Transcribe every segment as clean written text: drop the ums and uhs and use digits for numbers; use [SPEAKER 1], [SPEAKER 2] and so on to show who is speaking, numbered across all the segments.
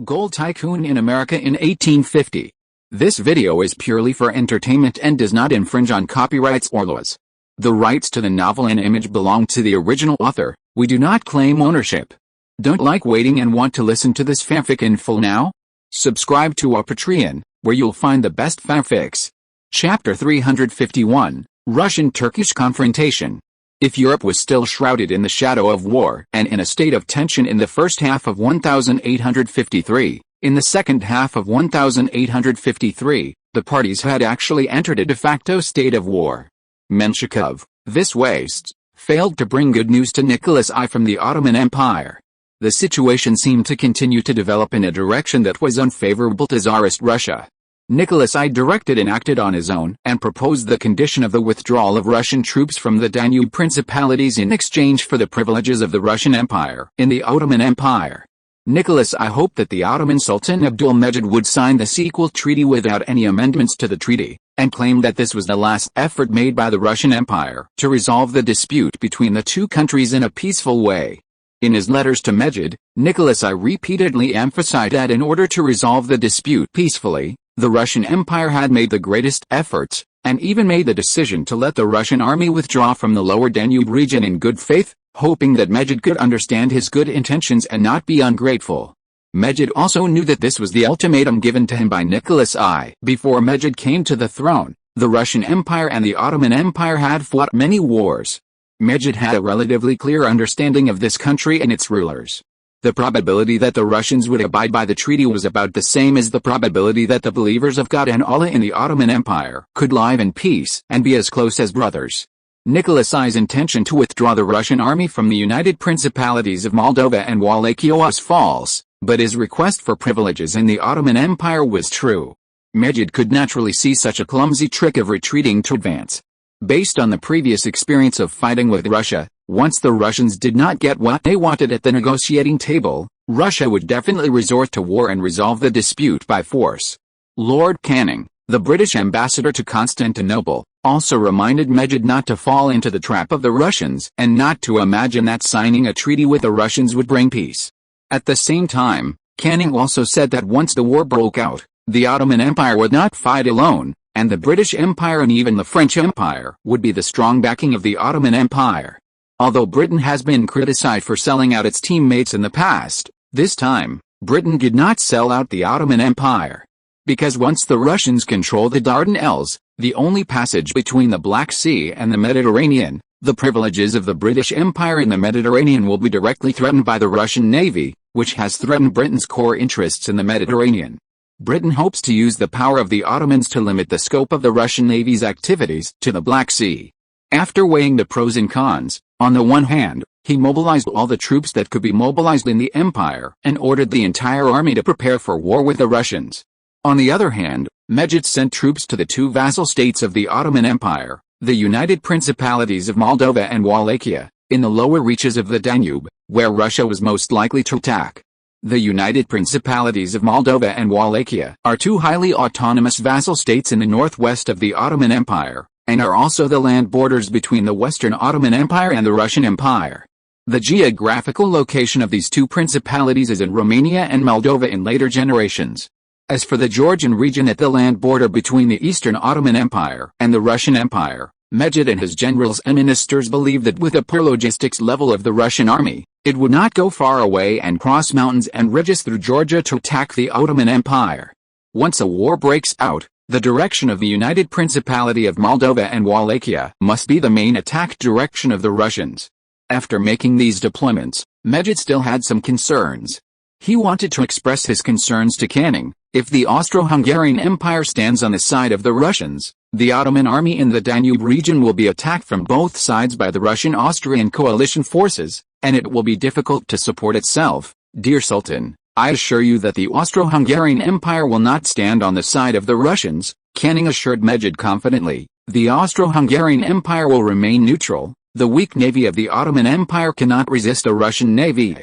[SPEAKER 1] gold tycoon in America in 1850. This video is purely for entertainment and does not infringe on copyrights or laws. The rights to the novel and image belong to the original author. We do not claim ownership. Don't like waiting and want to listen to this fanfic in full now? Subscribe to our Patreon, where you'll find the best fanfics. Chapter 351, Russian-Turkish Confrontation. If Europe was still shrouded in the shadow of war and in a state of tension in the first half of 1853, in the second half of 1853, the parties had actually entered a de facto state of war. Menshikov, this waste, failed to bring good news to Nicholas I from the Ottoman Empire. The situation seemed to continue to develop in a direction that was unfavorable to Tsarist Russia. Nicholas I directed and acted on his own and proposed the condition of the withdrawal of Russian troops from the Danube principalities in exchange for the privileges of the Russian Empire in the Ottoman Empire. Nicholas I hoped that the Ottoman Sultan Abdülmecid would sign the sequel treaty without any amendments to the treaty, and claimed that this was the last effort made by the Russian Empire to resolve the dispute between the two countries in a peaceful way. In his letters to Mejid, Nicholas I repeatedly emphasized that in order to resolve the dispute peacefully, the Russian Empire had made the greatest efforts, and even made the decision to let the Russian army withdraw from the lower Danube region in good faith, hoping that Mejid could understand his good intentions and not be ungrateful. Mejid also knew that this was the ultimatum given to him by Nicholas I. Before Mejid came to the throne, the Russian Empire and the Ottoman Empire had fought many wars. Mejid had a relatively clear understanding of this country and its rulers. The probability that the Russians would abide by the treaty was about the same as the probability that the believers of God and Allah in the Ottoman Empire could live in peace and be as close as brothers. Nicholas I's intention to withdraw the Russian army from the United Principalities of Moldova and Wallachia was false, but his request for privileges in the Ottoman Empire was true. Mejid could naturally see such a clumsy trick of retreating to advance. Based on the previous experience of fighting with Russia, once the Russians did not get what they wanted at the negotiating table, Russia would definitely resort to war and resolve the dispute by force. Lord Canning, the British ambassador to Constantinople, also reminded Mejid not to fall into the trap of the Russians and not to imagine that signing a treaty with the Russians would bring peace. At the same time, Canning also said that once the war broke out, the Ottoman Empire would not fight alone, and the British Empire and even the French Empire would be the strong backing of the Ottoman Empire. Although Britain has been criticized for selling out its teammates in the past, this time, Britain did not sell out the Ottoman Empire. Because once the Russians control the Dardanelles, the only passage between the Black Sea and the Mediterranean, the privileges of the British Empire in the Mediterranean will be directly threatened by the Russian Navy, which has threatened Britain's core interests in the Mediterranean. Britain hopes to use the power of the Ottomans to limit the scope of the Russian Navy's activities to the Black Sea. After weighing the pros and cons, on the one hand, he mobilized all the troops that could be mobilized in the empire and ordered the entire army to prepare for war with the Russians. On the other hand, Mejid sent troops to the two vassal states of the Ottoman Empire, the United Principalities of Moldova and Wallachia, in the lower reaches of the Danube, where Russia was most likely to attack. The United Principalities of Moldova and Wallachia are two highly autonomous vassal states in the northwest of the Ottoman Empire, and are also the land borders between the Western Ottoman Empire and the Russian Empire. The geographical location of these two principalities is in Romania and Moldova in later generations. As for the Georgian region at the land border between the Eastern Ottoman Empire and the Russian Empire, Mejid and his generals and ministers believed that with the poor logistics level of the Russian army, it would not go far away and cross mountains and ridges through Georgia to attack the Ottoman Empire. Once a war breaks out, the direction of the United Principality of Moldova and Wallachia must be the main attack direction of the Russians. After making these deployments, Mejid still had some concerns. He wanted to express his concerns to Canning. If the Austro-Hungarian Empire stands on the side of the Russians, the Ottoman army in the Danube region will be attacked from both sides by the Russian-Austrian coalition forces, and it will be difficult to support itself. Dear Sultan, I assure you that the Austro-Hungarian Empire will not stand on the side of the Russians, Canning assured Mejid confidently. The Austro-Hungarian Empire will remain neutral. The weak navy of the Ottoman Empire cannot resist a Russian navy.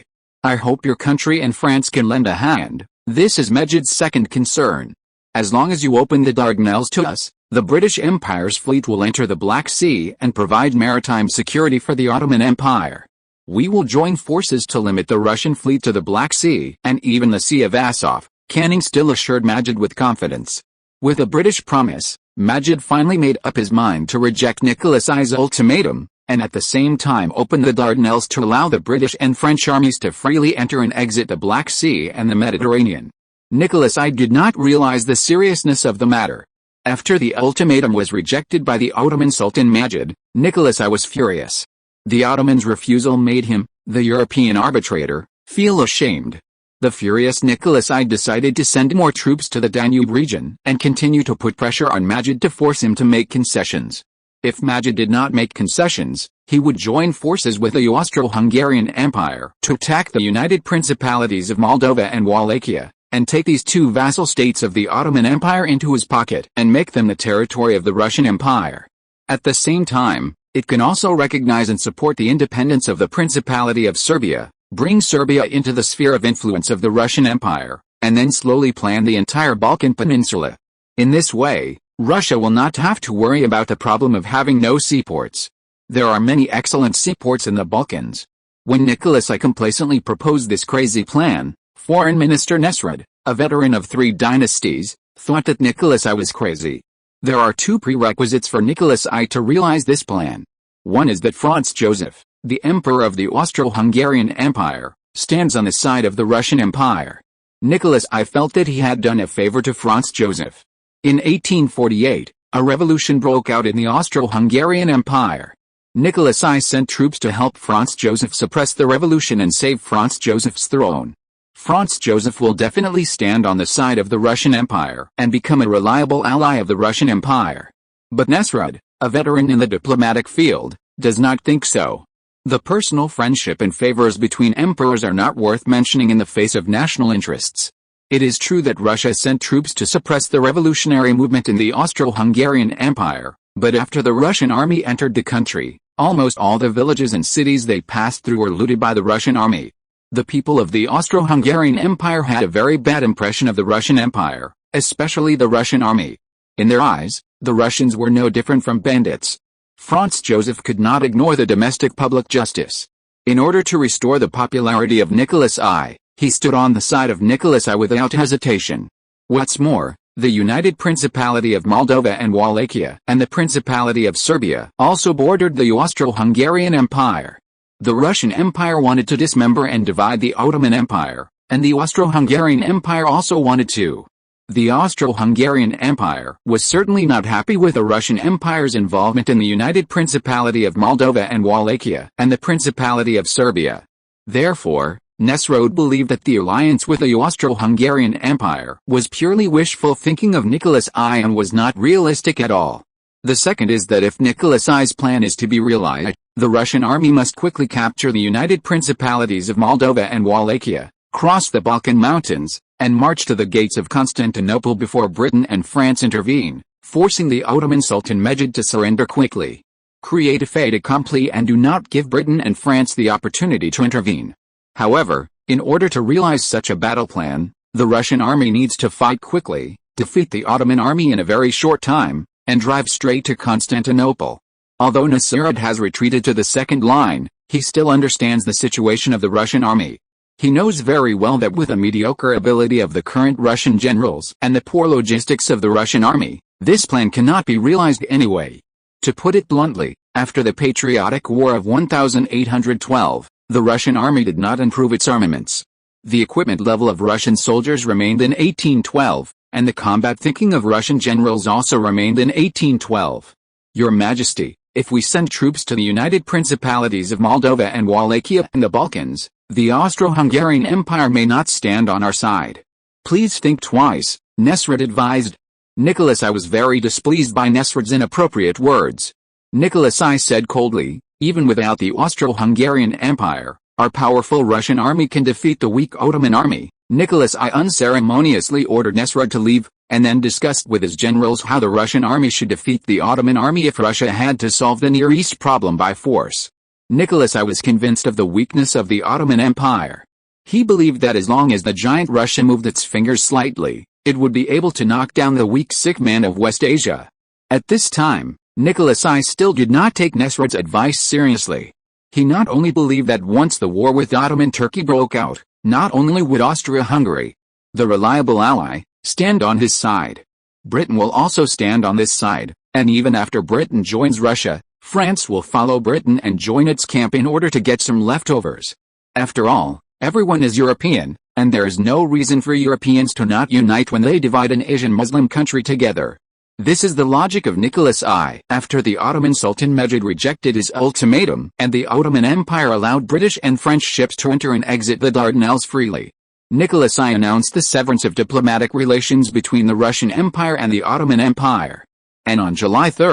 [SPEAKER 1] I hope your country and France can lend a hand. This is Mejid's second concern. As long as you open the Dardanelles to us, the British Empire's fleet will enter the Black Sea and provide maritime security for the Ottoman Empire. We will join forces to limit the Russian fleet to the Black Sea and even the Sea of Azov, Cunning still assured Majid with confidence. With a British promise, Majid finally made up his mind to reject Nicholas I's ultimatum, and at the same time open the Dardanelles to allow the British and French armies to freely enter and exit the Black Sea and the Mediterranean. Nicholas I did not realize the seriousness of the matter. After the ultimatum was rejected by the Ottoman Sultan Majid, Nicholas I was furious. The Ottomans' refusal made him, the European arbitrator, feel ashamed. The furious Nicholas I decided to send more troops to the Danube region and continue to put pressure on Majid to force him to make concessions. If Majid did not make concessions, he would join forces with the Austro-Hungarian Empire to attack the United Principalities of Moldova and Wallachia, and take these two vassal states of the Ottoman Empire into his pocket and make them the territory of the Russian Empire. At the same time, it can also recognize and support the independence of the Principality of Serbia, bring Serbia into the sphere of influence of the Russian Empire, and then slowly plan the entire Balkan Peninsula. In this way, Russia will not have to worry about the problem of having no seaports. There are many excellent seaports in the Balkans. When Nicholas I complacently proposed this crazy plan, Foreign Minister Nesrud, a veteran of 3 dynasties, thought that Nicholas I was crazy. There are 2 prerequisites for Nicholas I to realize this plan. One is that Franz Joseph, the Emperor of the Austro-Hungarian Empire, stands on the side of the Russian Empire. Nicholas I felt that he had done a favor to Franz Joseph. In 1848, a revolution broke out in the Austro-Hungarian Empire. Nicholas I sent troops to help Franz Joseph suppress the revolution and save Franz Joseph's throne. Franz Joseph will definitely stand on the side of the Russian Empire and become a reliable ally of the Russian Empire. But Nesrud, a veteran in the diplomatic field, does not think so. The personal friendship and favors between emperors are not worth mentioning in the face of national interests. It is true that Russia sent troops to suppress the revolutionary movement in the Austro-Hungarian Empire, but after the Russian army entered the country, almost all the villages and cities they passed through were looted by the Russian army. The people of the Austro-Hungarian Empire had a very bad impression of the Russian Empire, especially the Russian army. In their eyes, the Russians were no different from bandits. Franz Joseph could not ignore the domestic public justice. In order to restore the popularity of Nicholas I, he stood on the side of Nicholas I without hesitation. What's more, the United Principality of Moldova and Wallachia and the Principality of Serbia also bordered the Austro-Hungarian Empire. The Russian Empire wanted to dismember and divide the Ottoman Empire, and the Austro-Hungarian Empire also wanted to. The Austro-Hungarian Empire was certainly not happy with the Russian Empire's involvement in the United Principality of Moldova and Wallachia and the Principality of Serbia. Therefore, Nesrud believed that the alliance with the Austro-Hungarian Empire was purely wishful thinking of Nicholas I and was not realistic at all. The second is that if Nicholas I's plan is to be realized, the Russian army must quickly capture the United Principalities of Moldova and Wallachia, cross the Balkan Mountains, and march to the gates of Constantinople before Britain and France intervene, forcing the Ottoman Sultan Majid to surrender quickly. Create a fait accompli and do not give Britain and France the opportunity to intervene. However, in order to realize such a battle plan, the Russian army needs to fight quickly, defeat the Ottoman army in a very short time, and drive straight to Constantinople. Although Nesrud has retreated to the second line, he still understands the situation of the Russian army. He knows very well that with the mediocre ability of the current Russian generals and the poor logistics of the Russian army, this plan cannot be realized anyway. To put it bluntly, after the Patriotic War of 1812, the Russian army did not improve its armaments. The equipment level of Russian soldiers remained in 1812, and the combat thinking of Russian generals also remained in 1812. Your Majesty, if we send troops to the United Principalities of Moldova and Wallachia and the Balkans, the Austro-Hungarian Empire may not stand on our side. Please think twice, Nesrud advised. Nicholas I was very displeased by Nesrud's inappropriate words. Nicholas I said coldly, even without the Austro-Hungarian Empire, our powerful Russian army can defeat the weak Ottoman army. Nicholas I unceremoniously ordered Nesrud to leave, and then discussed with his generals how the Russian army should defeat the Ottoman army if Russia had to solve the Near East problem by force. Nicholas I was convinced of the weakness of the Ottoman Empire. He believed that as long as the giant Russia moved its fingers slightly, it would be able to knock down the weak sick man of West Asia. At this time, Nicholas I still did not take Nesrud's advice seriously. He not only believed that once the war with Ottoman Turkey broke out, not only would Austria-Hungary, the reliable ally, stand on his side. Britain will also stand on this side, and even after Britain joins Russia, France will follow Britain and join its camp in order to get some leftovers. After all, everyone is European, and there is no reason for Europeans to not unite when they divide an Asian Muslim country together. This is the logic of Nicholas I. After the Ottoman Sultan Mejid rejected his ultimatum, and the Ottoman Empire allowed British and French ships to enter and exit the Dardanelles freely, Nicholas I announced the severance of diplomatic relations between the Russian Empire and the Ottoman Empire. And on July 3,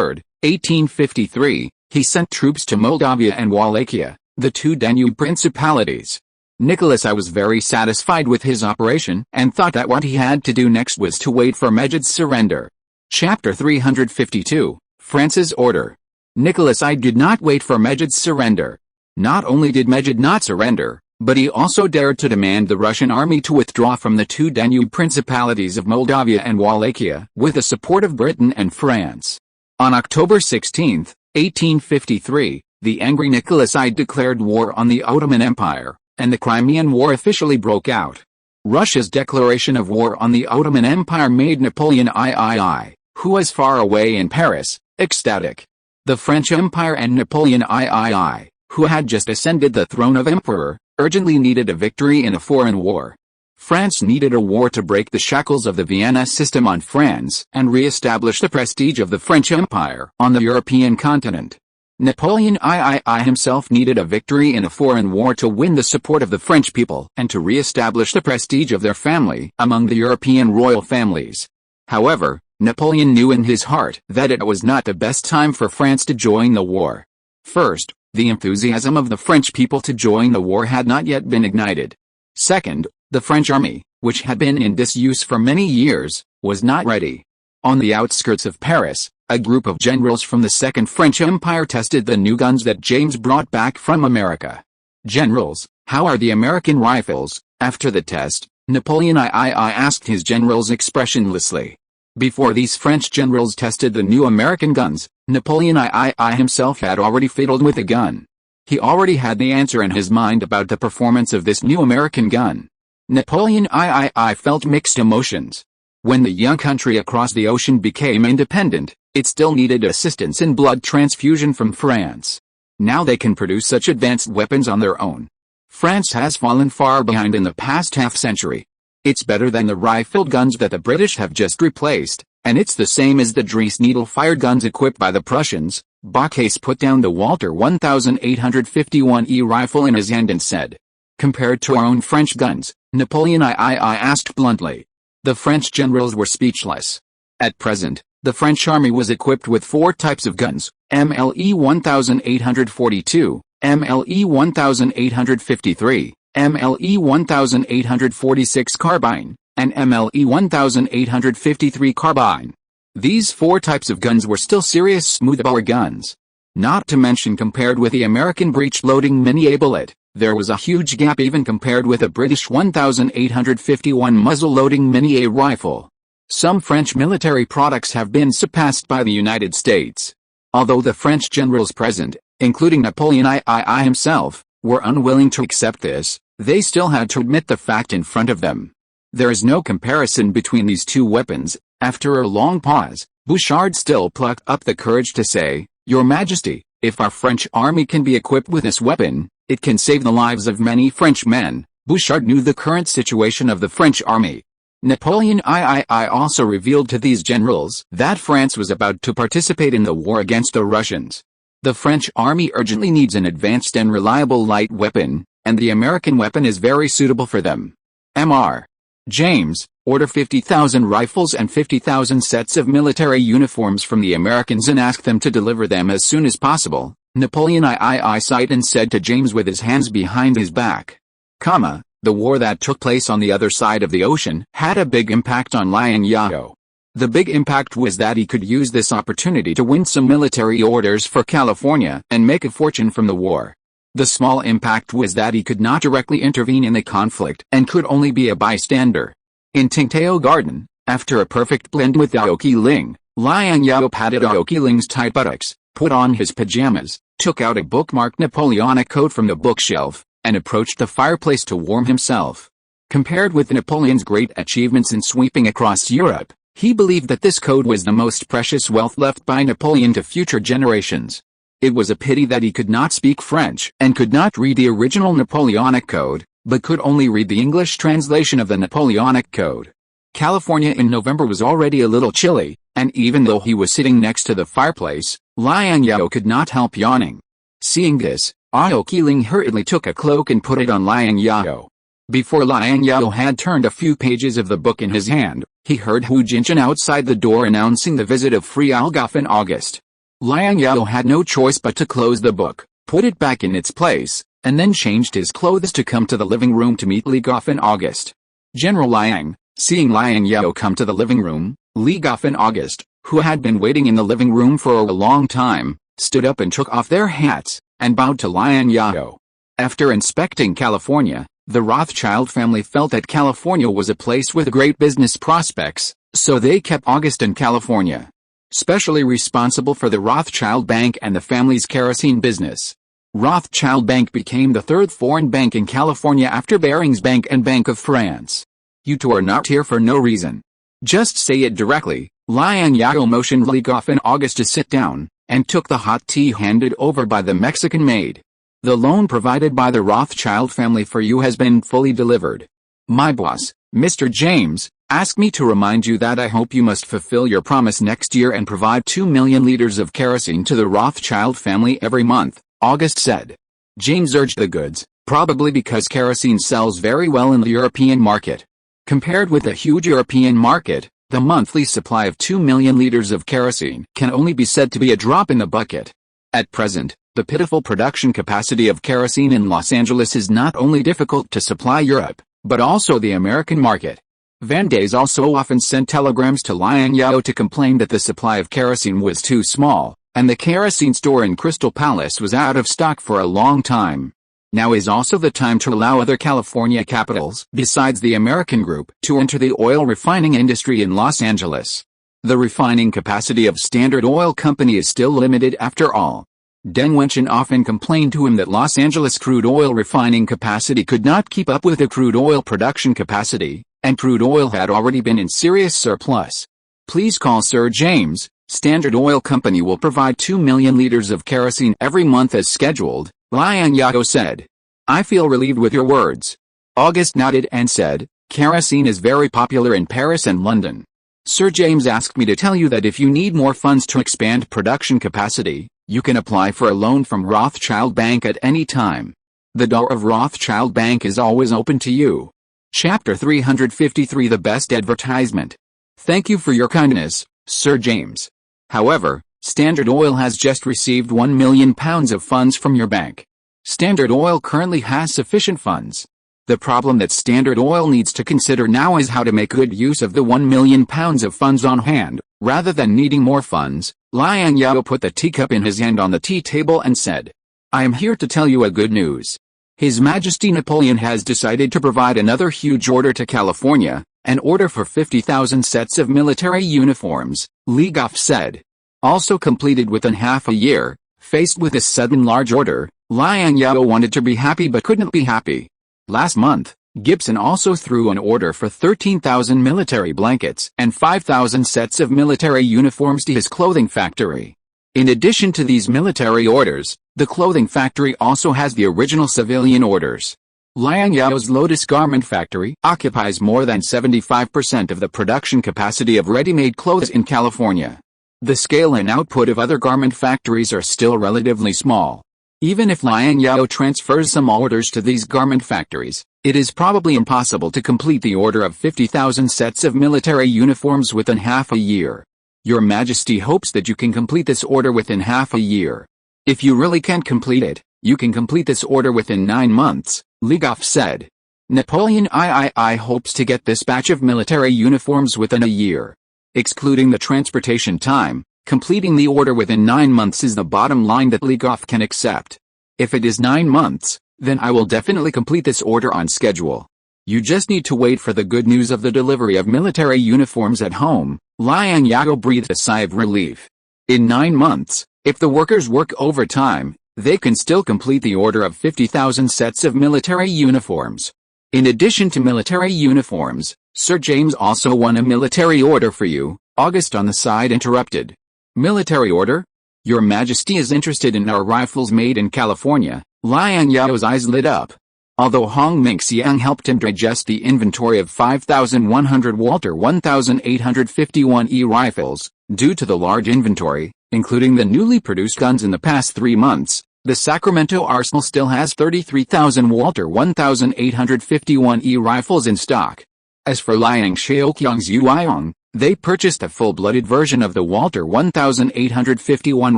[SPEAKER 1] 1853, he sent troops to Moldavia and Wallachia, the two Danube principalities. Nicholas I was very satisfied with his operation and thought that what he had to do next was to wait for Mejid's surrender. Chapter 352, France's Order. Nicholas I did not wait for Mejid's surrender. Not only did Mejid not surrender, but he also dared to demand the Russian army to withdraw from the two Danube principalities of Moldavia and Wallachia with the support of Britain and France. On October 16, 1853, the angry Nicholas I declared war on the Ottoman Empire, and the Crimean War officially broke out. Russia's declaration of war on the Ottoman Empire made Napoleon III, who was far away in Paris, ecstatic. The French Empire and Napoleon III, who had just ascended the throne of emperor, urgently needed a victory in a foreign war. France needed a war to break the shackles of the Vienna system on France and re-establish the prestige of the French Empire on the European continent. Napoleon III himself needed a victory in a foreign war to win the support of the French people and to re-establish the prestige of their family among the European royal families. However, Napoleon knew in his heart that it was not the best time for France to join the war. First, the enthusiasm of the French people to join the war had not yet been ignited. Second, the French army, which had been in disuse for many years, was not ready. On the outskirts of Paris, a group of generals from the Second French Empire tested the new guns that James brought back from America. "Generals, how are the American rifles?" After the test, Napoleon III asked his generals expressionlessly. Before these French generals tested the new American guns, Napoleon III himself had already fiddled with a gun. He already had the answer in his mind about the performance of this new American gun. Napoleon III felt mixed emotions. When the young country across the ocean became independent, it still needed assistance in blood transfusion from France. Now they can produce such advanced weapons on their own. France has fallen far behind in the past half-century. It's better than the rifled guns that the British have just replaced, and it's the same as the Dries needle-fired guns equipped by the Prussians. Bocase put down the Walter 1851E rifle in his hand and said, "Compared to our own French guns," Napoleon III asked bluntly. The French generals were speechless. At present, the French army was equipped with four types of guns: MLE 1842, MLE 1853, MLE 1846 carbine, and MLE 1853 carbine. These four types of guns were still serious smoothbore guns. Not to mention, compared with the American breech-loading mini-A bullet, there was a huge gap even compared with a British 1851 muzzle-loading mini-A rifle. Some French military products have been surpassed by the United States. Although the French generals present, including Napoleon III himself, were unwilling to accept this, they still had to admit the fact in front of them. There is no comparison between these two weapons. After a long pause, Bouchard still plucked up the courage to say, "Your Majesty, if our French army can be equipped with this weapon, it can save the lives of many French men." Bouchard knew the current situation of the French army. Napoleon III also revealed to these generals that France was about to participate in the war against the Russians. The French army urgently needs an advanced and reliable light weapon, and the American weapon is very suitable for them. Mr. James, order 50,000 rifles and 50,000 sets of military uniforms from the Americans and ask them to deliver them as soon as possible. Napoleon III sighed and said to James with his hands behind his back, "The war that took place on the other side of the ocean had a big impact on Liang Zhao. The big impact was that he could use this opportunity to win some military orders for California and make a fortune from the war. The small impact was that he could not directly intervene in the conflict and could only be a bystander." In Tingtao Garden, after a perfect blend with Aoki Ling, Liang Zhao patted Aoki Ling's tight buttocks, put on his pajamas, took out a bookmarked Napoleonic code from the bookshelf, and approached the fireplace to warm himself. Compared with Napoleon's great achievements in sweeping across Europe, he believed that this code was the most precious wealth left by Napoleon to future generations. It was a pity that he could not speak French and could not read the original Napoleonic Code, but could only read the English translation of the Napoleonic Code. California in November was already a little chilly, and even though he was sitting next to the fireplace, Liang Zhao could not help yawning. Seeing this, Otto Keeling hurriedly took a cloak and put it on Liang Zhao. Before Liang Zhao had turned a few pages of the book in his hand, he heard Hu Jinchen outside the door announcing the visit of Free Algoff in August. Liang Zhao had no choice but to close the book, put it back in its place, and then changed his clothes to come to the living room to meet Li Goff in August. General Liang, seeing Liang Zhao come to the living room, Li Goff in August, who had been waiting in the living room for a long time, stood up and took off their hats, and bowed to Liang Zhao. After inspecting California, the Rothschild family felt that California was a place with great business prospects, so they kept August in California. Specially responsible for the Rothschild Bank and the family's kerosene business. Rothschild Bank became the third foreign bank in California after Barings Bank and Bank of France. You two are not here for no reason. Just say it directly. Liang Zhao motioned Li Goff in August to sit down, and took the hot tea handed over by the Mexican maid. The loan provided by the Rothschild family for you has been fully delivered. My boss, Mr. James, asked me to remind you that I hope you must fulfill your promise next year and provide 2 million liters of kerosene to the Rothschild family every month, August said. James urged the goods, probably because kerosene sells very well in the European market. Compared with the huge European market, the monthly supply of 2 million liters of kerosene can only be said to be a drop in the bucket. At present, the pitiful production capacity of kerosene in Los Angeles is not only difficult to supply Europe, but also the American market. Van Days also often sent telegrams to Liang Zhao to complain that the supply of kerosene was too small, and the kerosene store in Crystal Palace was out of stock for a long time. Now is also the time to allow other California capitals, besides the American group, to enter the oil refining industry in Los Angeles. The refining capacity of Standard Oil Company is still limited after all. Deng Wenchen often complained to him that Los Angeles crude oil refining capacity could not keep up with the crude oil production capacity, and crude oil had already been in serious surplus. Please call Sir James. Standard Oil Company will provide 2 million liters of kerosene every month as scheduled, Liang Zhao said. I feel relieved with your words. August nodded and said, kerosene is very popular in Paris and London. Sir James asked me to tell you that if you need more funds to expand production capacity, you can apply for a loan from Rothschild Bank at any time. The door of Rothschild Bank is always open to you. Chapter 353 The Best Advertisement. Thank you for your kindness, Sir James. However, Standard Oil has just received £1 million of funds from your bank. Standard Oil currently has sufficient funds. The problem that Standard Oil needs to consider now is how to make good use of the £1 million of funds on hand, rather than needing more funds. Liang Zhao put the teacup in his hand on the tea table and said, I am here to tell you a good news. His Majesty Napoleon has decided to provide another huge order to California, an order for 50,000 sets of military uniforms, Li Goff said. Also completed within half a year. Faced with this sudden large order, Liang Zhao wanted to be happy but couldn't be happy. Last month, Gibson also threw an order for 13,000 military blankets and 5,000 sets of military uniforms to his clothing factory. In addition to these military orders, the clothing factory also has the original civilian orders. Liang Zhao's Lotus Garment Factory occupies more than 75% of the production capacity of ready-made clothes in California. The scale and output of other garment factories are still relatively small. Even if Liang Zhao transfers some orders to these garment factories, it is probably impossible to complete the order of 50,000 sets of military uniforms within half a year. Your Majesty hopes that you can complete this order within half a year. If you really can't complete it, you can complete this order within 9 months, Li Goff said. Napoleon III hopes to get this batch of military uniforms within a year. Excluding the transportation time, completing the order within 9 months is the bottom line that Li Goff can accept. If it is 9 months, then I will definitely complete this order on schedule. You just need to wait for the good news of the delivery of military uniforms at home. Liang Zhao breathed a sigh of relief. In 9 months, If the workers work overtime, they can still complete the order of 50,000 sets of military uniforms. In addition to military uniforms, Sir James also won a military order for you. August on the side interrupted. Military order? Your Majesty is interested in our rifles made in California. Liang Zhao's eyes lit up. Although Hong Mingxiang helped him digest the inventory of 5,100 Walter 1851E rifles, due to the large inventory, including the newly produced guns in the past 3 months, the Sacramento arsenal still has 33,000 Walter 1851E rifles in stock. As for Liang Xiaoqiang's Yueyong, they purchased a full-blooded version of the Walter 1851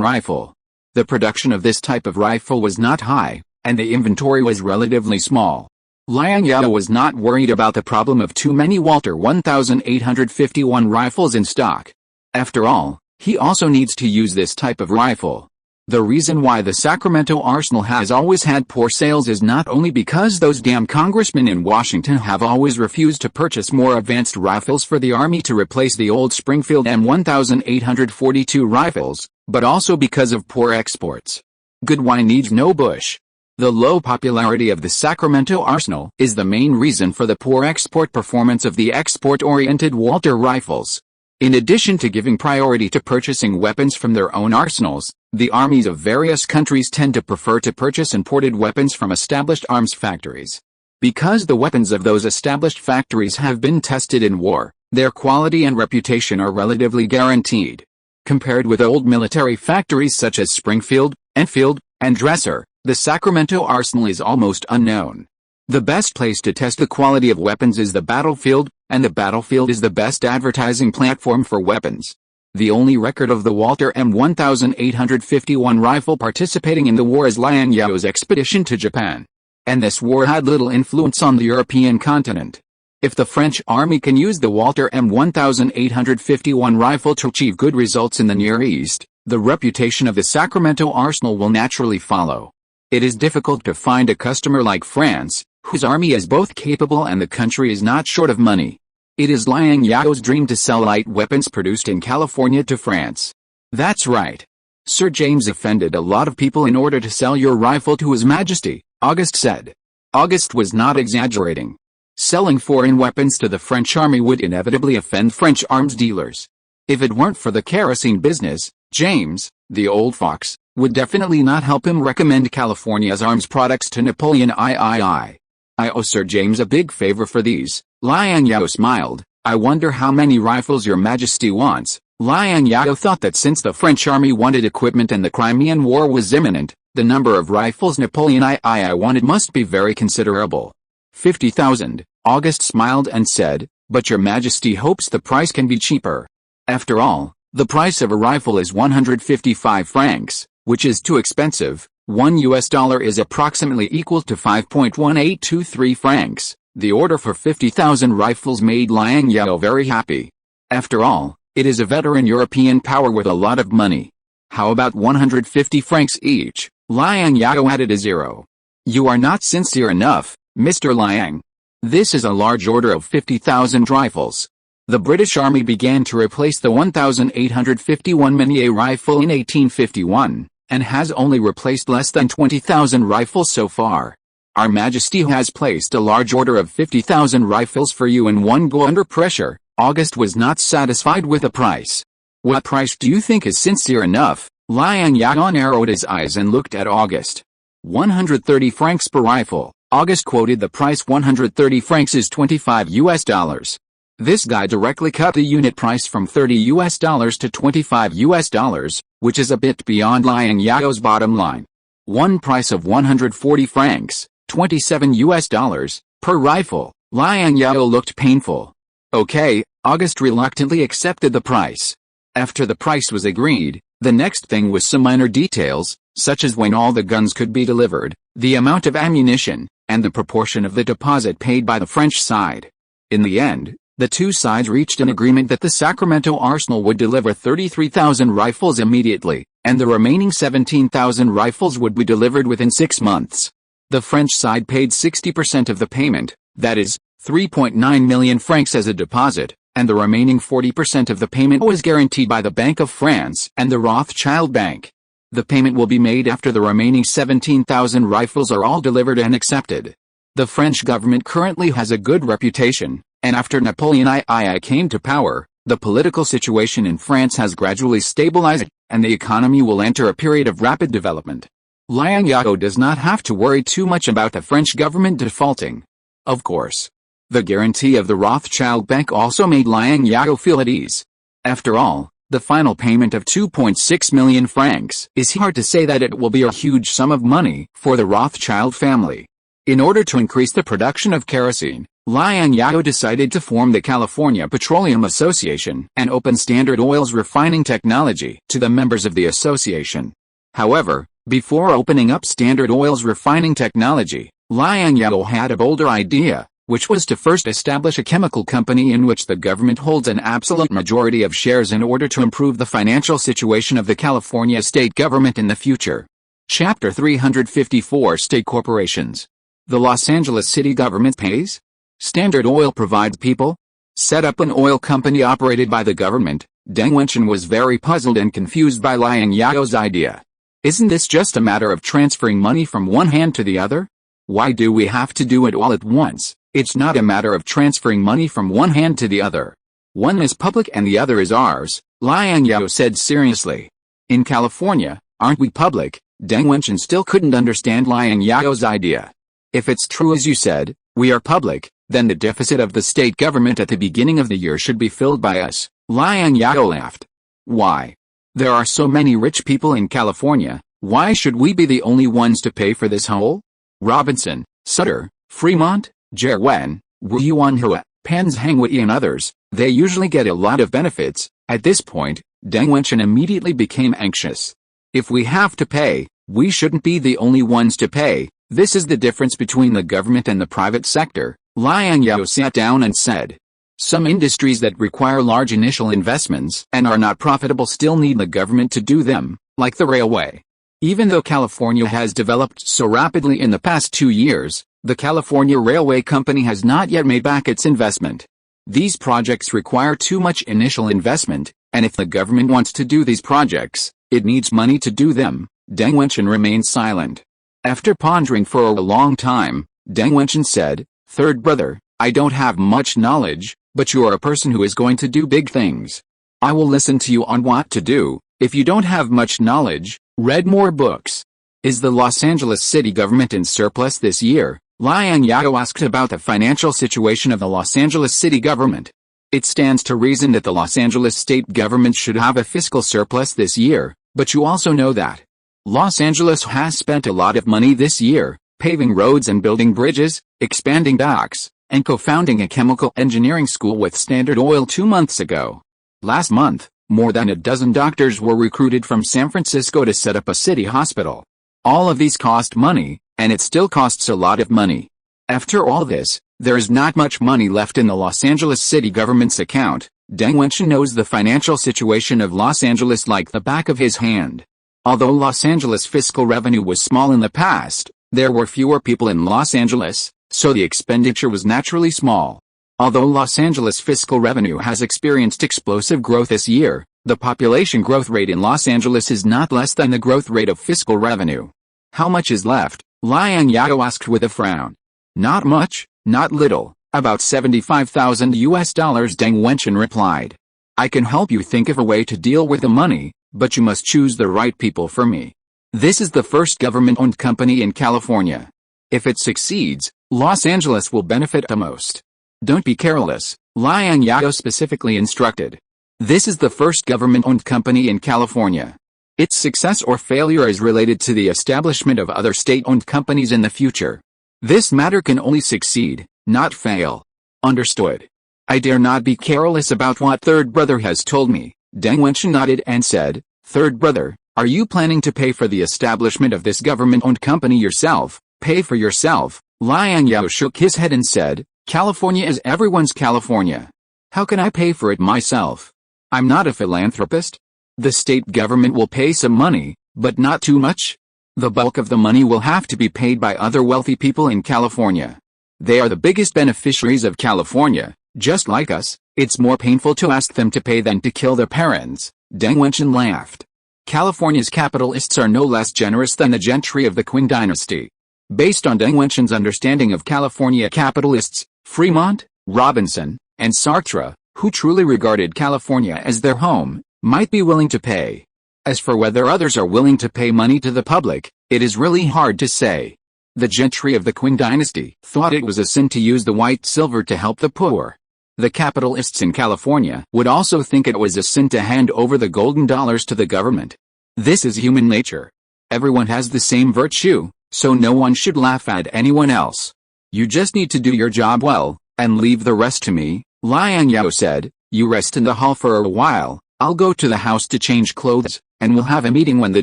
[SPEAKER 1] rifle. The production of this type of rifle was not high, and the inventory was relatively small. Liang Zhao was not worried about the problem of too many Walter 1851 rifles in stock. After all, he also needs to use this type of rifle. The reason why the Sacramento arsenal has always had poor sales is not only because those damn congressmen in Washington have always refused to purchase more advanced rifles for the Army to replace the old Springfield M1842 rifles, but also because of poor exports. Good wine needs no bush. The low popularity of the Sacramento arsenal is the main reason for the poor export performance of the export-oriented Walter rifles. In addition to giving priority to purchasing weapons from their own arsenals, the armies of various countries tend to prefer to purchase imported weapons from established arms factories. Because the weapons of those established factories have been tested in war, their quality and reputation are relatively guaranteed. Compared with old military factories such as Springfield, Enfield, and Dresser, the Sacramento arsenal is almost unknown. The best place to test the quality of weapons is the battlefield, and the battlefield is the best advertising platform for weapons. The only record of the Walter M1851 rifle participating in the war is Liang Zhao's expedition to Japan. And this war had little influence on the European continent. If the French army can use the Walter M1851 rifle to achieve good results in the Near East, the reputation of the Sacramento arsenal will naturally follow. It is difficult to find a customer like France, whose army is both capable and the country is not short of money. It is Liang Zhao's dream to sell light weapons produced in California to France. That's right. Sir James offended a lot of people in order to sell your rifle to His Majesty, August said. August was not exaggerating. Selling foreign weapons to the French army would inevitably offend French arms dealers. If it weren't for the kerosene business, James, the old fox, would definitely not help him recommend California's arms products to Napoleon III. I owe Sir James a big favor for these. Liang Zhao smiled. I wonder how many rifles your Majesty wants. Liang Zhao thought that since the French army wanted equipment and the Crimean War was imminent, the number of rifles Napoleon III wanted must be very considerable. 50,000, August smiled and said, but your Majesty hopes the price can be cheaper. After all, the price of a rifle is 155 francs, which is too expensive. $1 is approximately equal to 5.1823 francs. The order for 50,000 rifles made Liang Zhao very happy. After all, it is a veteran European power with a lot of money. How about 150 francs each? Liang Zhao added a zero. You are not sincere enough, Mr. Liang. This is a large order of 50,000 rifles. The British Army began to replace the 1851 Minier rifle in 1851. And has only replaced less than 20,000 rifles so far. Our Majesty has placed a large order of 50,000 rifles for you in one go under pressure. August was not satisfied with the price. What price do you think is sincere enough? Liang Zhao narrowed his eyes and looked at August. 130 francs per rifle. August quoted the price. 130 francs is $25. This guy directly cut the unit price from $30 to $25, which is a bit beyond Liang Zhao's bottom line. One price of 140 francs, $27 per rifle. Liang Zhao looked painful. Okay, August reluctantly accepted the price. After the price was agreed, the next thing was some minor details, such as when all the guns could be delivered, the amount of ammunition, and the proportion of the deposit paid by the French side. In the end, the two sides reached an agreement that the Sacramento arsenal would deliver 33,000 rifles immediately, and the remaining 17,000 rifles would be delivered within 6 months. The French side paid 60% of the payment, that is, 3.9 million francs as a deposit, and the remaining 40% of the payment was guaranteed by the Bank of France and the Rothschild Bank. The payment will be made after the remaining 17,000 rifles are all delivered and accepted. The French government currently has a good reputation, and after Napoleon III came to power, the political situation in France has gradually stabilized, and the economy will enter a period of rapid development. Liang Zhao does not have to worry too much about the French government defaulting. Of course. The guarantee of the Rothschild Bank also made Liang Zhao feel at ease. After all, the final payment of 2.6 million francs is hard to say that it will be a huge sum of money for the Rothschild family. In order to increase the production of kerosene, Liang Zhao decided to form the California Petroleum Association and open Standard Oil's refining technology to the members of the association. However, before opening up Standard Oil's refining technology, Liang Zhao had a bolder idea, which was to first establish a chemical company in which the government holds an absolute majority of shares in order to improve the financial situation of the California state government in the future. Chapter 354 State Corporations. The Los Angeles city government pays? Standard Oil provides people? Set up an oil company operated by the government. Deng Wenchen was very puzzled and confused by Liang Zhao's idea. Isn't this just a matter of transferring money from one hand to the other? Why do we have to do it all at once? It's not a matter of transferring money from one hand to the other. One is public and the other is ours, Liang Zhao said seriously. In California, aren't we public? Deng Wenchen still couldn't understand Liang Zhao's idea. If it's true as you said, we are public, then the deficit of the state government at the beginning of the year should be filled by us, Liang Zhao laughed. Why? There are so many rich people in California, why should we be the only ones to pay for this hole? Robinson, Sutter, Fremont, Jerwen, Wuyuanhua, Panzhangwei and others, they usually get a lot of benefits. At this point, Deng Wenchen immediately became anxious. If we have to pay, we shouldn't be the only ones to pay. This is the difference between the government and the private sector, Liang Zhao sat down and said. Some industries that require large initial investments and are not profitable still need the government to do them, like the railway. Even though California has developed so rapidly in the past 2 years, the California Railway Company has not yet made back its investment. These projects require too much initial investment, and if the government wants to do these projects, it needs money to do them. Deng Wenchen remained silent. After pondering for a long time, Deng Wenchen said, "Third brother, I don't have much knowledge, but you are a person who is going to do big things. I will listen to you on what to do. If you don't have much knowledge, read more books." Is the Los Angeles city government in surplus this year? Liang Zhao asked about the financial situation of the Los Angeles city government. It stands to reason that the Los Angeles state government should have a fiscal surplus this year, but you also know that Los Angeles has spent a lot of money this year, paving roads and building bridges, expanding docks, and co-founding a chemical engineering school with Standard Oil 2 months ago. Last month, more than a dozen doctors were recruited from San Francisco to set up a city hospital. All of these cost money, and it still costs a lot of money. After all this, there is not much money left in the Los Angeles city government's account. Deng Wenchen knows the financial situation of Los Angeles like the back of his hand. Although Los Angeles fiscal revenue was small in the past, there were fewer people in Los Angeles, so the expenditure was naturally small. Although Los Angeles fiscal revenue has experienced explosive growth this year, the population growth rate in Los Angeles is not less than the growth rate of fiscal revenue. How much is left? Liang Zhao asked with a frown. Not much, not little, about $75,000 US, Deng Wenchen replied. I can help you think of a way to deal with the money, but you must choose the right people for me. This is the first government-owned company in California. If it succeeds, Los Angeles will benefit the most. Don't be careless, Liang Zhao specifically instructed. This is the first government-owned company in California. Its success or failure is related to the establishment of other state-owned companies in the future. This matter can only succeed, not fail. Understood. I dare not be careless about what third brother has told me. Deng Wenchen nodded and said, Third brother, are you planning to pay for the establishment of this government-owned company yourself? Pay for yourself? Liang Zhao shook his head and said, California is everyone's California. How can I pay for it myself? I'm not a philanthropist. The state government will pay some money, but not too much. The bulk of the money will have to be paid by other wealthy people in California. They are the biggest beneficiaries of California, just like us. It's more painful to ask them to pay than to kill their parents. Deng Wenchen laughed. California's capitalists are no less generous than the gentry of the Qing dynasty. Based on Deng Wenxian's understanding of California capitalists, Fremont, Robinson, and Sartre, who truly regarded California as their home, might be willing to pay. As for whether others are willing to pay money to the public, it is really hard to say. The gentry of the Qing dynasty thought it was a sin to use the white silver to help the poor. The capitalists in California would also think it was a sin to hand over the golden dollars to the government. This is human nature. Everyone has the same virtue, so no one should laugh at anyone else. You just need to do your job well, and leave the rest to me, Liang Zhao said. You rest in the hall for a while, I'll go to the house to change clothes, and we'll have a meeting when the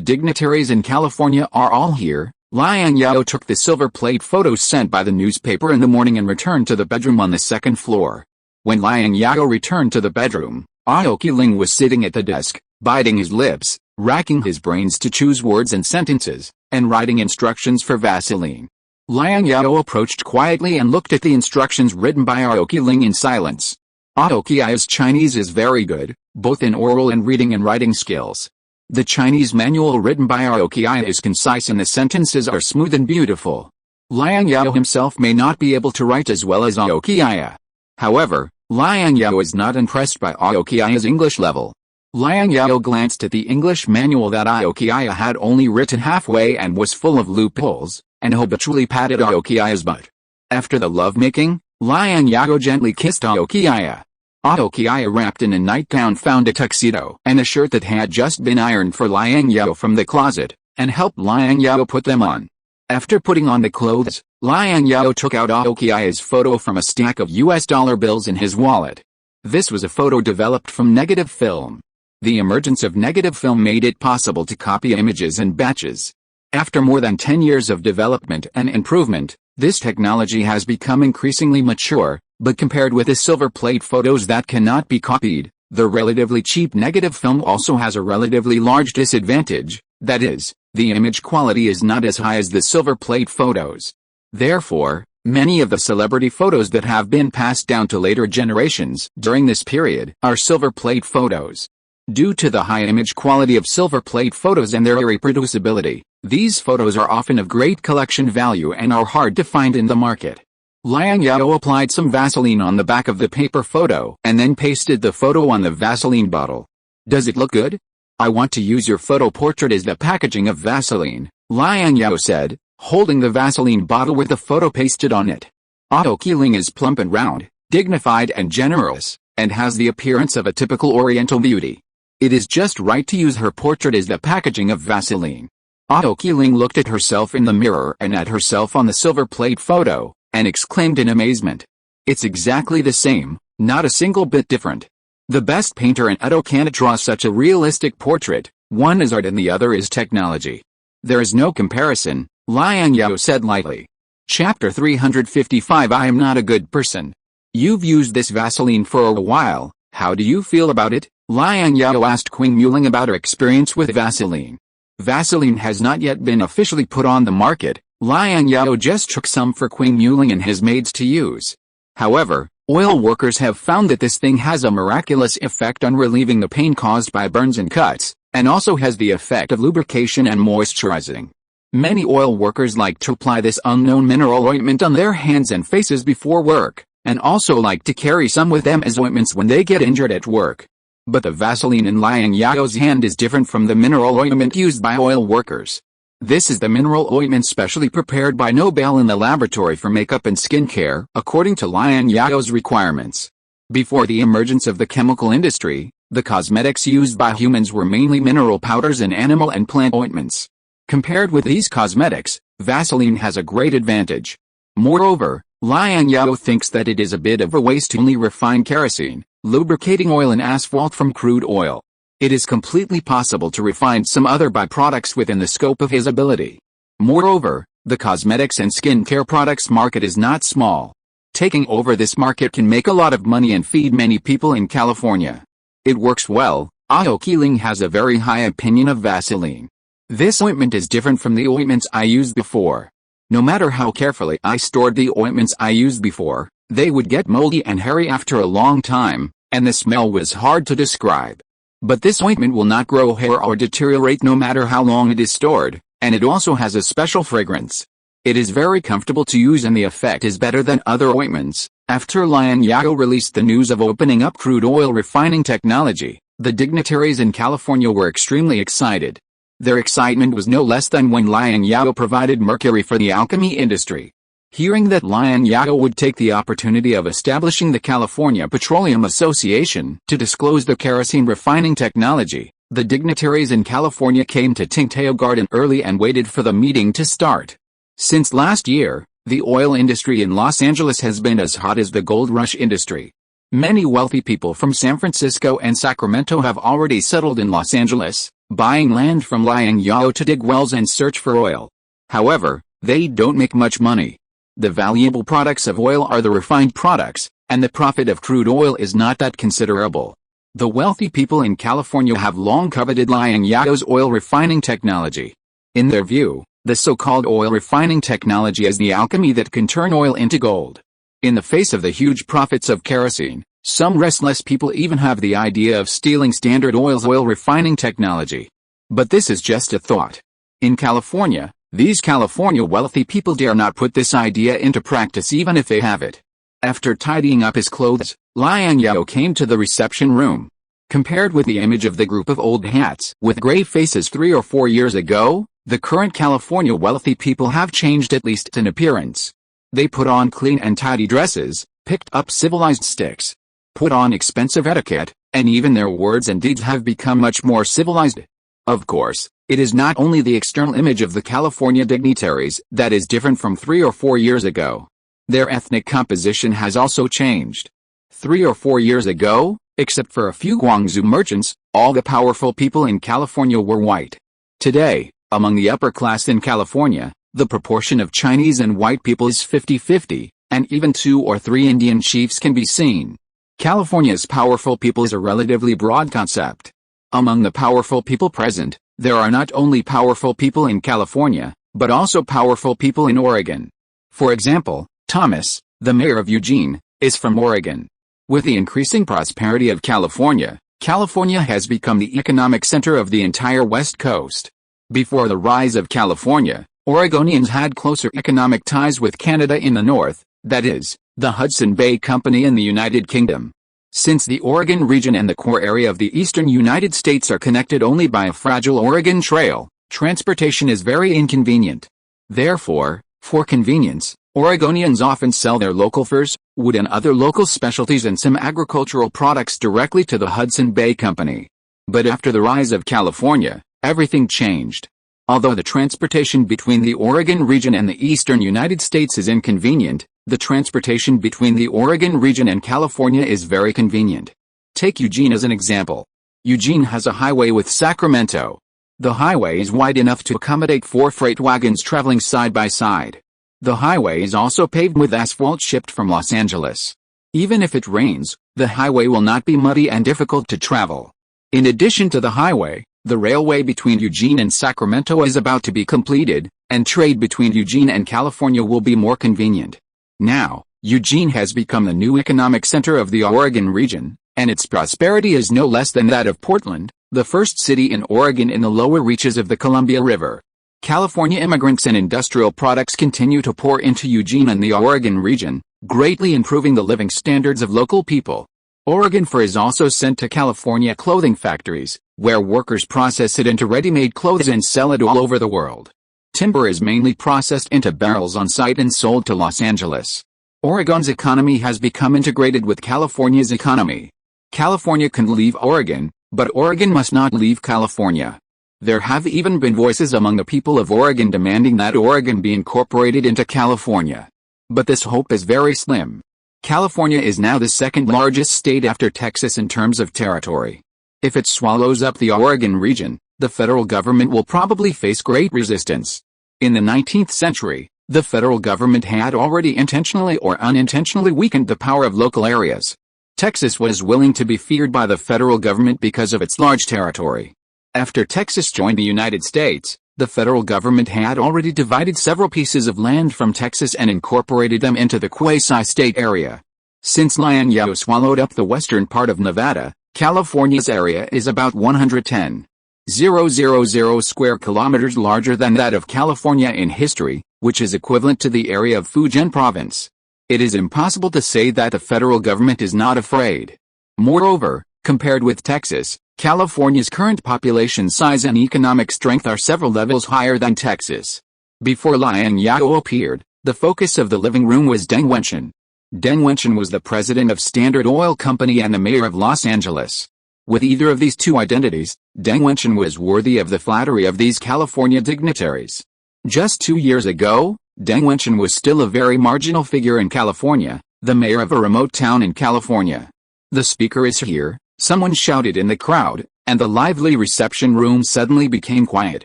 [SPEAKER 1] dignitaries in California are all here. Liang Zhao took the silver plate photos sent by the newspaper in the morning and returned to the bedroom on the second floor. When Liang Zhao returned to the bedroom, Aoki Ling was sitting at the desk, biting his lips, racking his brains to choose words and sentences, and writing instructions for Vaseline. Liang Zhao approached quietly and looked at the instructions written by Aoki Ling in silence. Aoki's Chinese is very good, both in oral and reading and writing skills. The Chinese manual written by Aoki is concise and the sentences are smooth and beautiful. Liang Zhao himself may not be able to write as well as Aoki. However, Liang Zhao is not impressed by Aoki's English level. Liang Zhao glanced at the English manual that Aoki had only written halfway and was full of loopholes, and habitually patted Aoki's butt. After the lovemaking, Liang Zhao gently kissed Aoki. Aoki, wrapped in a nightgown, found a tuxedo and a shirt that had just been ironed for Liang Zhao from the closet, and helped Liang Zhao put them on. After putting on the clothes, Liang Zhao took out Aoki's photo from a stack of US dollar bills in his wallet. This was a photo developed from negative film. The emergence of negative film made it possible to copy images in batches. After more than 10 years of development and improvement, this technology has become increasingly mature, but compared with the silver plate photos that cannot be copied, the relatively cheap negative film also has a relatively large disadvantage, that is, the image quality is not as high as the silver plate photos. Therefore, many of the celebrity photos that have been passed down to later generations during this period are silver plate photos. Due to the high image quality of silver plate photos and their irreproducibility, these photos are often of great collection value and are hard to find in the market. Liang Zhao applied some Vaseline on the back of the paper photo and then pasted the photo on the Vaseline bottle. Does it look good? I want to use your photo portrait as the packaging of Vaseline, Liang Zhao said, holding the Vaseline bottle with the photo pasted on it. Aoki Ling is plump and round, dignified and generous, and has the appearance of a typical Oriental beauty. It is just right to use her portrait as the packaging of Vaseline. Aoki Ling looked at herself in the mirror and at herself on the silver plate photo, and exclaimed in amazement. It's exactly the same, not a single bit different. The best painter in Edo can't draw such a realistic portrait, one is art and the other is technology. There is no comparison, Liang Zhao said lightly. Chapter 355 I am not a good person. You've used this Vaseline for a while, how do you feel about it? Liang Zhao asked Qing Muling about her experience with Vaseline. Vaseline has not yet been officially put on the market, Liang Zhao just took some for Qing Muling and his maids to use. However, oil workers have found that this thing has a miraculous effect on relieving the pain caused by burns and cuts, and also has the effect of lubrication and moisturizing. Many oil workers like to apply this unknown mineral ointment on their hands and faces before work, and also like to carry some with them as ointments when they get injured at work. But the Vaseline in Liang Zhao's hand is different from the mineral ointment used by oil workers. This is the mineral ointment specially prepared by Nobel in the laboratory for makeup and skincare, according to Liang Zhao's requirements. Before the emergence of the chemical industry, the cosmetics used by humans were mainly mineral powders and animal and plant ointments. Compared with these cosmetics, Vaseline has a great advantage. Moreover, Liang Zhao thinks that it is a bit of a waste to only refine kerosene, lubricating oil and asphalt from crude oil. It is completely possible to refine some other byproducts within the scope of his ability. Moreover, the cosmetics and skincare products market is not small. Taking over this market can make a lot of money and feed many people in California. It works well. Aoki Ling has a very high opinion of Vaseline. This ointment is different from the ointments I used before. No matter how carefully I stored the ointments I used before, they would get moldy and hairy after a long time, and the smell was hard to describe. But this ointment will not grow hair or deteriorate no matter how long it is stored, and it also has a special fragrance. It is very comfortable to use and the effect is better than other ointments. After Liang Zhao released the news of opening up crude oil refining technology, the dignitaries in California were extremely excited. Their excitement was no less than when Liang Zhao provided mercury for the alchemy industry. Hearing that Liang Zhao would take the opportunity of establishing the California Petroleum Association to disclose the kerosene refining technology, the dignitaries in California came to Tingtao Garden early and waited for the meeting to start. Since last year, the oil industry in Los Angeles has been as hot as the gold rush industry. Many wealthy people from San Francisco and Sacramento have already settled in Los Angeles, buying land from Liang Zhao to dig wells and search for oil. However, they don't make much money. The valuable products of oil are the refined products, and the profit of crude oil is not that considerable. The wealthy people in California have long coveted Liang Zhao's oil refining technology. In their view, the so-called oil refining technology is the alchemy that can turn oil into gold. In the face of the huge profits of kerosene, some restless people even have the idea of stealing Standard Oil's oil refining technology. But this is just a thought. In California, these California wealthy people dare not put this idea into practice even if they have it. After tidying up his clothes, Liang Zhao came to the reception room. Compared with the image of the group of old hats with gray faces 3 or 4 years ago, the current California wealthy people have changed at least in appearance. They put on clean and tidy dresses, picked up civilized sticks, put on expensive etiquette, and even their words and deeds have become much more civilized. Of course, it is not only the external image of the California dignitaries that is different from 3 or 4 years ago. Their ethnic composition has also changed. 3 or 4 years ago, except for a few Guangzhou merchants, all the powerful people in California were white. Today, among the upper class in California, the proportion of Chinese and white people is 50-50, and even 2 or 3 Indian chiefs can be seen. California's powerful people is a relatively broad concept. Among the powerful people present, there are not only powerful people in California, but also powerful people in Oregon. For example, Thomas, the mayor of Eugene, is from Oregon. With the increasing prosperity of California, California has become the economic center of the entire West Coast. Before the rise of California, Oregonians had closer economic ties with Canada in the north, that is, the Hudson Bay Company in the United Kingdom. Since the Oregon region and the core area of the eastern United States are connected only by a fragile Oregon Trail, transportation is very inconvenient. Therefore, for convenience, Oregonians often sell their local furs, wood and other local specialties and some agricultural products directly to the Hudson Bay Company. But after the rise of California, everything changed. Although the transportation between the Oregon region and the eastern United States is inconvenient, the transportation between the Oregon region and California is very convenient. Take Eugene as an example. Eugene has a highway with Sacramento. The highway is wide enough to accommodate 4 freight wagons traveling side by side. The highway is also paved with asphalt shipped from Los Angeles. Even if it rains, the highway will not be muddy and difficult to travel. In addition to the highway, the railway between Eugene and Sacramento is about to be completed, and trade between Eugene and California will be more convenient. Now, Eugene has become the new economic center of the Oregon region, and its prosperity is no less than that of Portland, the first city in Oregon in the lower reaches of the Columbia River. California immigrants and industrial products continue to pour into Eugene and the Oregon region, greatly improving the living standards of local people. Oregon fur is also sent to California clothing factories, where workers process it into ready-made clothes and sell it all over the world. Timber is mainly processed into barrels on site and sold to Los Angeles. Oregon's economy has become integrated with California's economy. California can leave Oregon, but Oregon must not leave California. There have even been voices among the people of Oregon demanding that Oregon be incorporated into California. But this hope is very slim. California is now the second largest state after Texas in terms of territory. If it swallows up the Oregon region, the federal government will probably face great resistance. In the 19th century, the federal government had already intentionally or unintentionally weakened the power of local areas. Texas was willing to be feared by the federal government because of its large territory. After Texas joined the United States, the federal government had already divided several pieces of land from Texas and incorporated them into the quasi-state area. Since Liang Zhao swallowed up the western part of Nevada, California's area is about 110,000 square kilometers larger than that of California in history, which is equivalent to the area of Fujian province. It is impossible to say that the federal government is not afraid. Moreover, compared with Texas, California's current population size and economic strength are several levels higher than Texas. Before Liang Zhao appeared, the focus of the living room was Deng Wenxian. Deng Wenxian was the president of Standard Oil Company and the mayor of Los Angeles. With either of these two identities, Deng Wenxian was worthy of the flattery of these California dignitaries. Just 2 years ago, Deng Wenxian was still a very marginal figure in California, the mayor of a remote town in California. "The speaker is here," someone shouted in the crowd, and the lively reception room suddenly became quiet.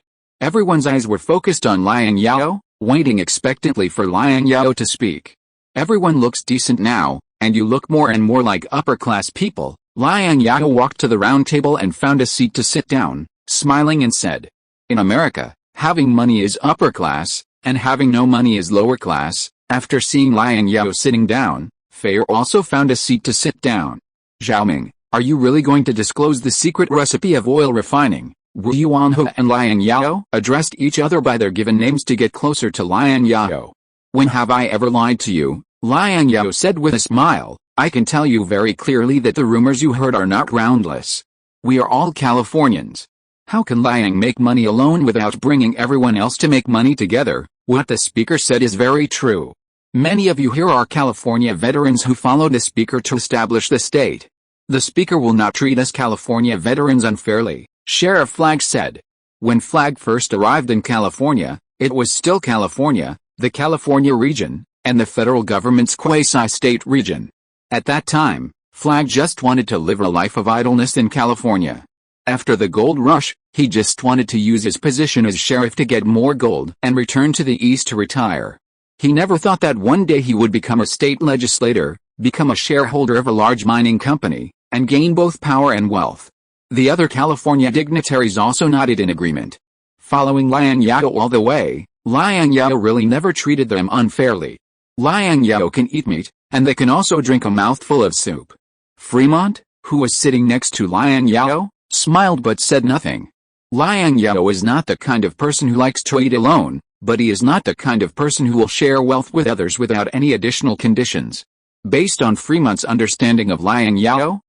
[SPEAKER 1] Everyone's eyes were focused on Liang Zhao, waiting expectantly for Liang Zhao to speak. "Everyone looks decent now, and you look more and more like upper-class people." Liang Zhao walked to the round table and found a seat to sit down, smiling and said, "In America, having money is upper class, and having no money is lower class." After seeing Liang Zhao sitting down, Faye also found a seat to sit down. "Xiaoming, are you really going to disclose the secret recipe of oil refining?" Wu Yuanhe and Liang Zhao addressed each other by their given names to get closer to Liang Zhao. "When have I ever lied to you?" Liang Zhao said with a smile. "I can tell you very clearly that the rumors you heard are not groundless. We are all Californians. How can Liang make money alone without bringing everyone else to make money together?" What the speaker said is very true. Many of you here are California veterans who followed the speaker to establish the state. The speaker will not treat us California veterans unfairly, Sheriff Flagg said. When Flagg first arrived in California, it was still California, the California region, and the federal government's quasi-state region. At that time, Flagg just wanted to live a life of idleness in California. After the gold rush, he just wanted to use his position as sheriff to get more gold and return to the east to retire. He never thought that one day he would become a state legislator, become a shareholder of a large mining company, and gain both power and wealth. The other California dignitaries also nodded in agreement. Following Liang Zhao all the way, Liang Zhao really never treated them unfairly. Liang Zhao can eat meat, and they can also drink a mouthful of soup. Fremont, who was sitting next to Liang Zhao, smiled but said nothing. Liang Zhao is not the kind of person who likes to eat alone, but he is not the kind of person who will share wealth with others without any additional conditions. Based on Fremont's understanding of Liang Zhao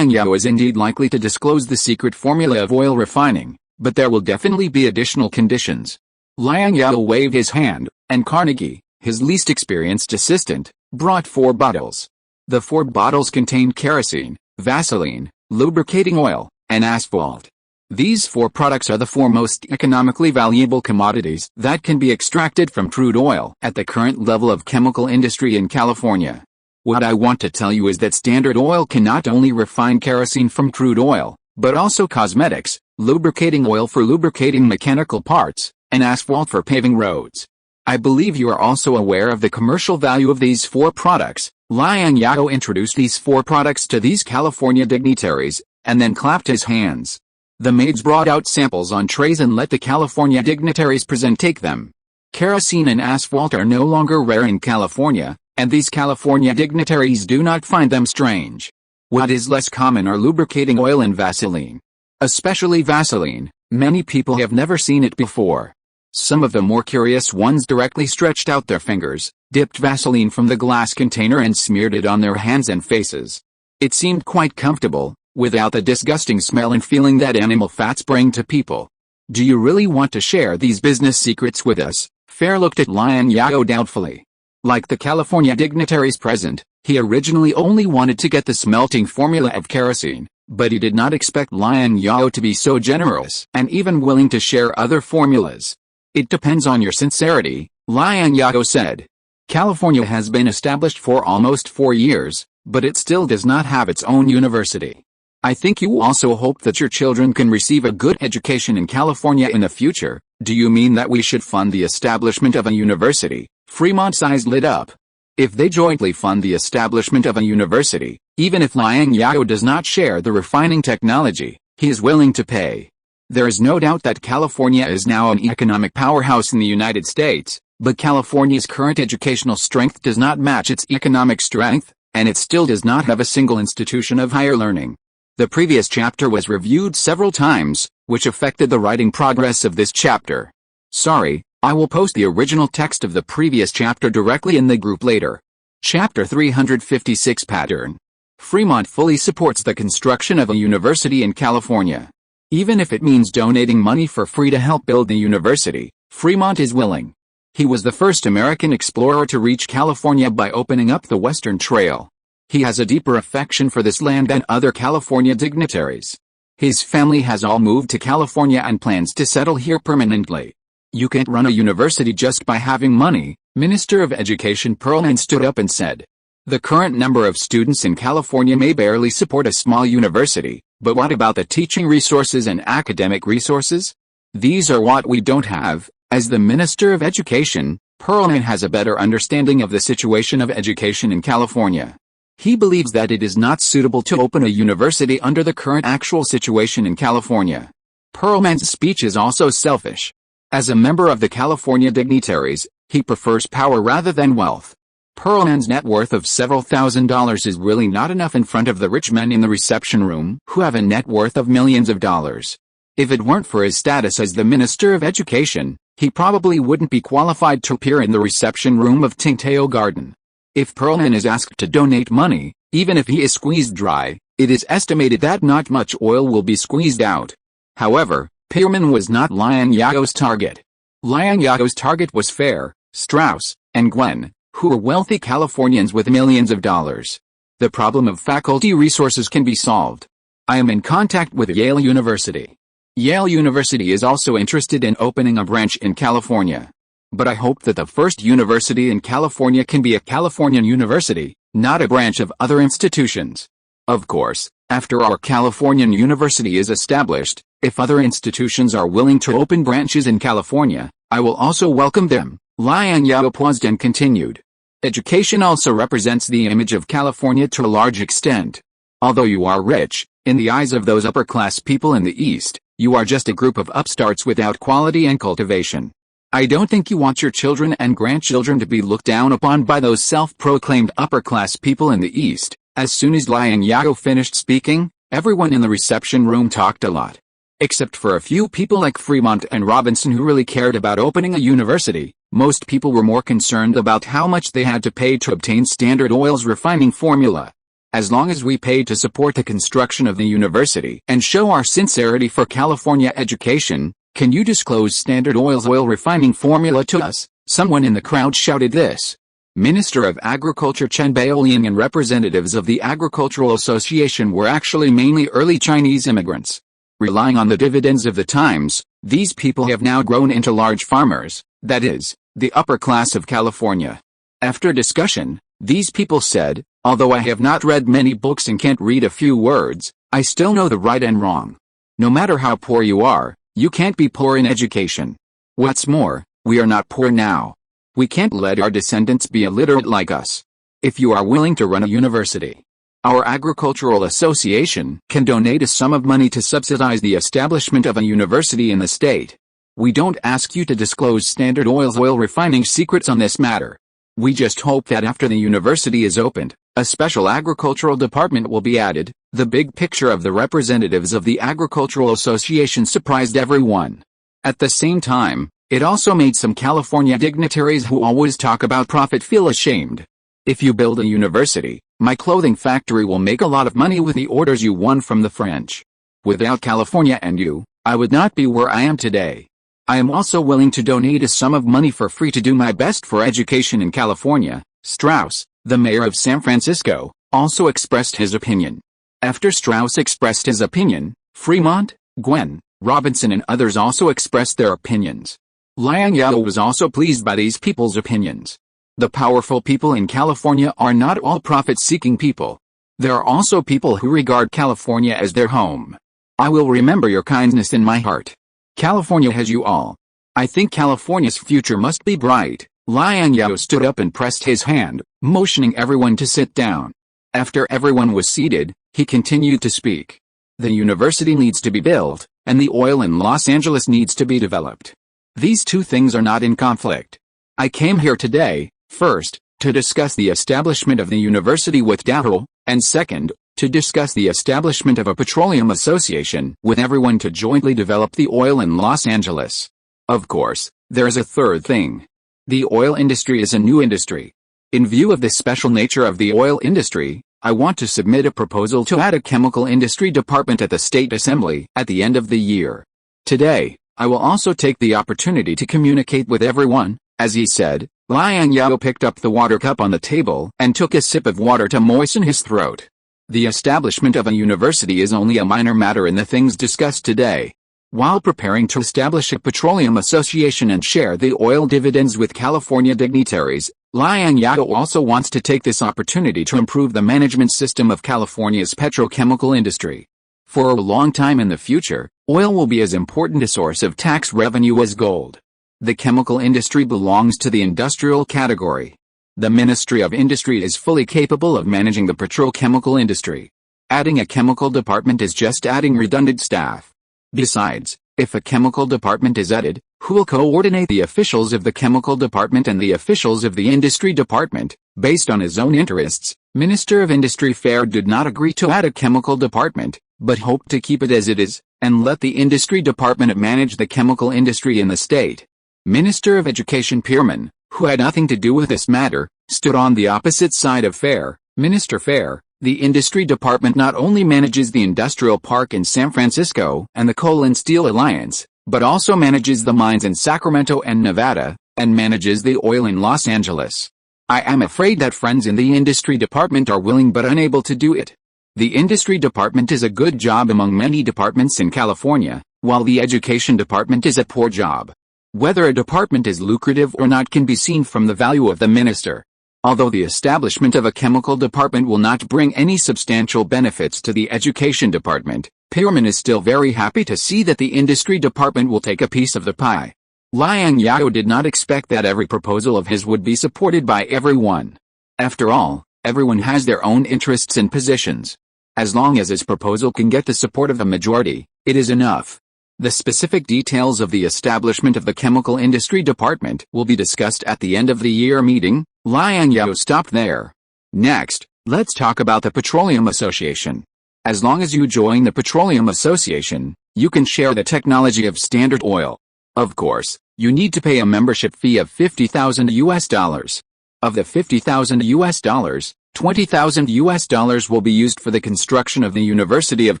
[SPEAKER 1] is indeed likely to disclose the secret formula of oil refining, but there will definitely be additional conditions. Liang Zhao waved his hand, and Carnegie, his least experienced assistant, brought 4 bottles. The 4 bottles contained kerosene, Vaseline, lubricating oil, and asphalt. These 4 products are the 4 most economically valuable commodities that can be extracted from crude oil at the current level of chemical industry in California. What I want to tell you is that Standard Oil can not only refine kerosene from crude oil, but also cosmetics, lubricating oil for lubricating mechanical parts, and asphalt for paving roads. I believe you are also aware of the commercial value of these 4 products. Liang Zhao introduced these 4 products to these California dignitaries, and then clapped his hands. The maids brought out samples on trays and let the California dignitaries take them. Kerosene and asphalt are no longer rare in California, and these California dignitaries do not find them strange. What is less common are lubricating oil and Vaseline. Especially Vaseline, many people have never seen it before. Some of the more curious ones directly stretched out their fingers, dipped Vaseline from the glass container and smeared it on their hands and faces. It seemed quite comfortable, without the disgusting smell and feeling that animal fats bring to people. Do you really want to share these business secrets with us? Fair looked at Liang Zhao doubtfully. Like the California dignitaries present, he originally only wanted to get the smelting formula of kerosene, but he did not expect Liang Zhao to be so generous and even willing to share other formulas. It depends on your sincerity, Liang Zhao said. California has been established for almost 4 years, but it still does not have its own university. I think you also hope that your children can receive a good education in California in the future. Do you mean that we should fund the establishment of a university? Fremont's eyes lit up. If they jointly fund the establishment of a university, even if Liang Zhao does not share the refining technology, he is willing to pay. There is no doubt that California is now an economic powerhouse in the United States, but California's current educational strength does not match its economic strength, and it still does not have a single institution of higher learning. The previous chapter was reviewed several times, which affected the writing progress of this chapter. Sorry, I will post the original text of the previous chapter directly in the group later. Chapter 356 Pattern. Fremont fully supports the construction of a university in California. Even if it means donating money for free to help build the university, Fremont is willing. He was the first American explorer to reach California by opening up the Western Trail. He has a deeper affection for this land than other California dignitaries. His family has all moved to California and plans to settle here permanently. You can't run a university just by having money, Minister of Education Perlman stood up and said. The current number of students in California may barely support a small university, but what about the teaching resources and academic resources? These are what we don't have. As the Minister of Education, Perlman has a better understanding of the situation of education in California. He believes that it is not suitable to open a university under the current actual situation in California. Perlman's speech is also selfish. As a member of the California dignitaries, he prefers power rather than wealth. Perlman's net worth of several $1,000s is really not enough in front of the rich men in the reception room who have a net worth of millions of dollars. If it weren't for his status as the Minister of Education, he probably wouldn't be qualified to appear in the reception room of Tingteo Garden. If Perlman is asked to donate money, even if he is squeezed dry, it is estimated that not much oil will be squeezed out. However, Perlman was not Liang Zhao's target. Liang Zhao's target was Fair, Strauss, and Gwen, who were wealthy Californians with millions of dollars. The problem of faculty resources can be solved. I am in contact with Yale University. Yale University is also interested in opening a branch in California. But I hope that the first university in California can be a Californian university, not a branch of other institutions. Of course, after our Californian university is established, if other institutions are willing to open branches in California, I will also welcome them. Liang Zhao paused and continued. Education also represents the image of California to a large extent. Although you are rich, in the eyes of those upper-class people in the East, you are just a group of upstarts without quality and cultivation. I don't think you want your children and grandchildren to be looked down upon by those self-proclaimed upper-class people in the East. As soon as Liang Zhao finished speaking, everyone in the reception room talked a lot. Except for a few people like Fremont and Robinson who really cared about opening a university, most people were more concerned about how much they had to pay to obtain Standard Oil's refining formula. As long as we pay to support the construction of the university and show our sincerity for California education, can you disclose Standard Oil's oil refining formula to us? Someone in the crowd shouted this. Minister of Agriculture Chen Baolian and representatives of the Agricultural Association were actually mainly early Chinese immigrants. Relying on the dividends of the times, these people have now grown into large farmers, that is, the upper class of California. After discussion, these people said, although I have not read many books and can't read a few words, I still know the right and wrong. No matter how poor you are, you can't be poor in education. What's more, we are not poor now. We can't let our descendants be illiterate like us. If you are willing to run a university, our Agricultural Association can donate a sum of money to subsidize the establishment of a university in the state. We don't ask you to disclose Standard Oil's oil refining secrets on this matter. We just hope that after the university is opened, a special agricultural department will be added. The big picture of the representatives of the Agricultural Association surprised everyone. At the same time, it also made some California dignitaries who always talk about profit feel ashamed. If you build a university, my clothing factory will make a lot of money with the orders you won from the French. Without California and you, I would not be where I am today. I am also willing to donate a sum of money for free to do my best for education in California. Strauss, the mayor of San Francisco, also expressed his opinion. After Strauss expressed his opinion, Fremont, Gwen, Robinson and others also expressed their opinions. Liang Zhao was also pleased by these people's opinions. The powerful people in California are not all profit-seeking people. There are also people who regard California as their home. I will remember your kindness in my heart. California has you all. I think California's future must be bright. Liang Zhao stood up and pressed his hand, motioning everyone to sit down. After everyone was seated, he continued to speak. The university needs to be built, and the oil in Los Angeles needs to be developed. These two things are not in conflict. I came here today, first, to discuss the establishment of the university with Dao, and second, to discuss the establishment of a petroleum association with everyone to jointly develop the oil in Los Angeles. Of course, there is a third thing. The oil industry is a new industry. In view of the special nature of the oil industry, I want to submit a proposal to add a chemical industry department at the State Assembly at the end of the year. Today, I will also take the opportunity to communicate with everyone. As he said, Liang Zhao picked up the water cup on the table and took a sip of water to moisten his throat. The establishment of a university is only a minor matter in the things discussed today. While preparing to establish a petroleum association and share the oil dividends with California dignitaries, Liang Zhao also wants to take this opportunity to improve the management system of California's petrochemical industry. For a long time in the future, oil will be as important a source of tax revenue as gold. The chemical industry belongs to the industrial category. The Ministry of Industry is fully capable of managing the petrochemical industry. Adding a chemical department is just adding redundant staff. Besides, if a chemical department is added, who will coordinate the officials of the chemical department and the officials of the industry department? Based on his own interests, Minister of Industry Fair did not agree to add a chemical department, but hoped to keep it as it is, and let the industry department manage the chemical industry in the state. Minister of Education Pierman, who had nothing to do with this matter, stood on the opposite side of Fair. Minister Fair, the industry department not only manages the industrial park in San Francisco and the Coal and Steel Alliance, but also manages the mines in Sacramento and Nevada, and manages the oil in Los Angeles. I am afraid that friends in the industry department are willing but unable to do it. The industry department is a good job among many departments in California, while the education department is a poor job. Whether a department is lucrative or not can be seen from the value of the minister. Although the establishment of a chemical department will not bring any substantial benefits to the education department, Pierman is still very happy to see that the industry department will take a piece of the pie. Liang Zhao did not expect that every proposal of his would be supported by everyone. After all, everyone has their own interests and positions. As long as his proposal can get the support of a majority, it is enough. The specific details of the establishment of the chemical industry department will be discussed at the end of the year meeting. Liang Zhao stopped there. Next, let's talk about the Petroleum Association. As long as you join the Petroleum Association, you can share the technology of Standard Oil. Of course, you need to pay a membership fee of $50,000. Of the $50,000, $20,000 will be used for the construction of the University of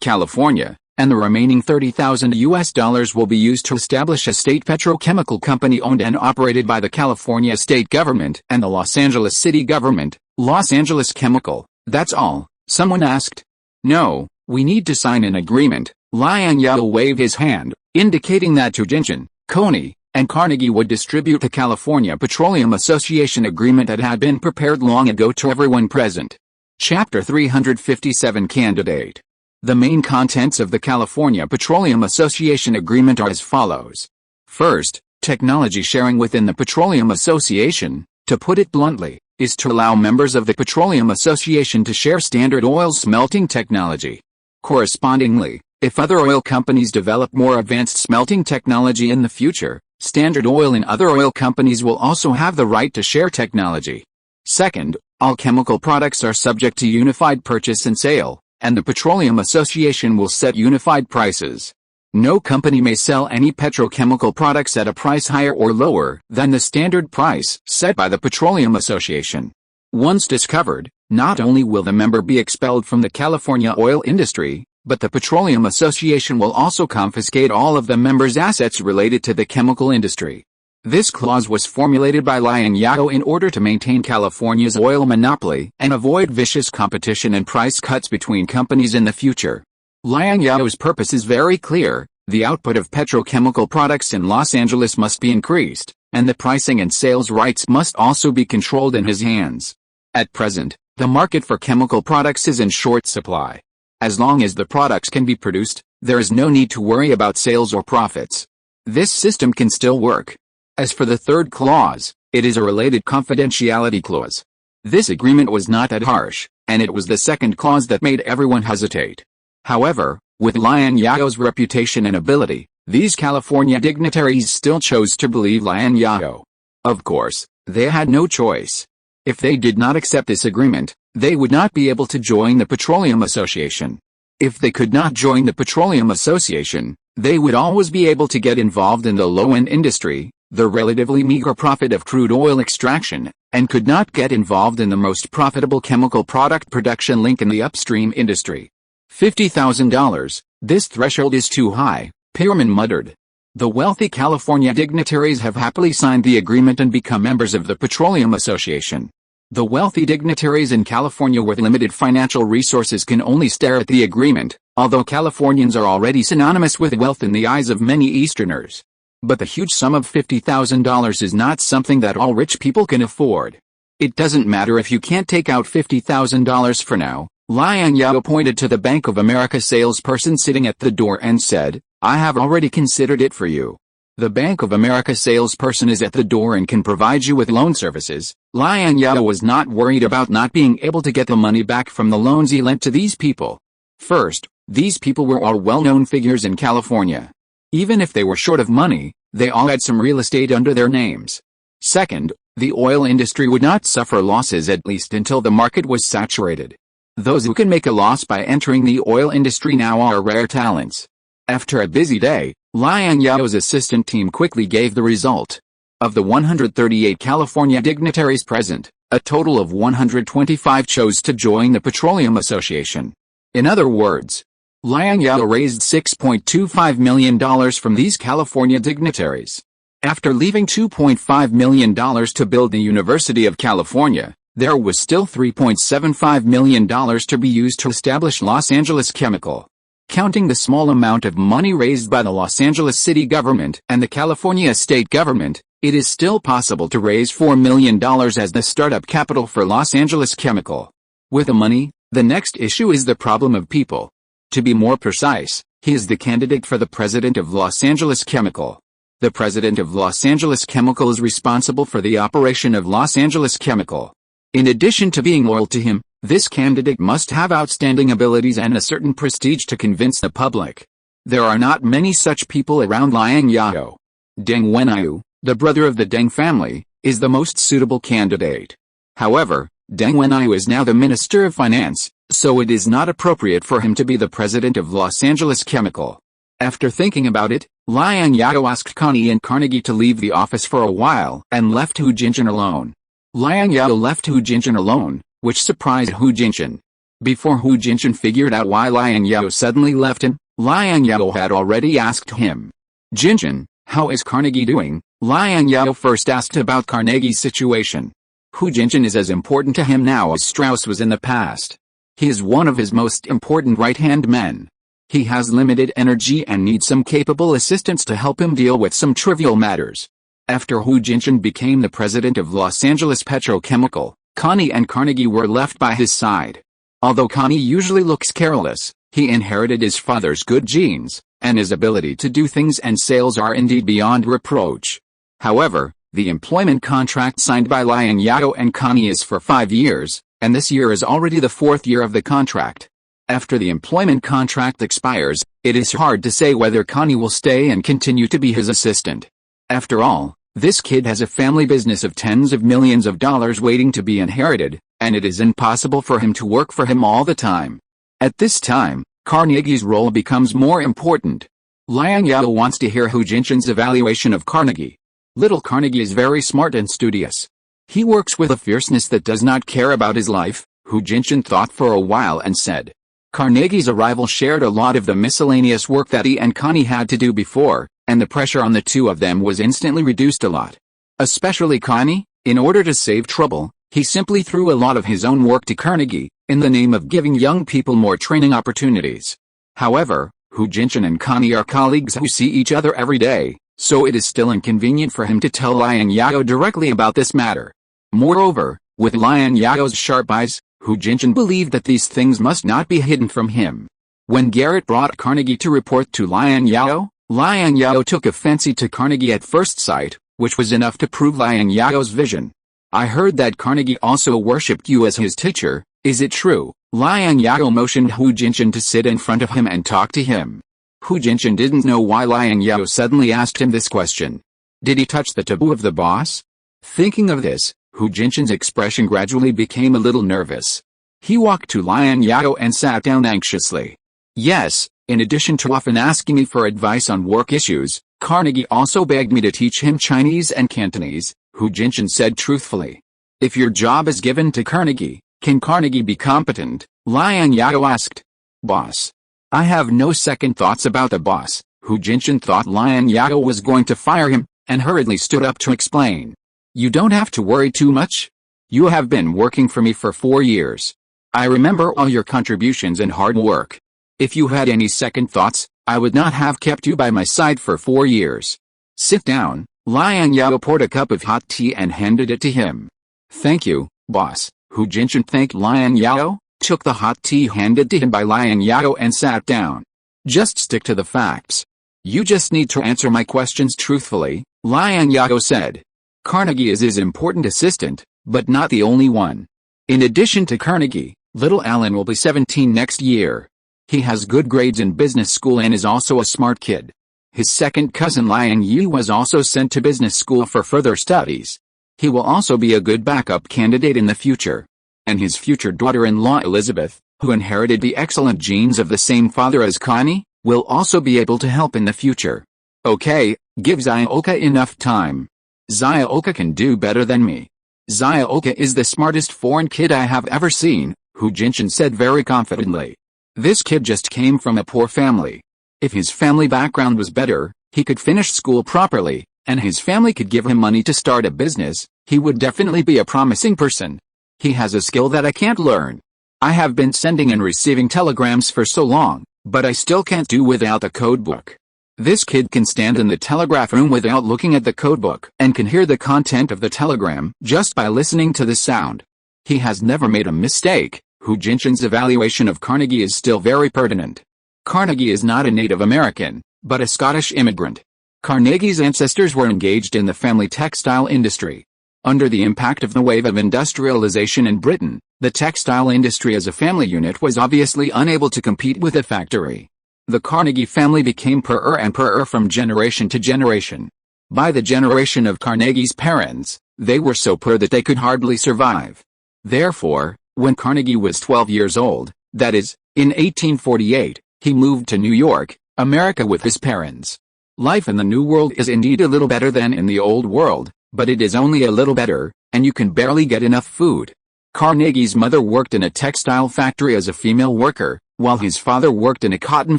[SPEAKER 1] California, and the remaining $30,000 will be used to establish a state petrochemical company owned and operated by the California state government and the Los Angeles city government, Los Angeles Chemical. That's all, someone asked. No, we need to sign an agreement. Liang Zhao waved his hand, indicating that Tujinshan, Coney, and Carnegie would distribute the California Petroleum Association agreement that had been prepared long ago to everyone present. Chapter 357 Candidate. The main contents of the California Petroleum Association Agreement are as follows. First, technology sharing within the Petroleum Association, to put it bluntly, is to allow members of the Petroleum Association to share Standard Oil smelting technology. Correspondingly, if other oil companies develop more advanced smelting technology in the future, Standard Oil and other oil companies will also have the right to share technology. Second, all chemical products are subject to unified purchase and sale, and the Petroleum Association will set unified prices. No company may sell any petrochemical products at a price higher or lower than the standard price set by the Petroleum Association. Once discovered, not only will the member be expelled from the California oil industry, but the Petroleum Association will also confiscate all of the members' assets related to the chemical industry. This clause was formulated by Liang Zhao in order to maintain California's oil monopoly and avoid vicious competition and price cuts between companies in the future. Liang Zhao's purpose is very clear. The output of petrochemical products in Los Angeles must be increased, and the pricing and sales rights must also be controlled in his hands. At present, the market for chemical products is in short supply. As long as the products can be produced, there is no need to worry about sales or profits. This system can still work. As for the third clause, it is a related confidentiality clause. This agreement was not that harsh, and it was the second clause that made everyone hesitate. However, with Liang Zhao's reputation and ability, these California dignitaries still chose to believe Liang Zhao. Of course, they had no choice. If they did not accept this agreement, they would not be able to join the Petroleum Association. If they could not join the Petroleum Association, they would always be able to get involved in the low-end industry, the relatively meager profit of crude oil extraction, and could not get involved in the most profitable chemical product production link in the upstream industry. $50,000, this threshold is too high, Pierman muttered. The wealthy California dignitaries have happily signed the agreement and become members of the Petroleum Association. The wealthy dignitaries in California with limited financial resources can only stare at the agreement, although Californians are already synonymous with wealth in the eyes of many Easterners. But the huge sum of $50,000 is not something that all rich people can afford. It doesn't matter if you can't take out $50,000 for now. Liang Zhao pointed to the Bank of America salesperson sitting at the door and said, I have already considered it for you. The Bank of America salesperson is at the door and can provide you with loan services. Liang Zhao was not worried about not being able to get the money back from the loans he lent to these people. First, these people were all well-known figures in California. Even if they were short of money, they all had some real estate under their names. Second, the oil industry would not suffer losses at least until the market was saturated. Those who can make a loss by entering the oil industry now are rare talents. After a busy day, Liang Zhao's assistant team quickly gave the result. Of the 138 California dignitaries present, a total of 125 chose to join the Petroleum Association. In other words, Liang Zhao raised $6.25 million from these California dignitaries. After leaving $2.5 million to build the University of California, there was still $3.75 million to be used to establish Los Angeles Chemical. Counting the small amount of money raised by the Los Angeles city government and the California state government, it is still possible to raise $4 million as the startup capital for Los Angeles Chemical. With the money, the next issue is the problem of people. To be more precise, he is the candidate for the president of Los Angeles Chemical. The president of Los Angeles Chemical is responsible for the operation of Los Angeles Chemical. In addition to being loyal to him, this candidate must have outstanding abilities and a certain prestige to convince the public. There are not many such people around Liang Zhao. Deng Wenyu, the brother of the Deng family, is the most suitable candidate. However, Deng Wenyu is now the Minister of Finance, so it is not appropriate for him to be the president of Los Angeles Chemical. After thinking about it, Liang Zhao asked Connie and Carnegie to leave the office for a while and left Hu Jinjin alone. Liang Zhao left Hu Jinjin alone, which surprised Hu Jinjin. Before Hu Jinjin figured out why Liang Zhao suddenly left him, Liang Zhao had already asked him. Jinjin, how is Carnegie doing? Liang Zhao first asked about Carnegie's situation. Hu Jinjin is as important to him now as Strauss was in the past. He is one of his most important right-hand men. He has limited energy and needs some capable assistants to help him deal with some trivial matters. After Hu Jinjin became the president of Los Angeles Petrochemical, Connie and Carnegie were left by his side. Although Connie usually looks careless, he inherited his father's good genes, and his ability to do things and sales are indeed beyond reproach. However, the employment contract signed by Liang Zhao and Connie is for 5 years, and this year is already the 4th year of the contract. After the employment contract expires, it is hard to say whether Connie will stay and continue to be his assistant. After all, this kid has a family business of tens of millions of dollars waiting to be inherited, and it is impossible for him to work for him all the time. At this time, Carnegie's role becomes more important. Liang Zhao wants to hear Hu Jinjin's evaluation of Carnegie. Little Carnegie is very smart and studious. He works with a fierceness that does not care about his life. Hu Jinjin thought for a while and said. Carnegie's arrival shared a lot of the miscellaneous work that he and Connie had to do before, and the pressure on the two of them was instantly reduced a lot. Especially Connie, in order to save trouble, he simply threw a lot of his own work to Carnegie, in the name of giving young people more training opportunities. However, Hu Jinjin and Connie are colleagues who see each other every day, so it is still inconvenient for him to tell Liang Zhao directly about this matter. Moreover, with Liang Zhao's sharp eyes, Hu Jinjin believed that these things must not be hidden from him. When Garrett brought Carnegie to report to Liang Zhao took a fancy to Carnegie at first sight, which was enough to prove Liang Zhao's vision. I heard that Carnegie also worshipped you as his teacher, is it true? Liang Zhao motioned Hu Jinjin to sit in front of him and talk to him. Hu Jinjin didn't know why Liang Zhao suddenly asked him this question. Did he touch the taboo of the boss? Thinking of this, Hu Jinshan's expression gradually became a little nervous. He walked to Liang Zhao and sat down anxiously. Yes, in addition to often asking me for advice on work issues, Carnegie also begged me to teach him Chinese and Cantonese, Hu Jinshan said truthfully. If your job is given to Carnegie, can Carnegie be competent? Liang Zhao asked. Boss. I have no second thoughts about the boss. Hu Jinshan thought Liang Zhao was going to fire him, and hurriedly stood up to explain. You don't have to worry too much. You have been working for me for 4 years. I remember all your contributions and hard work. If you had any second thoughts, I would not have kept you by my side for 4 years. Sit down. Liang Zhao poured a cup of hot tea and handed it to him. Thank you, boss. Hu Jinshan thanked Liang Zhao, took the hot tea handed to him by Liang Zhao and sat down. Just stick to the facts. You just need to answer my questions truthfully, Liang Zhao said. Carnegie is his important assistant, but not the only one. In addition to Carnegie, little Alan will be 17 next year. He has good grades in business school and is also a smart kid. His second cousin Liang Yi was also sent to business school for further studies. He will also be a good backup candidate in the future. And his future daughter-in-law Elizabeth, who inherited the excellent genes of the same father as Connie, will also be able to help in the future. Okay, give Zyaoka enough time. Zyaoka can do better than me. Zyaoka is the smartest foreign kid I have ever seen, Hu Jinshan said very confidently. This kid just came from a poor family. If his family background was better, he could finish school properly, and his family could give him money to start a business, he would definitely be a promising person. He has a skill that I can't learn. I have been sending and receiving telegrams for so long, but I still can't do without the codebook. This kid can stand in the telegraph room without looking at the codebook and can hear the content of the telegram just by listening to the sound. He has never made a mistake. Hu Jinshan's evaluation of Carnegie is still very pertinent. Carnegie is not a Native American, but a Scottish immigrant. Carnegie's ancestors were engaged in the family textile industry. Under the impact of the wave of industrialization in Britain, the textile industry as a family unit was obviously unable to compete with a factory. The Carnegie family became poorer and poorer from generation to generation. By the generation of Carnegie's parents, they were so poor that they could hardly survive. Therefore, when Carnegie was 12 years old, that is, in 1848, he moved to New York, America with his parents. Life in the New World is indeed a little better than in the Old World, but it is only a little better, and you can barely get enough food. Carnegie's mother worked in a textile factory as a female worker, while his father worked in a cotton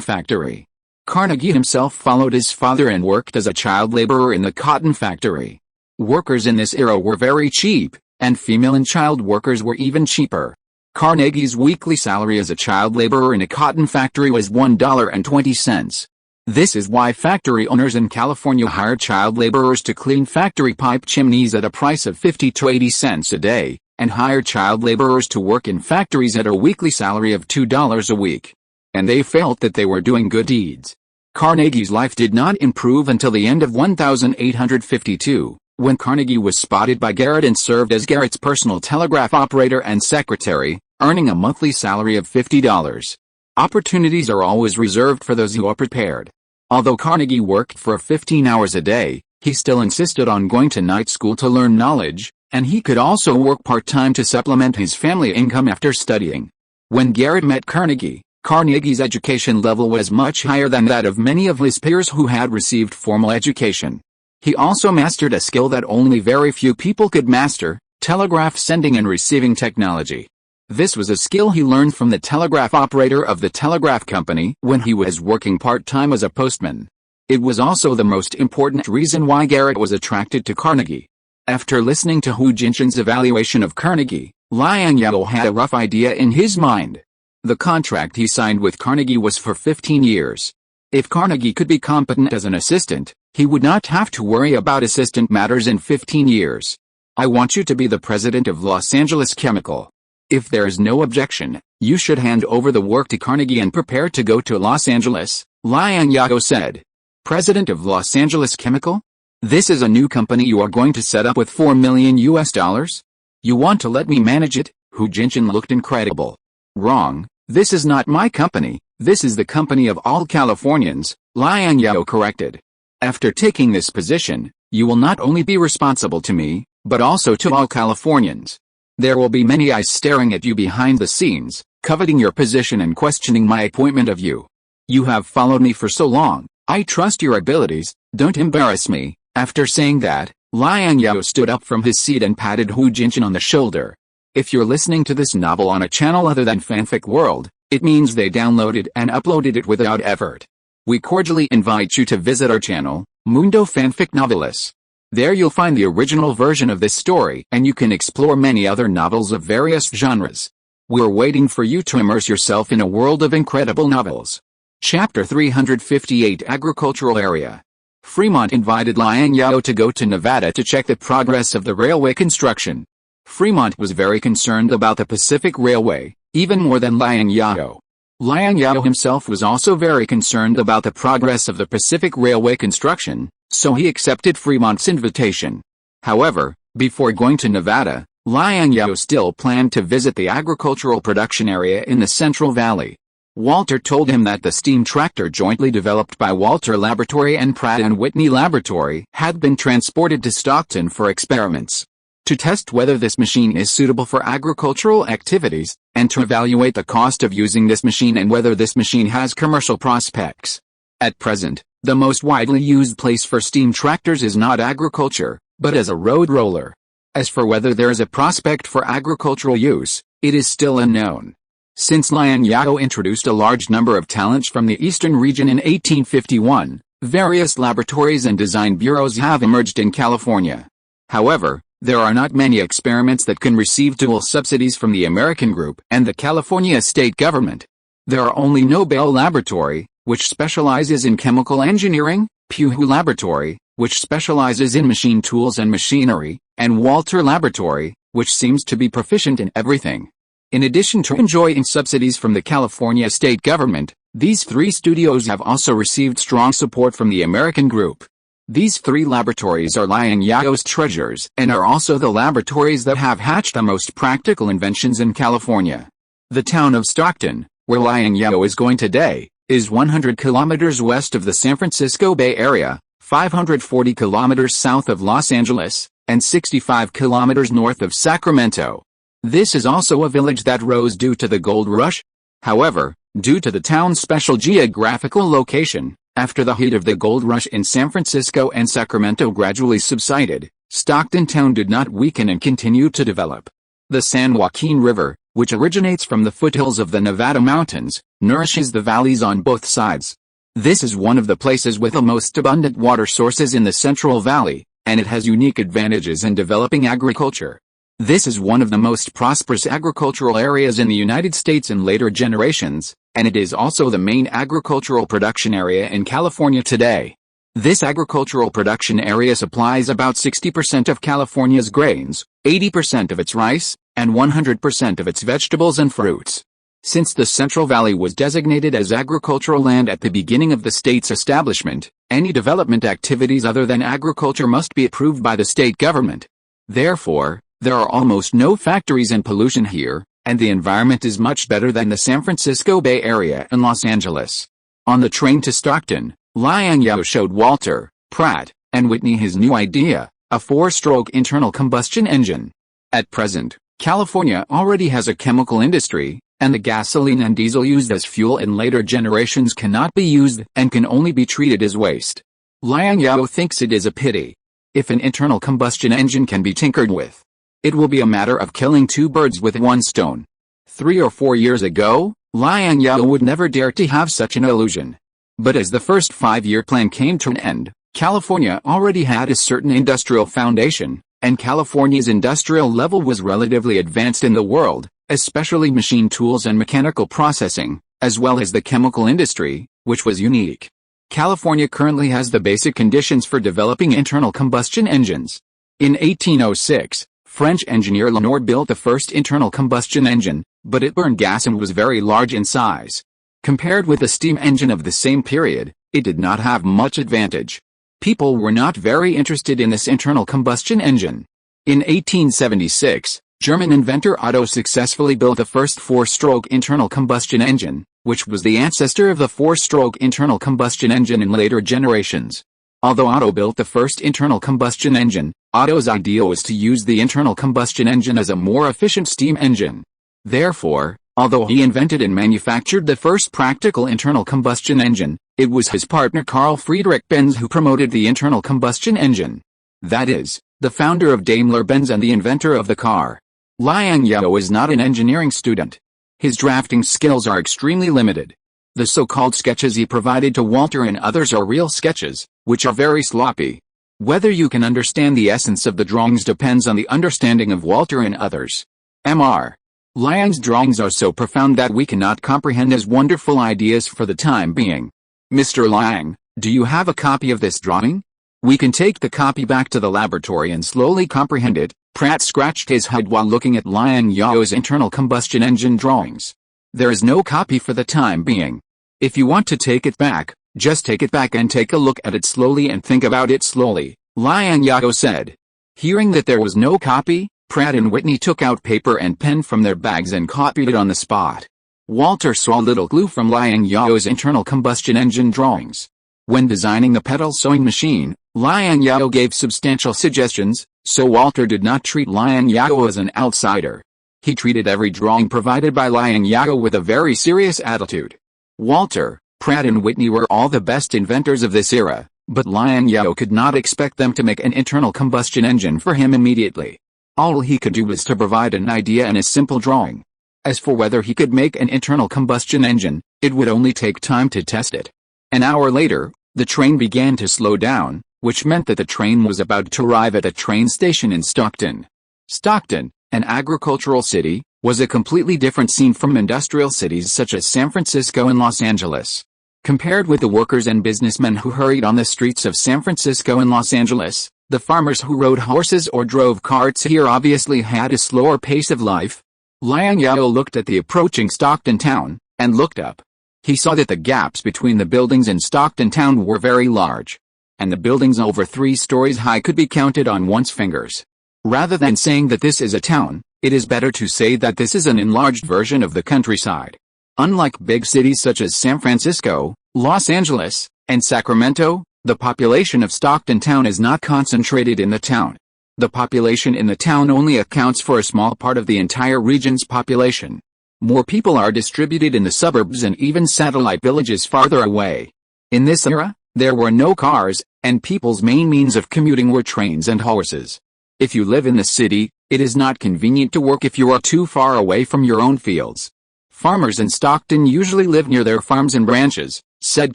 [SPEAKER 1] factory. Carnegie himself followed his father and worked as a child laborer in the cotton factory. Workers in this era were very cheap, and female and child workers were even cheaper. Carnegie's weekly salary as a child laborer in a cotton factory was $1.20. This is why factory owners in California hire child laborers to clean factory pipe chimneys at a price of 50 to 80 cents a day, and hire child laborers to work in factories at a weekly salary of $2 a week. And they felt that they were doing good deeds. Carnegie's life did not improve until the end of 1852, when Carnegie was spotted by Garrett and served as Garrett's personal telegraph operator and secretary, earning a monthly salary of $50. Opportunities are always reserved for those who are prepared. Although Carnegie worked for 15 hours a day, he still insisted on going to night school to learn knowledge, and he could also work part-time to supplement his family income after studying. When Garrett met Carnegie, Carnegie's education level was much higher than that of many of his peers who had received formal education. He also mastered a skill that only very few people could master: telegraph sending and receiving technology. This was a skill he learned from the telegraph operator of the telegraph company when he was working part-time as a postman. It was also the most important reason why Garrett was attracted to Carnegie. After listening to Hu Jinshan's evaluation of Carnegie, Liang Zhao had a rough idea in his mind. The contract he signed with Carnegie was for 15 years. If Carnegie could be competent as an assistant, he would not have to worry about assistant matters in 15 years. I want you to be the president of Los Angeles Chemical. If there is no objection, you should hand over the work to Carnegie and prepare to go to Los Angeles, Liang Zhao said. President of Los Angeles Chemical? This is a new company you are going to set up with $4 million US? You want to let me manage it? Hu Jinshan looked incredible. Wrong, this is not my company, this is the company of all Californians, Liang Zhao corrected. After taking this position, you will not only be responsible to me, but also to all Californians. There will be many eyes staring at you behind the scenes, coveting your position and questioning my appointment of you. You have followed me for so long, I trust your abilities, don't embarrass me." After saying that, Liang Zhao stood up from his seat and patted Hu Jinchen on the shoulder. If you're listening to this novel on a channel other than Fanfic World, it means they downloaded and uploaded it without effort. We cordially invite you to visit our channel, Mundo Fanfic Novelis. There you'll find the original version of this story and you can explore many other novels of various genres. We're waiting for you to immerse yourself in a world of incredible novels. Chapter 358 Agricultural Area. Fremont invited Liang Zhao to go to Nevada to check the progress of the railway construction. Fremont was very concerned about the Pacific Railway, even more than Liang Zhao. Liang Zhao himself was also very concerned about the progress of the Pacific Railway construction, so he accepted Fremont's invitation. However, before going to Nevada, Liang Zhao still planned to visit the agricultural production area in the Central Valley. Walter told him that the steam tractor jointly developed by Walter Laboratory and Pratt & Whitney Laboratory had been transported to Stockton for experiments. To test whether this machine is suitable for agricultural activities, and to evaluate the cost of using this machine and whether this machine has commercial prospects. At present, the most widely used place for steam tractors is not agriculture, but as a road roller. As for whether there is a prospect for agricultural use, it is still unknown. Since Liang Zhao introduced a large number of talents from the eastern region in 1851, various laboratories and design bureaus have emerged in California. However, there are not many experiments that can receive dual subsidies from the American group and the California state government. There are only Nobel Laboratory, which specializes in chemical engineering, Puhu Laboratory, which specializes in machine tools and machinery, and Walter Laboratory, which seems to be proficient in everything. In addition to enjoying subsidies from the California state government, these three studios have also received strong support from the American group. These three laboratories are Liang Zhao's treasures and are also the laboratories that have hatched the most practical inventions in California. The town of Stockton, where Liang Zhao is going today, is 100 kilometers west of the San Francisco Bay Area, 540 kilometers south of Los Angeles, and 65 kilometers north of Sacramento. This is also a village that rose due to the gold rush. However, due to the town's special geographical location, after the heat of the gold rush in San Francisco and Sacramento gradually subsided, Stockton town did not weaken and continued to develop. The San Joaquin River, which originates from the foothills of the Nevada mountains, nourishes the valleys on both sides. This is one of the places with the most abundant water sources in the Central Valley, and it has unique advantages in developing agriculture. This is one of the most prosperous agricultural areas in the United States in later generations, and it is also the main agricultural production area in California today. This agricultural production area supplies about 60% of California's grains, 80% of its rice, and 100% of its vegetables and fruits. Since the Central Valley was designated as agricultural land at the beginning of the state's establishment, any development activities other than agriculture must be approved by the state government. Therefore, there are almost no factories and pollution here, and the environment is much better than the San Francisco Bay Area and Los Angeles. On the train to Stockton, Liang Zhao showed Walter, Pratt, and Whitney his new idea, a 4-stroke internal combustion engine. At present, California already has a chemical industry, and the gasoline and diesel used as fuel in later generations cannot be used and can only be treated as waste. Liang Zhao thinks it is a pity. If an internal combustion engine can be tinkered with, it will be a matter of killing two birds with one stone. 3 or 4 years ago, Liang Zhao would never dare to have such an illusion. But as the first 5-year plan came to an end, California already had a certain industrial foundation, and California's industrial level was relatively advanced in the world, especially machine tools and mechanical processing, as well as the chemical industry, which was unique. California currently has the basic conditions for developing internal combustion engines. In 1806, French engineer Lenoir built the first internal combustion engine, but it burned gas and was very large in size. Compared with the steam engine of the same period, it did not have much advantage. People were not very interested in this internal combustion engine. In 1876, German inventor Otto successfully built the first 4-stroke internal combustion engine, which was the ancestor of the 4-stroke internal combustion engine in later generations. Although Otto built the first internal combustion engine, Otto's idea was to use the internal combustion engine as a more efficient steam engine. Therefore, although he invented and manufactured the first practical internal combustion engine, it was his partner Carl Friedrich Benz who promoted the internal combustion engine. That is, the founder of Daimler-Benz and the inventor of the car. Liang Zhao is not an engineering student. His drafting skills are extremely limited. The so-called sketches he provided to Walter and others are real sketches, which are very sloppy. Whether you can understand the essence of the drawings depends on the understanding of Walter and others. Mr. Liang's drawings are so profound that we cannot comprehend his wonderful ideas for the time being. Mr. Liang, do you have a copy of this drawing? We can take the copy back to the laboratory and slowly comprehend it. Pratt scratched his head while looking at Liang Zhao's internal combustion engine drawings. There is no copy for the time being. If you want to take it back, just take it back and take a look at it slowly and think about it slowly, Liang Zhao said. Hearing that there was no copy, Pratt and Whitney took out paper and pen from their bags and copied it on the spot. Walter saw little clue from Liang Zhao's internal combustion engine drawings. When designing the pedal sewing machine, Liang Zhao gave substantial suggestions, so Walter did not treat Liang Zhao as an outsider. He treated every drawing provided by Liang Zhao with a very serious attitude. Walter, Pratt and Whitney were all the best inventors of this era, but Liang Zhao could not expect them to make an internal combustion engine for him immediately. All he could do was to provide an idea and a simple drawing. As for whether he could make an internal combustion engine, it would only take time to test it. An hour later, the train began to slow down, which meant that the train was about to arrive at a train station in Stockton. Stockton, an agricultural city, was a completely different scene from industrial cities such as San Francisco and Los Angeles. Compared with the workers and businessmen who hurried on the streets of San Francisco and Los Angeles, the farmers who rode horses or drove carts here obviously had a slower pace of life. Liang Zhao looked at the approaching Stockton town, and looked up. He saw that the gaps between the buildings in Stockton town were very large, and the buildings over 3 stories high could be counted on one's fingers. Rather than saying that this is a town, it is better to say that this is an enlarged version of the countryside. Unlike big cities such as San Francisco, Los Angeles, and Sacramento, the population of Stockton town is not concentrated in the town. The population in the town only accounts for a small part of the entire region's population. More people are distributed in the suburbs and even satellite villages farther away. In this era, there were no cars, and people's main means of commuting were trains and horses. If you live in the city, it is not convenient to work if you are too far away from your own fields. Farmers in Stockton usually live near their farms and ranches, said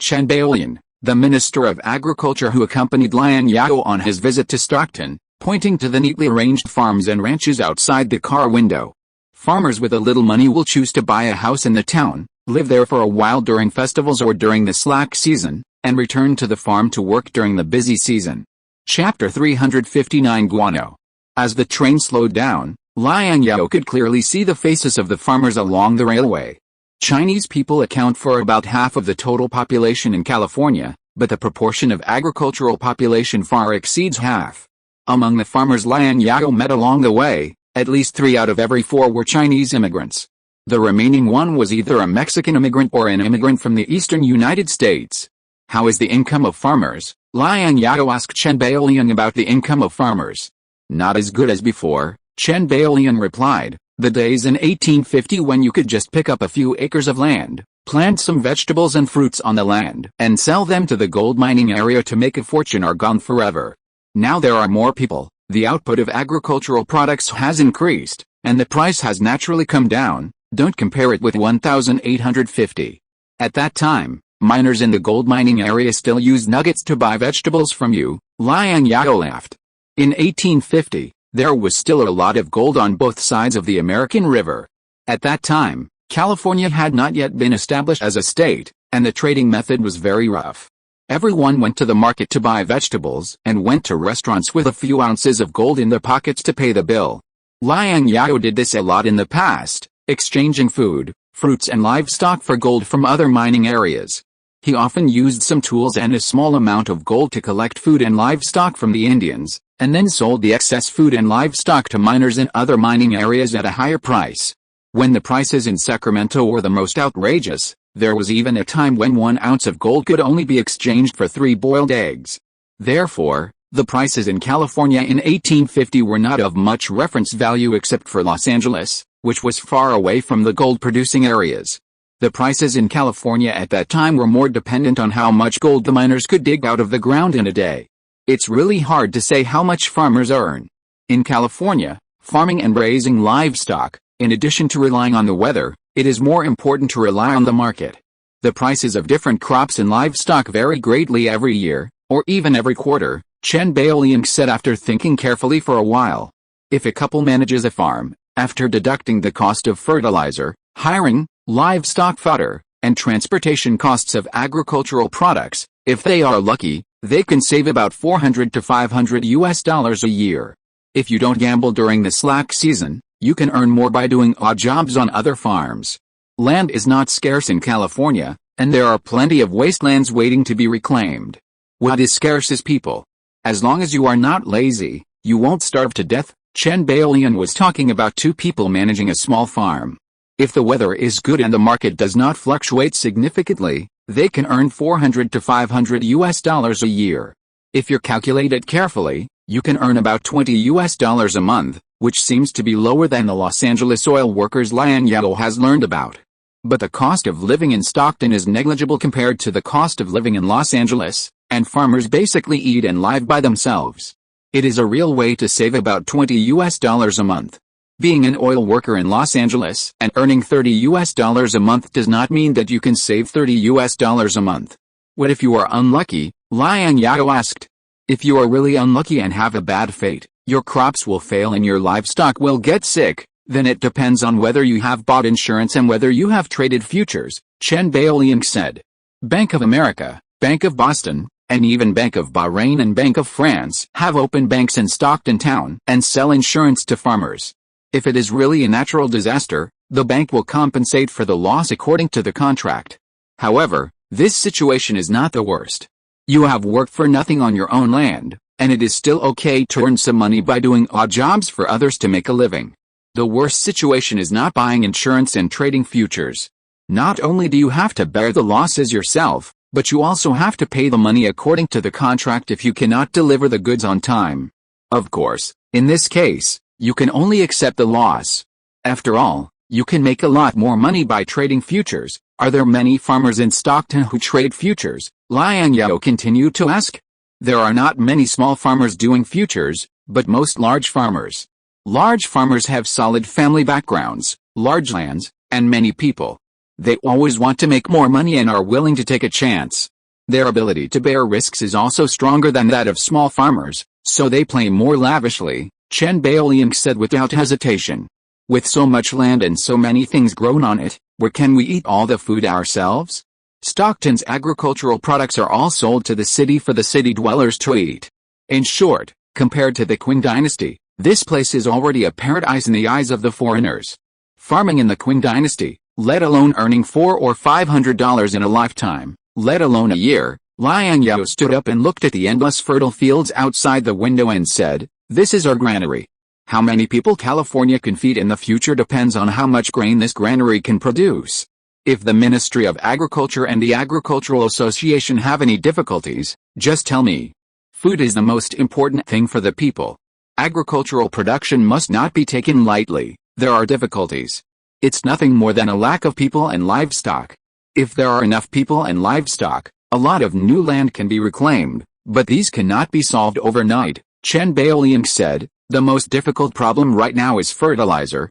[SPEAKER 1] Chen Baolian, the Minister of Agriculture who accompanied Liang Zhao on his visit to Stockton, pointing to the neatly arranged farms and ranches outside the car window. Farmers with a little money will choose to buy a house in the town, live there for a while during festivals or during the slack season, and return to the farm to work during the busy season. Chapter 359 Guano. As the train slowed down, Liang Zhao could clearly see the faces of the farmers along the railway. Chinese people account for about half of the total population in California, but the proportion of agricultural population far exceeds half. Among the farmers Liang Zhao met along the way, at least 3 out of every 4 were Chinese immigrants. The remaining one was either a Mexican immigrant or an immigrant from the eastern United States. How is the income of farmers? Liang Zhao asked Chen Baolian about the income of farmers. Not as good as before, Chen Baolian replied. The days in 1850 when you could just pick up a few acres of land, plant some vegetables and fruits on the land, and sell them to the gold mining area to make a fortune are gone forever. Now there are more people, the output of agricultural products has increased, and the price has naturally come down. Don't compare it with 1850. At that time, miners in the gold mining area still used nuggets to buy vegetables from you, Liang Zhao laughed. In 1850, there was still a lot of gold on both sides of the American River. At that time, California had not yet been established as a state, and the trading method was very rough. Everyone went to the market to buy vegetables and went to restaurants with a few ounces of gold in their pockets to pay the bill. Liang Zhao did this a lot in the past, exchanging food, fruits and livestock for gold from other mining areas. He often used some tools and a small amount of gold to collect food and livestock from the Indians, and then sold the excess food and livestock to miners in other mining areas at a higher price. When the prices in Sacramento were the most outrageous, there was even a time when 1 ounce of gold could only be exchanged for 3 boiled eggs. Therefore, the prices in California in 1850 were not of much reference value except for Los Angeles, which was far away from the gold-producing areas. The prices in California at that time were more dependent on how much gold the miners could dig out of the ground in a day. It's really hard to say how much farmers earn. In California, farming and raising livestock, in addition to relying on the weather, it is more important to rely on the market. The prices of different crops and livestock vary greatly every year, or even every quarter, Chen Baoliang said after thinking carefully for a while. If a couple manages a farm, after deducting the cost of fertilizer, hiring, livestock fodder, and transportation costs of agricultural products, if they are lucky, they can save about $400 to $500 a year. If you don't gamble during the slack season, you can earn more by doing odd jobs on other farms. Land is not scarce in California, and there are plenty of wastelands waiting to be reclaimed. What is scarce is people. As long as you are not lazy, you won't starve to death. Chen Baoliang was talking about two people managing a small farm. If the weather is good and the market does not fluctuate significantly, they can earn $400 to $500 a year. If you calculate it carefully, you can earn about $20 a month, which seems to be lower than the Los Angeles oil workers Liang Zhao has learned about. But the cost of living in Stockton is negligible compared to the cost of living in Los Angeles, and farmers basically eat and live by themselves. It is a real way to save about $20 a month. Being an oil worker in Los Angeles and earning $30 a month does not mean that you can save $30 a month. What if you are unlucky? Liang Zhao asked. If you are really unlucky and have a bad fate, your crops will fail and your livestock will get sick, then it depends on whether you have bought insurance and whether you have traded futures, Chen Baoliang said. Bank of America, Bank of Boston, and even Bank of Bahrain and Bank of France have open banks in Stockton town and sell insurance to farmers. If it is really a natural disaster, the bank will compensate for the loss according to the contract. However, this situation is not the worst. You have worked for nothing on your own land, and it is still okay to earn some money by doing odd jobs for others to make a living. The worst situation is not buying insurance and trading futures. Not only do you have to bear the losses yourself, but you also have to pay the money according to the contract if you cannot deliver the goods on time. Of course, in this case, you can only accept the loss. After all, you can make a lot more money by trading futures. Are there many farmers in Stockton who trade futures? Liang Zhao continued to ask. There are not many small farmers doing futures, but most large farmers. Large farmers have solid family backgrounds, large lands, and many people. They always want to make more money and are willing to take a chance. Their ability to bear risks is also stronger than that of small farmers, so they play more lavishly, Chen Baoliang said without hesitation. With so much land and so many things grown on it, where can we eat all the food ourselves? Stockton's agricultural products are all sold to the city for the city dwellers to eat. In short, compared to the Qing dynasty, this place is already a paradise in the eyes of the foreigners. Farming in the Qing dynasty, let alone earning $400 or $500 in a lifetime, let alone a year, Liang Zhao stood up and looked at the endless fertile fields outside the window and said, "This is our granary. How many people California can feed in the future depends on how much grain this granary can produce. If the Ministry of Agriculture and the Agricultural Association have any difficulties, just tell me. Food is the most important thing for the people. Agricultural production must not be taken lightly. There are difficulties. It's nothing more than a lack of people and livestock. If there are enough people and livestock, a lot of new land can be reclaimed, but these cannot be solved overnight," Chen Baoliang said. The most difficult problem right now is fertilizer.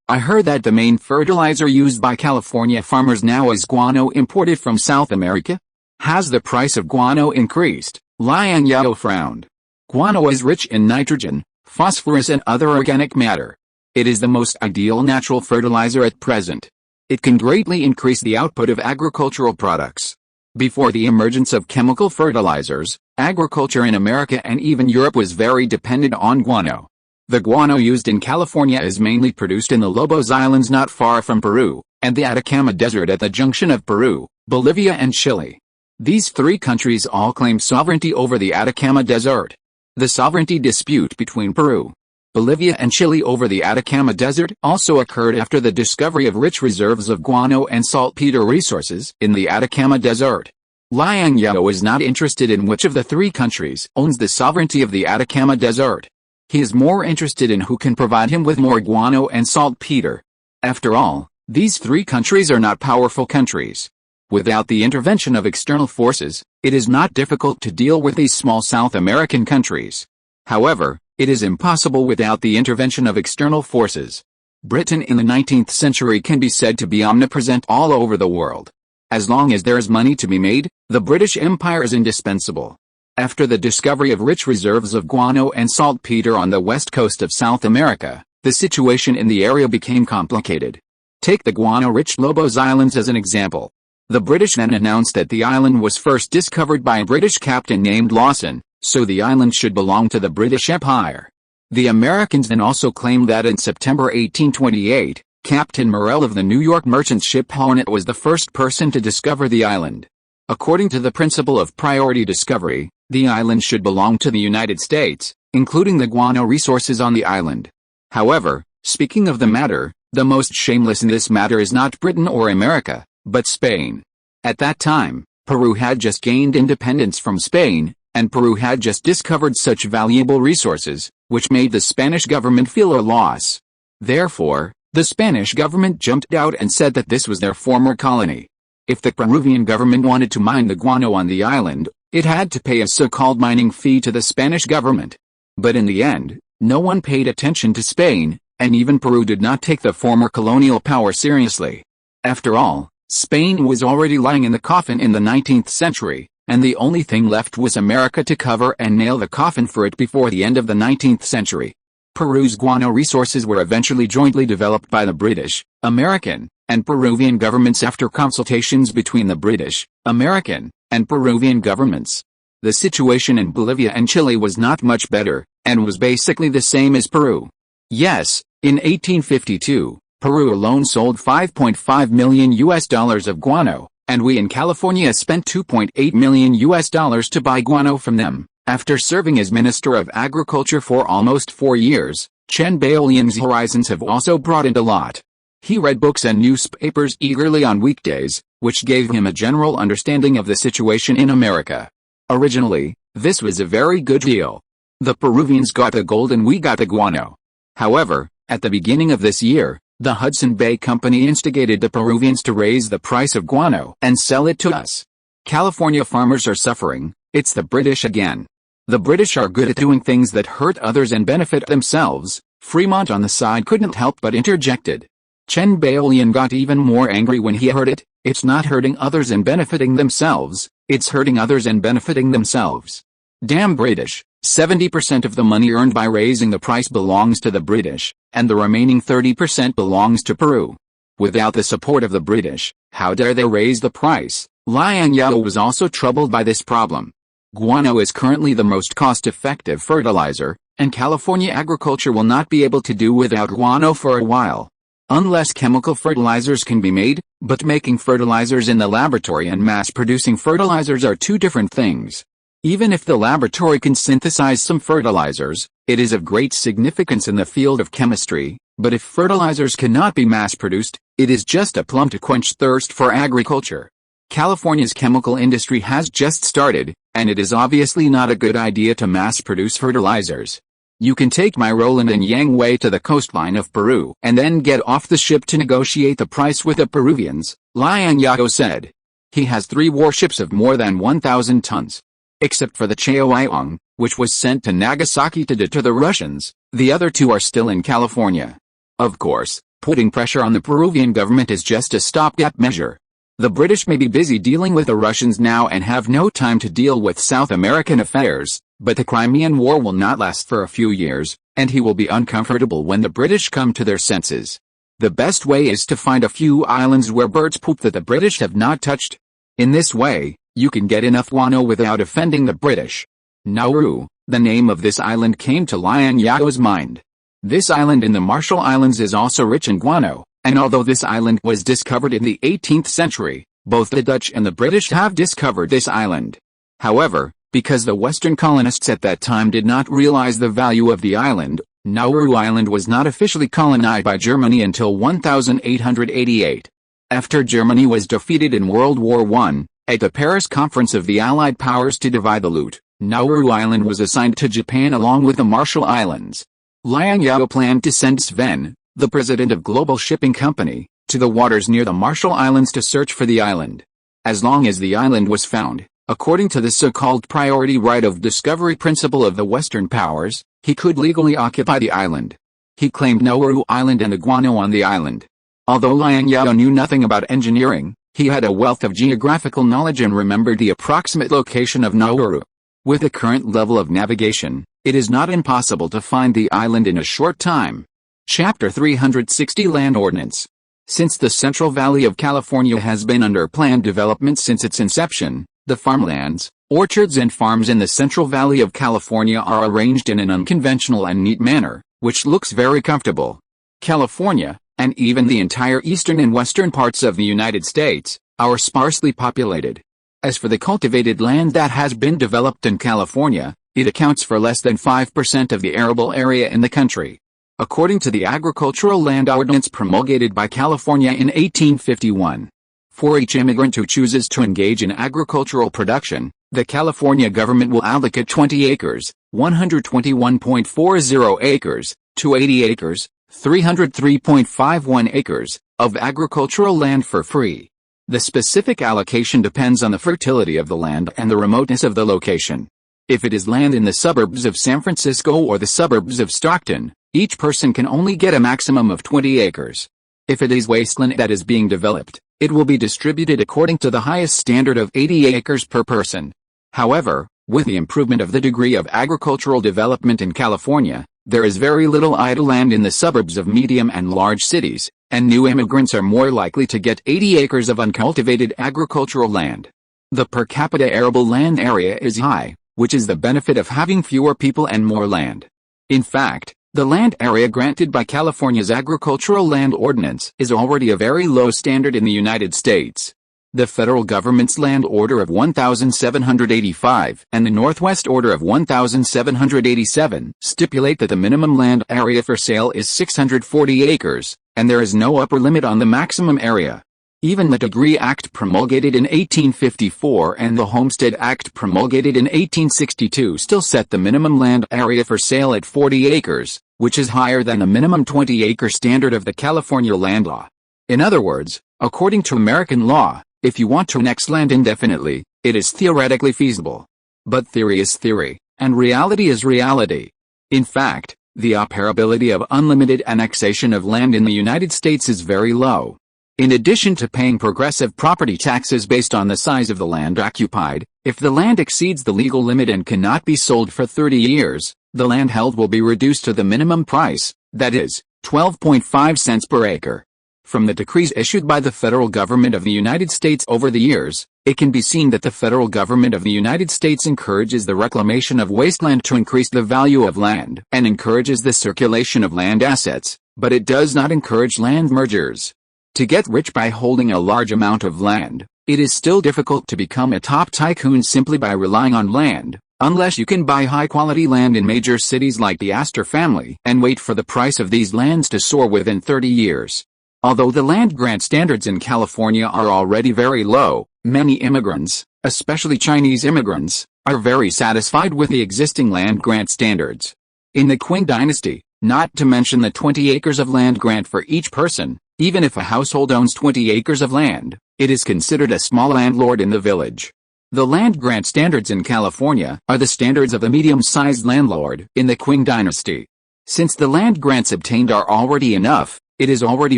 [SPEAKER 1] I heard that the main fertilizer used by California farmers now is guano imported from South America. Has the price of guano increased? Liang Zhao frowned. Guano is rich in nitrogen, phosphorus and other organic matter. It is the most ideal natural fertilizer at present. It can greatly increase the output of agricultural products. Before the emergence of chemical fertilizers, agriculture in America and even Europe was very dependent on guano. The guano used in California is mainly produced in the Lobos Islands not far from Peru, and the Atacama Desert at the junction of Peru, Bolivia and Chile. These three countries all claim sovereignty over the Atacama Desert. The sovereignty dispute between Peru, Bolivia and Chile over the Atacama Desert also occurred after the discovery of rich reserves of guano and saltpeter resources in the Atacama Desert. Liang Zhao is not interested in which of the three countries owns the sovereignty of the Atacama Desert. He is more interested in who can provide him with more guano and saltpeter. After all, these three countries are not powerful countries. Without the intervention of external forces, it is not difficult to deal with these small South American countries. However, it is impossible without the intervention of external forces. Britain in the 19th century can be said to be omnipresent all over the world. As long as there is money to be made, the British Empire is indispensable. After the discovery of rich reserves of guano and saltpeter on the west coast of South America, the situation in the area became complicated. Take the guano-rich Lobos Islands as an example. The British then announced that the island was first discovered by a British captain named Lawson, so the island should belong to the British Empire. The Americans then also claimed that in September 1828, Captain Morrell of the New York merchant ship Hornet was the first person to discover the island. According to the principle of priority discovery, the island should belong to the United States, including the guano resources on the island. However, speaking of the matter, the most shameless in this matter is not Britain or America, but Spain. At that time, Peru had just gained independence from Spain, and Peru had just discovered such valuable resources, which made the Spanish government feel a loss. Therefore, the Spanish government jumped out and said that this was their former colony. If the Peruvian government wanted to mine the guano on the island, it had to pay a so-called mining fee to the Spanish government. But in the end, no one paid attention to Spain, and even Peru did not take the former colonial power seriously. After all, Spain was already lying in the coffin in the 19th century, and the only thing left was America to cover and nail the coffin for it before the end of the 19th century. Peru's guano resources were eventually jointly developed by the British, American, and Peruvian governments after consultations between the British, American, and Peruvian governments. The situation in Bolivia and Chile was not much better, and was basically the same as Peru. Yes, in 1852, Peru alone sold $5.5 million of guano, and we in California spent $2.8 million to buy guano from them. After serving as Minister of Agriculture for almost 4 years, Chen Baolian's horizons have also broadened a lot. He read books and newspapers eagerly on weekdays, which gave him a general understanding of the situation in America. Originally, this was a very good deal. The Peruvians got the gold and we got the guano. However, at the beginning of this year, the Hudson Bay Company instigated the Peruvians to raise the price of guano and sell it to us. California farmers are suffering. It's the British again. The British are good at doing things that hurt others and benefit themselves. Fremont on the side couldn't help but interjected. Chen Baolian got even more angry when he heard it. It's not hurting others and benefiting themselves, it's hurting others and benefiting themselves. Damn British. 70% of the money earned by raising the price belongs to the British, and the remaining 30% belongs to Peru. Without the support of the British, how dare they raise the price? Liang Zhao was also troubled by this problem. Guano is currently the most cost-effective fertilizer, and California agriculture will not be able to do without guano for a while. Unless chemical fertilizers can be made, but making fertilizers in the laboratory and mass-producing fertilizers are two different things. Even if the laboratory can synthesize some fertilizers, it is of great significance in the field of chemistry, but if fertilizers cannot be mass-produced, it is just a plum to quench thirst for agriculture. California's chemical industry has just started, and it is obviously not a good idea to mass-produce fertilizers. You can take my Roland and Yang way to the coastline of Peru and then get off the ship to negotiate the price with the Peruvians, Liang Zhao said. He has 3 warships of more than 1,000 tons. Except for the Chaoyang, which was sent to Nagasaki to deter the Russians, the other 2 are still in California. Of course, putting pressure on the Peruvian government is just a stopgap measure. The British may be busy dealing with the Russians now and have no time to deal with South American affairs, but the Crimean War will not last for a few years, and he will be uncomfortable when the British come to their senses. The best way is to find a few islands where birds poop that the British have not touched. In this way, you can get enough guano without offending the British. Nauru, the name of this island, came to Liang Zhao's mind. This island in the Marshall Islands is also rich in guano. And although this island was discovered in the 18th century, both the Dutch and the British have discovered this island. However, because the Western colonists at that time did not realize the value of the island, Nauru Island was not officially colonized by Germany until 1888. After Germany was defeated in World War I, At the Paris Conference of the Allied Powers to divide the loot, Nauru Island was assigned to Japan along with the Marshall Islands. Liang Zhao planned to send Sven, the president of Global Shipping Company, to the waters near the Marshall Islands to search for the island. As long as the island was found, according to the so-called priority right of discovery principle of the Western powers, he could legally occupy the island. He claimed Nauru Island and a guano on the island. Although Liang Zhao knew nothing about engineering, he had a wealth of geographical knowledge and remembered the approximate location of Nauru. With the current level of navigation, it is not impossible to find the island in a short time. Chapter 360 Land Ordinance. Since the Central Valley of California has been under planned development since its inception, the farmlands, orchards and farms in the Central Valley of California are arranged in an unconventional and neat manner, which looks very comfortable. California, and even the entire eastern and western parts of the United States, are sparsely populated. As for the cultivated land that has been developed in California, it accounts for less than 5% of the arable area in the country. According to the Agricultural Land Ordinance promulgated by California in 1851. For each immigrant who chooses to engage in agricultural production, the California government will allocate 20 acres, 121.40 acres, 280 acres, 303.51 acres, of agricultural land for free. The specific allocation depends on the fertility of the land and the remoteness of the location. If it is land in the suburbs of San Francisco or the suburbs of Stockton, each person can only get a maximum of 20 acres. If it is wasteland that is being developed, it will be distributed according to the highest standard of 80 acres per person. However, with the improvement of the degree of agricultural development in California, there is very little idle land in the suburbs of medium and large cities, and new immigrants are more likely to get 80 acres of uncultivated agricultural land. The per capita arable land area is high, which is the benefit of having fewer people and more land. In fact, the land area granted by California's Agricultural Land Ordinance is already a very low standard in the United States. The federal government's Land Order of 1785 and the Northwest Order of 1787 stipulate that the minimum land area for sale is 640 acres, and there is no upper limit on the maximum area. Even the Degree Act promulgated in 1854 and the Homestead Act promulgated in 1862 still set the minimum land area for sale at 40 acres, which is higher than the minimum 20-acre standard of the California land law. In other words, according to American law, if you want to annex land indefinitely, it is theoretically feasible. But theory is theory, and reality is reality. In fact, the operability of unlimited annexation of land in the United States is very low. In addition to paying progressive property taxes based on the size of the land occupied, if the land exceeds the legal limit and cannot be sold for 30 years, the land held will be reduced to the minimum price, that is, 12.5 cents per acre. From the decrees issued by the federal government of the United States over the years, it can be seen that the federal government of the United States encourages the reclamation of wasteland to increase the value of land and encourages the circulation of land assets, but it does not encourage land mergers. To get rich by holding a large amount of land, it is still difficult to become a top tycoon simply by relying on land, unless you can buy high-quality land in major cities like the Astor family and wait for the price of these lands to soar within 30 years. Although the land grant standards in California are already very low, many immigrants, especially Chinese immigrants, are very satisfied with the existing land grant standards. In the Qing dynasty, not to mention the 20 acres of land grant for each person, even if a household owns 20 acres of land, it is considered a small landlord in the village. The land grant standards in California are the standards of a medium-sized landlord in the Qing dynasty. Since the land grants obtained are already enough, it is already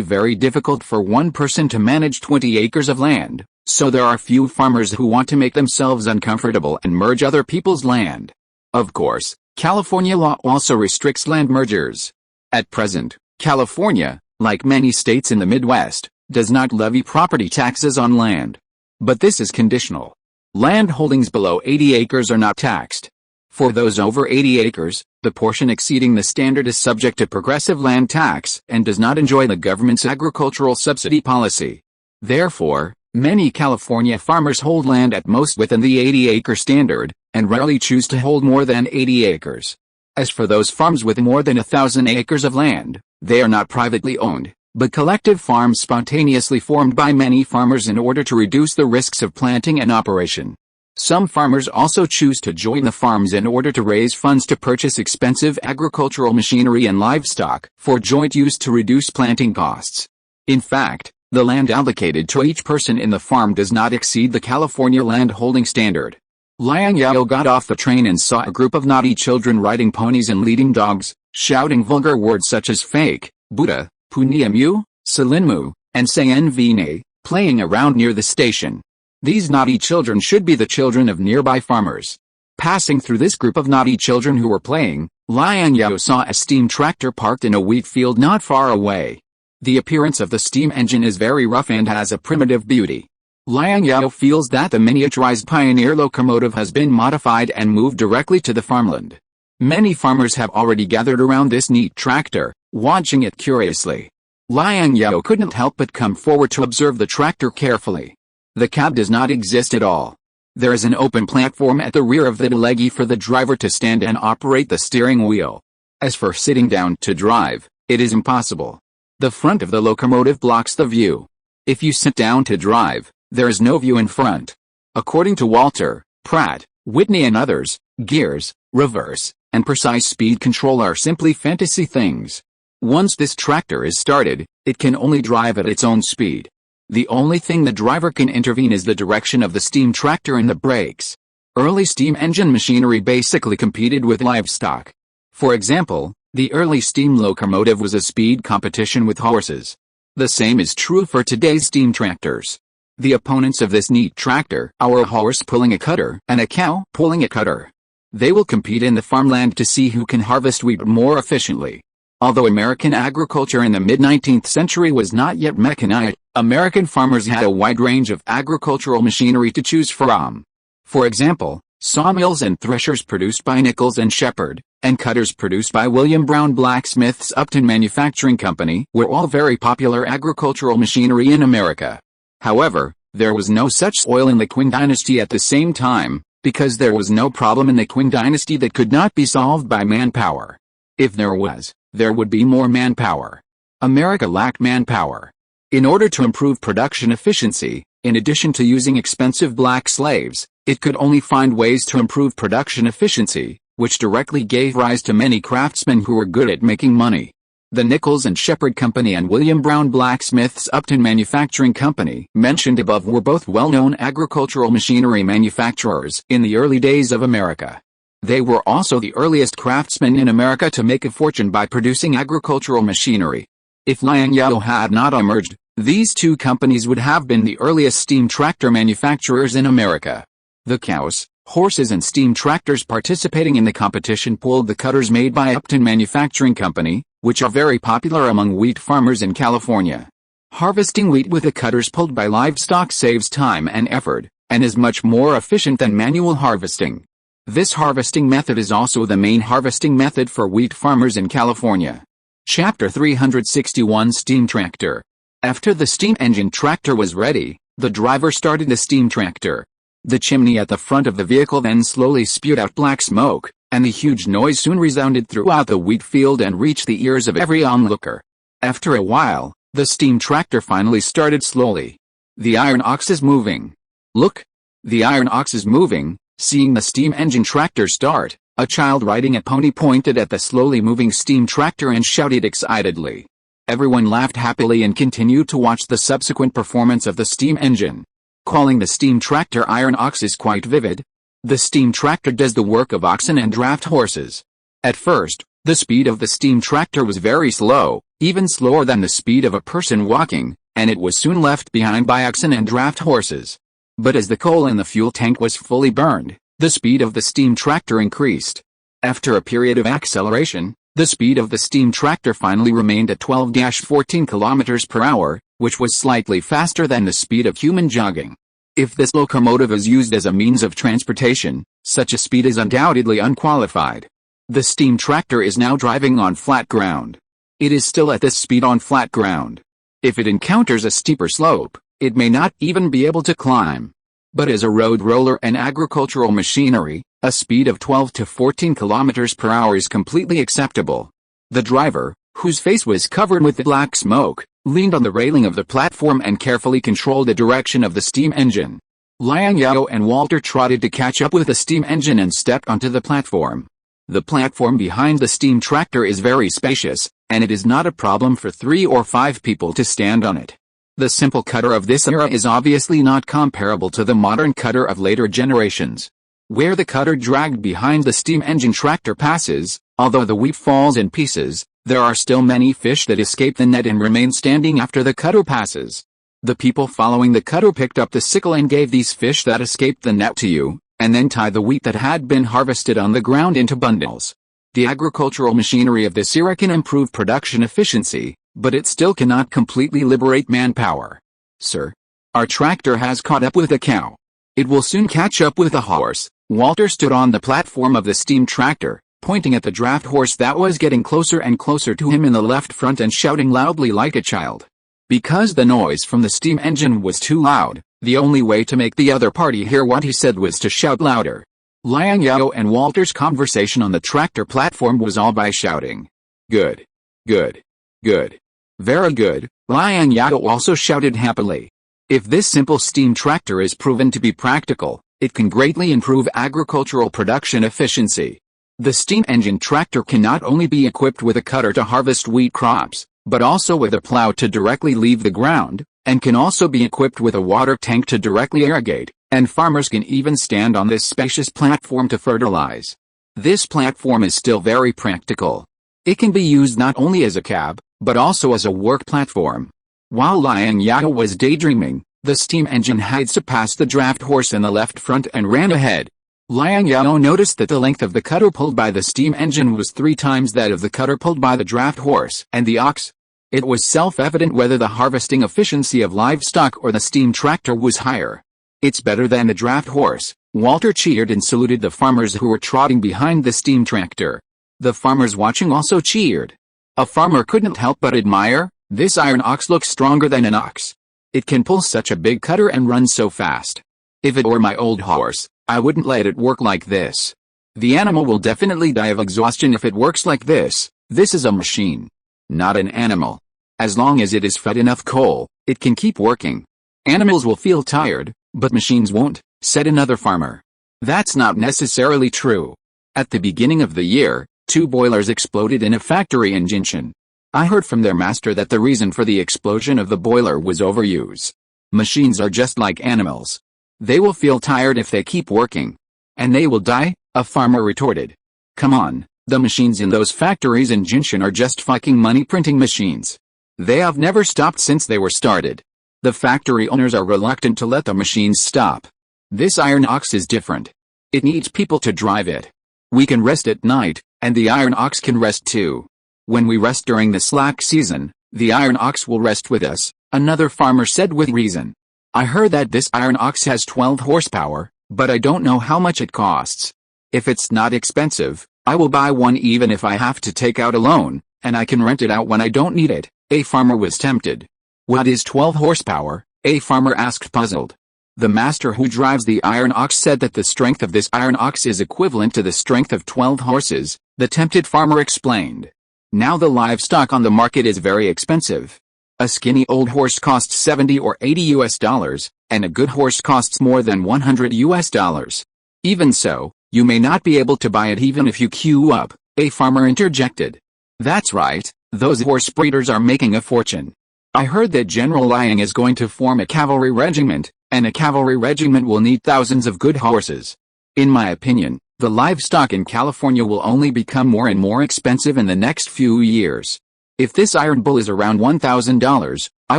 [SPEAKER 1] very difficult for one person to manage 20 acres of land, so there are few farmers who want to make themselves uncomfortable and merge other people's land. Of course, California law also restricts land mergers. At present, California, like many states in the Midwest, does not levy property taxes on land. But this is conditional. Land holdings below 80 acres are not taxed. For those over 80 acres, the portion exceeding the standard is subject to progressive land tax and does not enjoy the government's agricultural subsidy policy. Therefore, many California farmers hold land at most within the 80-acre standard, and rarely choose to hold more than 80 acres. As for those farms with more than 1,000 acres of land, they are not privately owned, but collective farms spontaneously formed by many farmers in order to reduce the risks of planting and operation. Some farmers also choose to join the farms in order to raise funds to purchase expensive agricultural machinery and livestock for joint use to reduce planting costs. In fact, the land allocated to each person in the farm does not exceed the California land holding standard. Liang Zhao got off the train and saw a group of naughty children riding ponies and leading dogs, shouting vulgar words such as fake, Buddha, Puniamu, Salinmu, and Sayenvine, playing around near the station. These naughty children should be the children of nearby farmers. Passing through this group of naughty children who were playing, Liang Zhao saw a steam tractor parked in a wheat field not far away. The appearance of the steam engine is very rough and has a primitive beauty. Liang Zhao feels that the miniaturized pioneer locomotive has been modified and moved directly to the farmland. Many farmers have already gathered around this neat tractor, watching it curiously. Liang Zhao couldn't help but come forward to observe the tractor carefully. The cab does not exist at all. There is an open platform at the rear of the deleggy for the driver to stand and operate the steering wheel. As for sitting down to drive, it is impossible. The front of the locomotive blocks the view. If you sit down to drive, there is no view in front. According to Walter, Pratt, Whitney and others, gears, reverse, and precise speed control are simply fantasy things. Once this tractor is started, it can only drive at its own speed. The only thing the driver can intervene is the direction of the steam tractor and the brakes. Early steam engine machinery basically competed with livestock. For example, the early steam locomotive was a speed competition with horses. The same is true for today's steam tractors. The opponents of this neat tractor are a horse pulling a cutter and a cow pulling a cutter. They will compete in the farmland to see who can harvest wheat more efficiently. Although American agriculture in the mid-19th century was not yet mechanized, American farmers had a wide range of agricultural machinery to choose from. For example, sawmills and threshers produced by Nichols and Shepard, and cutters produced by William Brown Blacksmith's Upton Manufacturing Company were all very popular agricultural machinery in America. However, there was no such oil in the Qing dynasty at the same time, because there was no problem in the Qing dynasty that could not be solved by manpower. If there was, there would be more manpower. America lacked manpower. In order to improve production efficiency, in addition to using expensive black slaves, it could only find ways to improve production efficiency, which directly gave rise to many craftsmen who were good at making money. The Nichols and Shepard Company and William Brown Blacksmith's Upton Manufacturing Company mentioned above were both well-known agricultural machinery manufacturers in the early days of America. They were also the earliest craftsmen in America to make a fortune by producing agricultural machinery. If Liang Zhao had not emerged, these two companies would have been the earliest steam tractor manufacturers in America. The cows, horses and steam tractors participating in the competition pulled the cutters made by Upton Manufacturing Company, which are very popular among wheat farmers in California. Harvesting wheat with the cutters pulled by livestock saves time and effort, and is much more efficient than manual harvesting. This harvesting method is also the main harvesting method for wheat farmers in California. Chapter 361 Steam Tractor. After the steam engine tractor was ready, the driver started the steam tractor. The chimney at the front of the vehicle then slowly spewed out black smoke, and the huge noise soon resounded throughout the wheat field and reached the ears of every onlooker. After a while, the steam tractor finally started slowly. The iron ox is moving. Look! The iron ox is moving. Seeing the steam engine tractor start, a child riding a pony pointed at the slowly moving steam tractor and shouted excitedly. Everyone laughed happily and continued to watch the subsequent performance of the steam engine. Calling the steam tractor iron ox is quite vivid. The steam tractor does the work of oxen and draft horses. At first, the speed of the steam tractor was very slow, even slower than the speed of a person walking, and it was soon left behind by oxen and draft horses. But as the coal in the fuel tank was fully burned, the speed of the steam tractor increased. After a period of acceleration, the speed of the steam tractor finally remained at 12-14 km per hour, which was slightly faster than the speed of human jogging. If this locomotive is used as a means of transportation, such a speed is undoubtedly unqualified. The steam tractor is now driving on flat ground. It is still at this speed on flat ground. If it encounters a steeper slope, it may not even be able to climb. But as a road roller and agricultural machinery, a speed of 12-14 km per hour is completely acceptable. The driver, whose face was covered with black smoke, leaned on the railing of the platform and carefully controlled the direction of the steam engine. Liang Zhao and Walter trotted to catch up with the steam engine and stepped onto the platform. The platform behind the steam tractor is very spacious, and it is not a problem for 3 or 5 people to stand on it. The simple cutter of this era is obviously not comparable to the modern cutter of later generations. Where the cutter dragged behind the steam engine tractor passes, although the wheat falls in pieces, there are still many fish that escape the net and remain standing after the cutter passes. The people following the cutter picked up the sickle and gave these fish that escaped the net to you, and then tied the wheat that had been harvested on the ground into bundles. The agricultural machinery of this era can improve production efficiency, but it still cannot completely liberate manpower. Sir, our tractor has caught up with the cow. It will soon catch up with the horse. Walter stood on the platform of the steam tractor, pointing at the draft horse that was getting closer and closer to him in the left front and shouting loudly like a child. Because the noise from the steam engine was too loud, the only way to make the other party hear what he said was to shout louder. Liang Zhao and Walter's conversation on the tractor platform was all by shouting. Good. Good. Good. Very good, Liang Zhao also shouted happily. If this simple steam tractor is proven to be practical, it can greatly improve agricultural production efficiency. The steam engine tractor can not only be equipped with a cutter to harvest wheat crops, but also with a plow to directly leave the ground, and can also be equipped with a water tank to directly irrigate, and farmers can even stand on this spacious platform to fertilize. This platform is still very practical. It can be used not only as a cab, but also as a work platform. While Liang Zhao was daydreaming, the steam engine had surpassed the draft horse in the left front and ran ahead. Liang Zhao noticed that the length of the cutter pulled by the steam engine was 3 times that of the cutter pulled by the draft horse and the ox. It was self-evident whether the harvesting efficiency of livestock or the steam tractor was higher. It's better than the draft horse. Walter cheered and saluted the farmers who were trotting behind the steam tractor. The farmers watching also cheered. A farmer couldn't help but admire, this iron ox looks stronger than an ox. It can pull such a big cutter and run so fast. If it were my old horse, I wouldn't let it work like this. The animal will definitely die of exhaustion if it works like this. This is a machine, not an animal. As long as it is fed enough coal, it can keep working. Animals will feel tired, but machines won't, said another farmer. That's not necessarily true. At the beginning of the year, 2 boilers exploded in a factory in Jinshan. I heard from their master that the reason for the explosion of the boiler was overuse. Machines are just like animals. They will feel tired if they keep working. And they will die, a farmer retorted. Come on, the machines in those factories in Jinshan are just fucking money printing machines. They have never stopped since they were started. The factory owners are reluctant to let the machines stop. This iron ox is different. It needs people to drive it. We can rest at night, and the iron ox can rest too. When we rest during the slack season, the iron ox will rest with us, another farmer said with reason. I heard that this iron ox has 12 horsepower, but I don't know how much it costs. If it's not expensive, I will buy one even if I have to take out a loan, and I can rent it out when I don't need it, a farmer was tempted. What is 12 horsepower? A farmer asked puzzled. The master who drives the iron ox said that the strength of this iron ox is equivalent to the strength of 12 horses, the tempted farmer explained. Now the livestock on the market is very expensive. A skinny old horse costs $70 or $80, and a good horse costs more than $100. Even so, you may not be able to buy it even if you queue up, a farmer interjected. That's right, those horse breeders are making a fortune. I heard that General Liang is going to form a cavalry regiment, and a cavalry regiment will need thousands of good horses. In my opinion, the livestock in California will only become more and more expensive in the next few years. If this iron bull is around $1,000, I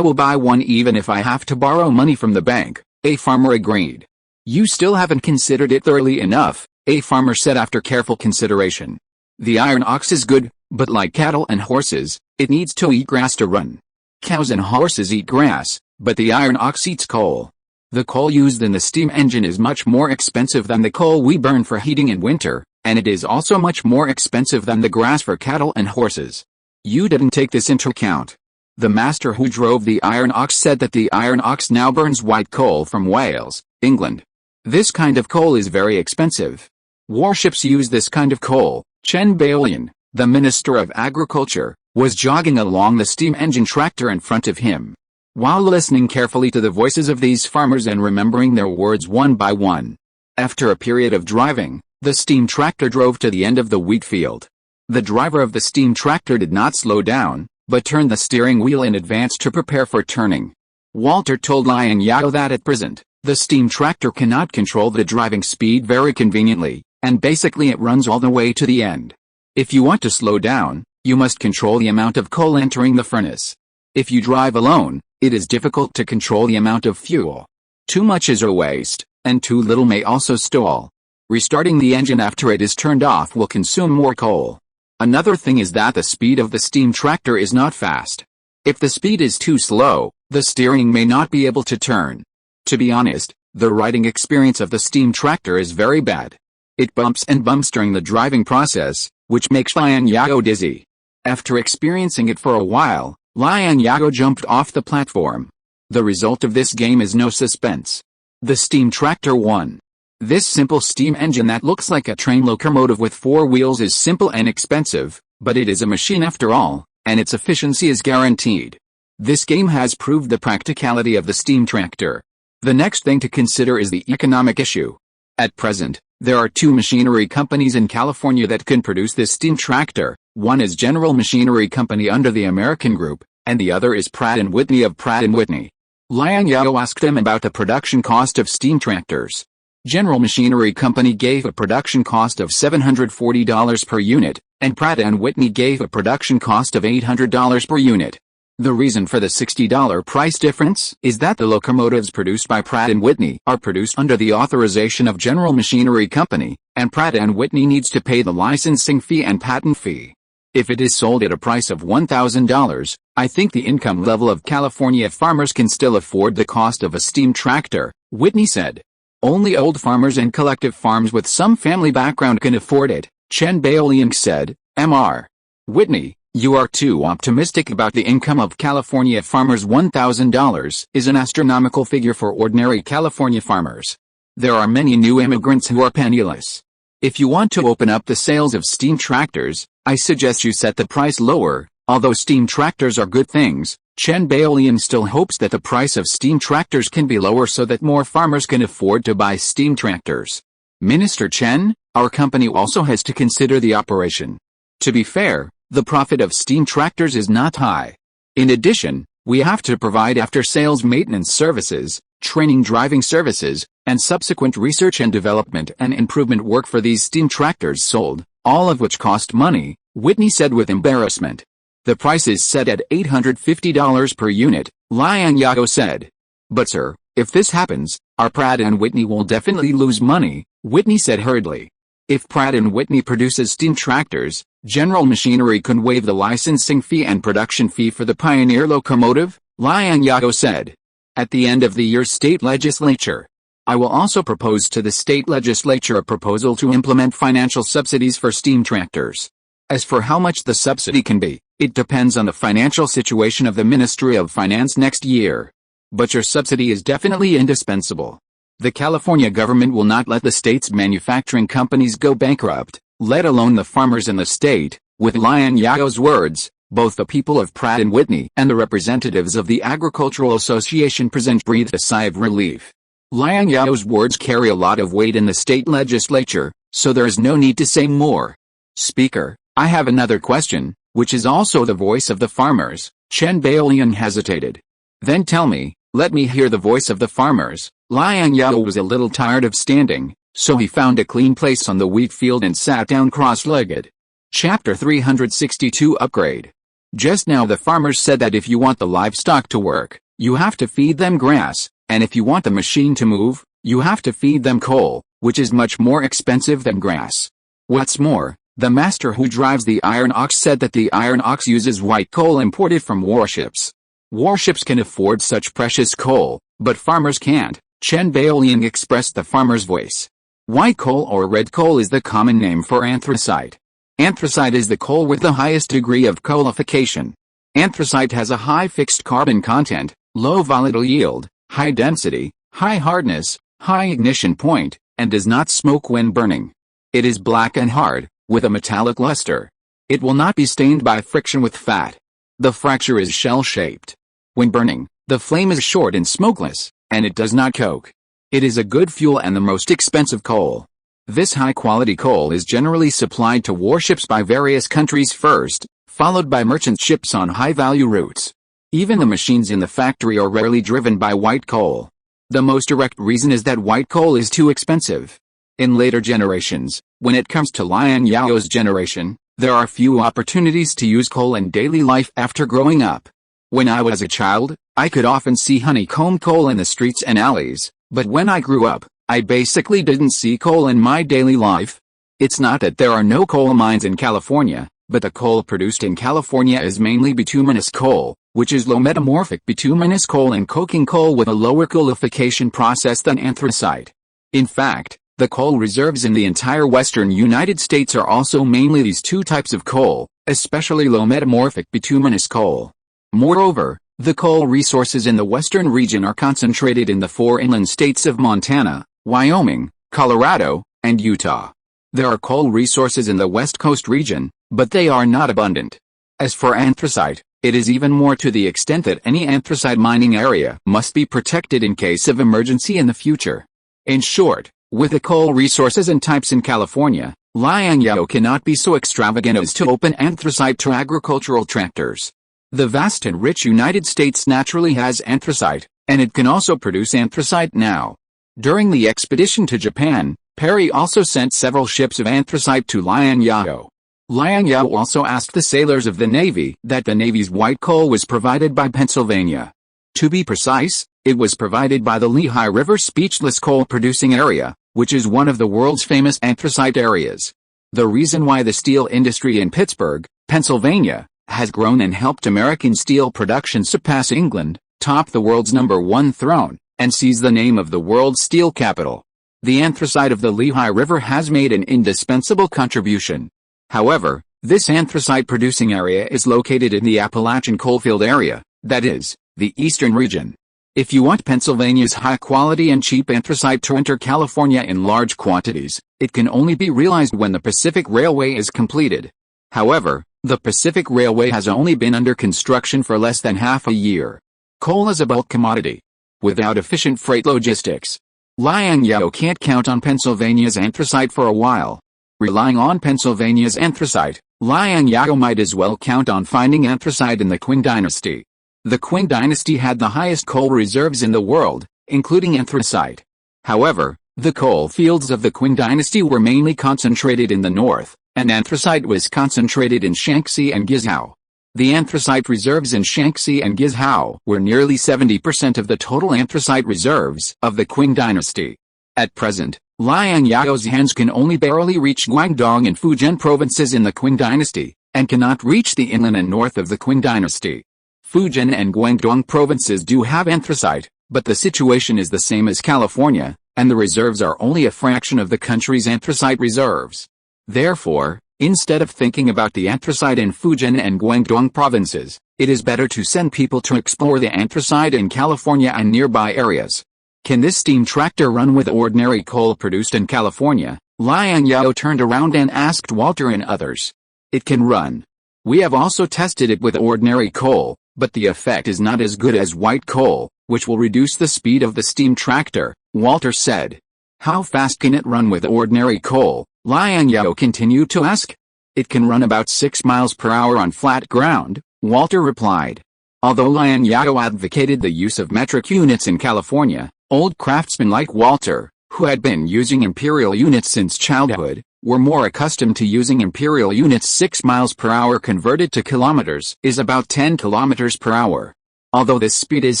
[SPEAKER 1] will buy one even if I have to borrow money from the bank, a farmer agreed. You still haven't considered it thoroughly enough, a farmer said after careful consideration. The iron ox is good, but like cattle and horses, it needs to eat grass to run. Cows and horses eat grass, but the iron ox eats coal. The coal used in the steam engine is much more expensive than the coal we burn for heating in winter, and it is also much more expensive than the grass for cattle and horses. You didn't take this into account. The master who drove the iron ox said that the iron ox now burns white coal from Wales, England. This kind of coal is very expensive. Warships use this kind of coal, Chen Baolian, the Minister of Agriculture, was jogging along the steam engine tractor in front of him. While listening carefully to the voices of these farmers and remembering their words one by one. After a period of driving, the steam tractor drove to the end of the wheat field. The driver of the steam tractor did not slow down, but turned the steering wheel in advance to prepare for turning. Walter told Liang Zhao that at present, the steam tractor cannot control the driving speed very conveniently, and basically it runs all the way to the end. If you want to slow down, you must control the amount of coal entering the furnace. If you drive alone, it is difficult to control the amount of fuel. Too much is a waste, and too little may also stall. Restarting the engine after it is turned off will consume more coal. Another thing is that the speed of the steam tractor is not fast. If the speed is too slow, the steering may not be able to turn. To be honest, the riding experience of the steam tractor is very bad. It bumps and bumps during the driving process, which makes Liang Zhao dizzy. After experiencing it for a while, Liang Zhao jumped off the platform. The result of this game is no suspense. The steam tractor won. This simple steam engine that looks like a train locomotive with 4 wheels is simple and expensive, but it is a machine after all, and its efficiency is guaranteed. This game has proved the practicality of the steam tractor. The next thing to consider is the economic issue. At present, there are 2 machinery companies in California that can produce this steam tractor. One is General Machinery Company under the American Group, and the other is Pratt & Whitney of Pratt & Whitney. Liang Zhao asked him about the production cost of steam tractors. General Machinery Company gave a production cost of $740 per unit, and Pratt & Whitney gave a production cost of $800 per unit. The reason for the $60 price difference is that the locomotives produced by Pratt & Whitney are produced under the authorization of General Machinery Company, and Pratt & Whitney needs to pay the licensing fee and patent fee. If it is sold at a price of $1,000, I think the income level of California farmers can still afford the cost of a steam tractor, Whitney said. Only old farmers and collective farms with some family background can afford it, Chen Baoliang said. Mr. Whitney, you are too optimistic about the income of California farmers. $1,000 is an astronomical figure for ordinary California farmers. There are many new immigrants who are penniless. If you want to open up the sales of steam tractors, I suggest you set the price lower. Although steam tractors are good things, Chen Baoliang still hopes that the price of steam tractors can be lower so that more farmers can afford to buy steam tractors. Minister Chen, our company also has to consider the operation. To be fair, the profit of steam tractors is not high. In addition, we have to provide after-sales maintenance services, training driving services, and subsequent research and development and improvement work for these steam tractors sold, all of which cost money, Whitney said with embarrassment. The price is set at $850 per unit, Liang Zhao said. But sir, if this happens, our Pratt & Whitney will definitely lose money, Whitney said hurriedly. If Pratt & Whitney produces steam tractors, General Machinery can waive the licensing fee and production fee for the Pioneer locomotive, Liang Zhao said. At the end of the year's state legislature, I will also propose to the state legislature a proposal to implement financial subsidies for steam tractors. As for how much the subsidy can be, it depends on the financial situation of the Ministry of Finance next year. But your subsidy is definitely indispensable. The California government will not let the state's manufacturing companies go bankrupt, let alone the farmers in the state. With Liang Zhao's words, both the people of Pratt & Whitney and the representatives of the Agricultural Association breathed a sigh of relief. Liang Zhao's words carry a lot of weight in the state legislature, so there is no need to say more. Speaker, I have another question, which is also the voice of the farmers. Chen Baoliang hesitated. Then tell me, let me hear the voice of the farmers. Liang Zhao was a little tired of standing, so he found a clean place on the wheat field and sat down cross-legged. Chapter 362 Upgrade. Just now the farmers said that if you want the livestock to work, you have to feed them grass, and if you want the machine to move, you have to feed them coal, which is much more expensive than grass. What's more, the master who drives the iron ox said that the iron ox uses white coal imported from warships. Warships can afford such precious coal, but farmers can't. Chen Baoliang expressed the farmer's voice. White coal or red coal is the common name for anthracite. Anthracite is the coal with the highest degree of coalification. Anthracite has a high fixed carbon content, low volatile yield, high density, high hardness, high ignition point, and does not smoke when burning. It is black and hard, with a metallic luster. It will not be stained by friction with fat. The fracture is shell-shaped. When burning, the flame is short and smokeless, and it does not coke. It is a good fuel and the most expensive coal. This high-quality coal is generally supplied to warships by various countries first, followed by merchant ships on high-value routes. Even the machines in the factory are rarely driven by white coal. The most direct reason is that white coal is too expensive. In later generations, when it comes to Liang Zhao's generation, there are few opportunities to use coal in daily life after growing up. When I was a child, I could often see honeycomb coal in the streets and alleys, but when I grew up, I basically didn't see coal in my daily life. It's not that there are no coal mines in California, but the coal produced in California is mainly bituminous coal, which is low metamorphic bituminous coal and coking coal with a lower coalification process than anthracite. In fact, the coal reserves in the entire western United States are also mainly these two types of coal, especially low metamorphic bituminous coal. Moreover, the coal resources in the western region are concentrated in the four inland states of Montana, Wyoming, Colorado, and Utah. There are coal resources in the West Coast region, but they are not abundant. As for anthracite, it is even more to the extent that any anthracite mining area must be protected in case of emergency in the future. In short, with the coal resources and types in California, Liang Zhao cannot be so extravagant as to open anthracite to agricultural tractors. The vast and rich United States naturally has anthracite, and it can also produce anthracite now. During the expedition to Japan, Perry also sent several ships of anthracite to Liang Zhao. Liang Zhao also asked the sailors of the Navy that the Navy's white coal was provided by Pennsylvania. To be precise, it was provided by the Lehigh River Speechless Coal Producing Area, which is one of the world's famous anthracite areas. The reason why the steel industry in Pittsburgh, Pennsylvania, has grown and helped American steel production surpass England, top the world's #1 throne, and seize the name of the world's steel capital. The anthracite of the Lehigh River has made an indispensable contribution. However, this anthracite-producing area is located in the Appalachian coalfield area, that is, the eastern region. If you want Pennsylvania's high-quality and cheap anthracite to enter California in large quantities, it can only be realized when the Pacific Railway is completed. However, the Pacific Railway has only been under construction for less than half a year. Coal is a bulk commodity. Without efficient freight logistics, Liang Zhao can't count on Pennsylvania's anthracite for a while. Relying on Pennsylvania's anthracite, Liang Zhao might as well count on finding anthracite in the Qing dynasty. The Qing dynasty had the highest coal reserves in the world, including anthracite. However, the coal fields of the Qing dynasty were mainly concentrated in the north, and anthracite was concentrated in Shaanxi and Guizhou. The anthracite reserves in Shaanxi and Guizhou were nearly 70% of the total anthracite reserves of the Qing dynasty. At present, Liang Zhao's hands can only barely reach Guangdong and Fujian provinces in the Qing dynasty, and cannot reach the inland and north of the Qing dynasty. Fujian and Guangdong provinces do have anthracite, but the situation is the same as California, and the reserves are only a fraction of the country's anthracite reserves. Therefore, instead of thinking about the anthracite in Fujian and Guangdong provinces, it is better to send people to explore the anthracite in California and nearby areas. Can this steam tractor run with ordinary coal produced in California? Liang Zhao turned around and asked Walter and others. It can run. We have also tested it with ordinary coal, but the effect is not as good as white coal, which will reduce the speed of the steam tractor, Walter said. How fast can it run with ordinary coal? Liang Zhao continued to ask. It can run about 6 miles per hour on flat ground, Walter replied. Although Liang Zhao advocated the use of metric units in California, old craftsmen like Walter, who had been using imperial units since childhood, were more accustomed to using imperial units. 6 miles per hour converted to kilometers is about 10 kilometers per hour. Although this speed is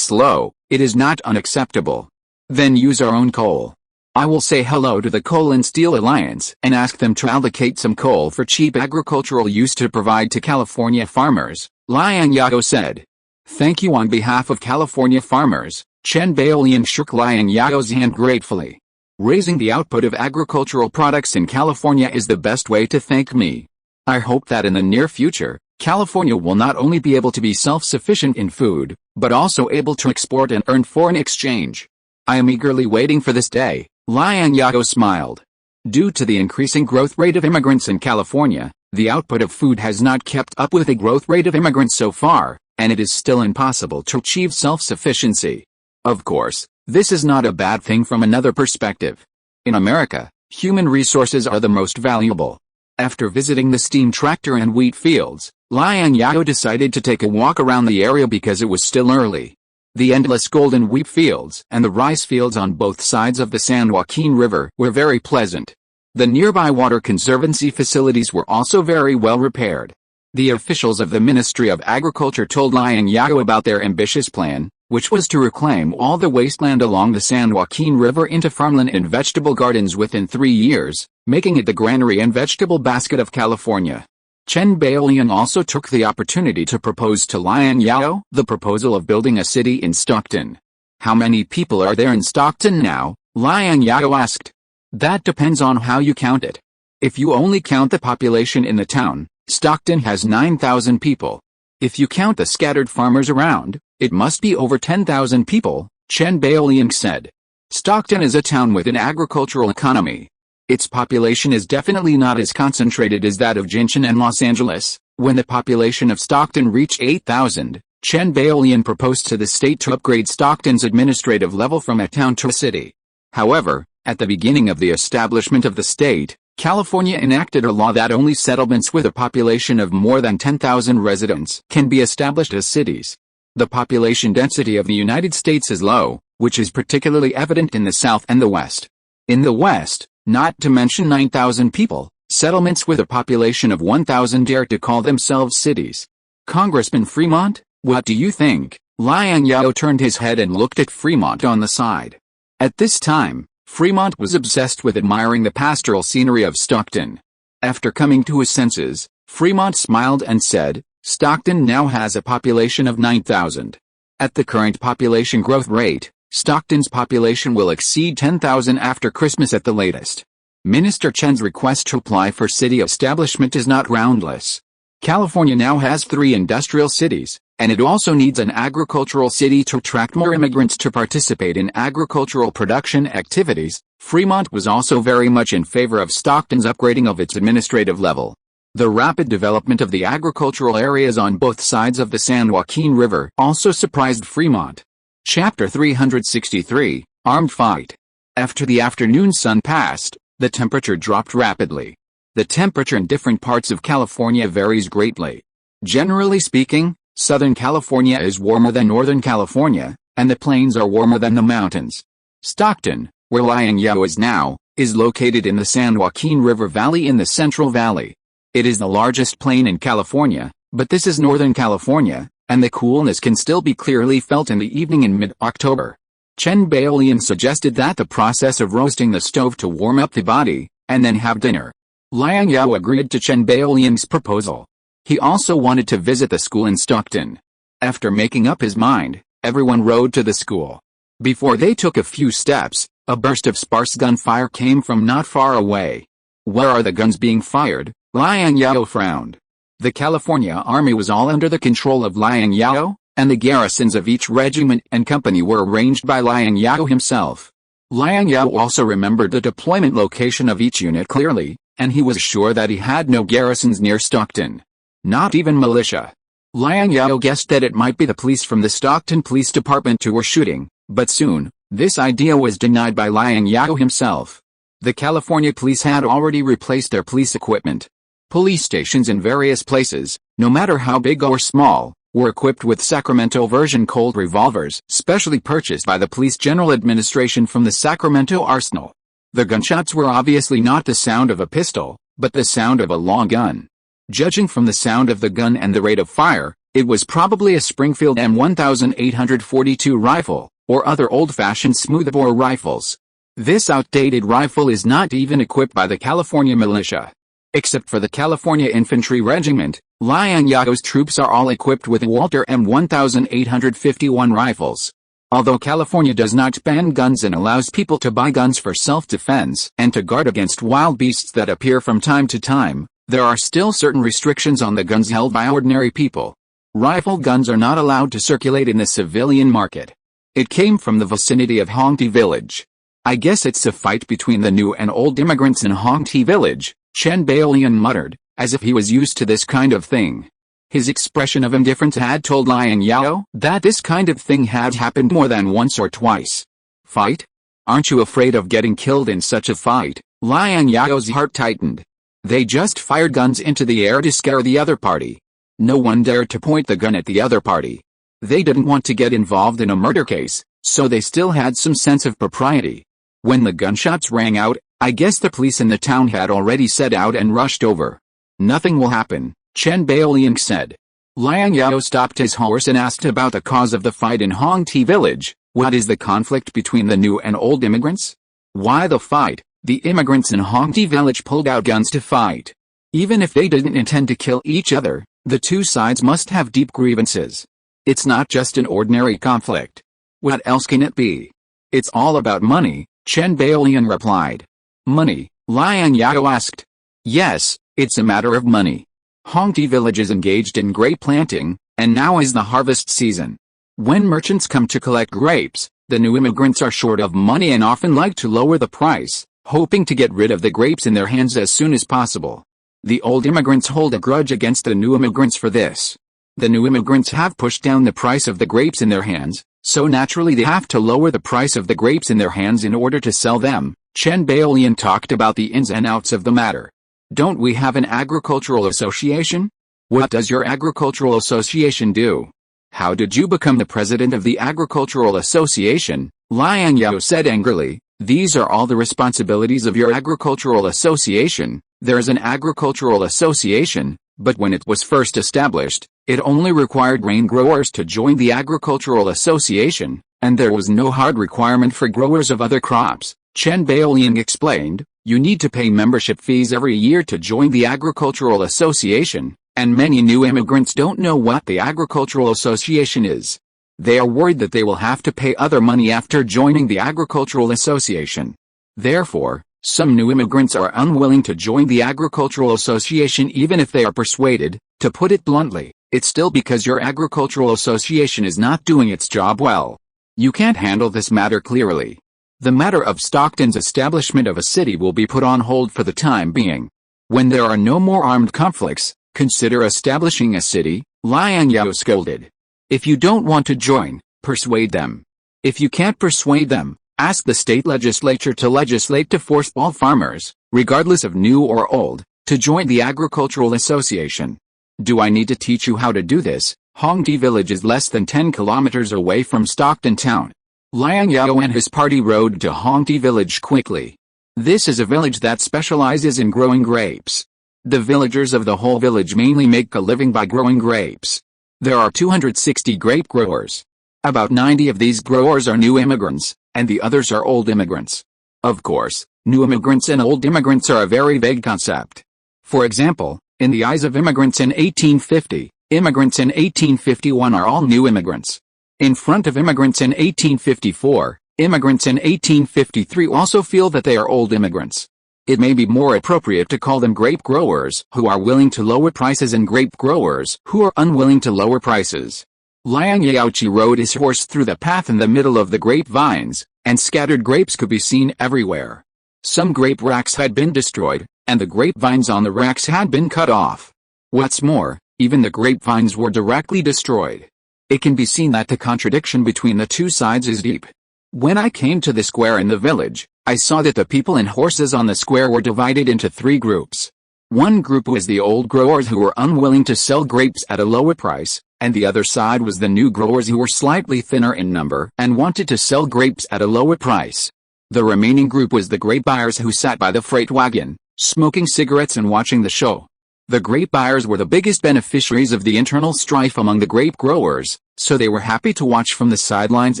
[SPEAKER 1] slow, it is not unacceptable. Then use our own coal. I will say hello to the Coal and Steel Alliance and ask them to allocate some coal for cheap agricultural use to provide to California farmers, Liang Zhao said. Thank you on behalf of California farmers, Chen Baolian shook Liang Zhao's hand gratefully. Raising the output of agricultural products in California is the best way to thank me. I hope that in the near future, California will not only be able to be self-sufficient in food, but also able to export and earn foreign exchange. I am eagerly waiting for this day, Liang Zhao smiled. Due to the increasing growth rate of immigrants in California, The output of food has not kept up with the growth rate of immigrants so far, and it is still impossible to achieve self-sufficiency. Of course, this is not a bad thing from another perspective. In America, human resources are the most valuable. After visiting the steam tractor and wheat fields, Liang Zhao decided to take a walk around the area because it was still early. The endless golden wheat fields and the rice fields on both sides of the San Joaquin River were very pleasant. The nearby water conservancy facilities were also very well repaired. The officials of the Ministry of Agriculture told Liang Zhao about their ambitious plan, which was to reclaim all the wasteland along the San Joaquin River into farmland and vegetable gardens within 3 years, making it the granary and vegetable basket of California. Chen Baolian also took the opportunity to propose to Liang Zhao the proposal of building a city in Stockton. "How many people are there in Stockton now?" Liang Zhao asked. "That depends on how you count it. If you only count the population in the town, Stockton has 9,000 people. If you count the scattered farmers around, it must be over 10,000 people," Chen Baolian said. "Stockton is a town with an agricultural economy. Its population is definitely not as concentrated as that of Jinshan and Los Angeles." When the population of Stockton reached 8,000, Chen Baolian proposed to the state to upgrade Stockton's administrative level from a town to a city. However, at the beginning of the establishment of the state, California enacted a law that only settlements with a population of more than 10,000 residents can be established as cities. The population density of the United States is low, which is particularly evident in the South and the West. In the West, not to mention 9,000 people, settlements with a population of 1,000 dare to call themselves cities. "Congressman Fremont, what do you think?" Liang Zhao turned his head and looked at Fremont on the side. At this time, Fremont was obsessed with admiring the pastoral scenery of Stockton. After coming to his senses, Fremont smiled and said, "Stockton now has a population of 9,000. At the current population growth rate, Stockton's population will exceed 10,000 after Christmas at the latest." Minister Chen's request to apply for city establishment is not groundless. California now has 3 industrial cities, and it also needs an agricultural city to attract more immigrants to participate in agricultural production activities. Fremont was also very much in favor of Stockton's upgrading of its administrative level. The rapid development of the agricultural areas on both sides of the San Joaquin River also surprised Fremont. Chapter 363, Armed Fight. After the afternoon sun passed, the temperature dropped rapidly. The temperature in different parts of California varies greatly. Generally speaking, Southern California is warmer than Northern California, and the plains are warmer than the mountains. Stockton, where Liang Zhao is now, is located in the San Joaquin River Valley in the Central Valley. It is the largest plain in California, but this is Northern California, and the coolness can still be clearly felt in the evening in mid-October. Chen Baolian suggested that the process of roasting the stove to warm up the body, and then have dinner. Liang Zhao agreed to Chen Baolian's proposal. He also wanted to visit the school in Stockton. After making up his mind, everyone rode to the school. Before they took a few steps, a burst of sparse gunfire came from not far away. "Where are the guns being fired?" Liang Zhao frowned. The California Army was all under the control of Liang Zhao, and the garrisons of each regiment and company were arranged by Liang Zhao himself. Liang Zhao also remembered the deployment location of each unit clearly, and he was sure that he had no garrisons near Stockton. Not even militia. Liang Zhao guessed that it might be the police from the Stockton Police Department who were shooting, but soon, this idea was denied by Liang Zhao himself. The California police had already replaced their police equipment. Police stations in various places, no matter how big or small, were equipped with Sacramento version Colt revolvers, specially purchased by the Police General Administration from the Sacramento Arsenal. The gunshots were obviously not the sound of a pistol, but the sound of a long gun. Judging from the sound of the gun and the rate of fire, it was probably a Springfield M1842 rifle, or other old-fashioned smoothbore rifles. This outdated rifle is not even equipped by the California militia. Except for the California Infantry Regiment, Liang Zhao's troops are all equipped with Walter M1851 rifles. Although California does not ban guns and allows people to buy guns for self-defense and to guard against wild beasts that appear from time to time, there are still certain restrictions on the guns held by ordinary people. Rifle guns are not allowed to circulate in the civilian market. It came from the vicinity of Hongti Village. "I guess it's a fight between the new and old immigrants in Hongti Village," Chen Baolian muttered, as if he was used to this kind of thing. His expression of indifference had told Liang Zhao that this kind of thing had happened more than once or twice. Fight? Aren't you afraid of getting killed in such a fight? Liang Zhao's heart tightened. They just fired guns into the air to scare the other party. No one dared to point the gun at the other party. They didn't want to get involved in a murder case, so they still had some sense of propriety. When the gunshots rang out, I guess the police in the town had already set out and rushed over. Nothing will happen, Chen Baoliang said. Liang Zhao stopped his horse and asked about the cause of the fight in Hongti village. What is the conflict between the new and old immigrants? Why the fight? The immigrants in Hongti village pulled out guns to fight. Even if they didn't intend to kill each other, the two sides must have deep grievances. It's not just an ordinary conflict. What else can it be? It's all about money, Chen Baoliang replied. Money? Liang Zhao asked. Yes, it's a matter of money. Hongti village is engaged in grape planting, and now is the harvest season. When merchants come to collect grapes, the new immigrants are short of money and often like to lower the price, hoping to get rid of the grapes in their hands as soon as possible. The old immigrants hold a grudge against the new immigrants for this. The new immigrants have pushed down the price of the grapes in their hands, so naturally they have to lower the price of the grapes in their hands in order to sell them. Chen Baoliang talked about the ins and outs of the matter. Don't we have an agricultural association? What does your agricultural association do? How did you become the president of the agricultural association? Liang Zhao said angrily. These are all the responsibilities of your agricultural association. There's an agricultural association, but when it was first established, it only required grain growers to join the agricultural association, and there was no hard requirement for growers of other crops. Chen Baoliang explained, you need to pay membership fees every year to join the agricultural association, and many new immigrants don't know what the agricultural association is. They are worried that they will have to pay other money after joining the agricultural association. Therefore, some new immigrants are unwilling to join the agricultural association even if they are persuaded. To put it bluntly, it's still because your agricultural association is not doing its job well. You can't handle this matter clearly. The matter of Stockton's establishment of a city will be put on hold for the time being. When there are no more armed conflicts, consider establishing a city, Liang Zhao scolded. If you don't want to join, persuade them. If you can't persuade them, ask the state legislature to legislate to force all farmers, regardless of new or old, to join the agricultural association. Do I need to teach you how to do this? Hongti village is less than 10 kilometers away from Stockton town. Liang Zhao and his party rode to Hongti village quickly. This is a village that specializes in growing grapes. The villagers of the whole village mainly make a living by growing grapes. There are 260 grape growers. About 90 of these growers are new immigrants, and the others are old immigrants. Of course, new immigrants and old immigrants are a very vague concept. For example, in the eyes of immigrants in 1850, immigrants in 1851 are all new immigrants. In front of immigrants in 1854, immigrants in 1853 also feel that they are old immigrants. It may be more appropriate to call them grape growers who are willing to lower prices and grape growers who are unwilling to lower prices. Liang Zhao rode his horse through the path in the middle of the grapevines, and scattered grapes could be seen everywhere. Some grape racks had been destroyed, and the grapevines on the racks had been cut off. What's more, even the grapevines were directly destroyed. It can be seen that the contradiction between the two sides is deep. When I came to the square in the village, I saw that the people and horses on the square were divided into three groups. One group was the old growers who were unwilling to sell grapes at a lower price, and the other side was the new growers who were slightly thinner in number and wanted to sell grapes at a lower price. The remaining group was the grape buyers who sat by the freight wagon, smoking cigarettes and watching the show. The grape buyers were the biggest beneficiaries of the internal strife among the grape growers, so they were happy to watch from the sidelines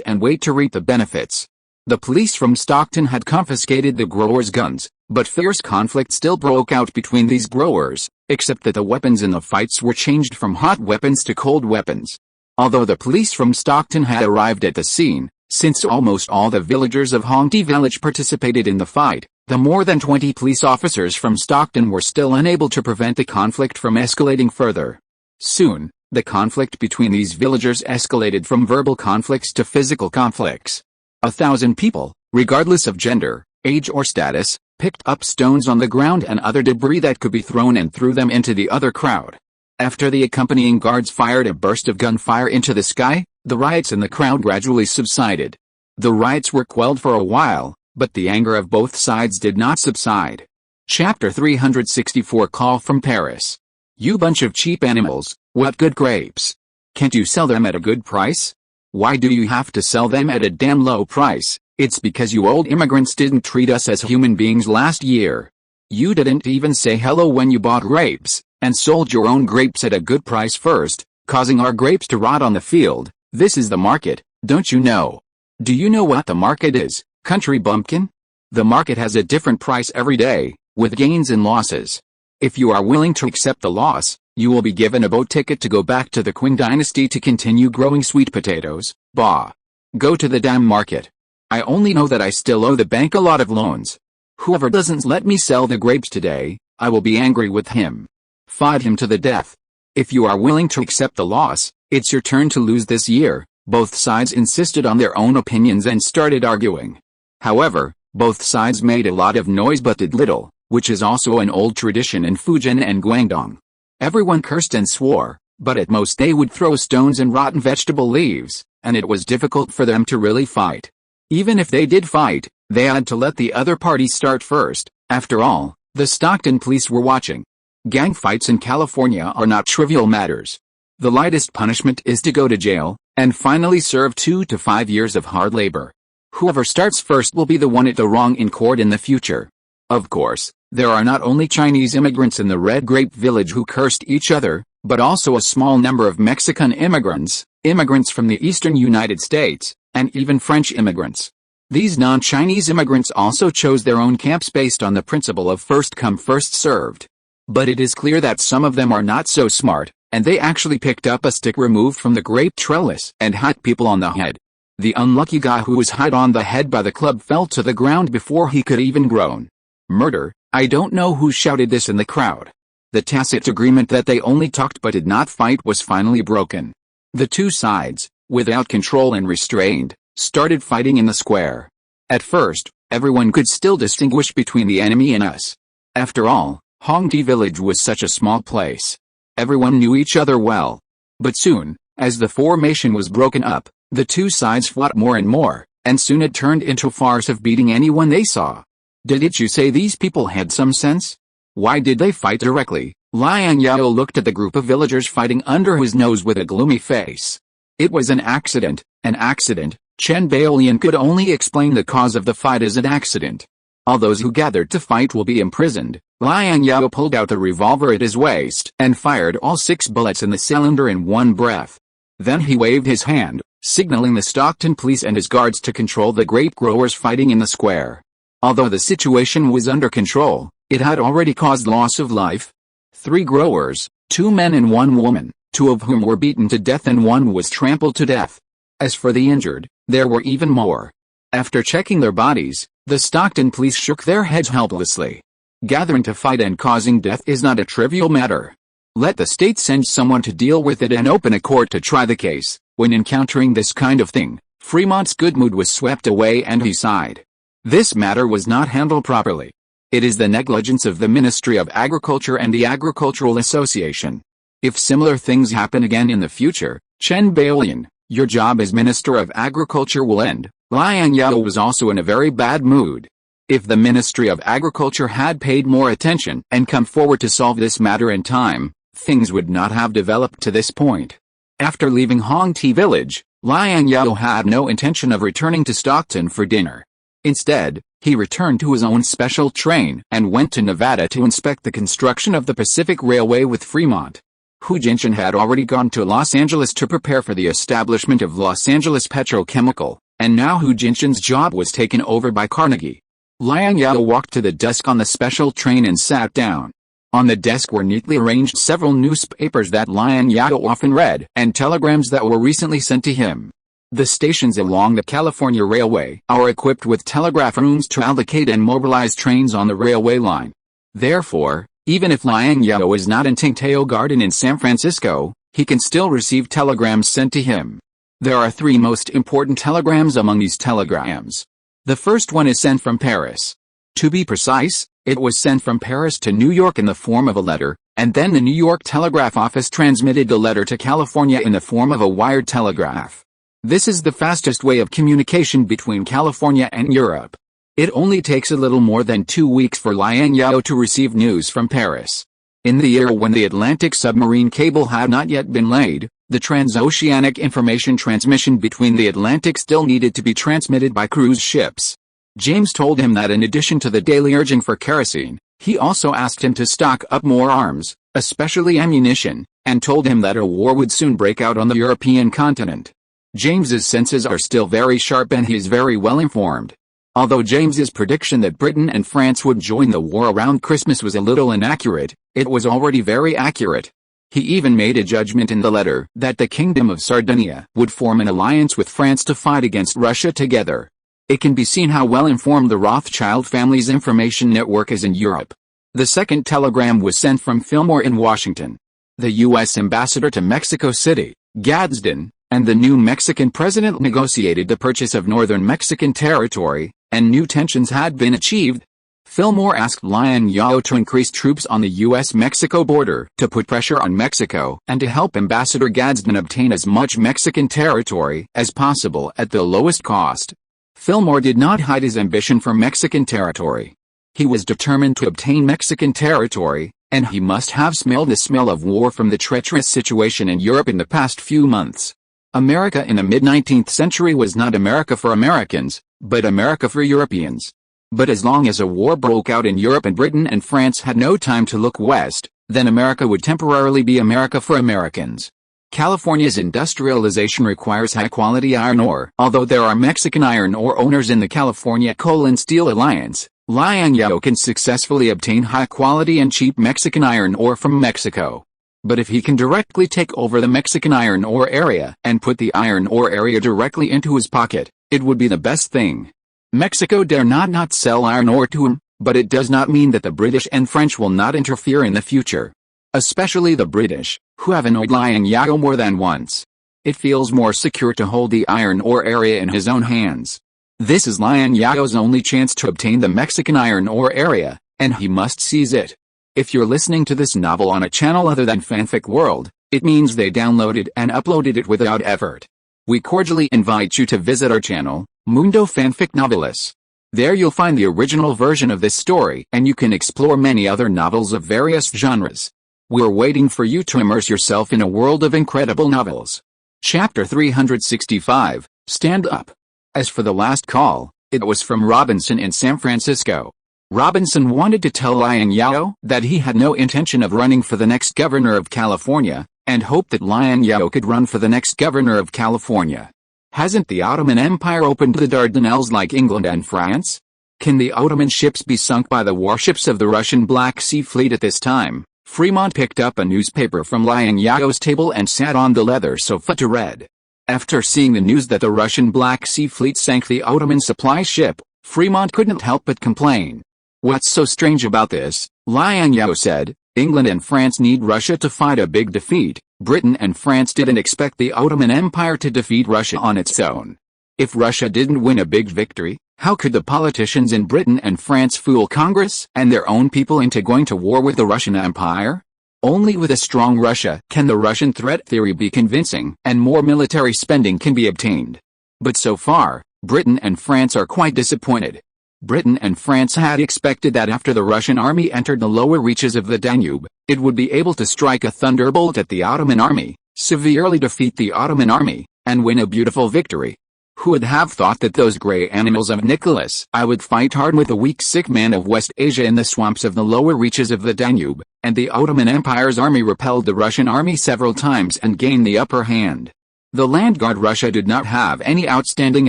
[SPEAKER 1] and wait to reap the benefits. The police from Stockton had confiscated the growers' guns, but fierce conflict still broke out between these growers, except that the weapons in the fights were changed from hot weapons to cold weapons. Although the police from Stockton had arrived at the scene, since almost all the villagers of Hongti village participated in the fight, the more than 20 police officers from Stockton were still unable to prevent the conflict from escalating further. Soon, the conflict between these villagers escalated from verbal conflicts to physical conflicts. 1,000 people, regardless of gender, age or status, picked up stones on the ground and other debris that could be thrown and threw them into the other crowd. After the accompanying guards fired a burst of gunfire into the sky, the riots in the crowd gradually subsided. The riots were quelled for a while, but the anger of both sides did not subside. Chapter 364 Call from Paris. You bunch of cheap animals, what good grapes? Can't you sell them at a good price? Why do you have to sell them at a damn low price? It's because you old immigrants didn't treat us as human beings last year. You didn't even say hello when you bought grapes, and sold your own grapes at a good price first, causing our grapes to rot on the field. This is the market, don't you know? Do you know what the market is, country bumpkin? The market has a different price every day, with gains and losses. If you are willing to accept the loss, you will be given a boat ticket to go back to the Qing dynasty to continue growing sweet potatoes. Bah. Go to the damn market. I only know that I still owe the bank a lot of loans. Whoever doesn't let me sell the grapes today, I will be angry with him. Fight him to the death. If you are willing to accept the loss, it's your turn to lose this year. Both sides insisted on their own opinions and started arguing. However, both sides made a lot of noise but did little, which is also an old tradition in Fujian and Guangdong. Everyone cursed and swore, but at most they would throw stones and rotten vegetable leaves, and it was difficult for them to really fight. Even if they did fight, they had to let the other party start first. After all, the Stockton police were watching. Gang fights in California are not trivial matters. The lightest punishment is to go to jail, and finally serve 2 to 5 years of hard labor. Whoever starts first will be the one at the wrong in court in the future. Of course, there are not only Chinese immigrants in the Red Grape Village who cursed each other, but also a small number of Mexican immigrants, immigrants from the eastern United States, and even French immigrants. These non-Chinese immigrants also chose their own camps based on the principle of first come first served. But it is clear that some of them are not so smart, and they actually picked up a stick removed from the grape trellis and hit people on the head. The unlucky guy who was hit on the head by the club fell to the ground before he could even groan. Murder. I don't know who shouted this in the crowd. The tacit agreement that they only talked but did not fight was finally broken. The two sides, without control and restrained, started fighting in the square. At first, everyone could still distinguish between the enemy and us. After all, Hongti village was such a small place. Everyone knew each other well. But soon, as the formation was broken up, the two sides fought more and more, and soon it turned into a farce of beating anyone they saw. Didn't you say these people had some sense? Why did they fight directly? Liang Zhao looked at the group of villagers fighting under his nose with a gloomy face. It was an accident, an accident. Chen Baolian could only explain the cause of the fight as an accident. All those who gathered to fight will be imprisoned. Liang Zhao pulled out a revolver at his waist and fired all 6 bullets in the cylinder in one breath. Then he waved his hand, signaling the Stockton police and his guards to control the grape growers fighting in the square. Although the situation was under control, it had already caused loss of life. 3 growers, 2 men and 1 woman, 2 of whom were beaten to death and 1 was trampled to death. As for the injured, there were even more. After checking their bodies, the Stockton police shook their heads helplessly. Gathering to fight and causing death is not a trivial matter. Let the state send someone to deal with it and open a court to try the case. When encountering this kind of thing, Fremont's good mood was swept away and he sighed. This matter was not handled properly. It is the negligence of the Ministry of Agriculture and the Agricultural Association. If similar things happen again in the future, Chen Baolian, your job as Minister of Agriculture will end. Liang Zhao was also in a very bad mood. If the Ministry of Agriculture had paid more attention and come forward to solve this matter in time, things would not have developed to this point. After leaving Hongti village, Liang Zhao had no intention of returning to Stockton for dinner. Instead, he returned to his own special train and went to Nevada to inspect the construction of the Pacific Railway with Fremont. Hu Jinshan had already gone to Los Angeles to prepare for the establishment of Los Angeles Petrochemical, and now Hu Jinshan's job was taken over by Carnegie. Liang Zhao walked to the desk on the special train and sat down. On the desk were neatly arranged several newspapers that Liang Zhao often read and telegrams that were recently sent to him. The stations along the California Railway are equipped with telegraph rooms to allocate and mobilize trains on the railway line. Therefore, even if Liang Zhao is not in Tingtao Garden in San Francisco, he can still receive telegrams sent to him. There are 3 most important telegrams among these telegrams. The first one is sent from Paris. To be precise, it was sent from Paris to New York in the form of a letter, and then the New York Telegraph Office transmitted the letter to California in the form of a wired telegraph. This is the fastest way of communication between California and Europe. It only takes a little more than 2 weeks for Liang Zhao to receive news from Paris. In the year when the Atlantic submarine cable had not yet been laid, the transoceanic information transmission between the Atlantic still needed to be transmitted by cruise ships. James told him that in addition to the daily urging for kerosene, he also asked him to stock up more arms, especially ammunition, and told him that a war would soon break out on the European continent. James's senses are still very sharp and he is very well informed. Although James's prediction that Britain and France would join the war around Christmas was a little inaccurate, it was already very accurate. He even made a judgment in the letter that the Kingdom of Sardinia would form an alliance with France to fight against Russia together. It can be seen how well informed the Rothschild family's information network is in Europe. The second telegram was sent from Fillmore in Washington. The U.S. ambassador to Mexico City, Gadsden, and the new Mexican president negotiated the purchase of northern Mexican territory, and new tensions had been achieved. Fillmore asked Liang Zhao to increase troops on the U.S.-Mexico border to put pressure on Mexico and to help Ambassador Gadsden obtain as much Mexican territory as possible at the lowest cost. Fillmore did not hide his ambition for Mexican territory. He was determined to obtain Mexican territory, and he must have smelled the smell of war from the treacherous situation in Europe in the past few months. America in the mid-19th century was not America for Americans, but America for Europeans. But as long as a war broke out in Europe and Britain and France had no time to look west, then America would temporarily be America for Americans. California's industrialization requires high-quality iron ore. Although there are Mexican iron ore owners in the California Coal and Steel Alliance, Liang Zhao can successfully obtain high-quality and cheap Mexican iron ore from Mexico. But if he can directly take over the Mexican iron ore area and put the iron ore area directly into his pocket, it would be the best thing. Mexico dare not sell iron ore to him, but it does not mean that the British and French will not interfere in the future. Especially the British, who have annoyed Liang Zhao more than once. It feels more secure to hold the iron ore area in his own hands. This is Liang Zhao's only chance to obtain the Mexican iron ore area, and he must seize it. If you're listening to this novel on a channel other than Fanfic World, it means they downloaded and uploaded it without effort. We cordially invite you to visit our channel, Mundo Fanfic Novelis. There you'll find the original version of this story and you can explore many other novels of various genres. We're waiting for you to immerse yourself in a world of incredible novels. Chapter 365, Stand Up. As for the last call, it was from Robinson in San Francisco. Robinson wanted to tell Liang Zhao that he had no intention of running for the next governor of California, and hoped that Liang Zhao could run for the next governor of California. Hasn't the Ottoman Empire opened the Dardanelles like England and France? Can the Ottoman ships be sunk by the warships of the Russian Black Sea Fleet at this time? Fremont picked up a newspaper from Liang Zhao's table and sat on the leather sofa to read. After seeing the news that the Russian Black Sea Fleet sank the Ottoman supply ship, Fremont couldn't help but complain. What's so strange about this? Liang Zhao said. England and France need Russia to fight a big defeat. Britain and France didn't expect the Ottoman Empire to defeat Russia on its own. If Russia didn't win a big victory, how could the politicians in Britain and France fool Congress and their own people into going to war with the Russian Empire? Only with a strong Russia can the Russian threat theory be convincing and more military spending can be obtained. But so far, Britain and France are quite disappointed. Britain and France had expected that after the Russian army entered the lower reaches of the Danube, it would be able to strike a thunderbolt at the Ottoman army, severely defeat the Ottoman army, and win a beautiful victory. Who would have thought that those grey animals of Nicholas I would fight hard with the weak sick man of West Asia in the swamps of the lower reaches of the Danube, and the Ottoman Empire's army repelled the Russian army several times and gained the upper hand. The Land Guard Russia did not have any outstanding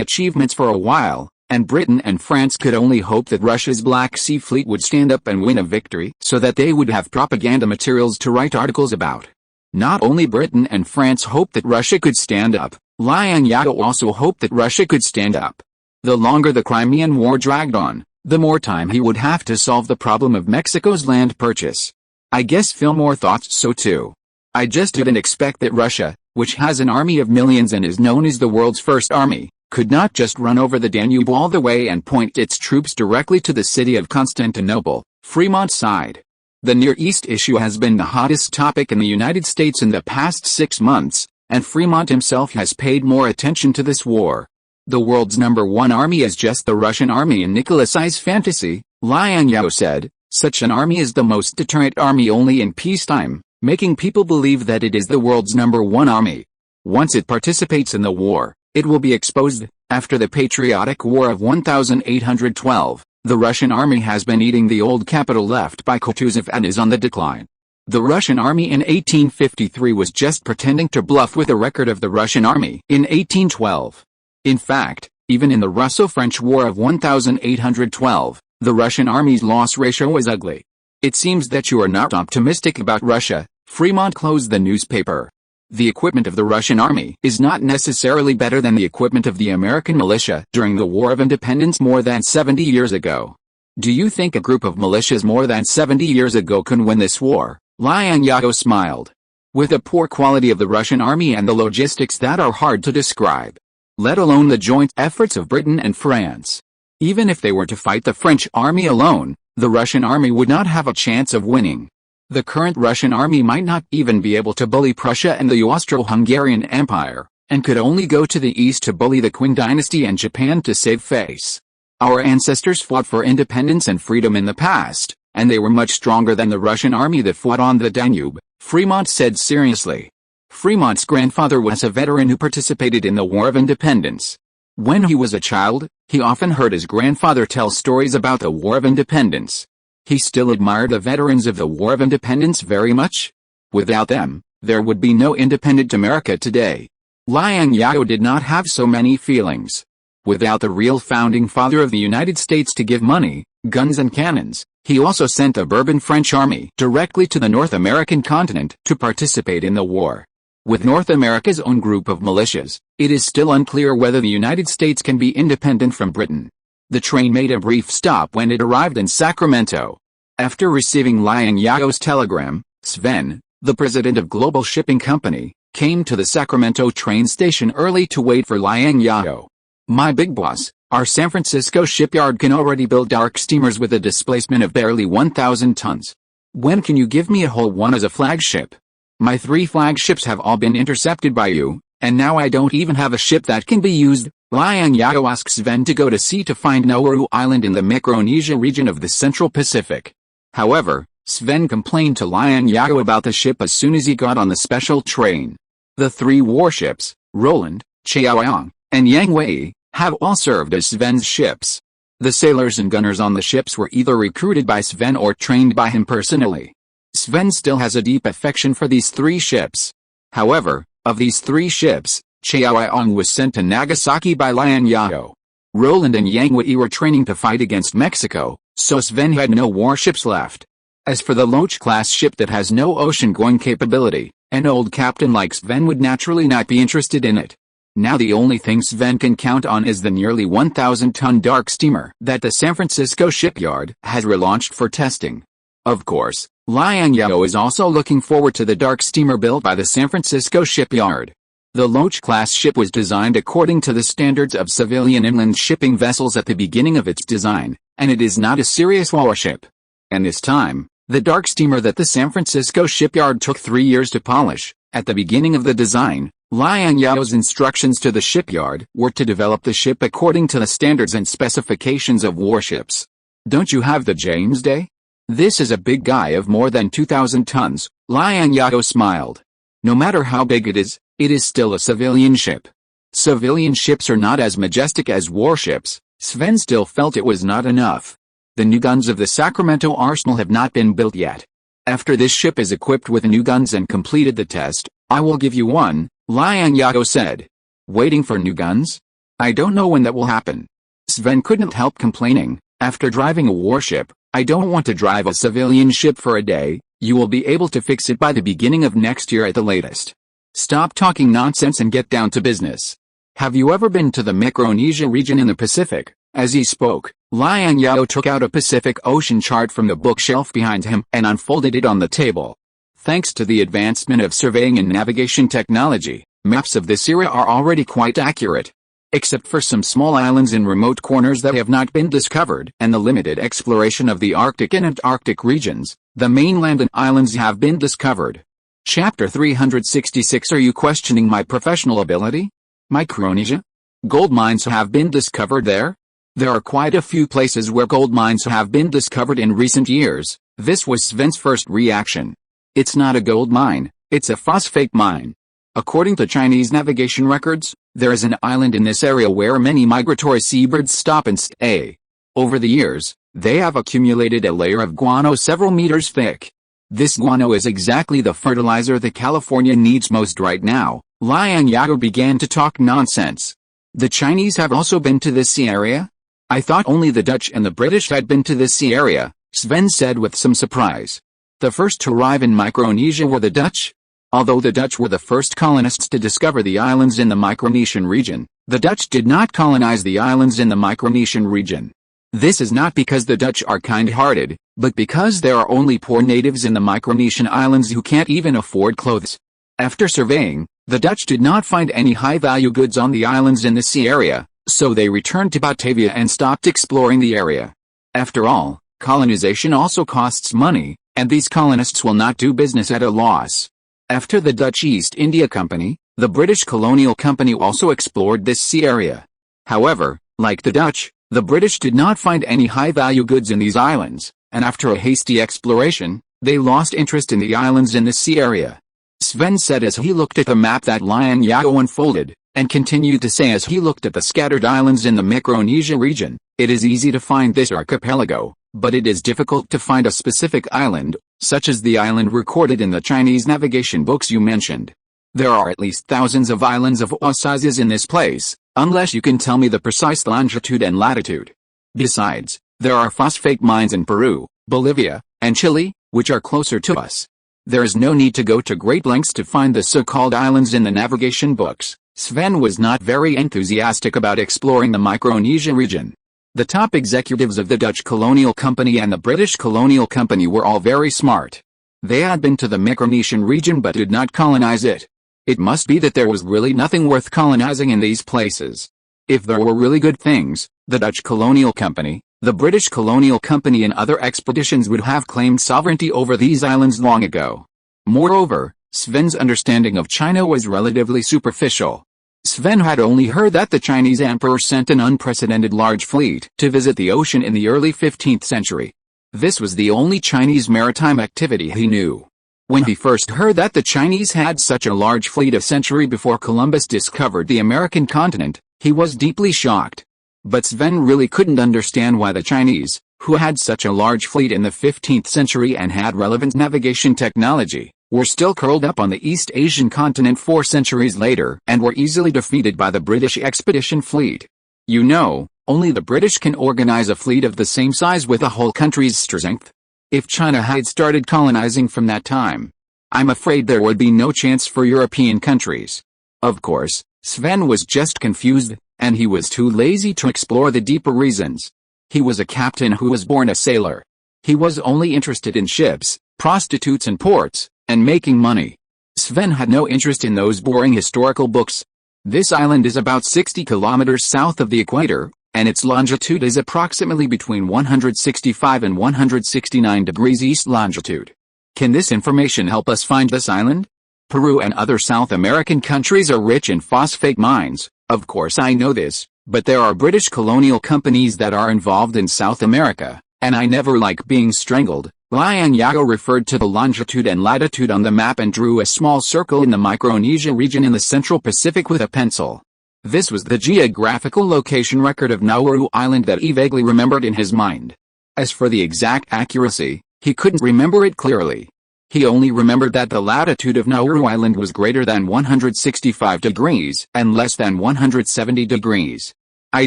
[SPEAKER 1] achievements for a while, and Britain and France could only hope that Russia's Black Sea Fleet would stand up and win a victory so that they would have propaganda materials to write articles about. Not only Britain and France hoped that Russia could stand up, Liang Zhao also hoped that Russia could stand up. The longer the Crimean War dragged on, the more time he would have to solve the problem of Mexico's land purchase. I guess Fillmore thought so too. I just didn't expect that Russia, which has an army of millions and is known as the world's first army, could not just run over the Danube all the way and point its troops directly to the city of Constantinople, Fremont sighed. The Near East issue has been the hottest topic in the United States in the past 6 months, and Fremont himself has paid more attention to this war. The world's #1 army is just the Russian army in Nicholas's fantasy, Liang Zhao said. Such an army is the most deterrent army only in peacetime, making people believe that it is the world's #1 army. Once it participates in the war, it will be exposed. After the Patriotic War of 1812, the Russian army has been eating the old capital left by Kutuzov and is on the decline. The Russian army in 1853 was just pretending to bluff with the record of the Russian army in 1812. In fact, even in the Russo-French War of 1812, the Russian army's loss ratio was ugly. It seems that you are not optimistic about Russia, Fremont closed the newspaper. The equipment of the Russian army is not necessarily better than the equipment of the American militia during the War of Independence more than 70 years ago. Do you think a group of militias more than 70 years ago can win this war? Liang Zhao smiled. With the poor quality of the Russian army and the logistics that are hard to describe, let alone the joint efforts of Britain and France. Even if they were to fight the French army alone, the Russian army would not have a chance of winning. The current Russian army might not even be able to bully Prussia and the Austro-Hungarian Empire, and could only go to the east to bully the Qing dynasty and Japan to save face. Our ancestors fought for independence and freedom in the past, and they were much stronger than the Russian army that fought on the Danube, Fremont said seriously. Fremont's grandfather was a veteran who participated in the War of Independence. When he was a child, he often heard his grandfather tell stories about the War of Independence. He still admired the veterans of the War of Independence very much. Without them, there would be no independent America today. Liang Zhao did not have so many feelings. Without the real founding father of the United States to give money, guns and cannons, he also sent the Bourbon French army directly to the North American continent to participate in the war. With North America's own group of militias, it is still unclear whether the United States can be independent from Britain. The train made a brief stop when it arrived in Sacramento. After receiving Liang Zhao's telegram, Sven, the president of Global Shipping Company, came to the Sacramento train station early to wait for Liang Zhao. My big boss, our San Francisco shipyard can already build dark steamers with a displacement of barely 1,000 tons. When can you give me a whole one as a flagship? My 3 flagships have all been intercepted by you, and now I don't even have a ship that can be used. Liang Zhao asked Sven to go to sea to find Nauru Island in the Micronesia region of the Central Pacific. However, Sven complained to Liang Zhao about the ship as soon as he got on the special train. The 3 warships, Roland, Chaoyang, and Yang Wei, have all served as Sven's ships. The sailors and gunners on the ships were either recruited by Sven or trained by him personally. Sven still has a deep affection for these 3 ships. However, of these 3 ships, Chaoyang was sent to Nagasaki by Liang Zhao. Roland and Yang Wei were training to fight against Mexico, so Sven had no warships left. As for the Loach-class ship that has no ocean-going capability, an old captain like Sven would naturally not be interested in it. Now the only thing Sven can count on is the nearly 1,000-ton dark steamer that the San Francisco shipyard has relaunched for testing. Of course, Liang Zhao is also looking forward to the dark steamer built by the San Francisco shipyard. The Loach-class ship was designed according to the standards of civilian inland shipping vessels at the beginning of its design, and it is not a serious warship. And this time, the dark steamer that the San Francisco shipyard took 3 years to polish, at the beginning of the design, Liang Zhao's instructions to the shipyard were to develop the ship according to the standards and specifications of warships. Don't you have the James Day? This is a big guy of more than 2,000 tons, Liang Zhao smiled. No matter how big it is still a civilian ship. Civilian ships are not as majestic as warships. Sven still felt it was not enough. The new guns of the Sacramento arsenal have not been built yet. After this ship is equipped with new guns and completed the test, I will give you one, Liang Zhao said. Waiting for new guns? I don't know when that will happen. Sven couldn't help complaining. After driving a warship, I don't want to drive a civilian ship for a day. You will be able to fix it by the beginning of next year at the latest. Stop talking nonsense and get down to business. Have you ever been to the Micronesia region in the Pacific? As he spoke, Liang Zhao took out a Pacific Ocean chart from the bookshelf behind him and unfolded it on the table. Thanks to the advancement of surveying and navigation technology, maps of this era are already quite accurate. Except for some small islands in remote corners that have not been discovered and the limited exploration of the Arctic and Antarctic regions, the mainland and islands have been discovered. Chapter 366. Are you questioning my professional ability? Micronesia? Gold mines have been discovered there? There are quite a few places where gold mines have been discovered in recent years. This was Sven's first reaction. It's not a gold mine, it's a phosphate mine. According to Chinese navigation records, there is an island in this area where many migratory seabirds stop and stay. Over the years, they have accumulated a layer of guano several meters thick. This guano is exactly the fertilizer that California needs most right now. Liang Zhao began to talk nonsense. The Chinese have also been to this sea area? I thought only the Dutch and the British had been to this sea area, Sven said with some surprise. The first to arrive in Micronesia were the Dutch? Although the Dutch were the first colonists to discover the islands in the Micronesian region, the Dutch did not colonize the islands in the Micronesian region. This is not because the Dutch are kind-hearted, but because there are only poor natives in the Micronesian islands who can't even afford clothes. After surveying, the Dutch did not find any high-value goods on the islands in the sea area, so they returned to Batavia and stopped exploring the area. After all, colonization also costs money, and these colonists will not do business at a loss. After the Dutch East India Company, the British Colonial Company also explored this sea area. However, like the Dutch, the British did not find any high-value goods in these islands, and after a hasty exploration, they lost interest in the islands in the sea area. Sven said as he looked at the map that Liang Zhao unfolded, and continued to say as he looked at the scattered islands in the Micronesia region, it is easy to find this archipelago, but it is difficult to find a specific island, such as the island recorded in the Chinese navigation books you mentioned. There are at least thousands of islands of all sizes in this place, unless you can tell me the precise longitude and latitude. Besides, there are phosphate mines in Peru, Bolivia, and Chile, which are closer to us. There is no need to go to great lengths to find the so-called islands in the navigation books. Sven was not very enthusiastic about exploring the Micronesia region. The top executives of the Dutch Colonial Company and the British Colonial Company were all very smart. They had been to the Micronesian region but did not colonize it. It must be that there was really nothing worth colonizing in these places. If there were really good things, the Dutch Colonial Company, the British Colonial Company and other expeditions would have claimed sovereignty over these islands long ago. Moreover, Sven's understanding of China was relatively superficial. Sven had only heard that the Chinese emperor sent an unprecedented large fleet to visit the ocean in the early 15th century. This was the only Chinese maritime activity he knew. When he first heard that the Chinese had such a large fleet a century before Columbus discovered the American continent, he was deeply shocked. But Sven really couldn't understand why the Chinese, who had such a large fleet in the 15th century and had relevant navigation technology, were still curled up on the East Asian continent 4 centuries later and were easily defeated by the British expedition fleet. You know, only the British can organize a fleet of the same size with a whole country's strength. If China had started colonizing from that time, I'm afraid there would be no chance for European countries. Of course, Sven was just confused, and he was too lazy to explore the deeper reasons. He was a captain who was born a sailor. He was only interested in ships, prostitutes and ports, and making money. Sven had no interest in those boring historical books. This island is about 60 kilometers south of the equator, and its longitude is approximately between 165 and 169 degrees east longitude. Can this information help us find this island? Peru and other South American countries are rich in phosphate mines. Of course I know this, but there are British colonial companies that are involved in South America, and I never like being strangled. Liang Zhao referred to the longitude and latitude on the map and drew a small circle in the Micronesia region in the Central Pacific with a pencil. This was the geographical location record of Nauru Island that he vaguely remembered in his mind. As for the exact accuracy, he couldn't remember it clearly. He only remembered that the latitude of Nauru Island was greater than 165 degrees and less than 170 degrees. I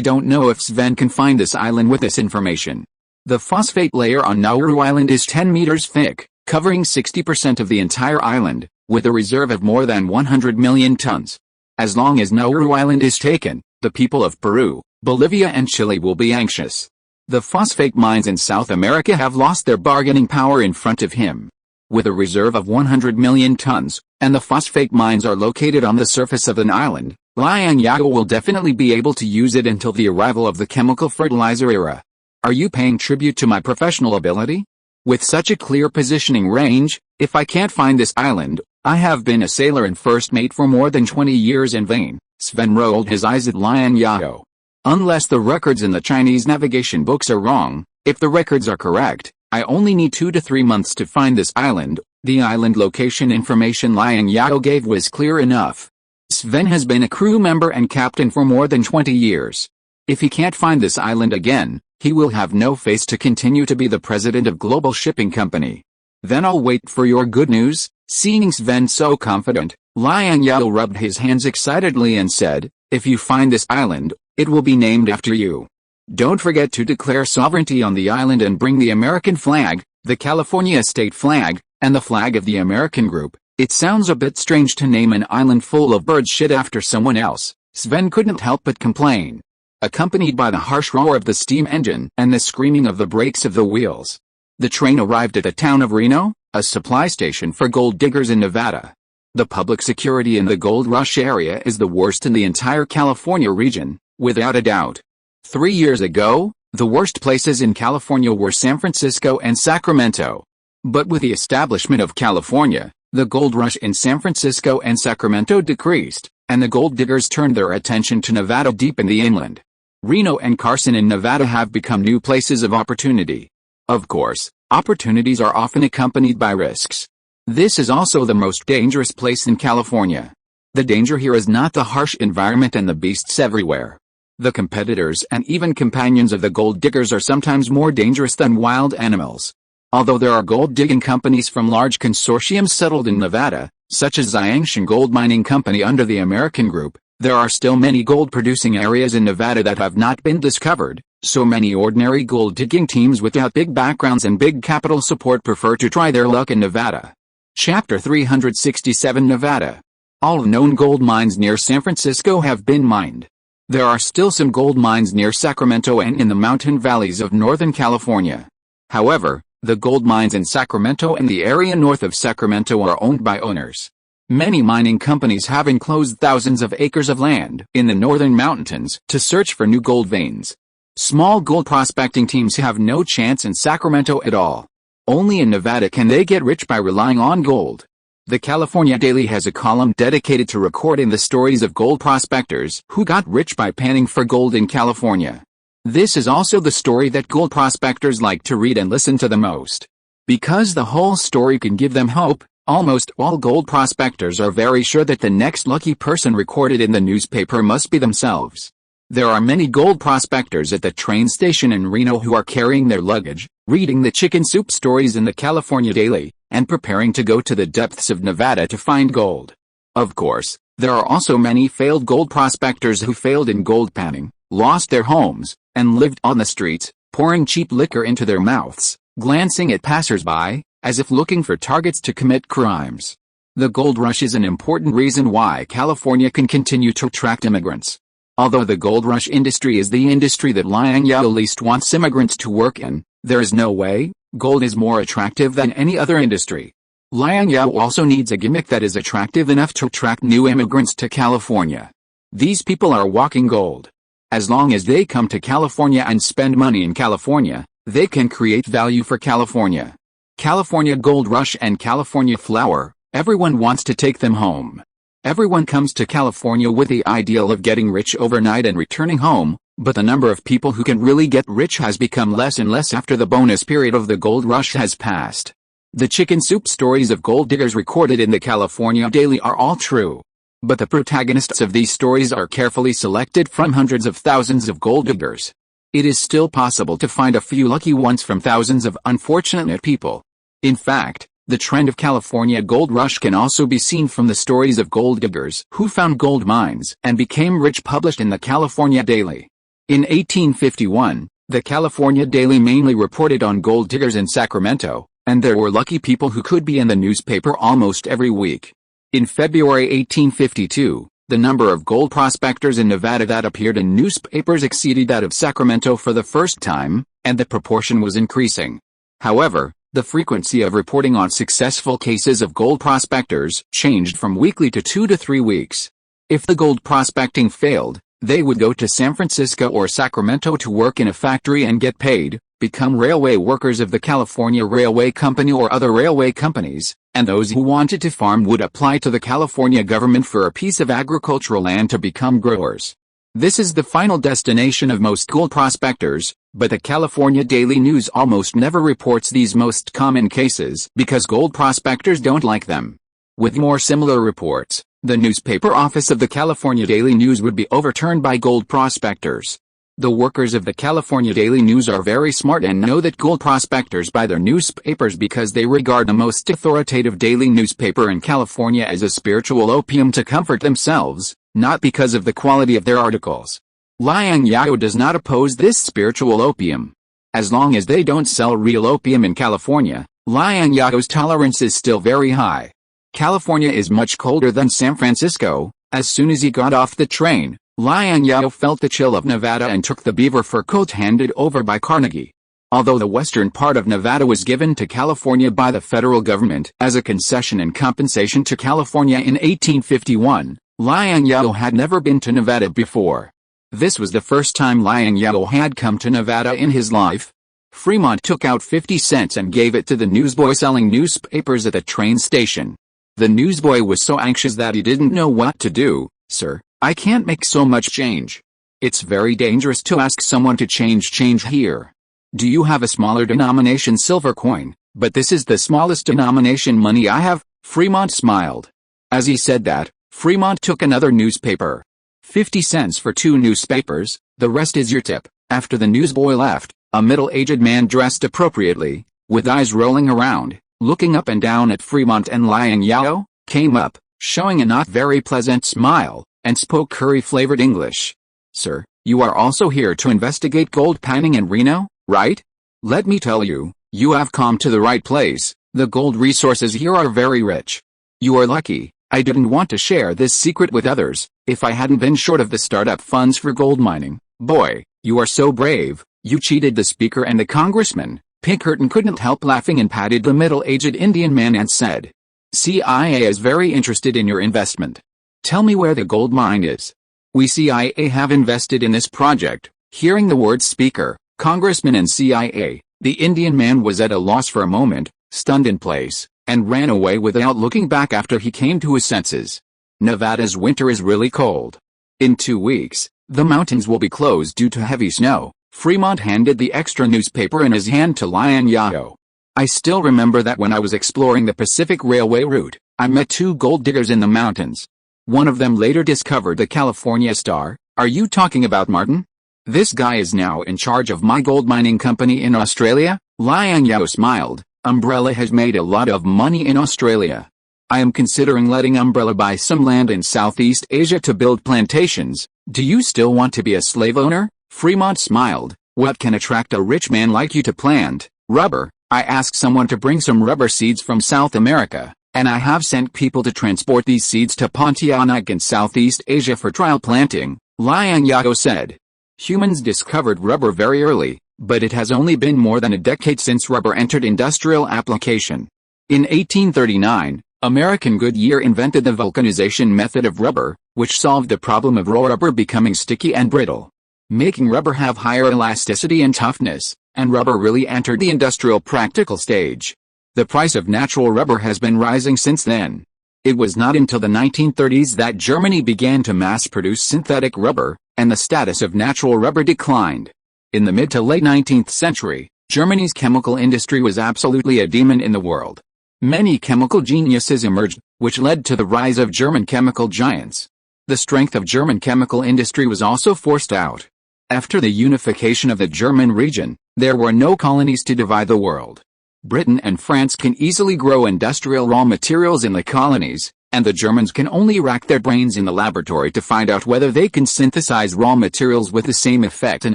[SPEAKER 1] don't know if Sven can find this island with this information. The phosphate layer on Nauru Island is 10 meters thick, covering 60% of the entire island, with a reserve of more than 100 million tons. As long as Nauru Island is taken, the people of Peru, Bolivia and Chile will be anxious. The phosphate mines in South America have lost their bargaining power in front of him. With a reserve of 100 million tons, and the phosphate mines are located on the surface of an island, Liang Zhao will definitely be able to use it until the arrival of the chemical fertilizer era. Are you paying tribute to my professional ability? With such a clear positioning range, if I can't find this island, I have been a sailor and first mate for more than 20 years in vain. Sven rolled his eyes at Liang Zhao. Unless the records in the Chinese navigation books are wrong, if the records are correct, I only need 2 to 3 months to find this island. The island location information Liang Zhao gave was clear enough. Sven has been a crew member and captain for more than 20 years. If he can't find this island again, he will have no face to continue to be the president of Global Shipping Company. Then I'll wait for your good news. Seeing Sven so confident, Liang Zhao rubbed his hands excitedly and said, if you find this island, it will be named after you. Don't forget to declare sovereignty on the island and bring the American flag, the California state flag, and the flag of the American group. It sounds a bit strange to name an island full of bird shit after someone else, Sven couldn't help but complain. Accompanied by the harsh roar of the steam engine and the screaming of the brakes of the wheels, the train arrived at the town of Reno, a supply station for gold diggers in Nevada. The public security in the gold rush area is the worst in the entire California region, without a doubt. 3 years ago, the worst places in California were San Francisco and Sacramento. But with the establishment of California, the gold rush in San Francisco and Sacramento decreased, and the gold diggers turned their attention to Nevada deep in the inland. Reno and Carson in Nevada have become new places of opportunity. Of course, opportunities are often accompanied by risks. This is also the most dangerous place in California. The danger here is not the harsh environment and the beasts everywhere. The competitors and even companions of the gold diggers are sometimes more dangerous than wild animals. Although there are gold digging companies from large consortiums settled in Nevada, such as Xiangshan Gold Mining Company under the American Group, there are still many gold-producing areas in Nevada that have not been discovered, so many ordinary gold-digging teams without big backgrounds and big capital support prefer to try their luck in Nevada. Chapter 367 Nevada. All known gold mines near San Francisco have been mined. There are still some gold mines near Sacramento and in the mountain valleys of Northern California. However, the gold mines in Sacramento and the area north of Sacramento are owned by owners. Many mining companies have enclosed thousands of acres of land in the northern mountains to search for new gold veins. Small gold prospecting teams have no chance in Sacramento at all. Only in Nevada can they get rich by relying on gold. The California Daily has a column dedicated to recording the stories of gold prospectors who got rich by panning for gold in California. This is also the story that gold prospectors like to read and listen to the most. Because the whole story can give them hope, almost all gold prospectors are very sure that the next lucky person recorded in the newspaper must be themselves. There are many gold prospectors at the train station in Reno who are carrying their luggage, reading the chicken soup stories in the California Daily, and preparing to go to the depths of Nevada to find gold. Of course, there are also many failed gold prospectors who failed in gold panning, lost their homes, and lived on the streets, pouring cheap liquor into their mouths, glancing at passers-by, as if looking for targets to commit crimes. The gold rush is an important reason why California can continue to attract immigrants. Although the gold rush industry is the industry that Liang Zhao least wants immigrants to work in, there is no way gold is more attractive than any other industry. Liang Zhao also needs a gimmick that is attractive enough to attract new immigrants to California. These people are walking gold. As long as they come to California and spend money in California, they can create value for California. California Gold Rush and California Flower, everyone wants to take them home. Everyone comes to California with the ideal of getting rich overnight and returning home, but the number of people who can really get rich has become less and less after the bonus period of the gold rush has passed. The chicken soup stories of gold diggers recorded in the California Daily are all true. But the protagonists of these stories are carefully selected from hundreds of thousands of gold diggers. It is still possible to find a few lucky ones from thousands of unfortunate people. In fact, the trend of California gold rush can also be seen from the stories of gold diggers who found gold mines and became rich published in the California Daily. In 1851, the California Daily mainly reported on gold diggers in Sacramento, and there were lucky people who could be in the newspaper almost every week. In February 1852, the number of gold prospectors in Nevada that appeared in newspapers exceeded that of Sacramento for the first time, and the proportion was increasing. However, the frequency of reporting on successful cases of gold prospectors changed from weekly to 2 to 3 weeks. If the gold prospecting failed, they would go to San Francisco or Sacramento to work in a factory and get paid, become railway workers of the California Railway Company or other railway companies, and those who wanted to farm would apply to the California government for a piece of agricultural land to become growers. This is the final destination of most gold prospectors, but the California Daily News almost never reports these most common cases because gold prospectors don't like them. With more similar reports, the newspaper office of the California Daily News would be overturned by gold prospectors. The workers of the California Daily News are very smart and know that gold prospectors buy their newspapers because they regard the most authoritative daily newspaper in California as a spiritual opium to comfort themselves, not because of the quality of their articles. Liang Zhao does not oppose this spiritual opium. As long as they don't sell real opium in California, Liang Zhao's tolerance is still very high. California is much colder than San Francisco. As soon as he got off the train, Liang Zhao felt the chill of Nevada and took the beaver fur coat handed over by Carnegie. Although the western part of Nevada was given to California by the federal government as a concession and compensation to California in 1851, Liang Zhao had never been to Nevada before. This was the first time Liang Zhao had come to Nevada in his life. Fremont took out 50 cents and gave it to the newsboy selling newspapers at the train station. The newsboy was so anxious that he didn't know what to do. "Sir, I can't make so much change. It's very dangerous to ask someone to change here. Do you have a smaller denomination silver coin? But this is the smallest denomination money I have." Fremont smiled. As he said that, Fremont took another newspaper. 50 cents for 2 newspapers, the rest is your tip. After the newsboy left, a middle-aged man dressed appropriately, with eyes rolling around, looking up and down at Fremont and Liang Zhao, came up, showing a not very pleasant smile, and spoke curry-flavored English. "Sir, you are also here to investigate gold panning in Reno, right? Let me tell you, you have come to the right place. The gold resources here are very rich. You are lucky. I didn't want to share this secret with others, if I hadn't been short of the startup funds for gold mining. Boy, you are so brave. You cheated the speaker and the congressman." Pinkerton couldn't help laughing and patted the middle-aged Indian man and said, "CIA is very interested in your investment. Tell me where the gold mine is." "We CIA have invested in this project." Hearing the words speaker, congressman and CIA, the Indian man was at a loss for a moment, stunned in place, and ran away without looking back after he came to his senses. Nevada's winter is really cold. In 2 weeks, the mountains will be closed due to heavy snow. Fremont handed the extra newspaper in his hand to Liang Zhao. "I still remember that when I was exploring the Pacific Railway route, I met 2 gold diggers in the mountains. One of them later discovered the California Star." "Are you talking about Martin? This guy is now in charge of my gold mining company in Australia." Liang Zhao smiled. "Umbrella has made a lot of money in Australia. I am considering letting Umbrella buy some land in Southeast Asia to build plantations. Do you still want to be a slave owner?" Fremont smiled. "What can attract a rich man like you to plant rubber? I asked someone to bring some rubber seeds from South America, and I have sent people to transport these seeds to Pontianak in Southeast Asia for trial planting," Liang Zhao said. Humans discovered rubber very early, but it has only been more than a decade since rubber entered industrial application. In 1839, American Goodyear invented the vulcanization method of rubber, which solved the problem of raw rubber becoming sticky and brittle, making rubber have higher elasticity and toughness, and rubber really entered the industrial practical stage. The price of natural rubber has been rising since then. It was not until the 1930s that Germany began to mass-produce synthetic rubber, and the status of natural rubber declined. In the mid to late 19th century, Germany's chemical industry was absolutely a demon in the world. Many chemical geniuses emerged, which led to the rise of German chemical giants. The strength of German chemical industry was also forced out. After the unification of the German region, there were no colonies to divide the world. Britain and France can easily grow industrial raw materials in the colonies, and the Germans can only rack their brains in the laboratory to find out whether they can synthesize raw materials with the same effect in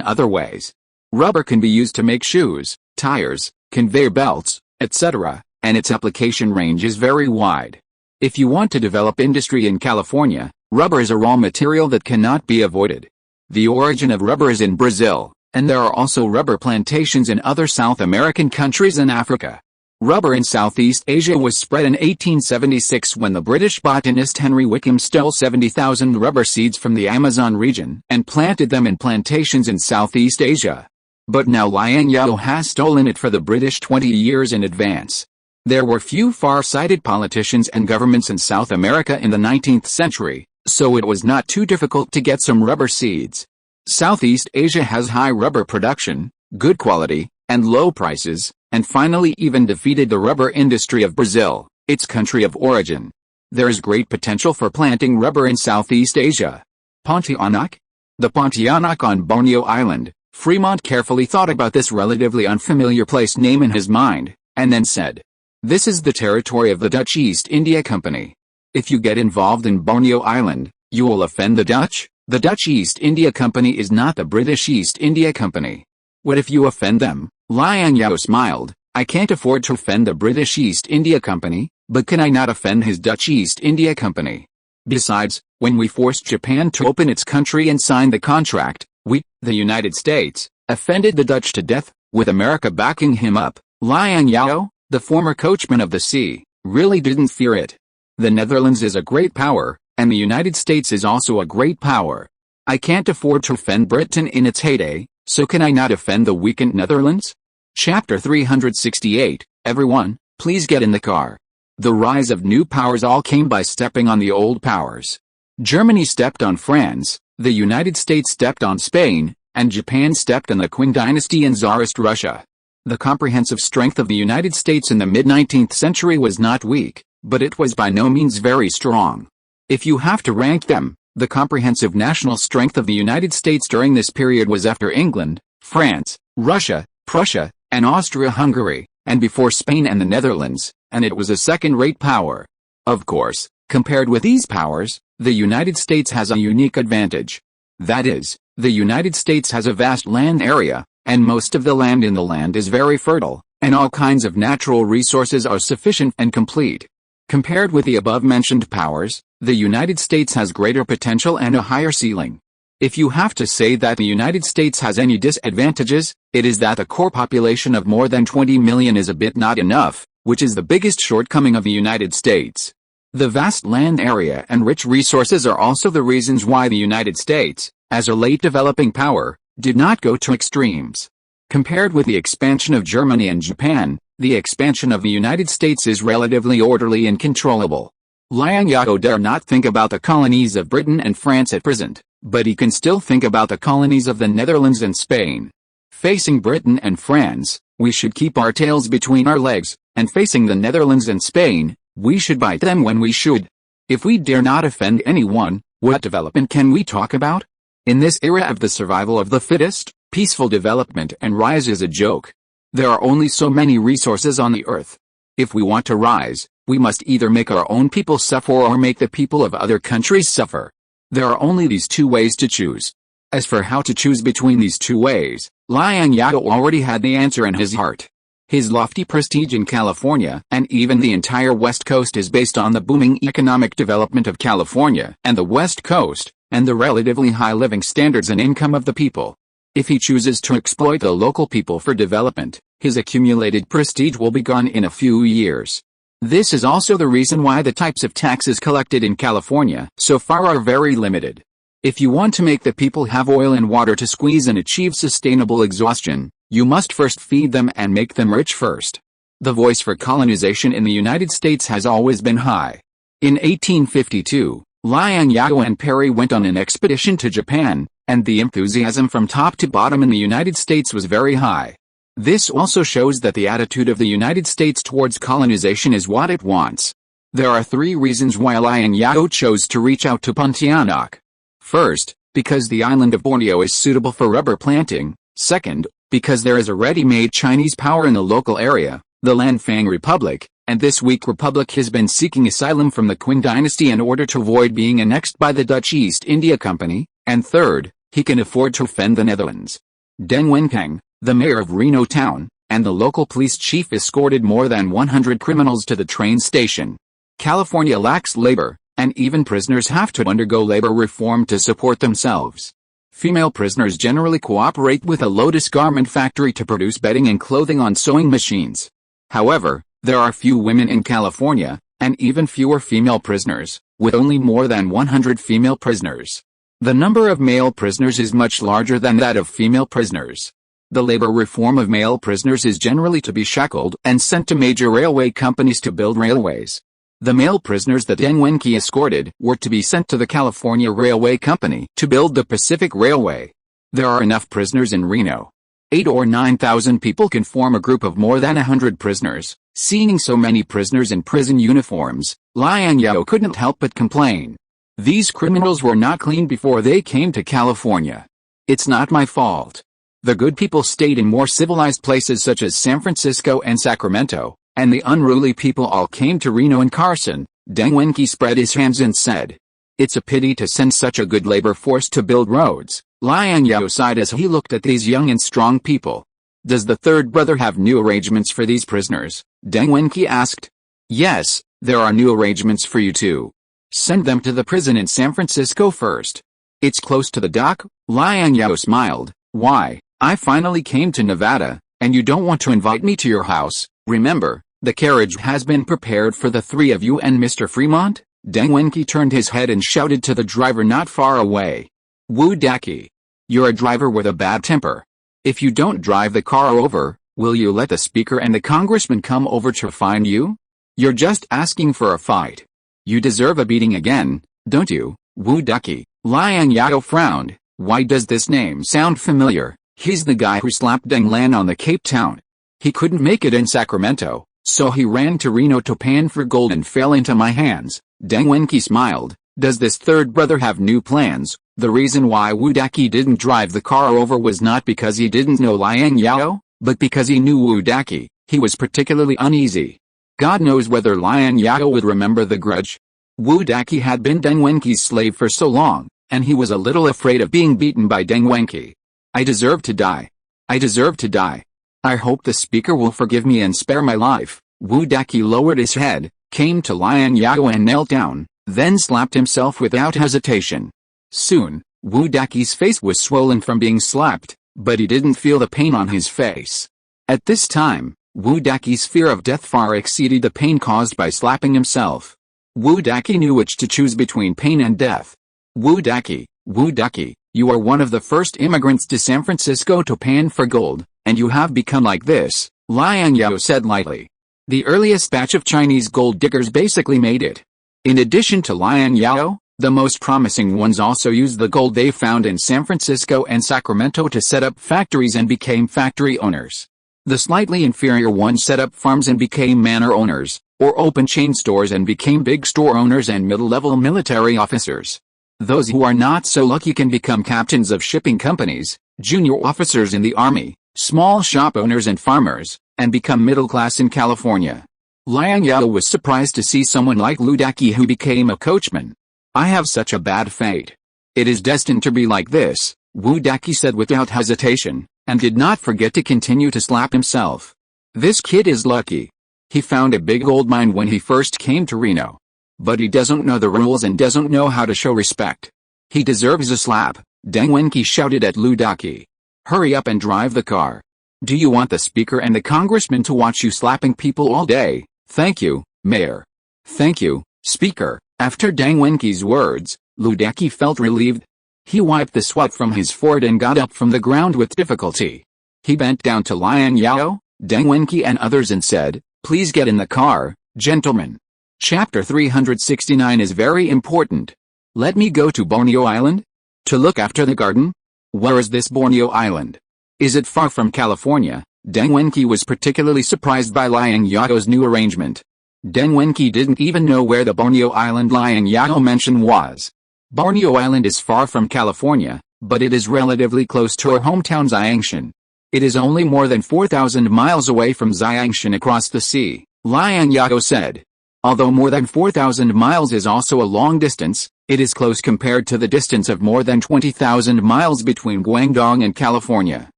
[SPEAKER 1] other ways. Rubber can be used to make shoes, tires, conveyor belts, etc., and its application range is very wide. If you want to develop industry in California, rubber is a raw material that cannot be avoided. The origin of rubber is in Brazil, and there are also rubber plantations in other South American countries and Africa. Rubber in Southeast Asia was spread in 1876 when the British botanist Henry Wickham stole 70,000 rubber seeds from the Amazon region and planted them in plantations in Southeast Asia. But now Liang Zhao has stolen it for the British 20 years in advance. There were few far-sighted politicians and governments in South America in the 19th century, so it was not too difficult to get some rubber seeds. Southeast Asia has high rubber production, good quality, and low prices, and finally even defeated the rubber industry of Brazil, its country of origin. There is great potential for planting rubber in Southeast Asia. Pontianak? The Pontianak on Borneo Island. Fremont carefully thought about this relatively unfamiliar place name in his mind, and then said, "This is the territory of the Dutch East India Company. If you get involved in Borneo Island, you will offend the Dutch. The Dutch East India Company is not the British East India Company. What if you offend them?" Liang Zhao smiled. "I can't afford to offend the British East India Company, but can I not offend his Dutch East India Company? Besides, when we forced Japan to open its country and sign the contract, we, the United States, offended the Dutch to death, with America backing him up." Liang Zhao, the former coachman of the sea, really didn't fear it. The Netherlands is a great power, and the United States is also a great power. I can't afford to offend Britain in its heyday, so can I not offend the weakened Netherlands? Chapter 368, Everyone, please get in the car. The rise of new powers all came by stepping on the old powers. Germany stepped on France, the United States stepped on Spain, and Japan stepped on the Qing dynasty and Tsarist Russia. The comprehensive strength of the United States in the mid-19th century was not weak, but it was by no means very strong. If you have to rank them, the comprehensive national strength of the United States during this period was after England, France, Russia, Prussia, and Austria-Hungary, and before Spain and the Netherlands, and it was a second-rate power. Of course, compared with these powers, the United States has a unique advantage. That is, the United States has a vast land area, and most of the land in the land is very fertile, and all kinds of natural resources are sufficient and complete. Compared with the above-mentioned powers, the United States has greater potential and a higher ceiling. If you have to say that the United States has any disadvantages, it is that the core population of more than 20 million is a bit not enough, which is the biggest shortcoming of the United States. The vast land area and rich resources are also the reasons why the United States, as a late developing power, did not go to extremes. Compared with the expansion of Germany and Japan, the expansion of the United States is relatively orderly and controllable. Liang Zhao dare not think about the colonies of Britain and France at present, but he can still think about the colonies of the Netherlands and Spain. Facing Britain and France, we should keep our tails between our legs, and facing the Netherlands and Spain, we should bite them when we should. If we dare not offend anyone, what development can we talk about? In this era of the survival of the fittest, peaceful development and rise is a joke. There are only so many resources on the earth. If we want to rise, we must either make our own people suffer or make the people of other countries suffer. There are only these two ways to choose. As for how to choose between these two ways, Liang Zhao already had the answer in his heart. His lofty prestige in California and even the entire West Coast is based on the booming economic development of California and the West Coast, and the relatively high living standards and income of the people. If he chooses to exploit the local people for development, his accumulated prestige will be gone in a few years. This is also the reason why the types of taxes collected in California so far are very limited. If you want to make the people have oil and water to squeeze and achieve sustainable exhaustion, you must first feed them and make them rich first. The voice for colonization in the United States has always been high. In 1852, Liang Zhao and Perry went on an expedition to Japan, and the enthusiasm from top to bottom in the United States was very high. This also shows that the attitude of the United States towards colonization is what it wants. There are three reasons why Liang Zhao chose to reach out to Pontianak. First, because the island of Borneo is suitable for rubber planting. Second, because there is a ready-made Chinese power in the local area, the Lanfang Republic, and this weak republic has been seeking asylum from the Qing dynasty in order to avoid being annexed by the Dutch East India Company. And third, he can afford to offend the Netherlands. Deng Wenkang, the mayor of Reno town, and the local police chief escorted more than 100 criminals to the train station. California lacks labor, and even prisoners have to undergo labor reform to support themselves. Female prisoners generally cooperate with a Lotus garment factory to produce bedding and clothing on sewing machines. However, There are few women in California, and even fewer female prisoners, with only more than 100 female prisoners. The number of male prisoners is much larger than that of female prisoners. The labor reform of male prisoners is generally to be shackled and sent to major railway companies to build railways. The male prisoners that Deng Wenqi escorted were to be sent to the California Railway Company to build the Pacific Railway. There are enough prisoners in Reno. 8 or 9,000 people can form a group of more than 100 prisoners. Seeing so many prisoners in prison uniforms, Liang Zhao couldn't help but complain. These criminals were not clean before they came to California. It's not my fault. The good people stayed in more civilized places such as San Francisco and Sacramento, and the unruly people all came to Reno and Carson. Deng Wenqi spread his hands and said, "It's a pity to send such a good labor force to build roads." Liang Zhao sighed as he looked at these young and strong people. "Does the third brother have new arrangements for these prisoners?" Deng Wenqi asked. "Yes, there are new arrangements for you too. Send them to the prison in San Francisco first. It's close to the dock." Liang Zhao smiled. "Why, I finally came to Nevada, and you don't want to invite me to your house? Remember, the carriage has been prepared for the three of you and Mr. Fremont." Deng Wenqi turned his head and shouted to the driver not far away. "Wu Daqi, you're a driver with a bad temper. If you don't drive the car over, will you let the speaker and the congressman come over to find you? You're just asking for a fight. You deserve a beating again, don't you, Wu Daqi?" Liang Zhao frowned. Why does this name sound familiar? He's the guy who slapped Deng Lan on the Cape Town. He couldn't make it in Sacramento, so he ran to Reno to pan for gold and fell into my hands. Deng Wenqi smiled. Does this third brother have new plans? The reason why Wu Daqi didn't drive the car over was not because he didn't know Liang Zhao, but because he knew Wu Daqi. He was particularly uneasy. God knows whether Liang Zhao would remember the grudge. Wu Daqi had been Deng Wenqi's slave for so long, and he was a little afraid of being beaten by Deng Wenqi. "I deserve to die. I deserve to die. I hope the speaker will forgive me and spare my life." Wu Daqi lowered his head, came to Liang Zhao and knelt down, then slapped himself without hesitation. Soon, Wu Daqi's face was swollen from being slapped, but he didn't feel the pain on his face. At this time, Wu Daqi's fear of death far exceeded the pain caused by slapping himself. Wu Daqi knew which to choose between pain and death. Wu Daqi, you are one of the first immigrants to San Francisco to pan for gold, and you have become like this, Liang Zhao said lightly. The earliest batch of Chinese gold diggers basically made it. In addition to Liang Zhao, the most promising ones also used the gold they found in San Francisco and Sacramento to set up factories and became factory owners. The slightly inferior ones set up farms and became manor owners, or opened chain stores and became big store owners and middle-level military officers. Those who are not so lucky can become captains of shipping companies, junior officers in the army, small shop owners and farmers, and become middle class in California. Liang Zhao was surprised to see someone like Wu Daqi who became a coachman. "I have such a bad fate. It is destined to be like this," Wu Daqi said without hesitation, and did not forget to continue to slap himself. "This kid is lucky. He found a big gold mine when he first came to Reno. But he doesn't know the rules and doesn't know how to show respect. He deserves a slap," Deng Wenqi shouted at Wu Daqi. "Hurry up and drive the car. Do you want the speaker and the congressman to watch you slapping people all day?" "Thank you, Mayor." "Thank you, Speaker." After Deng Wenqi's words, Wu Daqi felt relieved. He wiped the sweat from his forehead and got up from the ground with difficulty. He bent down to Liang Zhao, Deng Wenqi and others and said, "Please get in the car, gentlemen. Chapter 369 is very important. Let me go to Borneo Island? To look after the garden? Where is this Borneo Island? Is it far from California?" Deng Wenqi was particularly surprised by Liang Zhao's new arrangement. Deng Wenqi didn't even know where the Borneo Island Liang Zhao mentioned was. Borneo Island is far from California, but it is relatively close to her hometown Xiangshan. It is only more than 4,000 miles away from Xiangshan across the sea, Liang Zhao said. Although more than 4,000 miles is also a long distance, it is close compared to the distance of more than 20,000 miles between Guangdong and California.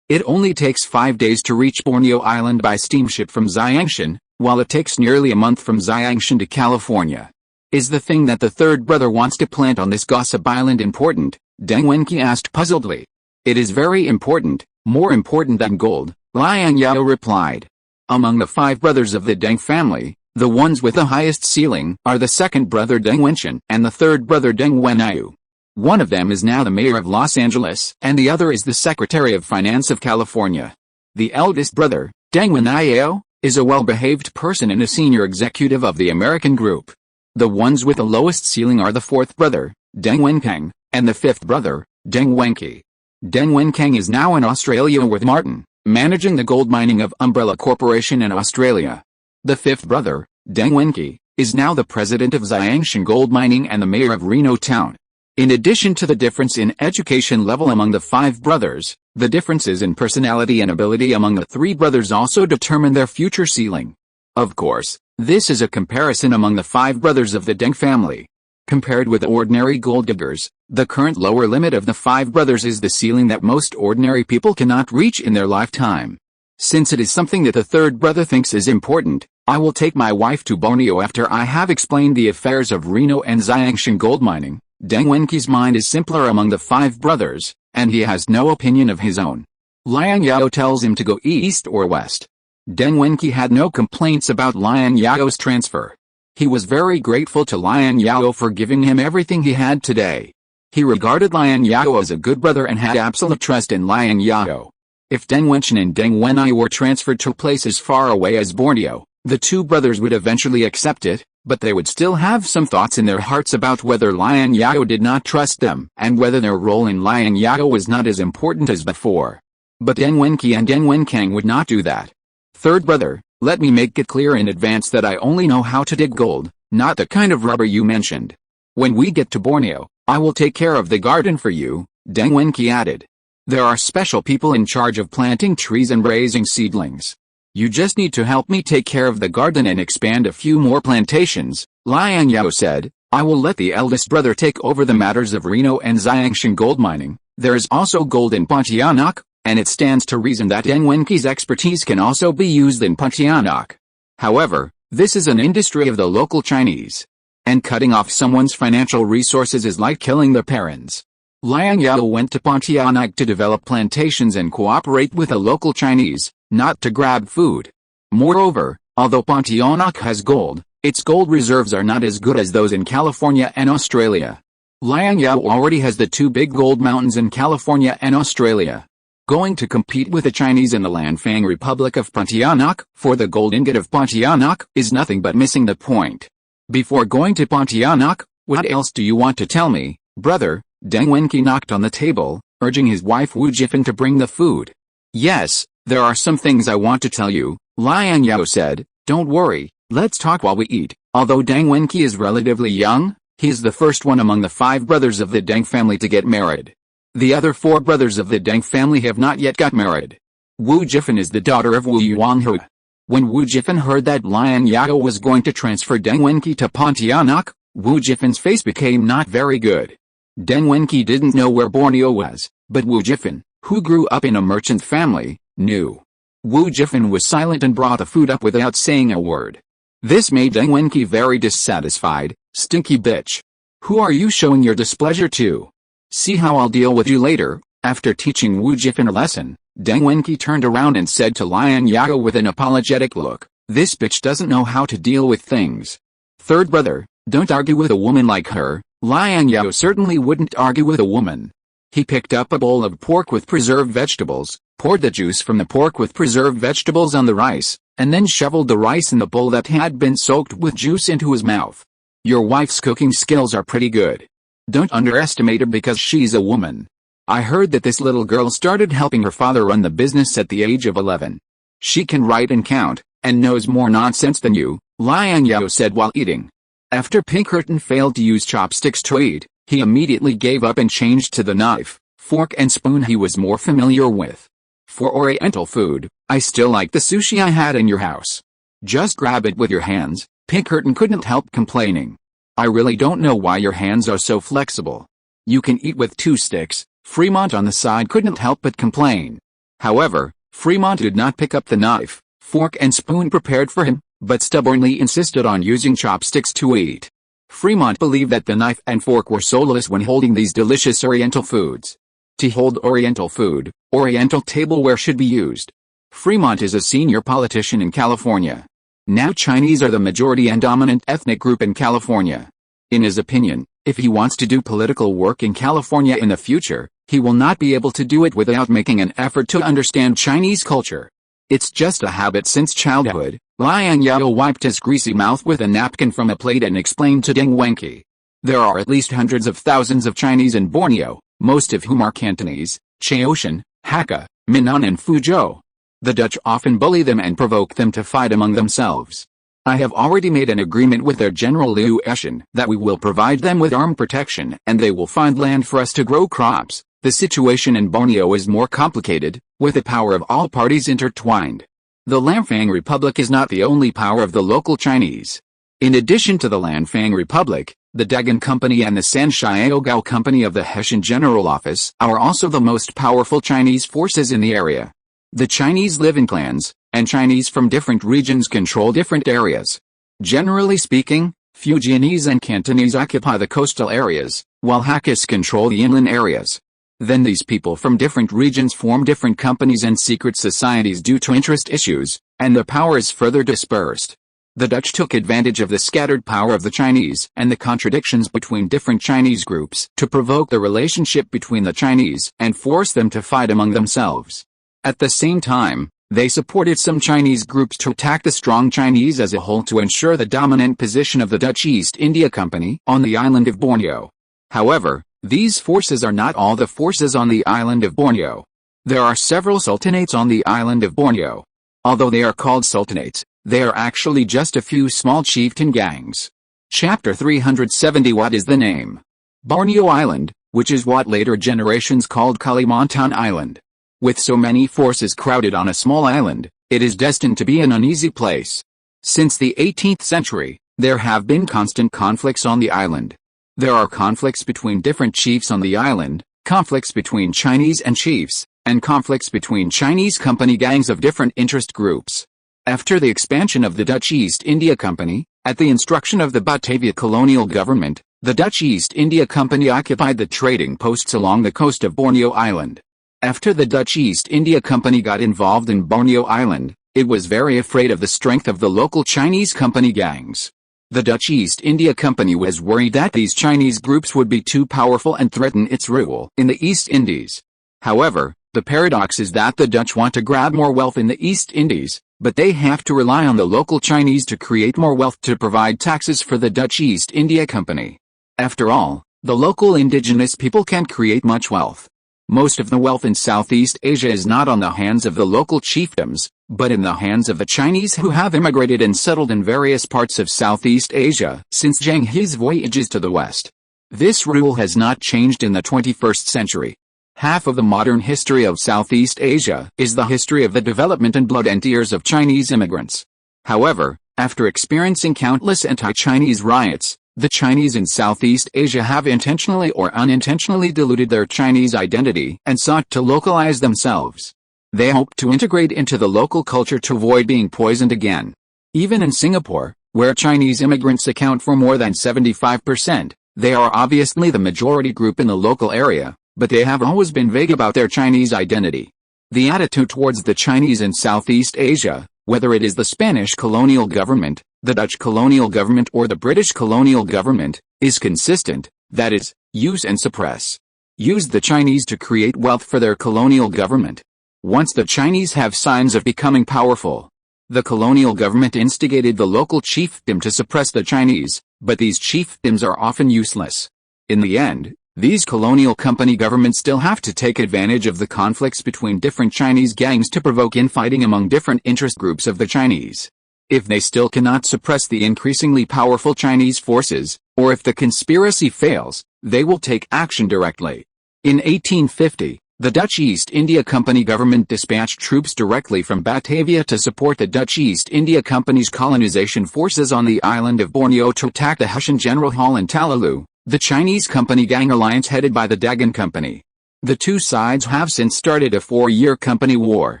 [SPEAKER 1] It only takes 5 days to reach Borneo Island by steamship from Xiangshan, while it takes nearly a month from Xiangshan to California. Is the thing that the third brother wants to plant on this gossip island important? Deng Wenqi asked puzzledly. It is very important, more important than gold, Liang Zhao replied. Among the 5 brothers of the Deng family, the ones with the highest ceiling are the second brother Deng Wenxian and the third brother Deng Wenyu. One of them is now the mayor of Los Angeles and the other is the Secretary of Finance of California. The eldest brother, Deng Wenyu, is a well-behaved person and a senior executive of the American group. The ones with the lowest ceiling are the fourth brother, Deng Wenkang, and the fifth brother, Deng Wenqi. Deng Wenkang is now in Australia with Martin, managing the gold mining of Umbrella Corporation in Australia. The fifth brother, Deng Wenqi, is now the president of Xiangshan Gold Mining and the mayor of Reno Town. In addition to the difference in education level among the 5 brothers, the differences in personality and ability among the 3 brothers also determine their future ceiling. Of course, this is a comparison among the 5 brothers of the Deng family. Compared with ordinary gold diggers, the current lower limit of the 5 brothers is the ceiling that most ordinary people cannot reach in their lifetime. Since it is something that the third brother thinks is important, I will take my wife to Borneo after I have explained the affairs of Reno and Xiangshan gold mining. Deng Wenqi's mind is simpler among the 5 brothers, and he has no opinion of his own. Liang Zhao tells him to go east or west. Deng Wenqi had no complaints about Liang Zhao's transfer. He was very grateful to Liang Zhao for giving him everything he had today. He regarded Liang Zhao as a good brother and had absolute trust in Liang Zhao. If Deng Wenxian and Deng Wenyu were transferred to places far away as Borneo, the 2 brothers would eventually accept it, but they would still have some thoughts in their hearts about whether Liang Zhao did not trust them and whether their role in Liang Zhao was not as important as before. But Deng Wenqi and Deng Wenkang would not do that. Third brother, let me make it clear in advance that I only know how to dig gold, not the kind of rubber you mentioned. When we get to Borneo, I will take care of the garden for you, Deng Wenqi added. There are special people in charge of planting trees and raising seedlings. You just need to help me take care of the garden and expand a few more plantations, Liang Zhao said. I will let the eldest brother take over the matters of Reno and Xiangshan gold mining. There is also gold in Pontianak, and it stands to reason that Deng Wenqi's expertise can also be used in Pontianak. However, this is an industry of the local Chinese. And cutting off someone's financial resources is like killing their parents. Liang Zhao went to Pontianak to develop plantations and cooperate with the local Chinese, not to grab food. Moreover, although Pontianak has gold, its gold reserves are not as good as those in California and Australia. Liang Zhao already has the 2 big gold mountains in California and Australia. Going to compete with the Chinese in the Lanfang Republic of Pontianak for the gold ingot of Pontianak is nothing but missing the point. Before going to Pontianak, what else do you want to tell me, brother? Deng Wenqi knocked on the table, urging his wife Wu Jifan to bring the food. Yes, there are some things I want to tell you, Liang Zhao said. Don't worry, let's talk while we eat. Although Deng Wenqi is relatively young, he is the first one among the 5 brothers of the Deng family to get married. The other 4 brothers of the Deng family have not yet got married. Wu Jifan is the daughter of Wu Yuanghe. When Wu Jifan heard that Liang Zhao was going to transfer Deng Wenqi to Pontianak, Wu Jifan's face became not very good. Deng Wenqi didn't know where Borneo was, but Wu Jifan, who grew up in a merchant family, knew. Wu Jifan was silent and brought the food up without saying a word. This made Deng Wenqi very dissatisfied. Stinky bitch. Who are you showing your displeasure to? See how I'll deal with you later. After teaching Wu Jifan a lesson, Deng Wenqi turned around and said to Liang Zhao with an apologetic look, this bitch doesn't know how to deal with things. Third brother, don't argue with a woman like her. Liang Zhao certainly wouldn't argue with a woman. He picked up a bowl of pork with preserved vegetables, poured the juice from the pork with preserved vegetables on the rice, and then shoveled the rice in the bowl that had been soaked with juice into his mouth. Your wife's cooking skills are pretty good. Don't underestimate her because she's a woman. I heard that this little girl started helping her father run the business at the age of 11. She can write and count, and knows more nonsense than you, Liang Zhao said while eating. After Pinkerton failed to use chopsticks to eat, he immediately gave up and changed to the knife, fork and spoon he was more familiar with. For Oriental food, I still like the sushi I had in your house. Just grab it with your hands, Pinkerton couldn't help complaining. I really don't know why your hands are so flexible. You can eat with 2 sticks, Fremont on the side couldn't help but complain. However, Fremont did not pick up the knife, fork and spoon prepared for him, but stubbornly insisted on using chopsticks to eat. Fremont believed that the knife and fork were soulless when holding these delicious Oriental foods. To hold Oriental food, Oriental tableware should be used. Fremont is a senior politician in California. Now Chinese are the majority and dominant ethnic group in California. In his opinion, if he wants to do political work in California in the future, he will not be able to do it without making an effort to understand Chinese culture. It's just a habit since childhood. Liang Zhao wiped his greasy mouth with a napkin from a plate and explained to Deng Wenqi. There are at least hundreds of thousands of Chinese in Borneo, most of whom are Cantonese, Chaoshan, Hakka, Minnan and Fuzhou. The Dutch often bully them and provoke them to fight among themselves. I have already made an agreement with their General Liu Eshan that we will provide them with armed protection and they will find land for us to grow crops. The situation in Borneo is more complicated, with the power of all parties intertwined. The Lanfang Republic is not the only power of the local Chinese. In addition to the Lanfang Republic, the Dagon Company and the Sanxiaogao Company of the Hessian General Office are also the most powerful Chinese forces in the area. The Chinese live in clans, and Chinese from different regions control different areas. Generally speaking, Fujianese and Cantonese occupy the coastal areas, while Hakkas control the inland areas. Then these people from different regions form different companies and secret societies due to interest issues, and the power is further dispersed. The Dutch took advantage of the scattered power of the Chinese and the contradictions between different Chinese groups to provoke the relationship between the Chinese and force them to fight among themselves. At the same time, they supported some Chinese groups to attack the strong Chinese as a whole to ensure the dominant position of the Dutch East India Company on the island of Borneo. However, these forces are not all the forces on the island of Borneo. There are several sultanates on the island of Borneo. Although they are called sultanates, they are actually just a few small chieftain gangs. Chapter 370. What is the name? Borneo Island, which is what later generations called Kalimantan Island. With so many forces crowded on a small island, it is destined to be an uneasy place. Since the 18th century, there have been constant conflicts on the island. There are conflicts between different chiefs on the island, conflicts between Chinese and chiefs, and conflicts between Chinese company gangs of different interest groups. After the expansion of the Dutch East India Company, at the instruction of the Batavia colonial government, the Dutch East India Company occupied the trading posts along the coast of Borneo Island. After the Dutch East India Company got involved in Borneo Island, it was very afraid of the strength of the local Chinese company gangs. The Dutch East India Company was worried that these Chinese groups would be too powerful and threaten its rule in the East Indies. However, the paradox is that the Dutch want to grab more wealth in the East Indies, but they have to rely on the local Chinese to create more wealth to provide taxes for the Dutch East India Company. After all, the local indigenous people can't create much wealth. Most of the wealth in Southeast Asia is not on the hands of the local chiefdoms, but in the hands of the Chinese who have immigrated and settled in various parts of Southeast Asia since Zheng He's voyages to the west. This rule has not changed in the 21st century. Half of the modern history of Southeast Asia is the history of the development and blood and tears of Chinese immigrants. However, after experiencing countless anti-Chinese riots, the Chinese in Southeast Asia have intentionally or unintentionally diluted their Chinese identity and sought to localize themselves. They hope to integrate into the local culture to avoid being poisoned again. Even in Singapore, where Chinese immigrants account for more than 75%, they are obviously the majority group in the local area, but they have always been vague about their Chinese identity. The attitude towards the Chinese in Southeast Asia, whether it is the Spanish colonial government, the Dutch colonial government or the British colonial government, is consistent, that is, use and suppress. Use the Chinese to create wealth for their colonial government. Once the Chinese have signs of becoming powerful, the colonial government instigated the local chiefdom to suppress the Chinese, but these chiefdoms are often useless. In the end, these colonial company governments still have to take advantage of the conflicts between different Chinese gangs to provoke infighting among different interest groups of the Chinese. If they still cannot suppress the increasingly powerful Chinese forces, or if the conspiracy fails, they will take action directly. In 1850, the Dutch East India Company government dispatched troops directly from Batavia to support the Dutch East India Company's colonization forces on the island of Borneo to attack the Hessian General Hall in Talalu, the Chinese company gang alliance headed by the Dagon Company. The two sides have since started a 4-year company war.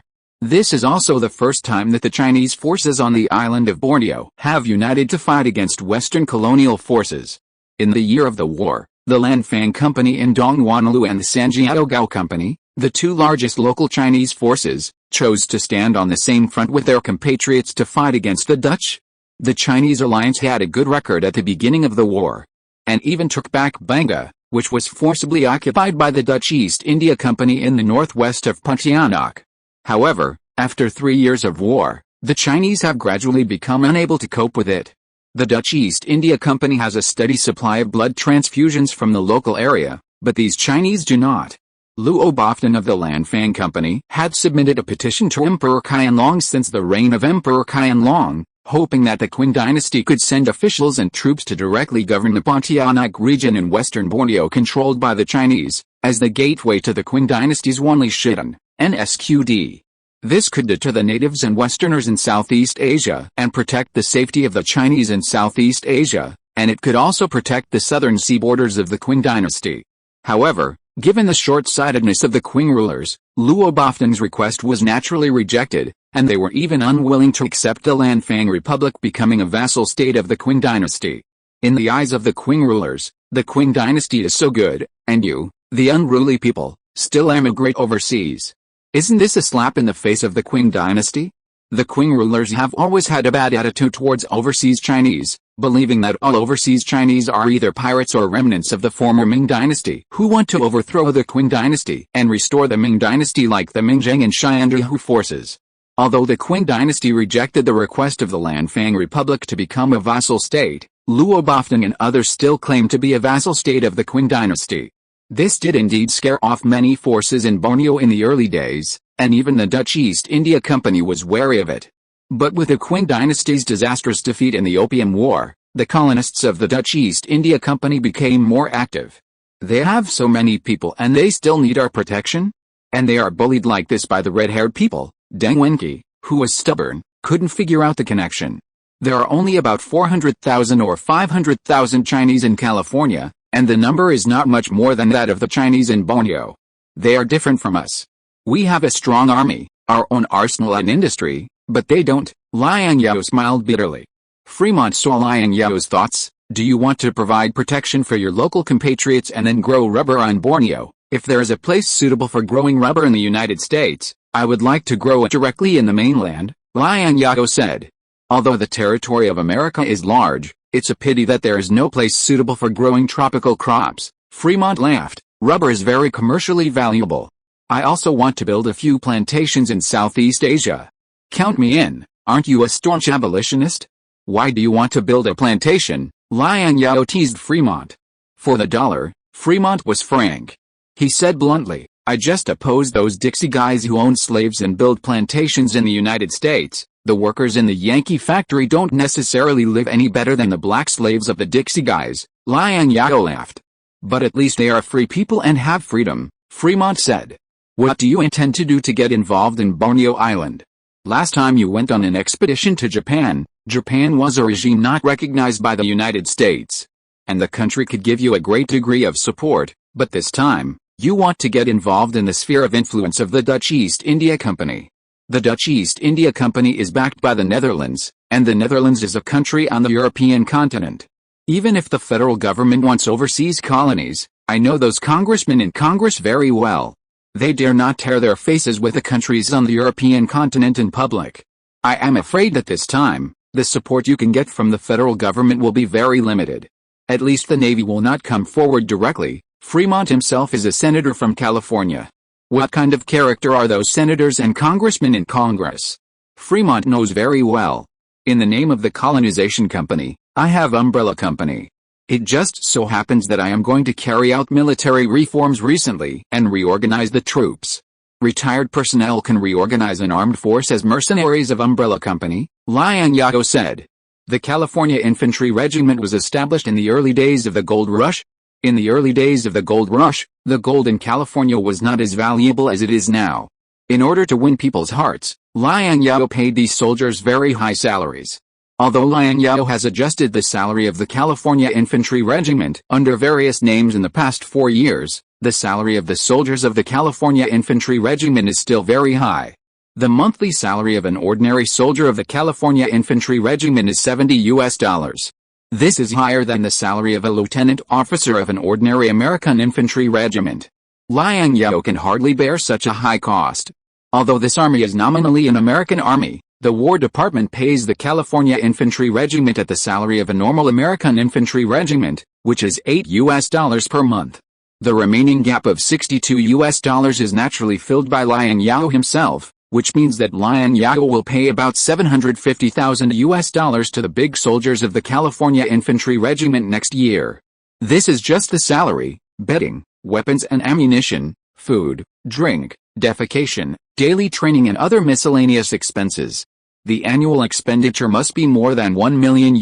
[SPEAKER 1] This is also the first time that the Chinese forces on the island of Borneo have united to fight against Western colonial forces. In the year of the war, the Lanfang Company in Dongwanalu and the Sanxiaogao Company, The two largest local Chinese forces chose to stand on the same front with their compatriots to fight against the Dutch. The Chinese alliance had a good record at the beginning of the war, and even took back Banga, which was forcibly occupied by the Dutch East India Company in the northwest of Pontianak. However, after 3 years of war, the Chinese have gradually become unable to cope with it. The Dutch East India Company has a steady supply of blood transfusions from the local area, but these Chinese do not. Luo Bofton of the Lanfang Company had submitted a petition to Emperor Qianlong since the reign of Emperor Qianlong, hoping that the Qing dynasty could send officials and troops to directly govern the Pontianak region in western Borneo controlled by the Chinese, as the gateway to the Qing dynasty's Wanli Shidan, NSQD. This could deter the natives and Westerners in Southeast Asia and protect the safety of the Chinese in Southeast Asia, and it could also protect the southern sea borders of the Qing dynasty. However, given the short-sightedness of the Qing rulers, Luo Bofton's request was naturally rejected, and they were even unwilling to accept the Lanfang Republic becoming a vassal state of the Qing dynasty. In the eyes of the Qing rulers, the Qing dynasty is so good, and you, the unruly people, still emigrate overseas. Isn't this a slap in the face of the Qing dynasty? The Qing rulers have always had a bad attitude towards overseas Chinese, believing that all overseas Chinese are either pirates or remnants of the former Ming dynasty who want to overthrow the Qing dynasty and restore the Ming dynasty like the Mingzheng and Xianzhu forces. Although the Qing dynasty rejected the request of the Lanfang Republic to become a vassal state, Luo Bofton and others still claim to be a vassal state of the Qing dynasty. This did indeed scare off many forces in Borneo in the early days, and even the Dutch East India Company was wary of it. But with the Qing dynasty's disastrous defeat in the Opium War, the colonists of the Dutch East India Company became more active. They have so many people and they still need our protection? And they are bullied like this by the red-haired people. Deng Wenqi, who was stubborn, couldn't figure out the connection. There are only about 400,000 or 500,000 Chinese in California, and the number is not much more than that of the Chinese in Borneo. They are different from us. We have a strong army, our own arsenal and industry, but they don't. Liang Zhao smiled bitterly. Fremont saw Liang Zhao's thoughts. Do you want to provide protection for your local compatriots and then grow rubber on Borneo? If there is a place suitable for growing rubber in the United States, I would like to grow it directly in the mainland, Liang Zhao said. Although the territory of America is large, it's a pity that there is no place suitable for growing tropical crops. Fremont laughed. Rubber is very commercially valuable. I also want to build a few plantations in Southeast Asia. Count me in. Aren't you a staunch abolitionist? Why do you want to build a plantation? Liang Zhao teased Fremont. For the dollar, Fremont was frank. He said bluntly, I just oppose those Dixie guys who own slaves and build plantations in the United States. The workers in the Yankee factory don't necessarily live any better than the black slaves of the Dixie guys. Liang Zhao laughed. But at least they are free people and have freedom, Fremont said. What do you intend to do to get involved in Borneo Island? Last time you went on an expedition to Japan, Japan was a regime not recognized by the United States. And the country could give you a great degree of support, but this time, you want to get involved in the sphere of influence of the Dutch East India Company. The Dutch East India Company is backed by the Netherlands, and the Netherlands is a country on the European continent. Even if the federal government wants overseas colonies, I know those congressmen in Congress very well. They dare not tear their faces with the countries on the European continent in public. I am afraid that this time, the support you can get from the federal government will be very limited. At least the Navy will not come forward directly. Fremont himself is a senator from California. What kind of character are those senators and congressmen in Congress? Fremont knows very well. In the name of the colonization company, I have Umbrella Company. It just so happens that I am going to carry out military reforms recently and reorganize the troops. Retired personnel can reorganize an armed force as mercenaries of Umbrella Company, Liang Zhao said. The California Infantry Regiment was established in the early days of the Gold Rush. In the early days of the Gold Rush, the gold in California was not as valuable as it is now. In order to win people's hearts, Liang Zhao paid these soldiers very high salaries. Although Liang Zhao has adjusted the salary of the California Infantry Regiment under various names in the past 4 years, the salary of the soldiers of the California Infantry Regiment is still very high. The monthly salary of an ordinary soldier of the California Infantry Regiment is $70. This is higher than the salary of a lieutenant officer of an ordinary American infantry regiment. Liang Zhao can hardly bear such a high cost. Although this army is nominally an American army, the War Department pays the California Infantry Regiment at the salary of a normal American infantry regiment, which is $8 per month. The remaining gap of $62 is naturally filled by Liang Zhao himself, which means that Liang Zhao will pay about $750,000 to the big soldiers of the California Infantry Regiment next year. This is just the salary, bedding, weapons and ammunition, food, drink, defecation, daily training and other miscellaneous expenses. The annual expenditure must be more than $1 million.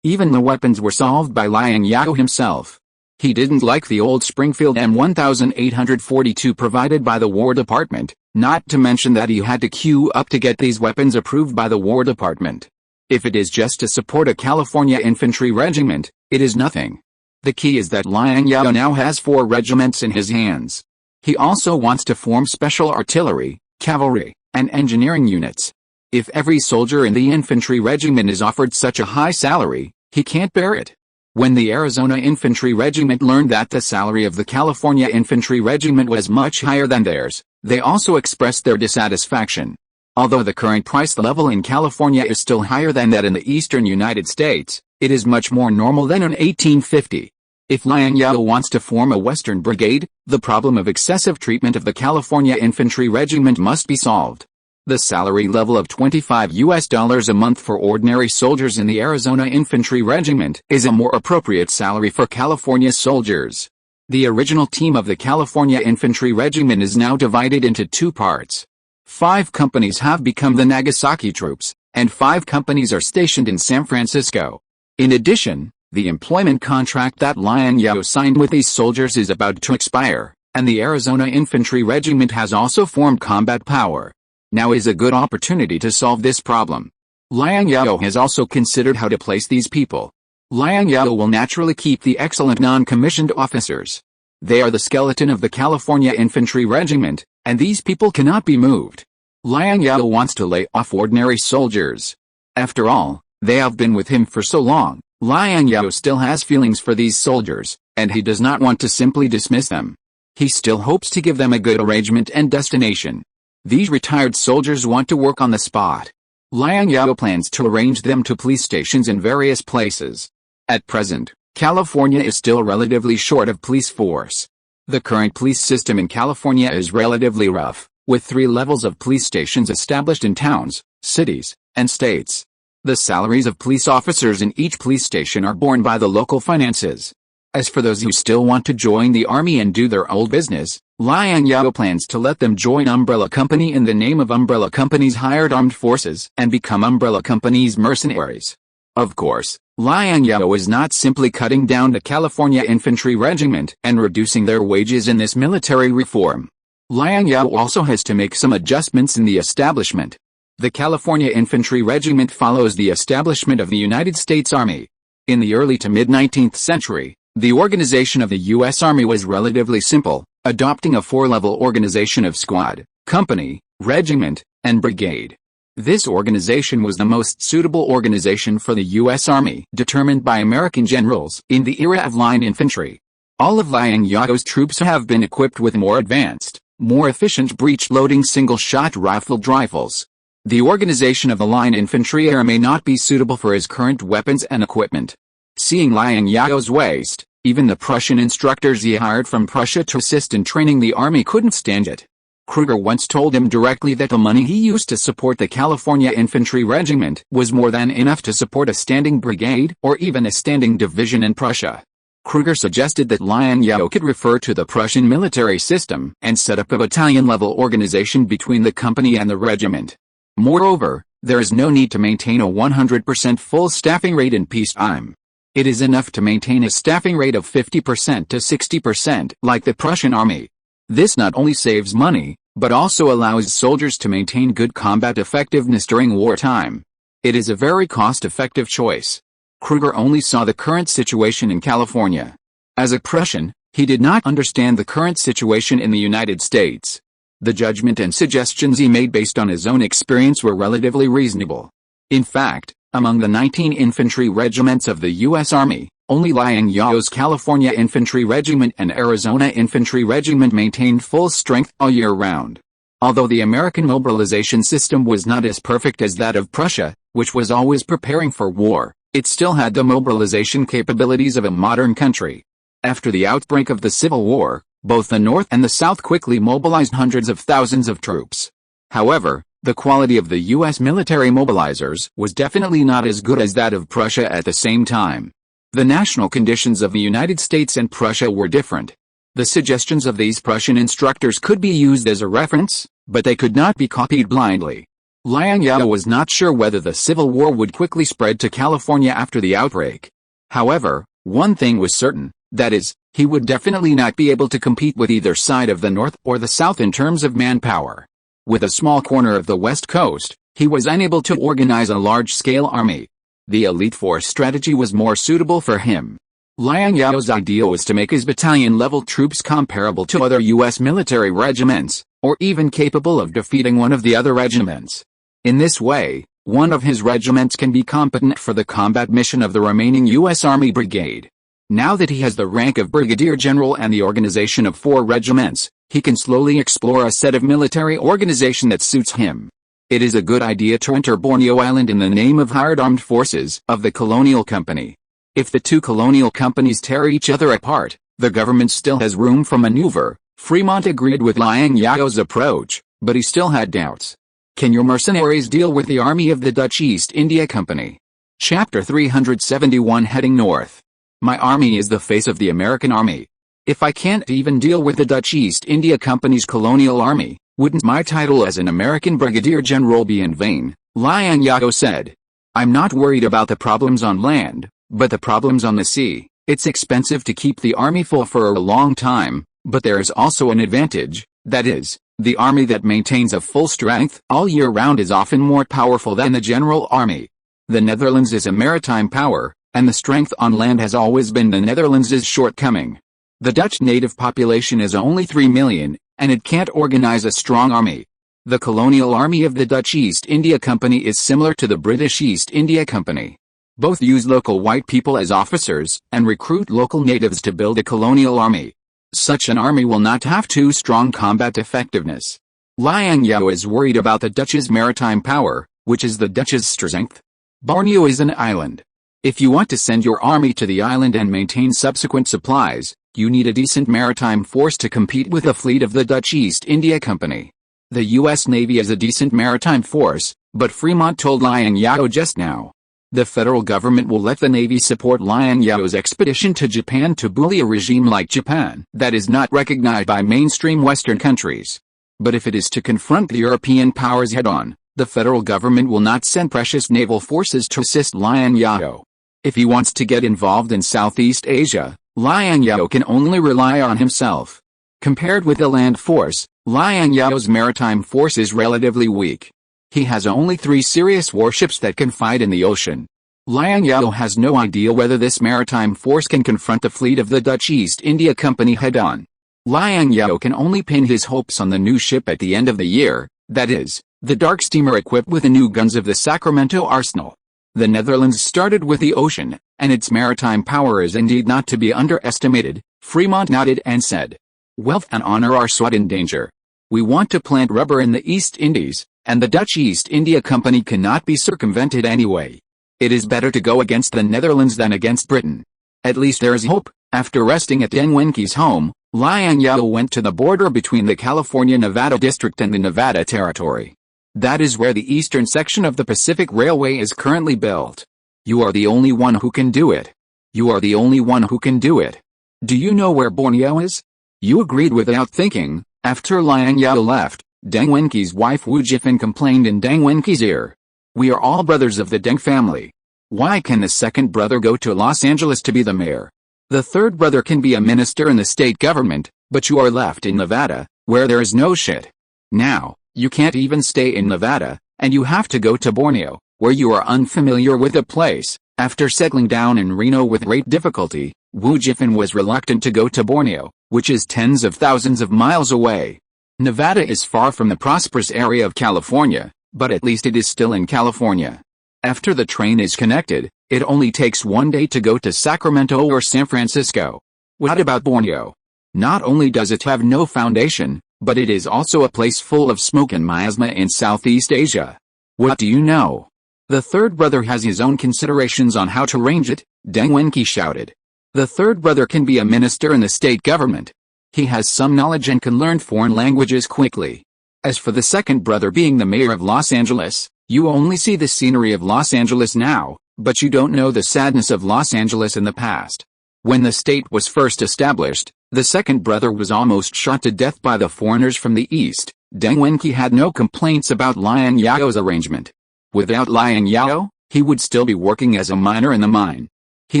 [SPEAKER 1] Even the weapons were solved by Liang Zhao himself. He didn't like the old Springfield M1842 provided by the War Department, not to mention that he had to queue up to get these weapons approved by the War Department. If it is just to support a California infantry regiment, it is nothing. The key is that Liang Zhao now has 4 regiments in his hands. He also wants to form special artillery, cavalry, and engineering units. If every soldier in the infantry regiment is offered such a high salary, he can't bear it. When the Arizona Infantry Regiment learned that the salary of the California Infantry Regiment was much higher than theirs, they also expressed their dissatisfaction. Although the current price level in California is still higher than that in the eastern United States, it is much more normal than in 1850. If Liang Zhao wants to form a Western Brigade, the problem of excessive treatment of the California Infantry Regiment must be solved. The salary level of $25 a month for ordinary soldiers in the Arizona Infantry Regiment is a more appropriate salary for California soldiers. The original team of the California Infantry Regiment is now divided into 2 parts. 5 companies have become the Nagasaki troops, and 5 companies are stationed in San Francisco. In addition, the employment contract that Liang Zhao signed with these soldiers is about to expire, and the Arizona Infantry Regiment has also formed combat power. Now is a good opportunity to solve this problem. Liang Zhao has also considered how to place these people. Liang Zhao will naturally keep the excellent non-commissioned officers. They are the skeleton of the California Infantry Regiment, and these people cannot be moved. Liang Zhao wants to lay off ordinary soldiers. After all, they have been with him for so long. Liang Zhao still has feelings for these soldiers, and he does not want to simply dismiss them. He still hopes to give them a good arrangement and destination. These retired soldiers want to work on the spot. Liang Zhao plans to arrange them to police stations in various places. At present, California is still relatively short of police force. The current police system in California is relatively rough, with 3 levels of police stations established in towns, cities, and states. The salaries of police officers in each police station are borne by the local finances. As for those who still want to join the army and do their old business, Liang Zhao plans to let them join Umbrella Company in the name of Umbrella Company's hired armed forces and become Umbrella Company's mercenaries. Of course, Liang Zhao is not simply cutting down the California Infantry Regiment and reducing their wages in this military reform. Liang Zhao also has to make some adjustments in the establishment. The California Infantry Regiment follows the establishment of the United States Army. In the early to mid-19th century, the organization of the U.S. Army was relatively simple, adopting a 4-level organization of squad, company, regiment, and brigade. This organization was the most suitable organization for the U.S. Army, determined by American generals in the era of line infantry. All of Liang Zhao's troops have been equipped with more advanced, more efficient breech-loading single-shot rifles. The organization of the line infantry era may not be suitable for his current weapons and equipment. Seeing Liang Zhao's waste, even the Prussian instructors he hired from Prussia to assist in training the army couldn't stand it. Kruger once told him directly that the money he used to support the California Infantry Regiment was more than enough to support a standing brigade or even a standing division in Prussia. Kruger suggested that Liang Zhao could refer to the Prussian military system and set up a battalion-level organization between the company and the regiment. Moreover, there is no need to maintain a 100% full staffing rate in peacetime. It is enough to maintain a staffing rate of 50% to 60% like the Prussian army. This not only saves money, but also allows soldiers to maintain good combat effectiveness during wartime. It is a very cost-effective choice. Kruger only saw the current situation in California. As a Prussian, he did not understand the current situation in the United States. The judgment and suggestions he made based on his own experience were relatively reasonable. In fact, among the 19 infantry regiments of the U.S. Army, Only Liang Zhao's California Infantry Regiment and Arizona Infantry Regiment maintained full strength all year round. Although the American mobilization system was not as perfect as that of Prussia, which was always preparing for war, it still had the mobilization capabilities of a modern country. After the outbreak of the Civil War, both the North and the South quickly mobilized hundreds of thousands of troops. However, the quality of the U.S. military mobilizers was definitely not as good as that of Prussia at the same time. The national conditions of the United States and Prussia were different. The suggestions of these Prussian instructors could be used as a reference, but they could not be copied blindly. Liang Zhao was not sure whether the Civil War would quickly spread to California after the outbreak. However, one thing was certain, that is, he would definitely not be able to compete with either side of the North or the South in terms of manpower. With a small corner of the West Coast, he was unable to organize a large-scale army. The elite force strategy was more suitable for him. Liang Zhao's idea was to make his battalion-level troops comparable to other U.S. military regiments, or even capable of defeating one of the other regiments. In this way, one of his regiments can be competent for the combat mission of the remaining U.S. Army brigade. Now that he has the rank of brigadier general and the organization of 4 regiments, he can slowly explore a set of military organization that suits him. It is a good idea to enter Borneo Island in the name of hired armed forces of the colonial company. If the two colonial companies tear each other apart, the government still has room for maneuver. Fremont agreed with Liang Zhao's approach, but he still had doubts. Can your mercenaries deal with the army of the Dutch East India Company? Chapter 371 Heading North. My army is the face of the American army. If I can't even deal with the Dutch East India Company's colonial army, wouldn't my title as an American brigadier general be in vain? Liang Zhao said. I'm not worried about the problems on land, but the problems on the sea. It's expensive to keep the army full for a long time, but there is also an advantage, that is, the army that maintains a full strength all year round is often more powerful than the general army. The Netherlands is a maritime power, and the strength on land has always been the Netherlands' shortcoming. The Dutch native population is only 3 million, and it can't organize a strong army. The colonial army of the Dutch East India Company is similar to the British East India Company. Both use local white people as officers, and recruit local natives to build a colonial army. Such an army will not have too strong combat effectiveness. Liang Zhao is worried about the Dutch's maritime power, which is the Dutch's strength. Borneo is an island. If you want to send your army to the island and maintain subsequent supplies, you need a decent maritime force to compete with the fleet of the Dutch East India Company. The U.S. Navy is a decent maritime force, but Fremont told Liang Zhao just now. The federal government will let the Navy support Liang Zhao's expedition to Japan to bully a regime like Japan that is not recognized by mainstream Western countries. But if it is to confront the European powers head-on, the federal government will not send precious naval forces to assist Liang Zhao. If he wants to get involved in Southeast Asia, Liang Zhao can only rely on himself. Compared with the land force, Liang Zhao's maritime force is relatively weak. He has only 3 serious warships that can fight in the ocean. Liang Zhao has no idea whether this maritime force can confront the fleet of the Dutch East India Company head-on. Liang Zhao can only pin his hopes on the new ship at the end of the year, that is, the dark steamer equipped with the new guns of the Sacramento arsenal. The Netherlands started with the ocean, and its maritime power is indeed not to be underestimated. Fremont nodded and said, wealth and honor are sought in danger. We want to plant rubber in the East Indies, and the Dutch East India Company cannot be circumvented anyway. It is better to go against the Netherlands than against Britain. At least there is hope. After resting at Deng Wenqi's home, Liang Zhao went to the border between the California-Nevada District and the Nevada Territory. That is where the eastern section of the Pacific Railway is currently built. You are the only one who can do it. You are the only one who can do it. Do you know where Borneo is? You agreed without thinking. After Liang Zhao left, Deng Wenqi's wife Wu Jifan complained in Deng Wenqi's ear. We are all brothers of the Deng family. Why can the second brother go to Los Angeles to be the mayor? The third brother can be a minister in the state government, but you are left in Nevada, where there is no shit. Now, you can't even stay in Nevada, and you have to go to Borneo, where you are unfamiliar with the place. After settling down in Reno with great difficulty, Wu Jifan was reluctant to go to Borneo, which is tens of thousands of miles away. Nevada is far from the prosperous area of California, but at least it is still in California. After the train is connected, It only takes 1 day to go to Sacramento or San Francisco. What about Borneo? Not only does it have no foundation, but it is also a place full of smoke and miasma in Southeast Asia. What do you know? The third brother has his own considerations on how to range it, Deng Wenqi shouted. The third brother can be a minister in the state government. He has some knowledge and can learn foreign languages quickly. As for the second brother being the mayor of Los Angeles, you only see the scenery of Los Angeles now, but you don't know the sadness of Los Angeles in the past. When the state was first established, the second brother was almost shot to death by the foreigners from the east. Deng Wenqi had no complaints about Liang Zhao's arrangement. Without Liang Zhao, he would still be working as a miner in the mine. He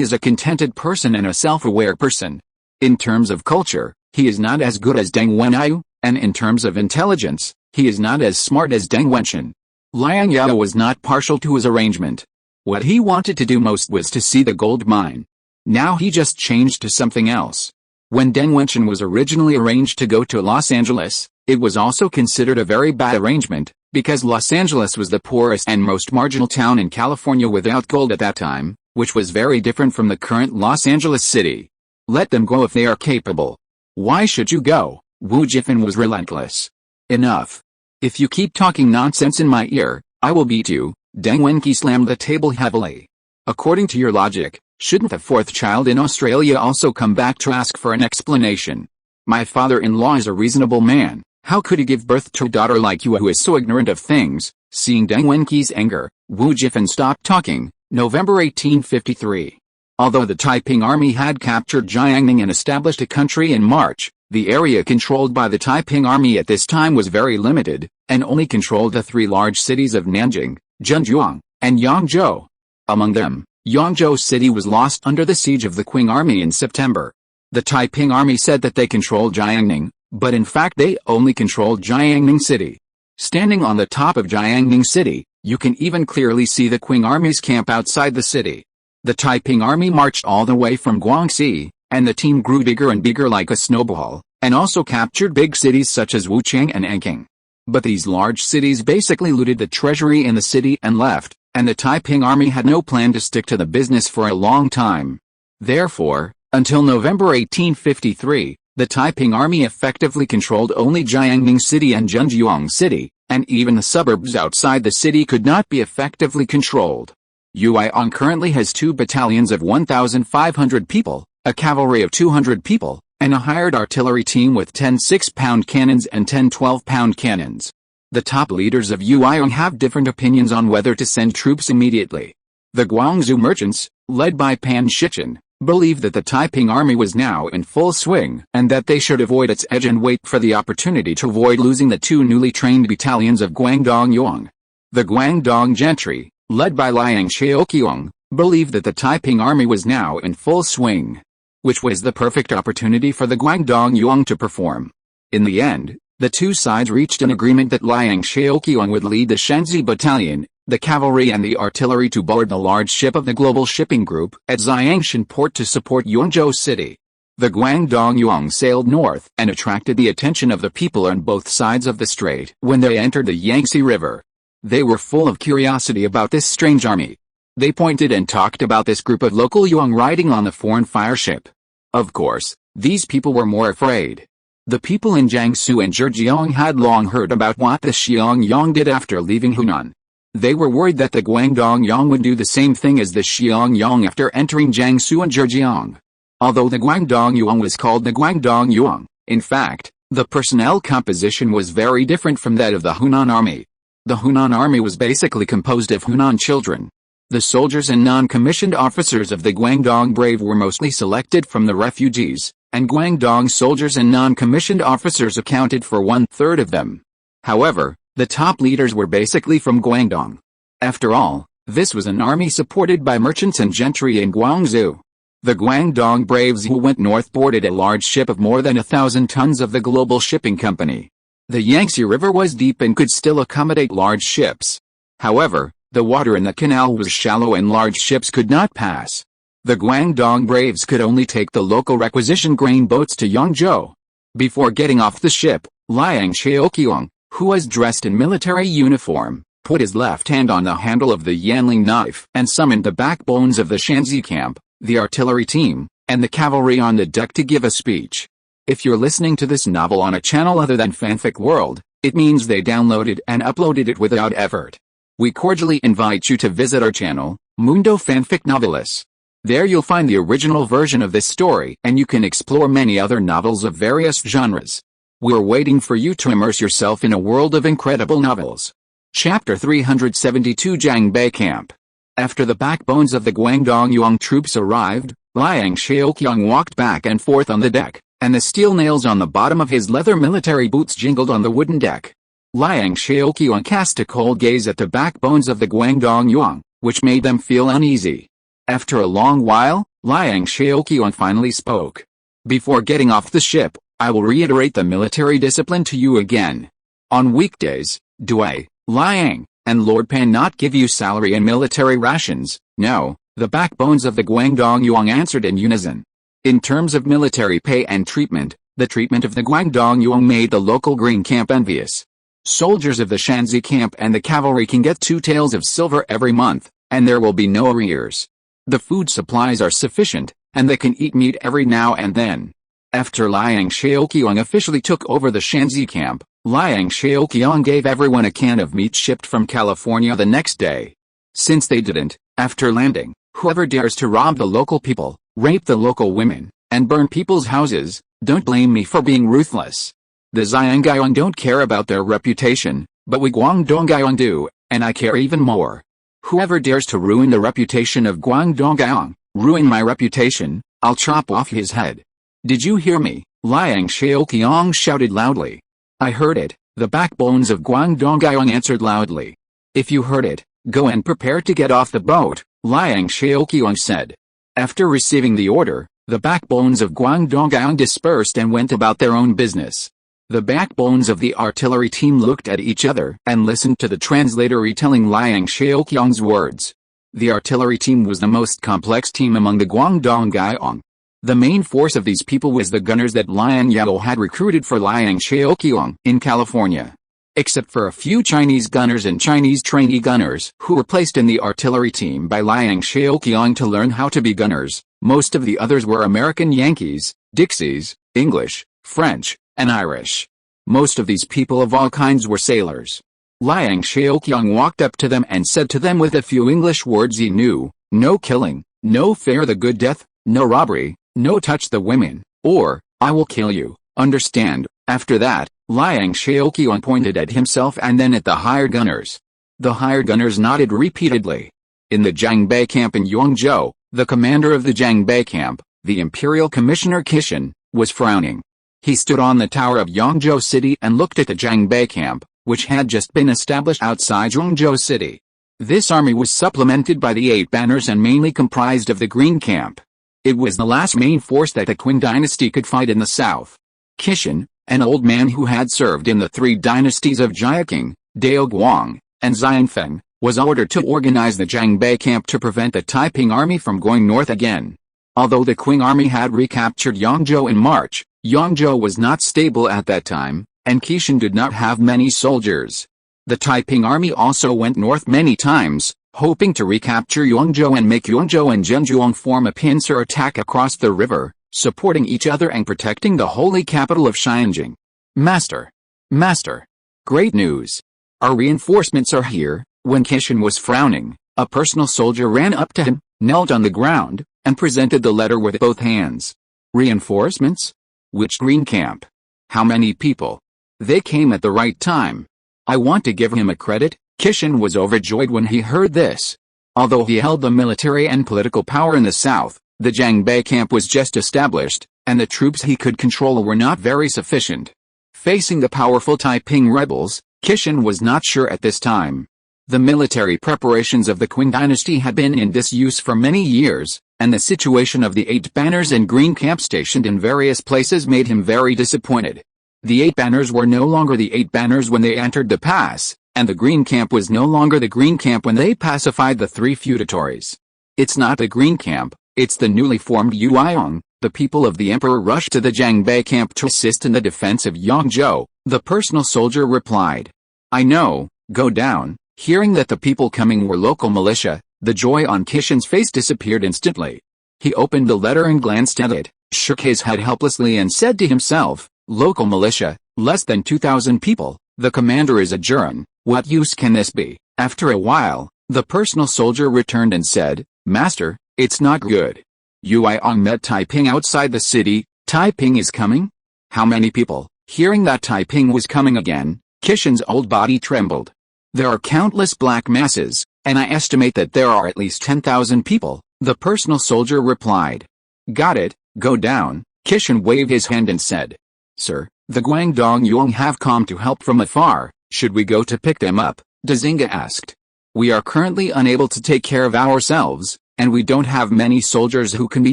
[SPEAKER 1] is a contented person and a self-aware person. In terms of culture, he is not as good as Deng Wenyu, and in terms of intelligence, he is not as smart as Deng Wenchen. Liang Zhao was not partial to his arrangement. What he wanted to do most was to see the gold mine. Now he just changed to something else. When Deng Wenchen was originally arranged to go to Los Angeles, it was also considered a very bad arrangement, because Los Angeles was the poorest and most marginal town in California without gold at that time, which was very different from the current Los Angeles city. Let them go if they are capable. Why should you go? Wu Jifan was relentless. Enough. If you keep talking nonsense in my ear, I will beat you. Deng Wenqi slammed the table heavily. According to your logic, shouldn't the fourth child in Australia also come back to ask for an explanation? My father-in-law is a reasonable man. How could he give birth to a daughter like you who is so ignorant of things? Seeing Deng Wenqi's anger, Wu Jifan stopped talking. November 1853. Although the Taiping army had captured Jiangning and established a country in March, the area controlled by the Taiping army at this time was very limited, and only controlled the three large cities of Nanjing, Zhenjiang, and Yangzhou. Among them, Yangzhou city was lost under the siege of the Qing army in September. The Taiping army said that they controlled Jiangning, but in fact they only controlled Jiangning city. Standing on the top of Jiangning city, you can even clearly see the Qing army's camp outside the city. The Taiping army marched all the way from Guangxi, and the team grew bigger and bigger like a snowball, and also captured big cities such as Wuchang and Anqing. But these large cities basically looted the treasury in the city and left, and the Taiping army had no plan to stick to the business for a long time. Therefore, until November 1853, the Taiping army effectively controlled only Jiangning city and Zhenjiang city, and even the suburbs outside the city could not be effectively controlled. Yuan currently has 2 battalions of 1,500 people, a cavalry of 200 people, and a hired artillery team with 10 6-pound cannons and 10 12-pound cannons. The top leaders of Yuan have different opinions on whether to send troops immediately. The Guangzhou merchants, led by Pan Shichen, believed that the Taiping army was now in full swing and that they should avoid its edge and wait for the opportunity to avoid losing the 2 newly trained battalions of Guangdong Yuan. The Guangdong gentry, led by Liang Zhao, believed that the Taiping army was now in full swing, which was the perfect opportunity for the Guangdong Yuan to perform. In the end, the two sides reached an agreement that Liang Zhao would lead the Shanxi battalion, the cavalry and the artillery to board the large ship of the Global Shipping Group at Xiangshan port to support Yangzhou city. The Guangdong Yuan sailed north and attracted the attention of the people on both sides of the strait when they entered the Yangtze River. They were full of curiosity about this strange army. They pointed and talked about this group of local Yuan riding on the foreign fire ship. Of course, these people were more afraid. The people in Jiangsu and Zhejiang had long heard about what the Xiangyang did after leaving Hunan. They were worried that the Guangdong Yuan would do the same thing as the Xiangyang after entering Jiangsu and Zhejiang. Although the Guangdong Yuan was called the Guangdong Yuan, in fact, the personnel composition was very different from that of the Hunan army. The Hunan army was basically composed of Hunan children. The soldiers and non-commissioned officers of the Guangdong Brave were mostly selected from the refugees, and Guangdong soldiers and non-commissioned officers accounted for 1/3 of them. However, the top leaders were basically from Guangdong. After all, this was an army supported by merchants and gentry in Guangzhou. The Guangdong Braves who went north boarded a large ship of more than 1,000 tons of the Global Shipping Company. The Yangtze River was deep and could still accommodate large ships. However, the water in the canal was shallow and large ships could not pass. The Guangdong Braves could only take the local requisition grain boats to Yangzhou. Before getting off the ship, Liang Zhao, who was dressed in military uniform, put his left hand on the handle of the Yanling knife, and summoned the backbones of the Shanxi camp, the artillery team, and the cavalry on the deck to give a speech. If you're listening to this novel on a channel other than Fanfic World, it means they downloaded and uploaded it without effort. We cordially invite you to visit our channel, Mundo Fanfic Novelis. There you'll find the original version of this story, and you can explore many other novels of various genres. We're waiting for you to immerse yourself in a world of incredible novels. Chapter 372 Jiangbei Camp. After the backbones of the Guangdong Yuan troops arrived, Liang Zhao walked back and forth on the deck, and the steel nails on the bottom of his leather military boots jingled on the wooden deck. Liang Zhao cast a cold gaze at the backbones of the Guangdong Yuan, which made them feel uneasy. After a long while, Liang Zhao finally spoke. Before getting off the ship, I will reiterate the military discipline to you again. On weekdays, Dui, Liang, and Lord Pan not give you salary and military rations. No, the backbones of the Guangdong Yuan answered in unison. In terms of military pay and treatment, the treatment of the Guangdong Yuan made the local green camp envious. Soldiers of the Shanxi camp and the cavalry can get 2 taels of silver every month, and there will be no arrears. The food supplies are sufficient, and they can eat meat every now and then. After Liang Zhao officially took over the Shanxi camp, Liang Zhao gave everyone a can of meat shipped from California the next day. Since they didn't, after landing, whoever dares to rob the local people, rape the local women, and burn people's houses, don't blame me for being ruthless. The Xiangyang don't care about their reputation, but we Guangdongyang do, and I care even more. Whoever dares to ruin the reputation of Guangdongyang, ruin my reputation, I'll chop off his head. Did you hear me? Liang Zhao shouted loudly. I heard it, the backbones of Guangdongyang answered loudly. If you heard it, go and prepare to get off the boat, Liang Zhao said. After receiving the order, the backbones of Guangdongyang dispersed and went about their own business. The backbones of the artillery team looked at each other and listened to the translator retelling Liang Zhao's words. The artillery team was the most complex team among the Guangdongyang. The main force of these people was the gunners that Liang Zhao had recruited for Liang Zhao in California. Except for a few Chinese gunners and Chinese trainee gunners who were placed in the artillery team by Liang Zhao to learn how to be gunners, most of the others were American Yankees, Dixies, English, French, and Irish. Most of these people of all kinds were sailors. Liang Zhao walked up to them and said to them with a few English words he knew, no killing, no fear the good death, no robbery, no touch the women, or, I will kill you, understand? After that, Liang Zhao pointed at himself and then at the hired gunners. The hired gunners nodded repeatedly. In the Jiangbei camp in Yangzhou, the commander of the Jiangbei camp, the Imperial Commissioner Kishan, was frowning. He stood on the tower of Yangzhou City and looked at the Jiangbei camp, which had just been established outside Yangzhou City. This army was supplemented by the 8 banners and mainly comprised of the Green Camp. It was the last main force that the Qin dynasty could fight in the south. Kishan, an old man who had served in the 3 dynasties of Jiaqing, Daoguang, and Xianfeng, was ordered to organize the Jiangbei camp to prevent the Taiping army from going north again. Although the Qing army had recaptured Yangzhou in March, Yangzhou was not stable at that time, and Kishan did not have many soldiers. The Taiping army also went north many times, hoping to recapture Yangzhou and make Yangzhou and Zhenjiang form a pincer attack across the river, supporting each other and protecting the holy capital of Xianjing. Master! Master! Great news! Our reinforcements are here. When Kishan was frowning, a personal soldier ran up to him, knelt on the ground, and presented the letter with both hands. Reinforcements? Which Green Camp? How many people? They came at the right time. I want to give him a credit. Kishan was overjoyed when he heard this. Although he held the military and political power in the south, the Jiangbei camp was just established, and the troops he could control were not very sufficient. Facing the powerful Taiping rebels, Kishan was not sure at this time. The military preparations of the Qin dynasty had been in disuse for many years, and the situation of the 8 banners and Green Camp stationed in various places made him very disappointed. The 8 banners were no longer the 8 banners when they entered the pass, and the Green Camp was no longer the Green Camp when they pacified the 3 feudatories. It's not the Green Camp, it's the newly formed Yueyang. The people of the emperor rushed to the Jiangbei camp to assist in the defense of Yangzhou, the personal soldier replied. I know, go down, Hearing that the people coming were local militia, the joy on Kishin's face disappeared instantly. He opened the letter and glanced at it, shook his head helplessly and said to himself, local militia, less than 2,000 people, the commander is a Juran, what use can this be? After a while, the personal soldier returned and said, Master, it's not good. Yuiong met Taiping outside the city. Taiping is coming? How many people? Hearing that Taiping was coming again, Kishin's old body trembled. There are countless black masses, and I estimate that there are at least 10,000 people, the personal soldier replied. Got it, go down. Kishin waved his hand and said, Sir, the Guangdong Yuan have come to help from afar, should we go to pick them up? Dazinga asked. We are currently unable to take care of ourselves, and we don't have many soldiers who can be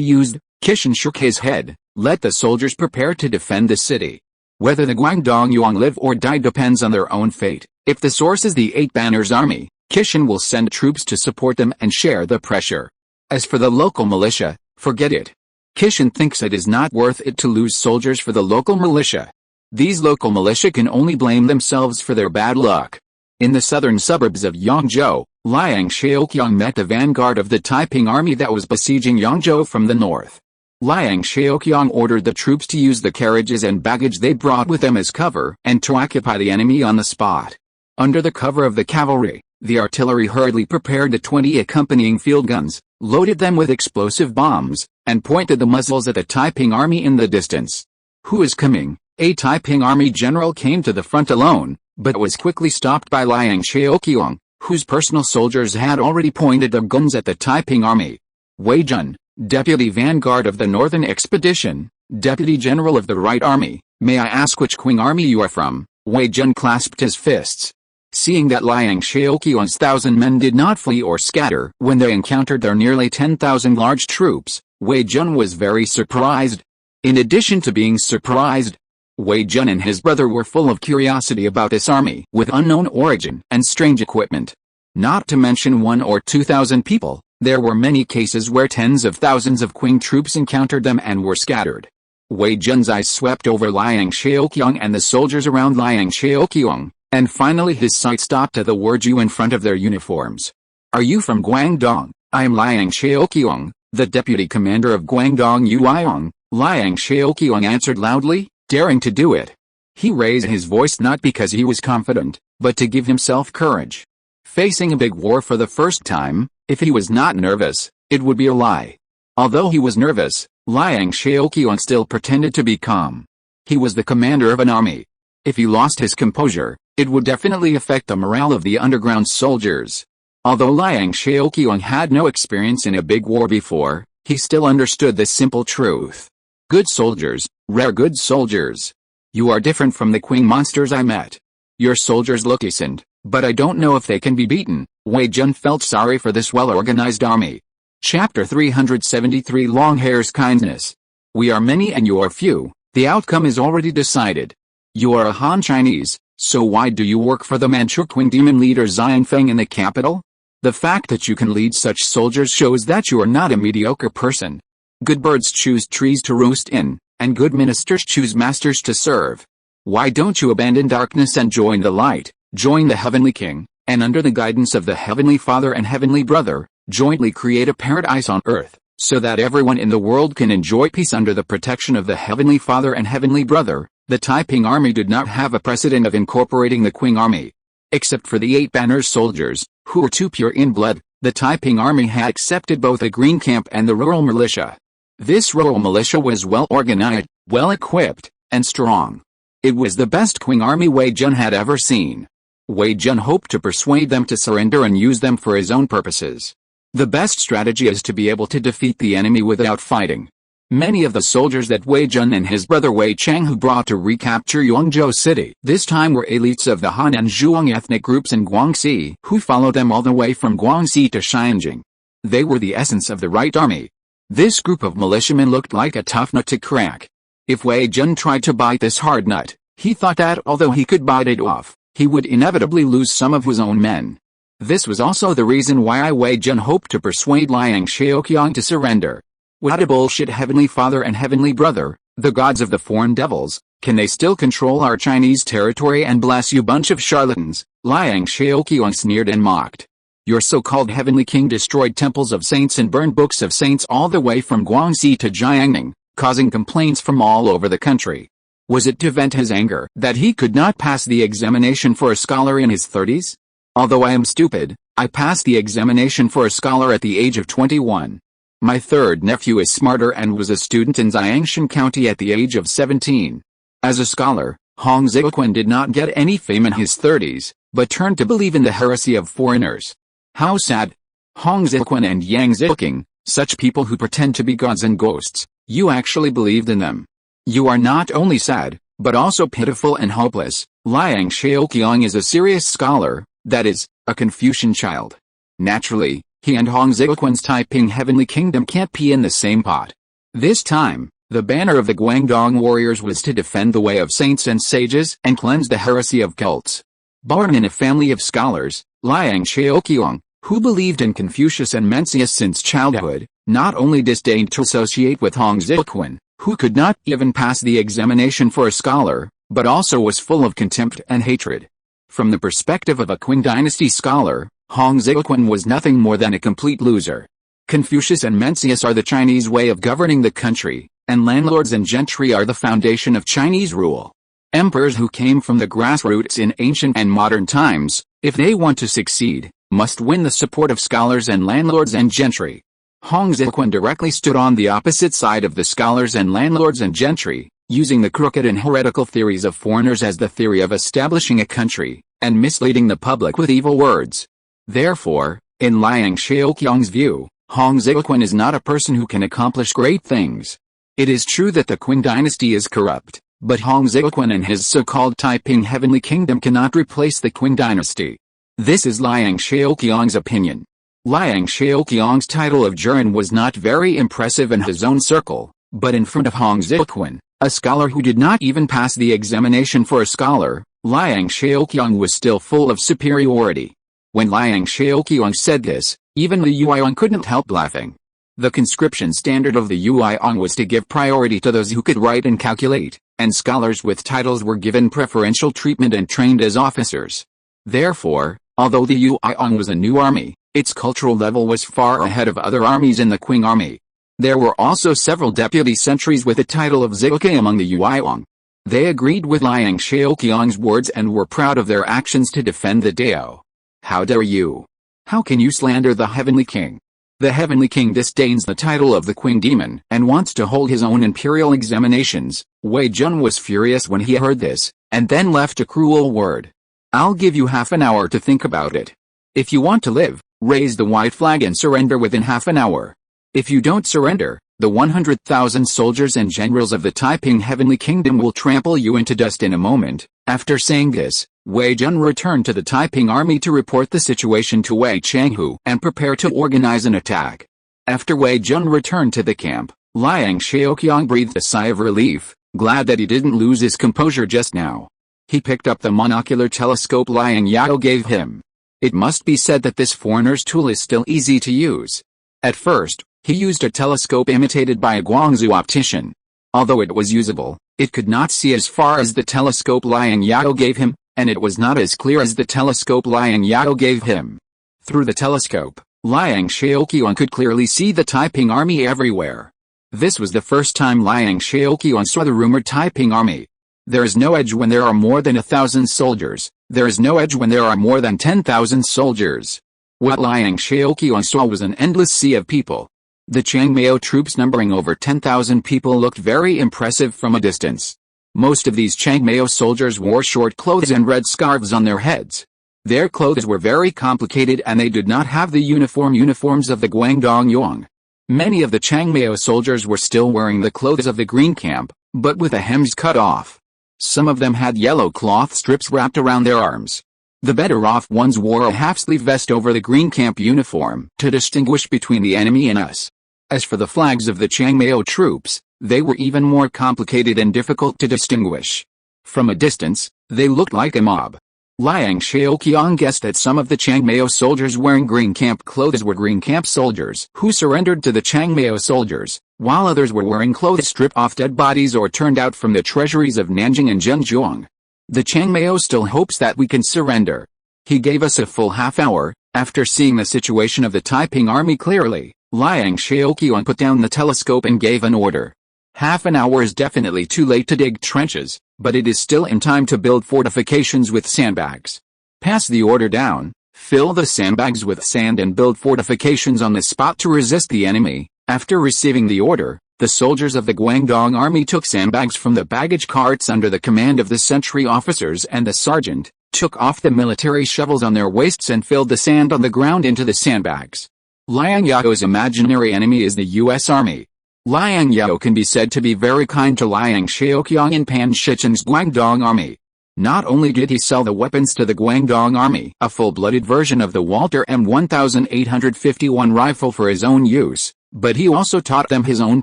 [SPEAKER 1] used. Kishin shook his head. Let the soldiers prepare to defend the city. Whether the Guangdong Yuan live or die depends on their own fate. If the source is the Eight Banners army, Kishin will send troops to support them and share the pressure. As for the local militia, forget it. Kishin thinks it is not worth it to lose soldiers for the local militia. These local militia can only blame themselves for their bad luck. In the southern suburbs of Yangzhou, Liang Zhao met the vanguard of the Taiping army that was besieging Yangzhou from the north. Liang Zhao ordered the troops to use the carriages and baggage they brought with them as cover and to occupy the enemy on the spot. Under the cover of the cavalry, the artillery hurriedly prepared the 20 accompanying field guns, loaded them with explosive bombs, and pointed the muzzles at the Taiping army in the distance. Who is coming? A Taiping army general came to the front alone, but was quickly stopped by Liang Zhao, whose personal soldiers had already pointed their guns at the Taiping army. Wei Jun, Deputy Vanguard of the Northern Expedition, Deputy General of the Right Army, may I ask which Qing army you are from? Wei Jun clasped his fists. Seeing that Liang Zhao's 1,000 men did not flee or scatter when they encountered their nearly 10,000 large troops, Wei Jun was very surprised. In addition to being surprised, Wei Jun and his brother were full of curiosity about this army with unknown origin and strange equipment. Not to mention 1,000 or 2,000 people, there were many cases where tens of thousands of Qing troops encountered them and were scattered. Wei Jun's eyes swept over Liang Zhao and the soldiers around Liang Zhao, and finally his sight stopped at the word "you" in front of their uniforms. Are you from Guangdong? I am Liang Zhao, the deputy commander of Guangdong Yuiong. Liang Zhao answered loudly, daring to do it. He raised his voice not because he was confident, but to give himself courage. Facing a big war for the first time, if he was not nervous, it would be a lie. Although he was nervous, Liang Zhao still pretended to be calm. He was the commander of an army. If he lost his composure, it would definitely affect the morale of the underground soldiers. Although Liang Zhao had no experience in a big war before, he still understood this simple truth. Good soldiers, rare good soldiers. You are different from the Qing monsters I met. Your soldiers look decent, but I don't know if they can be beaten. Wei Jun felt sorry for this well-organized army. Chapter 373 Long Hair's Kindness. We are many and you are few, the outcome is already decided. You are a Han Chinese, so why do you work for the Manchu Qing demon leader Xianfeng in the capital? The fact that you can lead such soldiers shows that you are not a mediocre person. Good birds choose trees to roost in, and good ministers choose masters to serve. Why don't you abandon darkness and join the light, join the Heavenly King, and under the guidance of the Heavenly Father and Heavenly Brother, jointly create a paradise on earth, so that everyone in the world can enjoy peace under the protection of the Heavenly Father and Heavenly Brother. The Taiping army did not have a precedent of incorporating the Qing army. Except for the 8 Banners soldiers, who were too pure in blood, the Taiping army had accepted both the Green Camp and the rural militia. This rural militia was well organized, well equipped, and strong. It was the best Qing army Wei Jun had ever seen. Wei Jun hoped to persuade them to surrender and use them for his own purposes. The best strategy is to be able to defeat the enemy without fighting. Many of the soldiers that Wei Jun and his brother Wei Chang who brought to recapture Yangzhou city this time were elites of the Han and Zhuang ethnic groups in Guangxi who followed them all the way from Guangxi to Xianjing. They were the essence of the right army. This group of militiamen looked like a tough nut to crack. If Wei Jun tried to bite this hard nut, he thought that although he could bite it off, he would inevitably lose some of his own men. This was also the reason why Wei Jun hoped to persuade Liang Zhao to surrender. What a bullshit Heavenly Father and Heavenly Brother, the gods of the foreign devils, can they still control our Chinese territory and bless you bunch of charlatans? Liang Zhao sneered and mocked. Your so-called heavenly king destroyed temples of saints and burned books of saints all the way from Guangxi to Jiangning, causing complaints from all over the country. Was it to vent his anger that he could not pass the examination for a scholar in his 30s? Although I am stupid, I passed the examination for a scholar at the age of 21. My third nephew is smarter and was a student in Jiangshan County at the age of 17. As a scholar, Hong Xiuquan did not get any fame in his 30s, but turned to believe in the heresy of foreigners. How sad. Hong Xiuquan and Yang Zhao, such people who pretend to be gods and ghosts, you actually believed in them. You are not only sad, but also pitiful and hopeless. Liang Zhao is a serious scholar, that is, a Confucian child. Naturally, he and Hong Xiuquan's Taiping Heavenly Kingdom can't be in the same pot. This time, the banner of the Guangdong warriors was to defend the way of saints and sages and cleanse the heresy of cults. Born in a family of scholars, Liang Zhao, who believed in Confucius and Mencius since childhood, not only disdained to associate with Hong Xiuquan, who could not even pass the examination for a scholar, but also was full of contempt and hatred. From the perspective of a Qing dynasty scholar, Hong Xiuquan was nothing more than a complete loser. Confucius and Mencius are the Chinese way of governing the country, and landlords and gentry are the foundation of Chinese rule. Emperors who came from the grassroots in ancient and modern times, if they want to succeed, must win the support of scholars and landlords and gentry. Hong Xiuquan directly stood on the opposite side of the scholars and landlords and gentry, using the crooked and heretical theories of foreigners as the theory of establishing a country, and misleading the public with evil words. Therefore, in Liang Zhao's view, Hong Xiuquan is not a person who can accomplish great things. It is true that the Qing dynasty is corrupt, but Hong Xiuquan and his so-called Taiping Heavenly Kingdom cannot replace the Qing dynasty. This is Liang Zhao's opinion. Liang Zhao's title of Juren was not very impressive in his own circle, but in front of Hong Xiuquan, a scholar who did not even pass the examination for a scholar, Liang Zhao was still full of superiority. When Liang Zhao said this, even the Yuan couldn't help laughing. The conscription standard of the Yuan was to give priority to those who could write and calculate, and scholars with titles were given preferential treatment and trained as officers. Therefore, although the Yuan was a new army, its cultural level was far ahead of other armies in the Qing army. There were also several deputy sentries with the title of Zhao among the Yuan. They agreed with Liang Zhao's words and were proud of their actions to defend the Dao. How dare you? How can you slander the Heavenly King? The Heavenly King disdains the title of the Qing demon and wants to hold his own imperial examinations. Wei Jun was furious when he heard this, and then left a cruel word. I'll give you half an hour to think about it. If you want to live, raise the white flag and surrender within half an hour. If you don't surrender, the 100,000 soldiers and generals of the Taiping Heavenly Kingdom will trample you into dust in a moment. After saying this, Wei Jun returned to the Taiping army to report the situation to Wei Changhu and prepare to organize an attack. After Wei Jun returned to the camp, Liang Zhao breathed a sigh of relief, glad that he didn't lose his composure just now. He picked up the monocular telescope Liang Zhao gave him. It must be said that this foreigner's tool is still easy to use. At first, he used a telescope imitated by a Guangzhou optician. Although it was usable, it could not see as far as the telescope Liang Zhao gave him, and it was not as clear as the telescope Liang Zhao gave him. Through the telescope, Liang Zhao could clearly see the Taiping army everywhere. This was the first time Liang Zhao saw the rumored Taiping army. There is no edge when there are more than 1,000 soldiers. There is no edge when there are more than 10,000 soldiers. What Liang Zhao saw was an endless sea of people. The Changmeo troops numbering over 10,000 people looked very impressive from a distance. Most of these Changmeo soldiers wore short clothes and red scarves on their heads. Their clothes were very complicated and they did not have the uniforms of the Guangdong Yuan. Many of the Changmeo soldiers were still wearing the clothes of the Green Camp, but with the hems cut off. Some of them had yellow cloth strips wrapped around their arms. The better-off ones wore a half-sleeve vest over the Green Camp uniform to distinguish between the enemy and us. As for the flags of the Changmeo troops, they were even more complicated and difficult to distinguish. From a distance, they looked like a mob. Liang Zhao guessed that some of the Changmeo soldiers wearing Green Camp clothes were Green Camp soldiers who surrendered to the Changmeo soldiers, while others were wearing clothes stripped off dead bodies or turned out from the treasuries of Nanjing and Zhenjiang. The Changmeo still hopes that we can surrender. He gave us a full half hour. After seeing the situation of the Taiping army clearly, Liang Zhao put down the telescope and gave an order. Half an hour is definitely too late to dig trenches, but it is still in time to build fortifications with sandbags. Pass the order down, fill the sandbags with sand and build fortifications on the spot to resist the enemy. After receiving the order, the soldiers of the Guangdong army took sandbags from the baggage carts under the command of the sentry officers, and the sergeant took off the military shovels on their waists and filled the sand on the ground into the sandbags. Liang Zhao's imaginary enemy is the U.S. Army. Liang Zhao can be said to be very kind to Liang Zhao and Pan Shichen's Guangdong army. Not only did he sell the weapons to the Guangdong army, a full-blooded version of the Walter M1851 rifle for his own use, but he also taught them his own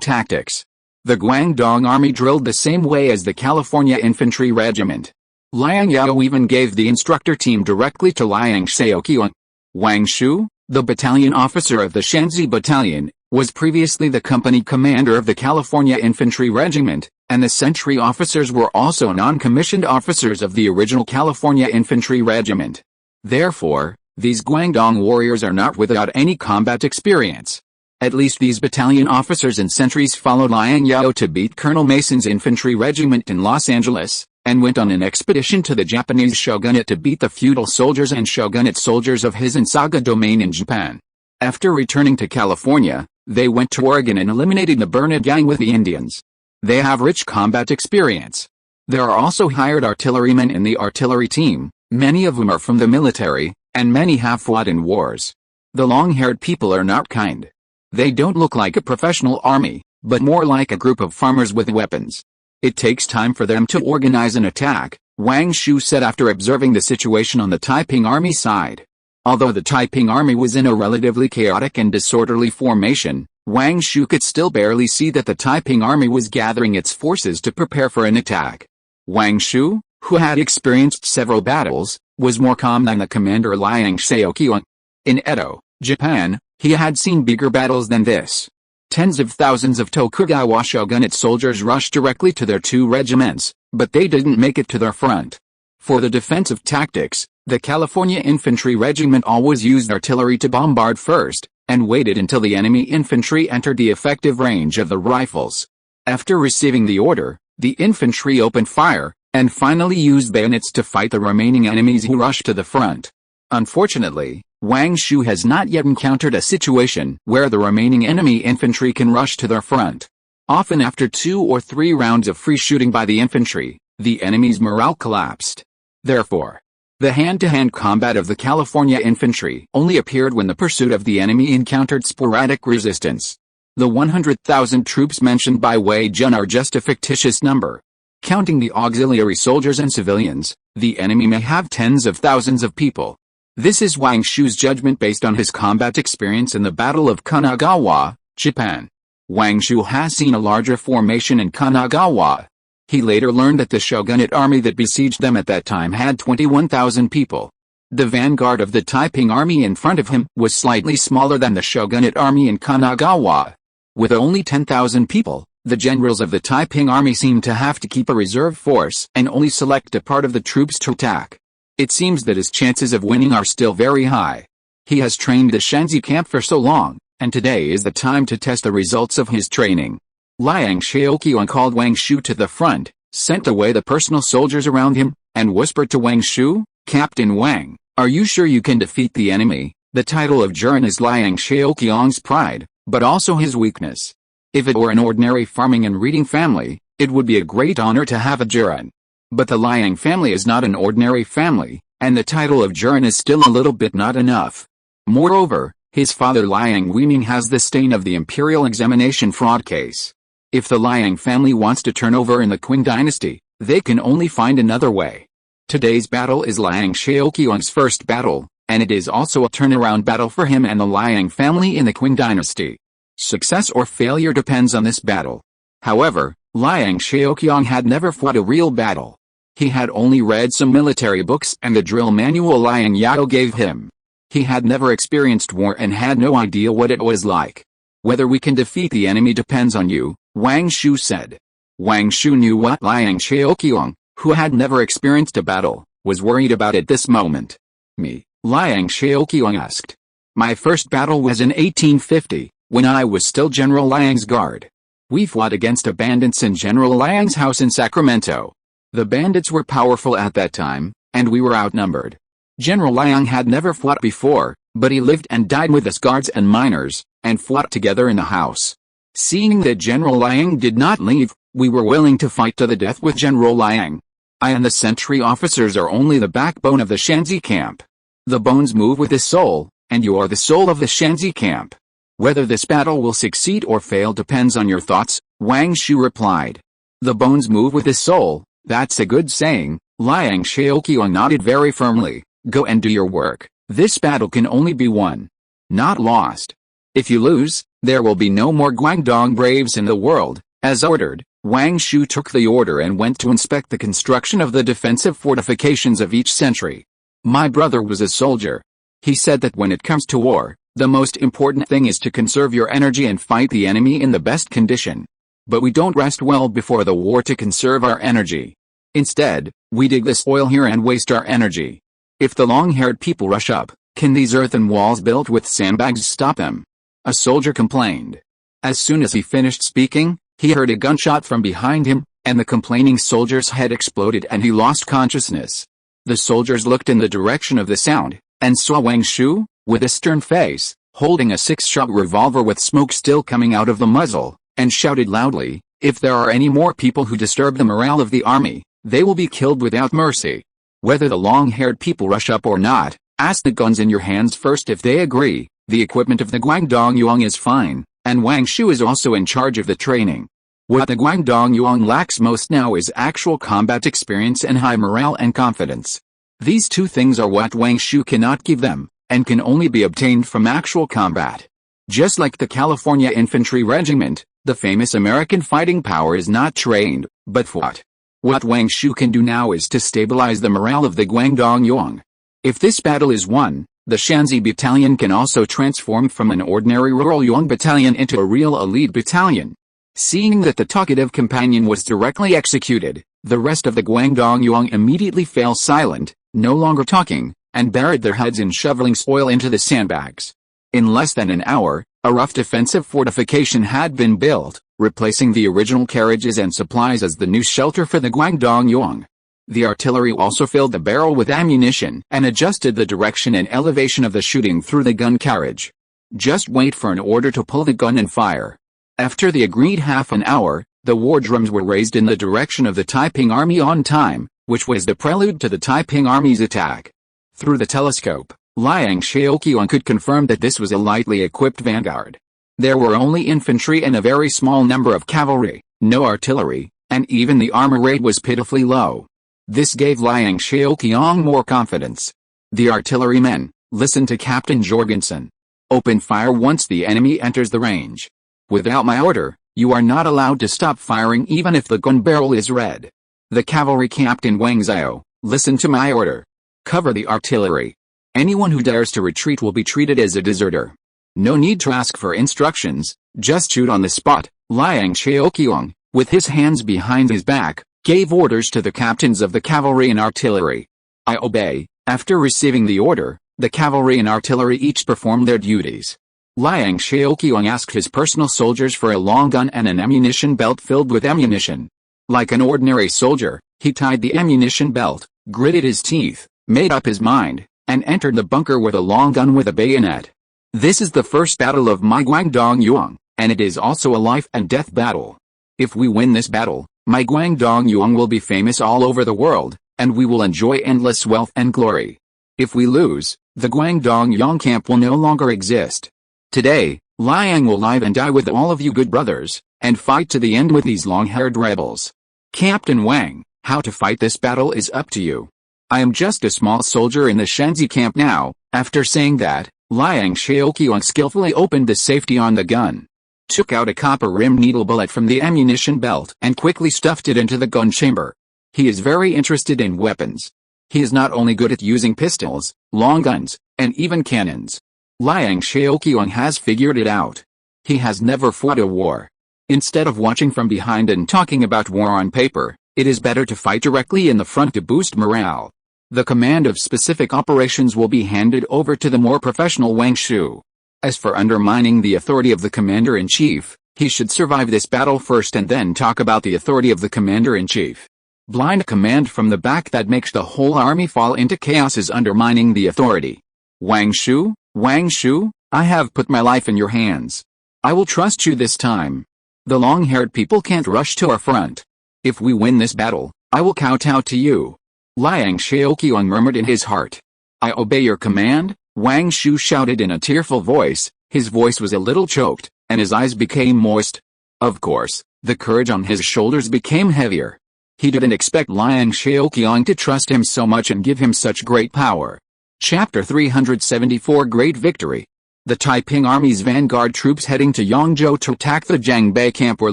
[SPEAKER 1] tactics. The Guangdong army drilled the same way as the California Infantry Regiment. Liang Zhao even gave the instructor team directly to Liang Zhao. Wang Shu, the battalion officer of the Shanxi Battalion, was previously the company commander of the California Infantry Regiment, and the sentry officers were also non-commissioned officers of the original California Infantry Regiment. Therefore, these Guangdong warriors are not without any combat experience. At least these battalion officers and sentries followed Liang Zhao to beat Colonel Mason's infantry regiment in Los Angeles, and went on an expedition to the Japanese shogunate to beat the feudal soldiers and shogunate soldiers of his Saga domain in Japan. After returning to California, they went to Oregon and eliminated the Burnett gang with the Indians. They have rich combat experience. There are also hired artillerymen in the artillery team, many of whom are from the military, and many have fought in wars. The long-haired people are not kind. They don't look like a professional army, but more like a group of farmers with weapons. It takes time for them to organize an attack, Wang Shu said after observing the situation on the Taiping army side. Although the Taiping army was in a relatively chaotic and disorderly formation, Wang Shu could still barely see that the Taiping army was gathering its forces to prepare for an attack. Wang Shu, who had experienced several battles, was more calm than the commander Liang Zhao. In Edo, Japan, he had seen bigger battles than this. Tens of thousands of Tokugawa shogunate soldiers rushed directly to their two regiments, but they didn't make it to their front. For the defensive tactics, the California Infantry Regiment always used artillery to bombard first, and waited until the enemy infantry entered the effective range of the rifles. After receiving the order, the infantry opened fire, and finally used bayonets to fight the remaining enemies who rushed to the front. Unfortunately, Wang Shu has not yet encountered a situation where the remaining enemy infantry can rush to their front. Often after 2 or 3 rounds of free shooting by the infantry, the enemy's morale collapsed. Therefore, the hand-to-hand combat of the California infantry only appeared when the pursuit of the enemy encountered sporadic resistance. The 100,000 troops mentioned by Wei Jun are just a fictitious number. Counting the auxiliary soldiers and civilians, the enemy may have tens of thousands of people. This is Wang Shu's judgment based on his combat experience in the Battle of Kanagawa, Japan. Wang Shu has seen a larger formation in Kanagawa. He later learned that the shogunate army that besieged them at that time had 21,000 people. The vanguard of the Taiping army in front of him was slightly smaller than the shogunate army in Kanagawa. With only 10,000 people, the generals of the Taiping army seemed to have to keep a reserve force and only select a part of the troops to attack. It seems that his chances of winning are still very high. He has trained the Shanxi camp for so long, and today is the time to test the results of his training. Liang Zhao called Wang Shu to the front, sent away the personal soldiers around him, and whispered to Wang Shu, "Captain Wang, are you sure you can defeat the enemy?" The title of Juren is Liang Zhao's pride, but also his weakness. If it were an ordinary farming and reading family, it would be a great honor to have a Juren. But the Liang family is not an ordinary family, and the title of Juren is still a little bit not enough. Moreover, his father Liang Weiming has the stain of the imperial examination fraud case. If the Liang family wants to turn over in the Qing dynasty, they can only find another way. Today's battle is Liang Zhao's first battle, and it is also a turnaround battle for him and the Liang family in the Qing dynasty. Success or failure depends on this battle. However, Liang Zhao had never fought a real battle. He had only read some military books and the drill manual Liang Zhao gave him. He had never experienced war and had no idea what it was like. Whether we can defeat the enemy depends on you, Wang Shu said. Wang Shu knew what Liang Zhao, who had never experienced a battle, was worried about at this moment. me? Liang Zhao asked. My first battle was in 1850, when I was still General Liang's guard. We fought against the bandits in General Liang's house in Sacramento. The bandits were powerful at that time, and we were outnumbered. General Liang had never fought before, but he lived and died with us guards and miners, and fought together in the house. Seeing that General Liang did not leave, we were willing to fight to the death with General Liang. I and the sentry officers are only the backbone of the Shanxi camp. The bones move with the soul, and you are the soul of the Shanxi camp. Whether this battle will succeed or fail depends on your thoughts, Wang Shu replied. The bones move with the soul, that's a good saying. Liang Zhao nodded very firmly. Go and do your work. This battle can only be won, not lost. If you lose, there will be no more Guangdong braves in the world. As ordered, Wang Shu took the order and went to inspect the construction of the defensive fortifications of each century. My brother was a soldier. He said that when it comes to war, the most important thing is to conserve your energy and fight the enemy in the best condition. But we don't rest well before the war to conserve our energy. Instead, we dig this oil here and waste our energy. If the long-haired people rush up, can these earthen walls built with sandbags stop them? A soldier complained. As soon as he finished speaking, he heard a gunshot from behind him, and the complaining soldier's head exploded and he lost consciousness. The soldiers looked in the direction of the sound, and saw Wang Shu, with a stern face, holding a 6-shot revolver with smoke still coming out of the muzzle, and shouted loudly, "If there are any more people who disturb the morale of the army, they will be killed without mercy. Whether the long-haired people rush up or not, ask the guns in your hands first if they agree. The equipment of the Guangdong Yuan is fine, and Wang Shu is also in charge of the training. What the Guangdong Yuan lacks most now is actual combat experience and high morale and confidence. These two things are what Wang Shu cannot give them, and can only be obtained from actual combat. Just like the California Infantry Regiment, the famous American fighting power is not trained, but fought. What Wang Shu can do now is to stabilize the morale of the Guangdong Yuan. If this battle is won, the Shanxi battalion can also transform from an ordinary rural Yuan battalion into a real elite battalion. Seeing that the talkative companion was directly executed, the rest of the Guangdong Yuan immediately fell silent, no longer talking, and buried their heads in shoveling soil into the sandbags. In less than an hour, a rough defensive fortification had been built, replacing the original carriages and supplies as the new shelter for the Guangdong Yuan. The artillery also filled the barrel with ammunition and adjusted the direction and elevation of the shooting through the gun carriage. Just wait for an order to pull the gun and fire. After the agreed half an hour, the war drums were raised in the direction of the Taiping army on time, which was the prelude to the Taiping army's attack. Through the telescope, Liang Zhao could confirm that this was a lightly equipped vanguard. There were only infantry and a very small number of cavalry, no artillery, and even the armor rate was pitifully low. This gave Liang Zhao more confidence. The artillerymen, listen to Captain Jorgensen. Open fire once the enemy enters the range. Without my order, you are not allowed to stop firing even if the gun barrel is red. The cavalry captain Liang Zhao, listen to my order. Cover the artillery. Anyone who dares to retreat will be treated as a deserter. No need to ask for instructions, just shoot on the spot. Liang Zhao, with his hands behind his back, gave orders to the captains of the cavalry and artillery. I obey. After receiving the order, the cavalry and artillery each performed their duties. Liang Zhao asked his personal soldiers for a long gun and an ammunition belt filled with ammunition. Like an ordinary soldier, he tied the ammunition belt, gritted his teeth, made up his mind, and entered the bunker with a long gun with a bayonet. This is the first battle of my Guangdong Yuan, and it is also a life and death battle. If we win this battle, my Guangdong Yuan will be famous all over the world, and we will enjoy endless wealth and glory. If we lose, the Guangdong Yuan camp will no longer exist. Today, Liang will live and die with all of you good brothers, and fight to the end with these long-haired rebels. Captain Wang, how to fight this battle is up to you. I am just a small soldier in the Shanxi camp now. After saying that, Liang Zhao skillfully opened the safety on the gun, took out a copper-rimmed needle bullet from the ammunition belt and quickly stuffed it into the gun chamber. He is very interested in weapons. He is not only good at using pistols, long guns, and even cannons. Liang Zhao has figured it out. He has never fought a war. Instead of watching from behind and talking about war on paper, it is better to fight directly in the front to boost morale. The command of specific operations will be handed over to the more professional Wang Shu. As for undermining the authority of the commander-in-chief, he should survive this battle first and then talk about the authority of the commander-in-chief. Blind command from the back that makes the whole army fall into chaos is undermining the authority. Wang Shu, I have put my life in your hands. I will trust you this time. The long-haired people can't rush to our front. If we win this battle, I will kowtow to you. Liang Zhao murmured in his heart. I obey your command, Wang Shu shouted in a tearful voice. His voice was a little choked, and his eyes became moist. Of course, the courage on his shoulders became heavier. He didn't expect Liang Zhao to trust him so much and give him such great power. Chapter 374 Great Victory. The Taiping Army's vanguard troops heading to Liang Zhao to attack the Jiangbei camp were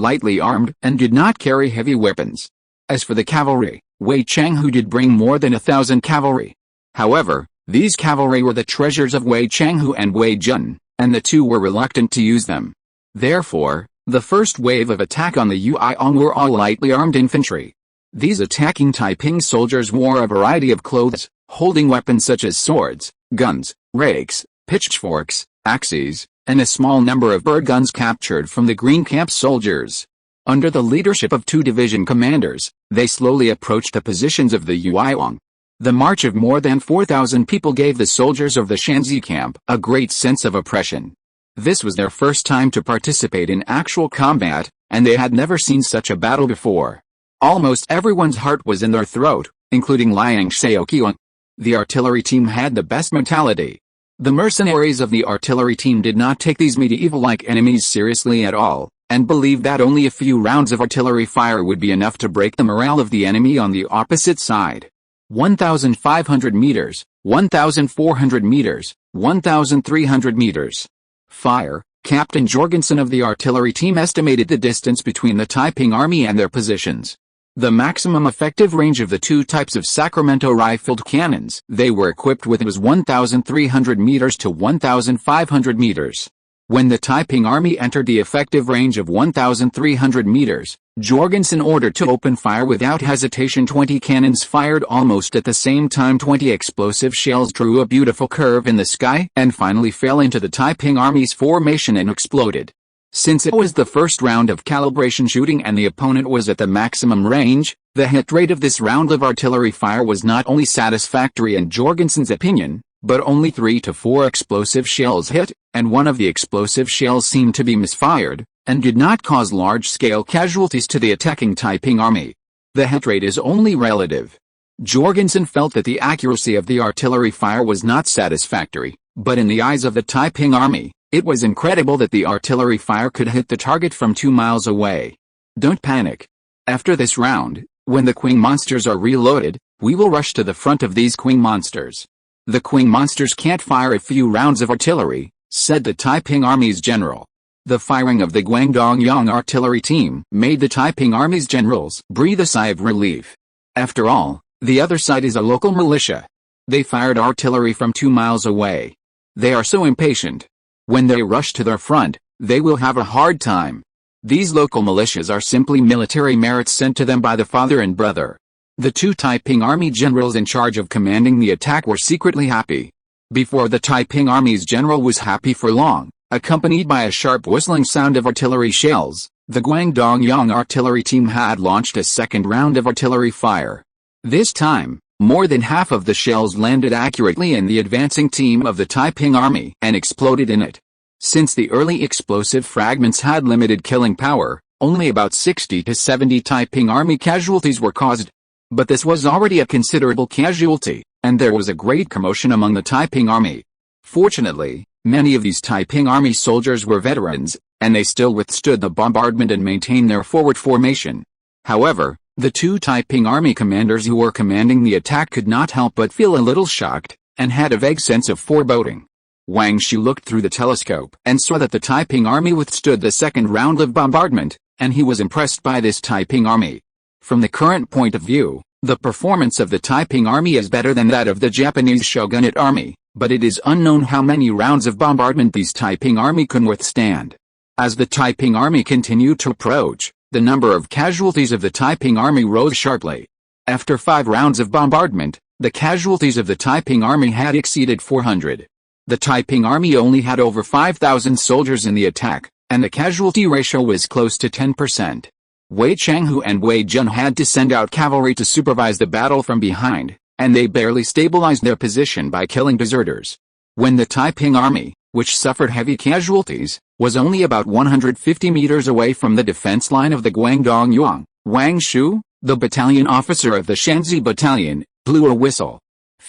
[SPEAKER 1] lightly armed and did not carry heavy weapons. As for the cavalry, Wei Changhu did bring more than 1,000 cavalry. However, these cavalry were the treasures of Wei Changhu and Wei Jun, and the two were reluctant to use them. Therefore, the first wave of attack on the Yueyang were all lightly armed infantry. These attacking Taiping soldiers wore a variety of clothes, holding weapons such as swords, guns, rakes, pitchforks, axes, and a small number of bird guns captured from the Green Camp soldiers. Under the leadership of two division commanders, they slowly approached the positions of the Yueyang. The march of more than 4,000 people gave the soldiers of the Shanxi camp a great sense of oppression. This was their first time to participate in actual combat, and they had never seen such a battle before. Almost everyone's heart was in their throat, including Liang Zhao. The artillery team had the best mentality. The mercenaries of the artillery team did not take these medieval-like enemies seriously at all, and believed that only a few rounds of artillery fire would be enough to break the morale of the enemy on the opposite side. 1,500 meters, 1,400 meters, 1,300 meters. Fire. Captain Jorgensen of the artillery team estimated the distance between the Taiping Army and their positions. The maximum effective range of the two types of Sacramento rifled cannons they were equipped with was 1,300 meters to 1,500 meters. When the Taiping Army entered the effective range of 1,300 meters, Jorgensen ordered to open fire without hesitation. 20 cannons fired almost at the same time. 20 explosive shells drew a beautiful curve in the sky and finally fell into the Taiping Army's formation and exploded. Since it was the first round of calibration shooting and the opponent was at the maximum range, the hit rate of this round of artillery fire was not only satisfactory in Jorgensen's opinion, but only 3 to 4 explosive shells hit, and one of the explosive shells seemed to be misfired, and did not cause large-scale casualties to the attacking Taiping Army. The hit rate is only relative. Jorgensen felt that the accuracy of the artillery fire was not satisfactory, but in the eyes of the Taiping Army, it was incredible that the artillery fire could hit the target from 2 miles away. Don't panic. After this round, when the Qing monsters are reloaded, we will rush to the front of these Qing monsters. The Qing monsters can't fire a few rounds of artillery, said the Taiping Army's general. The firing of the Guangdongyang artillery team made the Taiping Army's generals breathe a sigh of relief. After all, the other side is a local militia. They fired artillery from 2 miles away. They are so impatient. When they rush to their front, they will have a hard time. These local militias are simply military merits sent to them by the father and brother. The two Taiping Army generals in charge of commanding the attack were secretly happy. Before the Taiping Army's general was happy for long, accompanied by a sharp whistling sound of artillery shells, the Guangdongyang artillery team had launched a second round of artillery fire. This time, more than half of the shells landed accurately in the advancing team of the Taiping Army and exploded in it. Since the early explosive fragments had limited killing power, only about 60 to 70 Taiping Army casualties were caused. But this was already a considerable casualty, and there was a great commotion among the Taiping Army. Fortunately, many of these Taiping Army soldiers were veterans, and they still withstood the bombardment and maintained their forward formation. However, the two Taiping Army commanders who were commanding the attack could not help but feel a little shocked, and had a vague sense of foreboding. Wang Shu looked through the telescope and saw that the Taiping Army withstood the second round of bombardment, and he was impressed by this Taiping Army. From the current point of view, the performance of the Taiping Army is better than that of the Japanese Shogunate Army, but it is unknown how many rounds of bombardment these Taiping Army can withstand. As the Taiping Army continued to approach, the number of casualties of the Taiping Army rose sharply. After 5 rounds of bombardment, The casualties of the Taiping army had exceeded 400. The Taiping army only had over 5,000 soldiers in the attack, and the casualty ratio was close to 10%. Wei Changhu and Wei Jun had to send out cavalry to supervise the battle from behind, and they barely stabilized their position by killing deserters. When the Taiping army, which suffered heavy casualties, was only about 150 meters away from the defense line of the Guangdong Yuan, Wang Shu, the battalion officer of the Shanxi battalion, blew a whistle.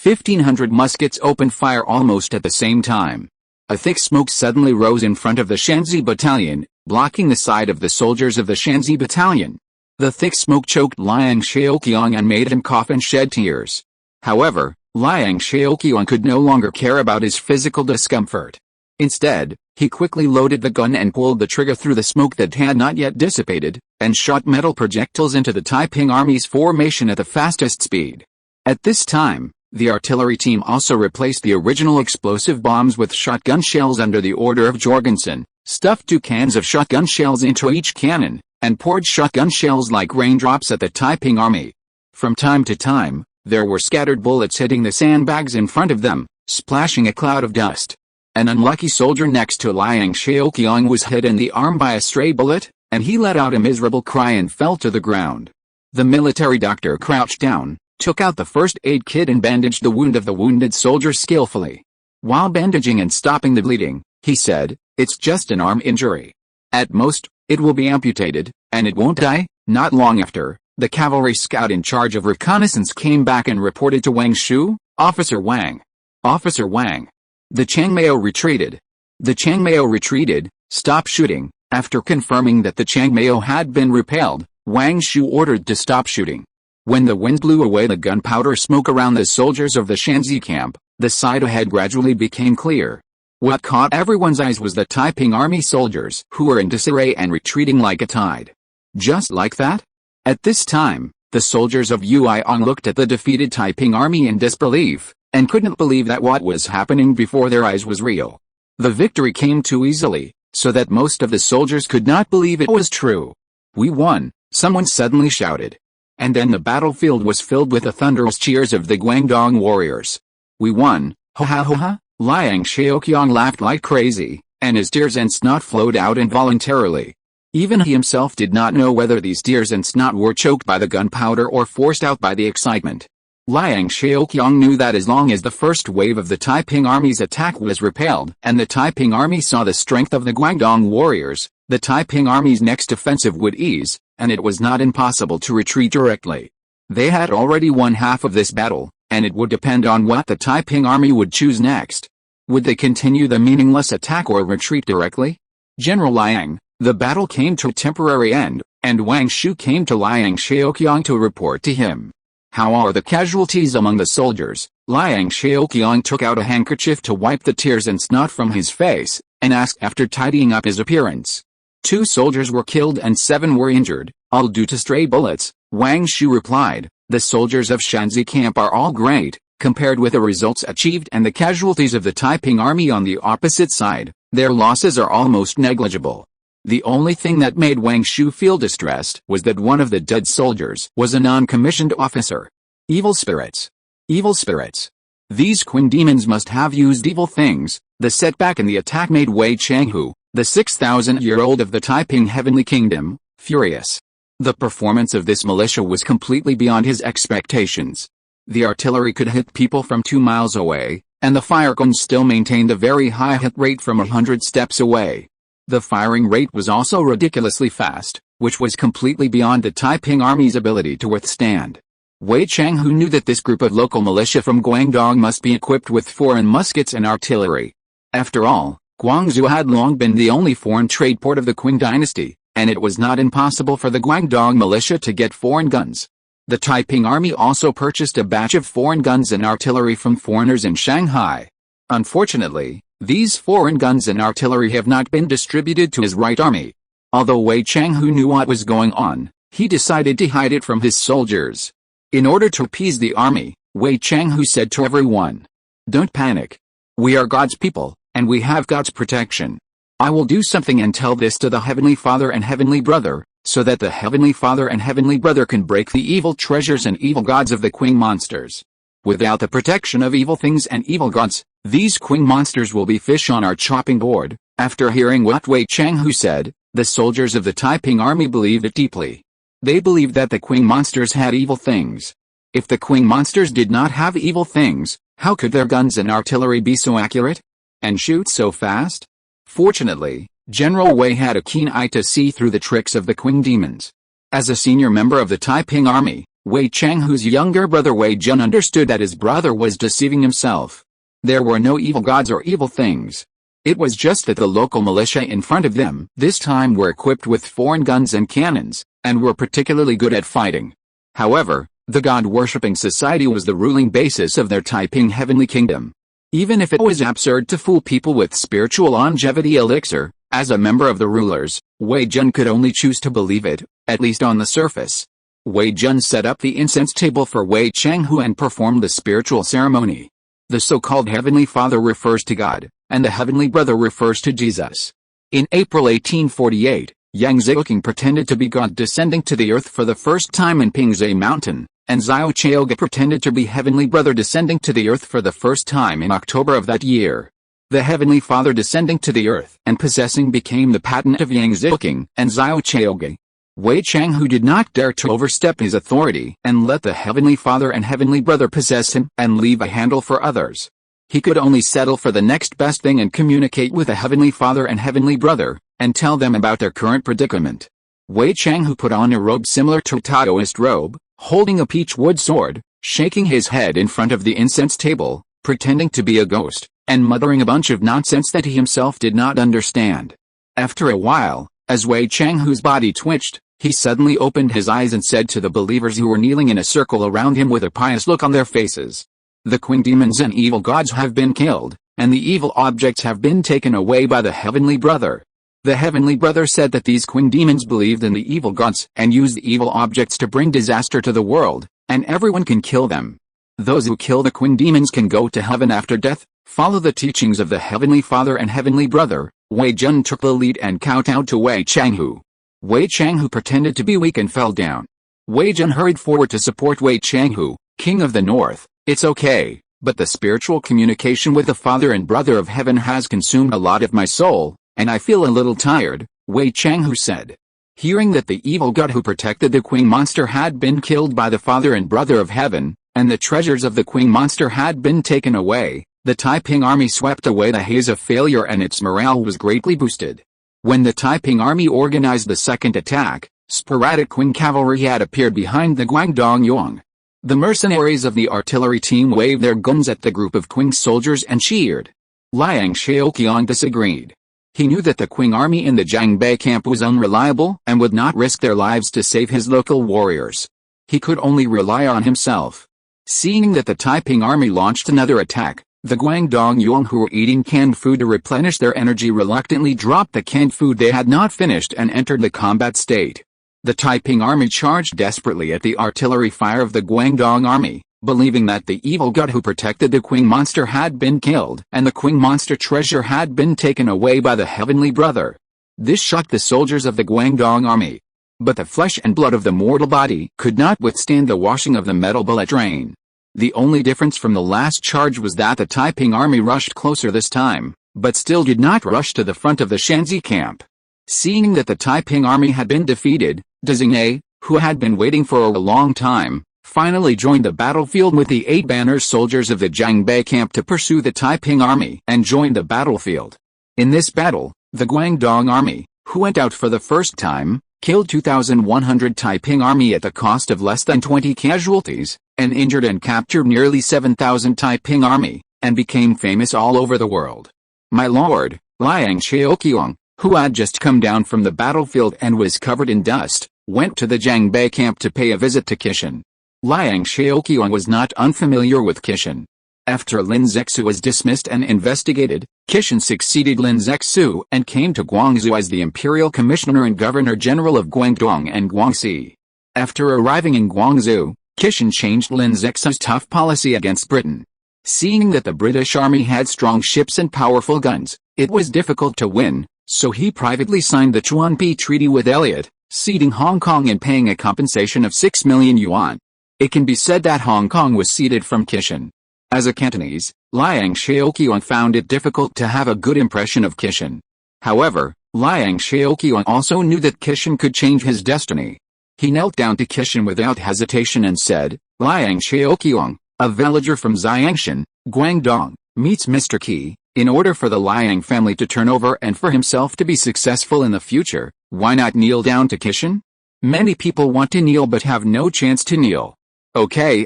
[SPEAKER 1] 1,500 muskets opened fire almost at the same time. A thick smoke suddenly rose in front of the Shanxi battalion, blocking the side of the soldiers of the Shanxi battalion. The thick smoke choked Liang Zhao and made him cough and shed tears. However, Liang Zhao could no longer care about his physical discomfort. Instead, he quickly loaded the gun and pulled the trigger through the smoke that had not yet dissipated, and shot metal projectiles into the Taiping army's formation at the fastest speed. At this time, the artillery team also replaced the original explosive bombs with shotgun shells under the order of Jorgensen, stuffed 2 cans of shotgun shells into each cannon, and poured shotgun shells like raindrops at the Taiping army. From time to time, there were scattered bullets hitting the sandbags in front of them, splashing a cloud of dust. An unlucky soldier next to Liang Zhao was hit in the arm by a stray bullet, and he let out a miserable cry and fell to the ground. The military doctor crouched down, took out the first aid kit and bandaged the wound of the wounded soldier skillfully. While bandaging and stopping the bleeding, he said, "It's just an arm injury. At most, it will be amputated, and it won't die." Not long after, the cavalry scout in charge of reconnaissance came back and reported to Wang Shu, "Officer Wang. Officer Wang. The Changmao retreated." The Changmao retreated. "Stop shooting." After confirming that the Changmao had been repelled, Wang Shu ordered to stop shooting. When the wind blew away the gunpowder smoke around the soldiers of the Shanxi camp, the side ahead gradually became clear. What caught everyone's eyes was the Taiping army soldiers who were in disarray and retreating like a tide. Just like that? At this time, the soldiers of Yueyang looked at the defeated Taiping army in disbelief, and couldn't believe that what was happening before their eyes was real. The victory came too easily, so that most of the soldiers could not believe it was true. "We won," someone suddenly shouted. And then the battlefield was filled with the thunderous cheers of the Guangdong warriors. "We won, ha ha ha ha!" Liang Zhao laughed like crazy, and his tears and snot flowed out involuntarily. Even he himself did not know whether these tears and snot were choked by the gunpowder or forced out by the excitement. Liang Zhao knew that as long as the first wave of the Taiping army's attack was repelled and the Taiping army saw the strength of the Guangdong warriors, the Taiping army's next offensive would ease, and it was not impossible to retreat directly. They had already won half of this battle, and it would depend on what the Taiping army would choose next. Would they continue the meaningless attack or retreat directly? General Liang, the battle came to a temporary end, and Wang Shu came to Liang Zhao to report to him. "How are the casualties among the soldiers?" Liang Zhao took out a handkerchief to wipe the tears and snot from his face, and asked after tidying up his appearance. 2 soldiers were killed and 7 were injured, all due to stray bullets, Wang Shu replied. "The soldiers of Shanxi camp are all great, compared with the results achieved and the casualties of the Taiping army on the opposite side, their losses are almost negligible." The only thing that made Wang Shu feel distressed was that one of the dead soldiers was a non-commissioned officer. Evil spirits. Evil spirits. These Qin demons must have used evil things. The setback in the attack made Wei Changhu, the 6,000-year-old of the Taiping Heavenly Kingdom, furious. The performance of this militia was completely beyond his expectations. The artillery could hit people from 2 miles away, and the fire guns still maintained a very high hit rate from 100 steps away. The firing rate was also ridiculously fast, which was completely beyond the Taiping army's ability to withstand. Wei Changhu knew that this group of local militia from Guangdong must be equipped with foreign muskets and artillery. After all, Guangzhou had long been the only foreign trade port of the Qing dynasty, and it was not impossible for the Guangdong militia to get foreign guns. The Taiping army also purchased a batch of foreign guns and artillery from foreigners in Shanghai. Unfortunately, these foreign guns and artillery have not been distributed to his right army. Although Wei Changhu knew what was going on, he decided to hide it from his soldiers. In order to appease the army, Wei Changhu said to everyone, "Don't panic. We are God's people, and we have God's protection. I will do something and tell this to the Heavenly Father and Heavenly Brother, so that the Heavenly Father and Heavenly Brother can break the evil treasures and evil gods of the Qing monsters. Without the protection of evil things and evil gods, these Qing monsters will be fish on our chopping board. After hearing what Wei Changhu said, the soldiers of the Taiping army believed it deeply. They believed that the Qing monsters had evil things. If the Qing monsters did not have evil things, how could their guns and artillery be so accurate? And shoot so fast? Fortunately, General Wei had a keen eye to see through the tricks of the Qing demons. As a senior member of the Taiping army, Wei Changhu's younger brother Wei Jun understood that his brother was deceiving himself. There were no evil gods or evil things. It was just that the local militia in front of them this time were equipped with foreign guns and cannons, and were particularly good at fighting. However, the god-worshipping society was the ruling basis of their Taiping heavenly kingdom. Even if it was absurd to fool people with spiritual longevity elixir, as a member of the rulers, Wei Jun could only choose to believe it, at least on the surface. Wei Jun set up the incense table for Wei Changhu and performed the spiritual ceremony. The so-called Heavenly Father refers to God, and the Heavenly Brother refers to Jesus. In April 1848, Liang Zhao pretended to be God descending to the earth for the first time in Pingzai Mountain, and Zhao Chaoga pretended to be Heavenly Brother descending to the earth for the first time in October of that year. The Heavenly Father descending to the earth and possessing became the patent of Liang Zhao and Zhao Chaoga. Wei Changhu did not dare to overstep his authority and let the Heavenly Father and Heavenly Brother possess him and leave a handle for others. He could only settle for the next best thing and communicate with the Heavenly Father and Heavenly Brother, and tell them about their current predicament. Wei Changhu put on a robe similar to a Taoist robe, holding a peach-wood sword, shaking his head in front of the incense table, pretending to be a ghost, and muttering a bunch of nonsense that he himself did not understand. After a while, as Wei Changhu's body twitched, he suddenly opened his eyes and said to the believers who were kneeling in a circle around him with a pious look on their faces, "The Qing demons and evil gods have been killed, and the evil objects have been taken away by the Heavenly Brother." The Heavenly Brother said that these Qing demons believed in the evil gods and used the evil objects to bring disaster to the world, and everyone can kill them. Those who kill the Qing demons can go to heaven after death. Follow the teachings of the Heavenly Father and Heavenly Brother. Wei Jun took the lead and kowtowed to Wei Changhu. Wei Changhu pretended to be weak and fell down. Wei Jun hurried forward to support Wei Changhu, King of the North. "It's okay, but the spiritual communication with the Father and Brother of Heaven has consumed a lot of my soul, and I feel a little tired," Wei Changhu said. Hearing that the evil god who protected the Qing monster had been killed by the Father and Brother of Heaven, and the treasures of the Qing monster had been taken away, the Taiping army swept away the haze of failure and its morale was greatly boosted. When the Taiping army organized the second attack, sporadic Qing cavalry had appeared behind the Guangdong Yuan. The mercenaries of the artillery team waved their guns at the group of Qing soldiers and cheered. Liang Zhao disagreed. He knew that the Qing army in the Jiangbei camp was unreliable and would not risk their lives to save his local warriors. He could only rely on himself. Seeing that the Taiping army launched another attack, the Guangdong Yuan who were eating canned food to replenish their energy reluctantly dropped the canned food they had not finished and entered the combat state. The Taiping army charged desperately at the artillery fire of the Guangdong army, believing that the evil god who protected the Qing monster had been killed and the Qing monster treasure had been taken away by the Heavenly Brother. This shocked the soldiers of the Guangdong army. But the flesh and blood of the mortal body could not withstand the washing of the metal bullet rain. The only difference from the last charge was that the Taiping army rushed closer this time, but still did not rush to the front of the Shanxi camp. Seeing that the Taiping army had been defeated, Dezheng, who had been waiting for a long time, finally joined the battlefield with the 8 banner soldiers of the Jiangbei camp to pursue the Taiping army and join the battlefield. In this battle, the Guangdong army, who went out for the first time, killed 2,100 Taiping army at the cost of less than 20 casualties, and injured and captured nearly 7,000 Taiping army, and became famous all over the world. My lord, Liang Zhao, who had just come down from the battlefield and was covered in dust, went to the Jiangbei camp to pay a visit to Kishan. Liang Zhao was not unfamiliar with Kishan. After Lin Zexu was dismissed and investigated, Kishan succeeded Lin Zexu and came to Guangzhou as the Imperial Commissioner and Governor-General of Guangdong and Guangxi. After arriving in Guangzhou, Kishan changed Lin Zexu's tough policy against Britain. Seeing that the British army had strong ships and powerful guns, it was difficult to win, so he privately signed the Chuanpi Treaty with Elliot, ceding Hong Kong and paying a compensation of 6 million yuan. It can be said that Hong Kong was ceded from Kishan. As a Cantonese, Liang Zhao found it difficult to have a good impression of Kishan. However, Liang Zhao also knew that Kishan could change his destiny. He knelt down to Kishan without hesitation and said, "Liang Zhao, a villager from Xiangshan, Guangdong, meets Mr. Qi. In order for the Liang family to turn over and for himself to be successful in the future, why not kneel down to Kishan? Many people want to kneel but have no chance to kneel. Okay,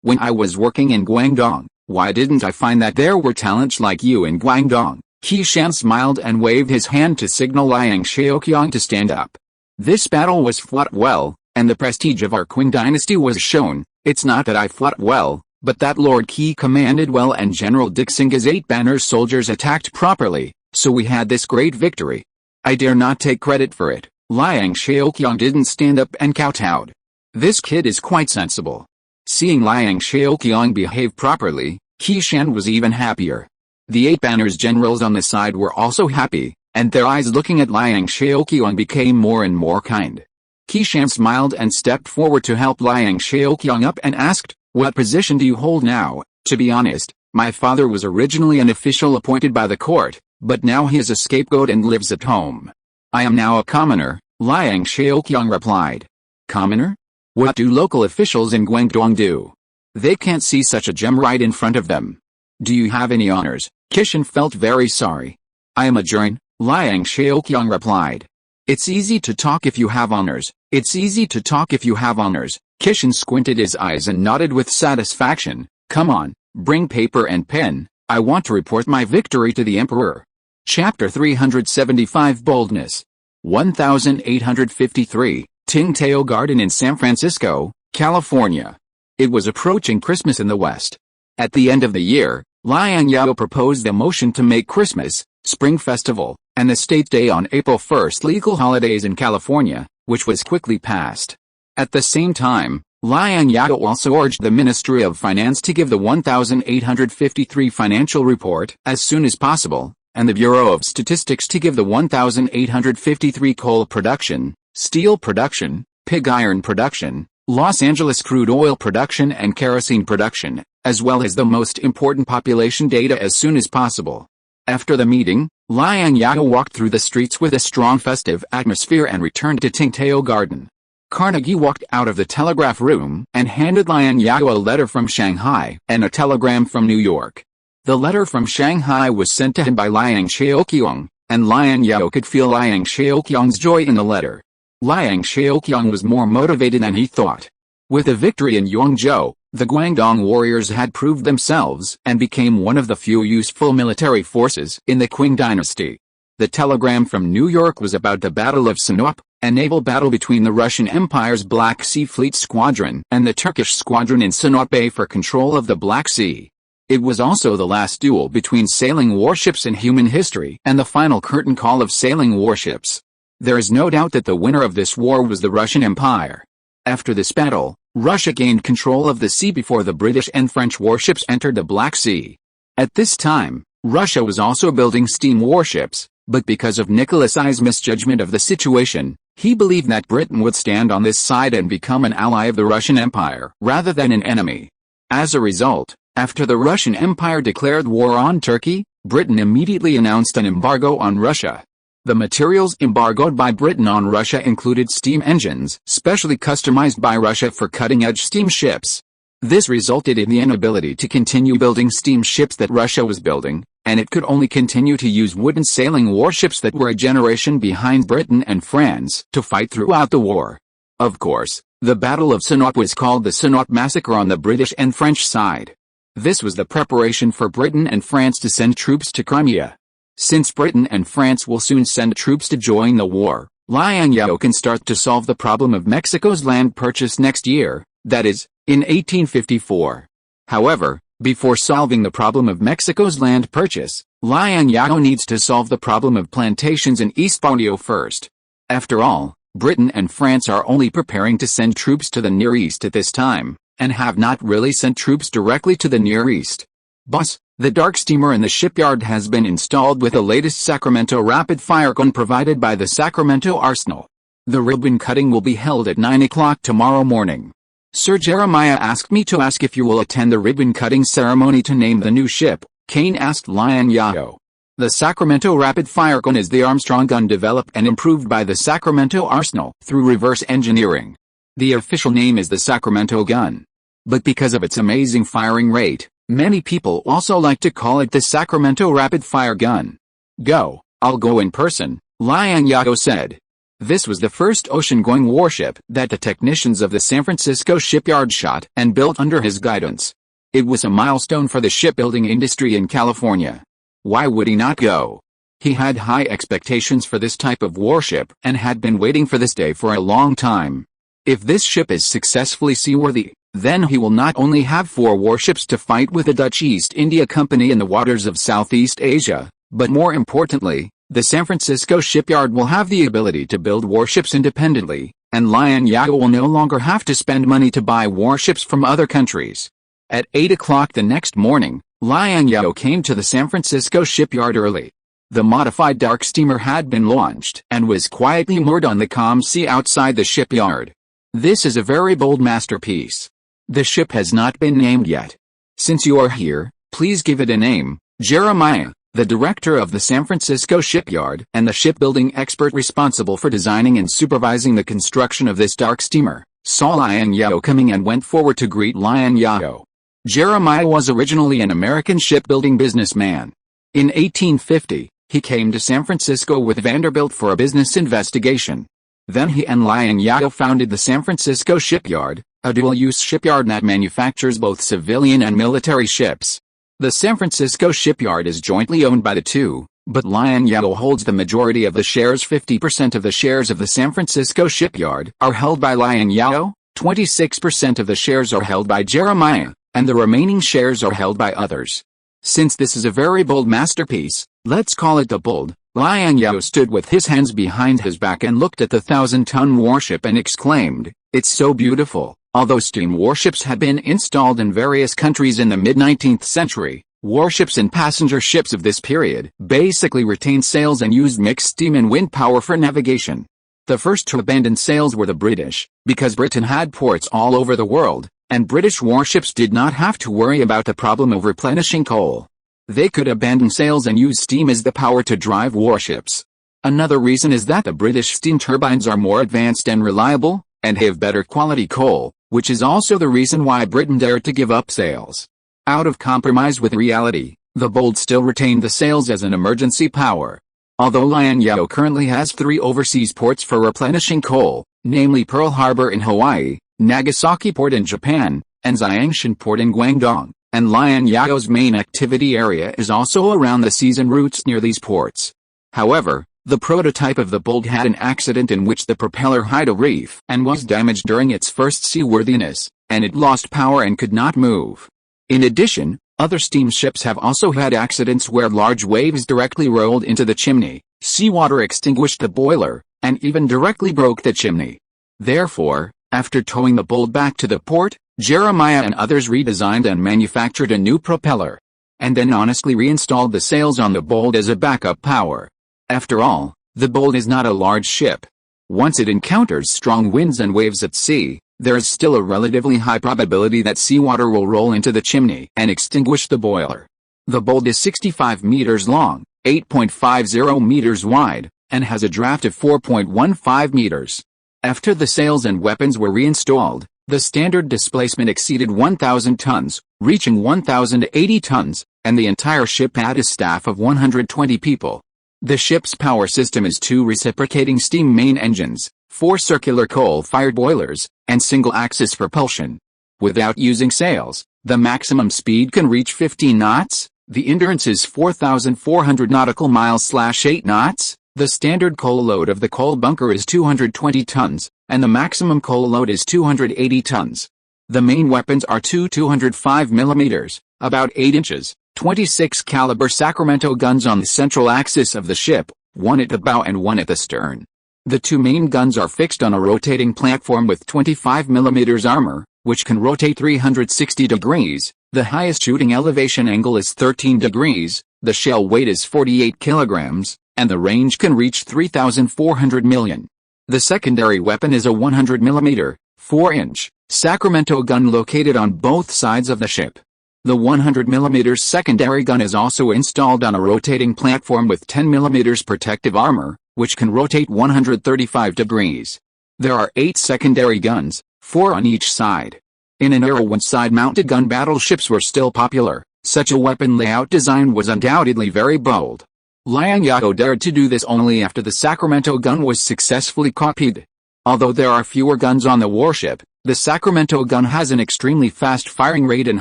[SPEAKER 1] when I was working in Guangdong, why didn't I find that there were talents like you in Guangdong?" Qishan smiled and waved his hand to signal Liang Zhao to stand up. This battle was fought well, and the prestige of our Qing dynasty was shown. It's not that I fought well, but that Lord Qi commanded well and General Dixinga's 8 banners soldiers attacked properly, so we had this great victory. I dare not take credit for it. Liang Zhao didn't stand up and kowtowed. This kid is quite sensible. Seeing Liang Zhao behave properly, Qishan was even happier. The 8 banners generals on the side were also happy, and their eyes looking at Liang Zhao became more and more kind. Qishan smiled and stepped forward to help Liang Zhao up and asked, "What position do you hold now?" "To be honest, my father was originally an official appointed by the court, but now he is a scapegoat and lives at home. I am now a commoner," Liang Zhao replied. "Commoner? What do local officials in Guangdong do? They can't see such a gem right in front of them. Do you have any honors?" Qishan felt very sorry. "I am a Jurin," Liang Zhao replied. "It's easy to talk if you have honors. It's easy to talk if you have honors." Qishan squinted his eyes and nodded with satisfaction. "Come on, bring paper and pen. I want to report my victory to the emperor." Chapter 375 Boldness. 1853, Tsingtao Garden in San Francisco, California. It was approaching Christmas in the West. At the end of the year, Liang Zhao proposed a motion to make Christmas, Spring Festival, and the State Day on April 1st legal holidays in California, which was quickly passed. At the same time, Liang Zhao also urged the Ministry of Finance to give the 1853 financial report as soon as possible, and the Bureau of Statistics to give the 1853 coal production, steel production, pig iron production, Los Angeles crude oil production and kerosene production, as well as the most important population data as soon as possible. After the meeting, Liang Zhao walked through the streets with a strong festive atmosphere and returned to Tsingtao Garden. Carnegie walked out of the telegraph room and handed Liang Zhao a letter from Shanghai and a telegram from New York. The letter from Shanghai was sent to him by Liang Zhao, and Liang Zhao could feel Liang Zhao's joy in the letter. Liang Zhao was more motivated than he thought. With a victory in Yangzhou, the Guangdong warriors had proved themselves and became one of the few useful military forces in the Qing dynasty. The telegram from New York was about the Battle of Sinop, a naval battle between the Russian Empire's Black Sea Fleet Squadron and the Turkish squadron in Sinop Bay for control of the Black Sea. It was also the last duel between sailing warships in human history and the final curtain call of sailing warships. There is no doubt that the winner of this war was the Russian Empire. After this battle, Russia gained control of the sea before the British and French warships entered the Black Sea. At this time, Russia was also building steam warships, but because of Nicholas I's misjudgment of the situation, he believed that Britain would stand on this side and become an ally of the Russian Empire rather than an enemy. As a result, after the Russian Empire declared war on Turkey, Britain immediately announced an embargo on Russia. The materials embargoed by Britain on Russia included steam engines, specially customized by Russia for cutting-edge steamships. This resulted in the inability to continue building steamships that Russia was building, and it could only continue to use wooden sailing warships that were a generation behind Britain and France to fight throughout the war. Of course, the Battle of Sinop was called the Sinop Massacre on the British and French side. This was the preparation for Britain and France to send troops to Crimea. Since Britain and France will soon send troops to join the war, Liang Zhao can start to solve the problem of Mexico's land purchase next year, that is, in 1854. However, before solving the problem of Mexico's land purchase, Liang Zhao needs to solve the problem of plantations in East Borneo first. After all, Britain and France are only preparing to send troops to the Near East at this time, and have not really sent troops directly to the Near East. Boss, the dark steamer in the shipyard has been installed with the latest Sacramento rapid-fire gun provided by the Sacramento Arsenal. The ribbon cutting will be held at 9 o'clock tomorrow morning. Sir Jeremiah asked me to ask if you will attend the ribbon-cutting ceremony to name the new ship, Kane asked Liang Zhao. The Sacramento rapid-fire gun is the Armstrong gun developed and improved by the Sacramento Arsenal through reverse engineering. The official name is the Sacramento gun. But because of its amazing firing rate, many people also like to call it the Sacramento rapid-fire gun. Go, I'll go in person, Liang Zhao said. This was the first ocean-going warship that the technicians of the San Francisco shipyard shot and built under his guidance. It was a milestone for the shipbuilding industry in California. Why would he not go? He had high expectations for this type of warship and had been waiting for this day for a long time. If this ship is successfully seaworthy, then he will not only have 4 warships to fight with the Dutch East India Company in the waters of Southeast Asia, but more importantly, the San Francisco shipyard will have the ability to build warships independently, and Liang Zhao will no longer have to spend money to buy warships from other countries. At 8 o'clock the next morning, Liang Zhao came to the San Francisco shipyard early. The modified dark steamer had been launched and was quietly moored on the calm sea outside the shipyard. This is a very bold masterpiece. The ship has not been named yet. Since you are here, please give it a name, Jeremiah. The director of the San Francisco shipyard and the shipbuilding expert responsible for designing and supervising the construction of this dark steamer, saw Liang Zhao coming and went forward to greet Liang Zhao. Jeremiah was originally an American shipbuilding businessman. In 1850, he came to San Francisco with Vanderbilt for a business investigation. Then he and Liang Zhao founded the San Francisco Shipyard, a dual-use shipyard that manufactures both civilian and military ships. The San Francisco shipyard is jointly owned by the two, but Liang Zhao holds the majority of the shares. 50% of the shares of the San Francisco shipyard are held by Liang Zhao, 26% of the shares are held by Jeremiah, and the remaining shares are held by others. Since this is a very bold masterpiece, let's call it the bold. Liang Zhao stood with his hands behind his back and looked at the 1,000-ton warship and exclaimed, "It's so beautiful." Although steam warships had been installed in various countries in the mid-19th century, warships and passenger ships of this period basically retained sails and used mixed steam and wind power for navigation. The first to abandon sails were the British, because Britain had ports all over the world, and British warships did not have to worry about the problem of replenishing coal. They could abandon sails and use steam as the power to drive warships. Another reason is that the British steam turbines are more advanced and reliable, and have better quality coal, which is also the reason why Britain dared to give up sails. Out of compromise with reality, the Bold still retained the sails as an emergency power. Although Liang Zhao currently has 3 overseas ports for replenishing coal, namely Pearl Harbor in Hawaii, Nagasaki Port in Japan, and Xiangshan Port in Guangdong, and Liang Zhao's main activity area is also around the seas and routes near these ports. However, the prototype of the Bold had an accident in which the propeller hit a reef and was damaged during its first seaworthiness, and it lost power and could not move. In addition, other steamships have also had accidents where large waves directly rolled into the chimney, seawater extinguished the boiler, and even directly broke the chimney. Therefore, after towing the Bold back to the port, Jeremiah and others redesigned and manufactured a new propeller, and then honestly reinstalled the sails on the Bold as a backup power. After all, the Bold is not a large ship. Once it encounters strong winds and waves at sea, there is still a relatively high probability that seawater will roll into the chimney and extinguish the boiler. The Bold is 65 meters long, 8.50 meters wide, and has a draft of 4.15 meters. After the sails and weapons were reinstalled, the standard displacement exceeded 1,000 tons, reaching 1,080 tons, and the entire ship had a staff of 120 people. The ship's power system is 2 reciprocating steam main engines, 4 circular coal-fired boilers, and single-axis propulsion. Without using sails, the maximum speed can reach 15 knots, the endurance is 4,400 nautical miles/8 knots, the standard coal load of the coal bunker is 220 tons, and the maximum coal load is 280 tons. The main weapons are 2 205 mm, about 8 inches, 26 caliber Sacramento guns on the central axis of the ship, 1 at the bow and 1 at the stern. The 2 main guns are fixed on a rotating platform with 25 mm armor, which can rotate 360 degrees. The highest shooting elevation angle is 13 degrees, the shell weight is 48 kilograms, and the range can reach 3,400 million. The secondary weapon is a 100 mm, 4-inch, Sacramento gun located on both sides of the ship. The 100mm secondary gun is also installed on a rotating platform with 10mm protective armor, which can rotate 135 degrees. There are 8 secondary guns, 4 on each side. In an era when side-mounted gun battleships were still popular, such a weapon layout design was undoubtedly very bold. Liang Zhao dared to do this only after the Sacramento gun was successfully copied. Although there are fewer guns on the warship, the Sacramento gun has an extremely fast firing rate and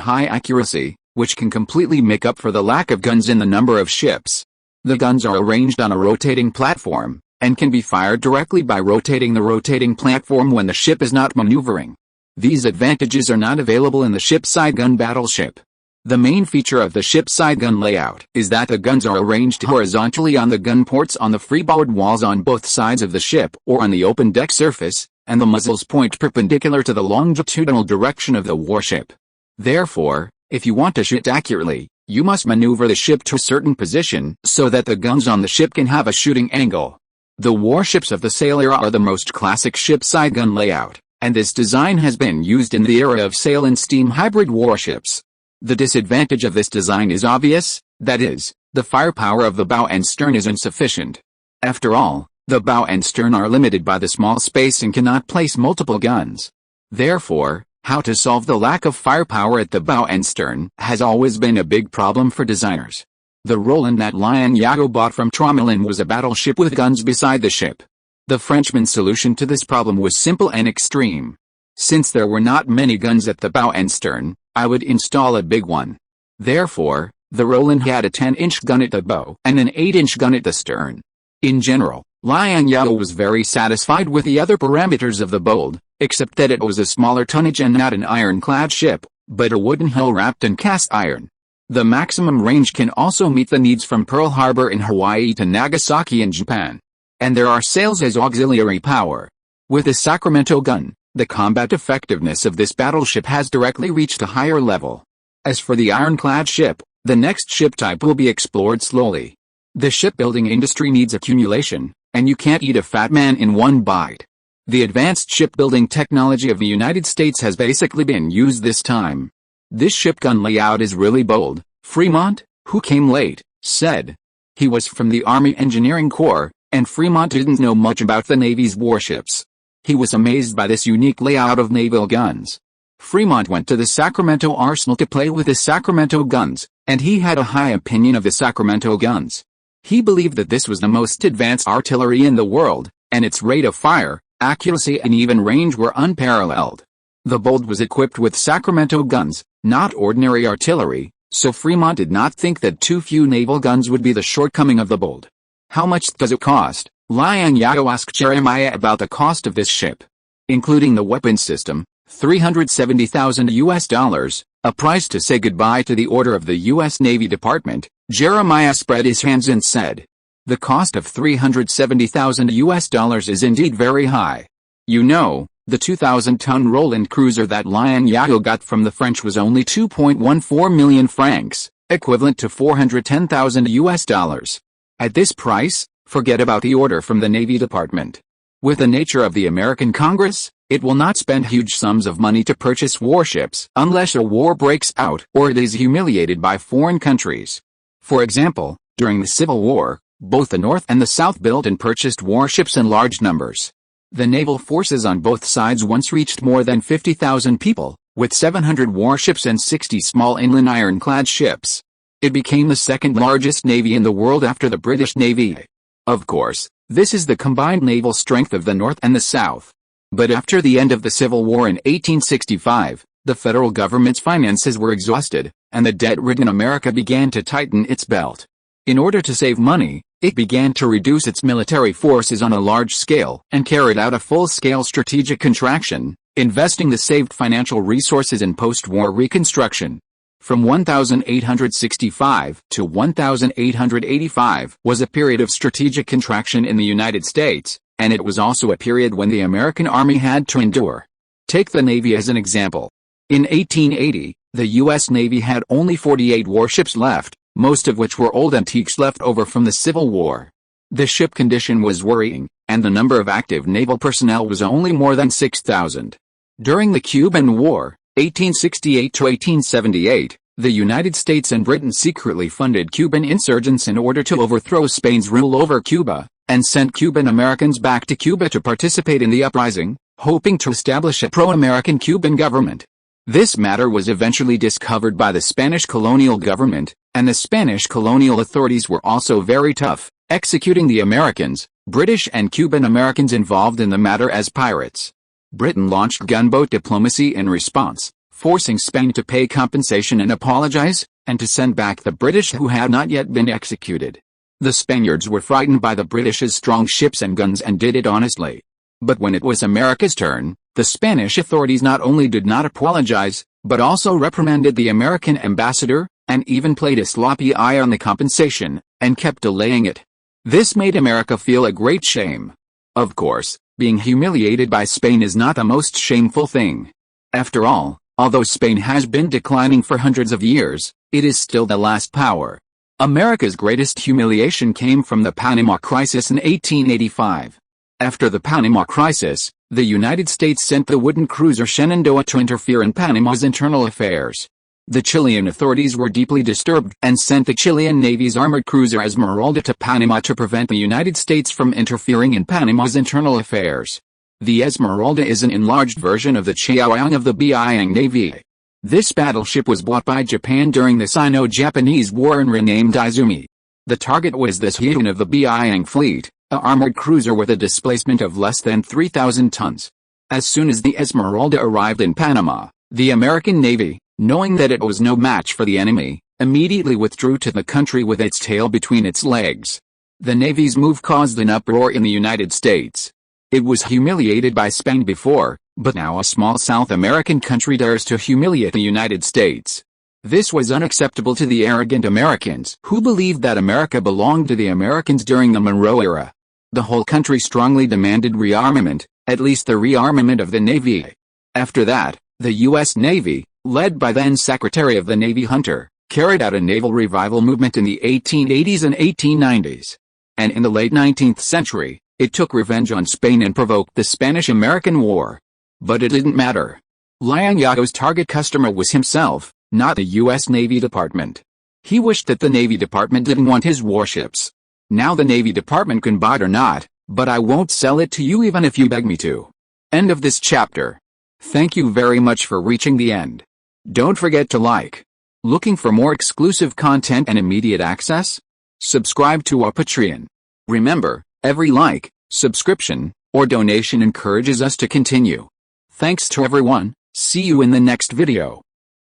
[SPEAKER 1] high accuracy, which can completely make up for the lack of guns in the number of ships. The guns are arranged on a rotating platform, and can be fired directly by rotating the rotating platform when the ship is not maneuvering. These advantages are not available in the ship-side gun battleship. The main feature of the ship-side gun layout is that the guns are arranged horizontally on the gun ports on the freeboard walls on both sides of the ship or on the open deck surface, and the muzzles point perpendicular to the longitudinal direction of the warship. Therefore, if you want to shoot accurately, you must maneuver the ship to a certain position so that the guns on the ship can have a shooting angle. The warships of the sail era are the most classic ship-side gun layout, and this design has been used in the era of sail and steam hybrid warships. The disadvantage of this design is obvious, that is, the firepower of the bow and stern is insufficient. After all, the bow and stern are limited by the small space and cannot place multiple guns. Therefore, how to solve the lack of firepower at the bow and stern has always been a big problem for designers. The Roland that Liang Zhao bought from Tromelin was a battleship with guns beside the ship. The Frenchman's solution to this problem was simple and extreme. Since there were not many guns at the bow and stern, I would install a big one. Therefore, the Roland had a 10-inch gun at the bow and an 8-inch gun at the stern. In general, Liang Zhao was very satisfied with the other parameters of the Bold, except that it was a smaller tonnage and not an ironclad ship, but a wooden hull wrapped in cast iron. The maximum range can also meet the needs from Pearl Harbor in Hawaii to Nagasaki in Japan. And there are sails as auxiliary power. With the Sacramento gun, the combat effectiveness of this battleship has directly reached a higher level. As for the ironclad ship, the next ship type will be explored slowly. The shipbuilding industry needs accumulation, and you can't eat a fat man in one bite. The advanced shipbuilding technology of the United States has basically been used this time. This ship gun layout is really bold, Fremont, who came late, said. He was from the Army Engineering Corps, and Fremont didn't know much about the Navy's warships. He was amazed by this unique layout of naval guns. Fremont went to the Sacramento arsenal to play with the Sacramento guns, and he had a high opinion of the Sacramento guns. He believed that this was the most advanced artillery in the world, and its rate of fire, accuracy and even range were unparalleled. The Bold was equipped with Sacramento guns, not ordinary artillery, so Fremont did not think that too few naval guns would be the shortcoming of the Bold. How much does it cost? Liang Zhao asked Jeremiah about the cost of this ship. Including the weapon system, $370,000, a price to say goodbye to the order of the U.S. Navy Department. Jeremiah spread his hands and said, "The cost of $370,000 is indeed very high. You know, the 2,000-ton Roland cruiser that Liang Zhao got from the French was only 2.14 million francs, equivalent to $410,000. At this price, forget about the order from the Navy Department. With the nature of the American Congress, it will not spend huge sums of money to purchase warships unless a war breaks out or it is humiliated by foreign countries. For example, during the Civil War, both the North and the South built and purchased warships in large numbers. The naval forces on both sides once reached more than 50,000 people, with 700 warships and 60 small inland ironclad ships. It became the second largest navy in the world after the British Navy. Of course, this is the combined naval strength of the North and the South. But after the end of the Civil War in 1865, the federal government's finances were exhausted, and the debt-ridden America began to tighten its belt. In order to save money, it began to reduce its military forces on a large scale and carried out a full-scale strategic contraction, investing the saved financial resources in post-war reconstruction. From 1865 to 1885 was a period of strategic contraction in the United States, and it was also a period when the American Army had to endure. Take the Navy as an example. In 1880, the U.S. Navy had only 48 warships left, most of which were old antiques left over from the Civil War. The ship condition was worrying, and the number of active naval personnel was only more than 6,000. During the Cuban War, 1868 to 1878, the United States and Britain secretly funded Cuban insurgents in order to overthrow Spain's rule over Cuba, and sent Cuban Americans back to Cuba to participate in the uprising, hoping to establish a pro-American Cuban government. This matter was eventually discovered by the Spanish colonial government, and the Spanish colonial authorities were also very tough, executing the Americans, British and Cuban Americans involved in the matter as pirates. Britain launched gunboat diplomacy in response, forcing Spain to pay compensation and apologize, and to send back the British who had not yet been executed. The Spaniards were frightened by the British's strong ships and guns and did it honestly. But when it was America's turn, the Spanish authorities not only did not apologize, but also reprimanded the American ambassador, and even played a sloppy eye on the compensation, and kept delaying it. This made America feel a great shame. Of course, being humiliated by Spain is not the most shameful thing. After all, although Spain has been declining for hundreds of years, it is still the last power. America's greatest humiliation came from the Panama Crisis in 1885. After the Panama Crisis, the United States sent the wooden cruiser Shenandoah to interfere in Panama's internal affairs. The Chilean authorities were deeply disturbed and sent the Chilean Navy's armored cruiser Esmeralda to Panama to prevent the United States from interfering in Panama's internal affairs. The Esmeralda is an enlarged version of the Chaoyang of the Biang Navy. This battleship was bought by Japan during the Sino-Japanese War and renamed Izumi. The target was the Tycoon of the Biang fleet, an armored cruiser with a displacement of less than 3,000 tons. As soon as the Esmeralda arrived in Panama, the American Navy, knowing that it was no match for the enemy, immediately withdrew to the country with its tail between its legs. The Navy's move caused an uproar in the United States. It was humiliated by Spain before, but now a small South American country dares to humiliate the United States. This was unacceptable to the arrogant Americans who believed that America belonged to the Americans during the Monroe era. The whole country strongly demanded rearmament, at least the rearmament of the Navy. After that, the U.S. Navy, led by then Secretary of the Navy Hunter, carried out a naval revival movement in the 1880s and 1890s. And in the late 19th century, it took revenge on Spain and provoked the Spanish-American War. But it didn't matter. Liang Zhao's target customer was himself, not the U.S. Navy Department. He wished that the Navy Department didn't want his warships. Now the Navy Department can buy it or not, but I won't sell it to you even if you beg me to. End of this chapter. Thank you very much for reaching the end. Don't forget to like. Looking for more exclusive content and immediate access? Subscribe to our Patreon. Remember, every like, subscription, or donation encourages us to continue. Thanks to everyone. See you in the next video.